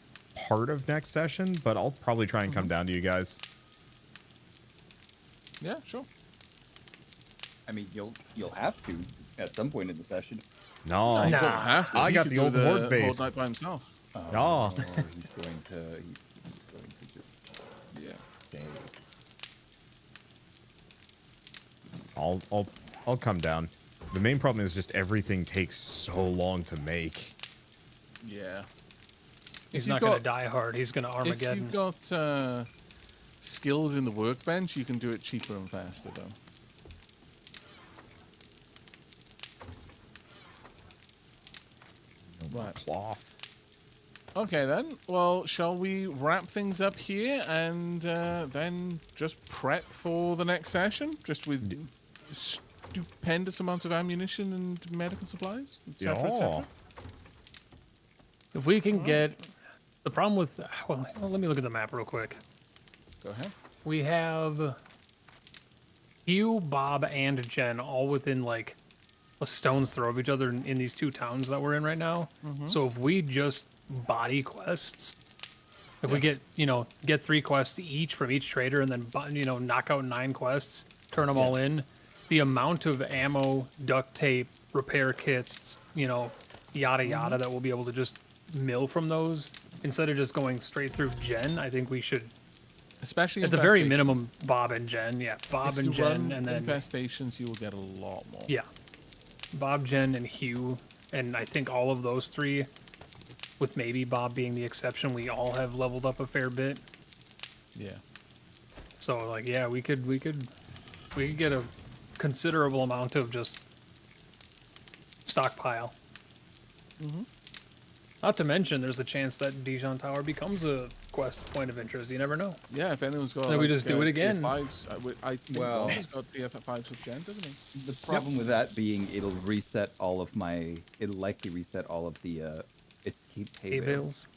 part of next session, but I'll probably try and come down to you guys. Yeah, sure. I mean, you'll have to at some point in the session. No, You Nah. don't have to. I He got could the do old Horde base. Horde Night by himself. no. He's going to just Yeah. I'll come down. The main problem is just everything takes so long to make. Yeah. He's not going to die hard. He's going to If Armageddon. you've got skills in the workbench, you can do it cheaper and faster, though. Right. Cloth. Okay, then. Well, shall we wrap things up here and then just prep for the next session? Just with stupendous amounts of ammunition and medical supplies, etc., etc.? If we can get... The problem with... Well, let me look at the map real quick. Go ahead. We have Hugh, Bob, and Jen all within, like, a stone's throw of each other in these two towns that we're in right now. So if we just body quests, if we get, get 3 quests each from each trader and then, knock out 9 quests, turn them all in, the amount of ammo, duct tape, repair kits, yada yada that we'll be able to just mill from those instead of just going straight through Jen, I think we should, especially at the very minimum, Bob and Jen. Yeah, Bob if and you Jen, run and then infestations, you will get a lot more. yeah, Bob, Jen, and Hugh, and I think all of those 3, with maybe Bob being the exception, we all have leveled up a fair bit. Yeah. So like, yeah, we could get a considerable amount of just stockpile. Not to mention, there's a chance that Dijon Tower becomes a quest point of interest. You never know. Yeah, if anyone's got... Then we just do it again. Tier 5s, I think Well- Bob's got tier 5s with Jen, doesn't he? The problem with that being it'll reset all of my... It'll likely reset all of the escape hay Hay bales. bales.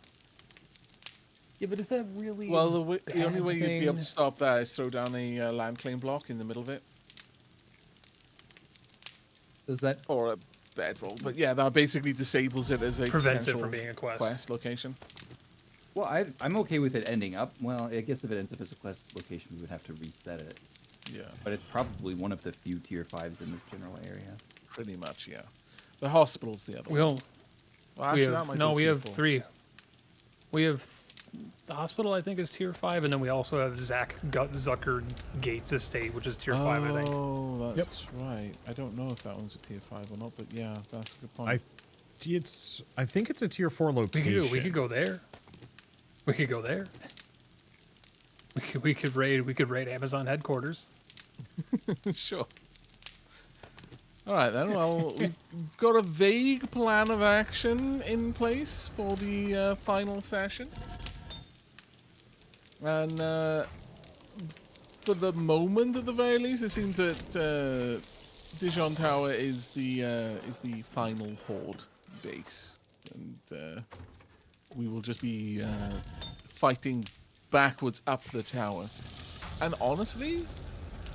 Yeah, but is that really... Well, a the only bad way you'd be able to thing? stop that is throw down a land claim block in the middle of it. Does that... Or a bedroll. But yeah, that basically disables it as a Prevents it potential from being a quest. quest location. Well, I'm okay with it ending up. Well, I guess if it ends up as a quest location, we would have to reset it. Yeah, But it's probably one of the few tier 5s in this general area. pretty much, yeah. The hospital's the other one. Well, Well, we actually, that have might no. be We tier have 4. 3. We have the hospital. I think is tier 5, and then we also have Zucker Gates Estate, which is tier 5. I think. Oh, that's right. I don't know if that one's a tier 5 or not, but yeah, that's a good point. I think it's a tier 4 location. We could go there. We could go there. We could raid Amazon headquarters. Sure. All right, then. Well, we've got a vague plan of action in place for the final session. And for the moment, at the very least, it seems that Dijon Tower is the final horde base. And we will just be fighting backwards up the tower. And honestly...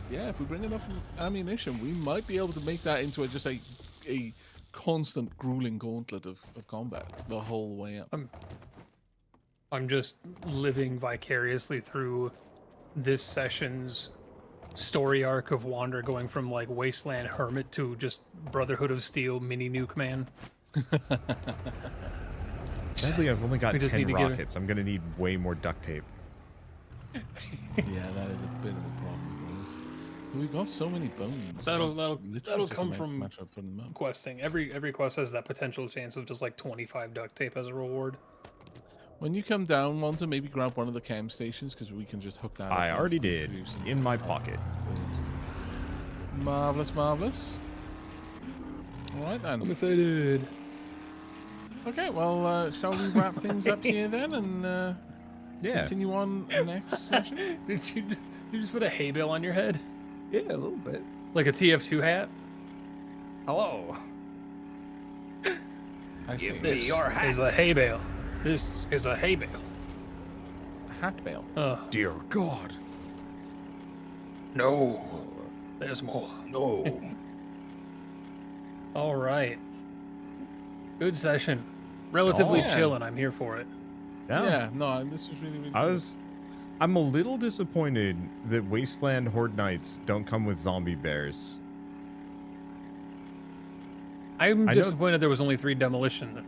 yeah, if we bring enough ammunition, we might be able to make that into just a constant grueling gauntlet of combat the whole way up. I'm just living vicariously through this session's story arc of Wander going from like Wasteland Hermit to just Brotherhood of Steel mini nuke man. Sadly, I've only got We just 10 need to get rockets. I'm going to need way more duct tape. Yeah, that is a bit of a problem for us. But we've got so many bones. That'll Literally that'll just a come from matter of putting them up. questing. Every quest has that potential chance of just like 25 duct tape as a reward. When you come down, want to maybe grab one of the chem stations because we can just hook that up. I and already start did. producing. In my pocket. Brilliant. Marvelous, marvelous. All right then. I'm excited. Okay, well, shall we wrap things up here then and Yeah. continue on next session? Did you just put a hay bale on your head? Yeah, a little bit. Like a TF2 hat? Hello. I see. This is a hay bale. This is a hay bale. Hat bale. Dear God. No. There's more. No. All right. Good session. Relatively Yeah. chill, and I'm here for it. Yeah, no, this was really, really good. I'm a little disappointed that Wasteland Horde Nights don't come with zombie bears. I'm I know- disappointed there was only 3 demolitioners.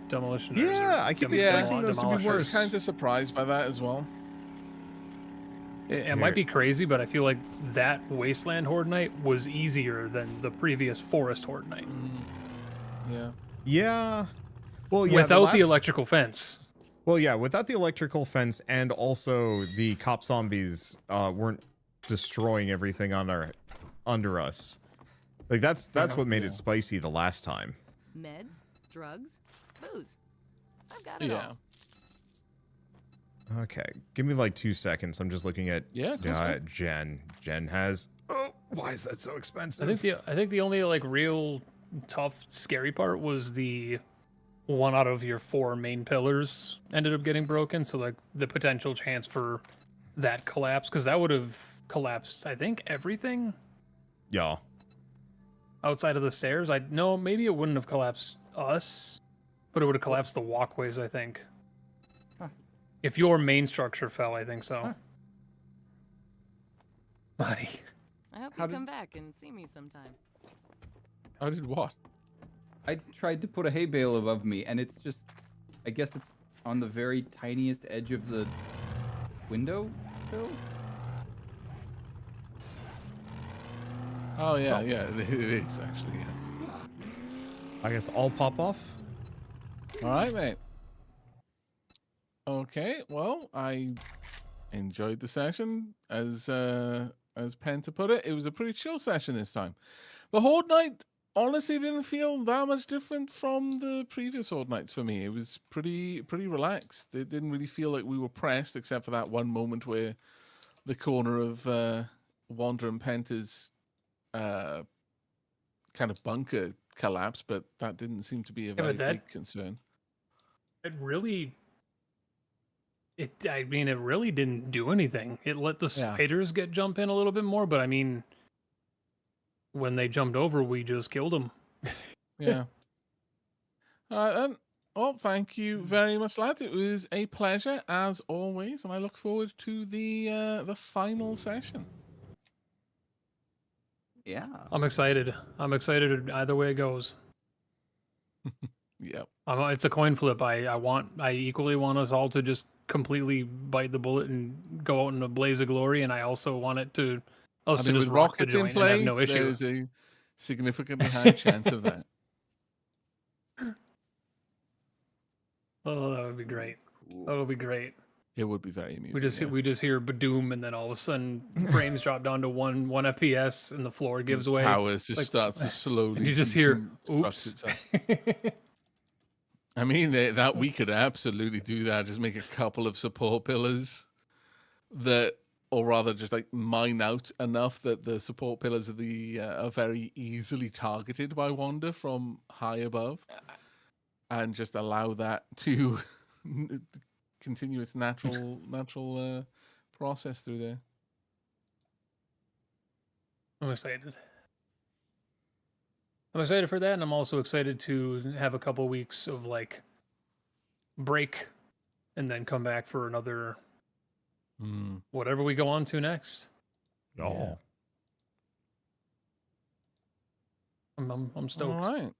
Yeah, I keep expecting those to be I worse. was kind of surprised by that as well. It might be crazy, but I feel like that Wasteland Horde Night was easier than the previous Forest Horde Night. Yeah. Yeah. Well, yeah. Without the electrical fence. Well, yeah, without the electrical fence, and also the cop zombies weren't destroying everything under us. Like that's what made it spicy the last time. Meds, drugs, booze. I've got it Yeah. all. Okay, give me like 2 seconds. I'm just looking at Jen. Jen has. Oh, why is that so expensive? I think the only like real tough, scary part was the one out of your 4 main pillars ended up getting broken. So like the potential chance for that collapse, because that would have collapsed, I think, everything Yeah. outside of the stairs. Maybe it wouldn't have collapsed us, but it would have collapsed the walkways, I think. Huh. If your main structure fell, I think so. Huh. Buddy. I hope you come back and see me sometime. I did what? I tried to put a hay bale above me, and it's just, I guess it's on the very tiniest edge of the window, though? Oh yeah, yeah, it is actually. Yeah. I guess I'll pop off. All right, mate. Okay, well, I enjoyed the session, as Penta put it. It was a pretty chill session this time. The Horde Night honestly didn't feel that much different from the previous Horde Nights for me. It was pretty relaxed. It didn't really feel like we were pressed, except for that one moment where the corner of Wander and Penta's kind of bunker collapsed, but that didn't seem to be a very big concern. It really didn't do anything. It let the spiders jump in a little bit more, but I mean, when they jumped over, we just killed them. Yeah. All right then. Well, thank you very much, lads. It was a pleasure as always, and I look forward to the final session. Yeah. I'm excited. Either way it goes. Yep. It's a coin flip. I equally want us all to just completely bite the bullet and go out in a blaze of glory, and I also want it to us to just with rock the rockets in joint and have play, no issue. there is a significantly high chance of that. Oh, that would be great. That would be great. It would be very amusing. We just hear badoom, and then all of a sudden frames drop down to one FPS, and the floor gives away. Towers just starts to slowly. And you just hear, "Oops." I mean, that we could absolutely do that. Just make a couple of support pillars that, or rather, just like mine out enough that the support pillars are very easily targeted by Wander from high above, and just allow that to continue its natural process through there. I'm excited. I'm excited for that, and I'm also excited to have a couple weeks of like break, and then come back for another whatever we go on to next. Oh, I'm stoked. All right.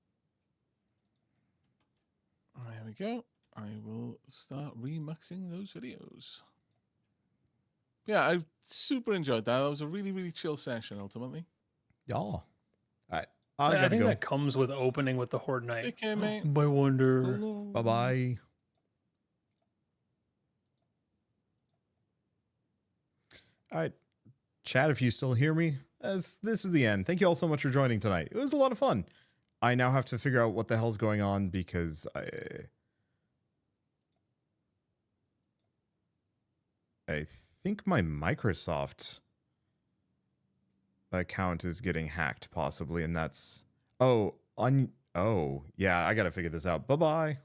There we go. I will start remixing those videos. Yeah, I super enjoyed that. That was a really chill session, ultimately. yeah. All right. I think that comes with opening with the Horde Night. Okay, mate. By Wonder. Hello. Bye-bye. All right. Chat, if you still hear me, as this is the end. Thank you all so much for joining tonight. It was a lot of fun. I now have to figure out what the hell's going on because I think my Microsoft account is getting hacked possibly, and that's yeah, I gotta figure this out. Bye-bye.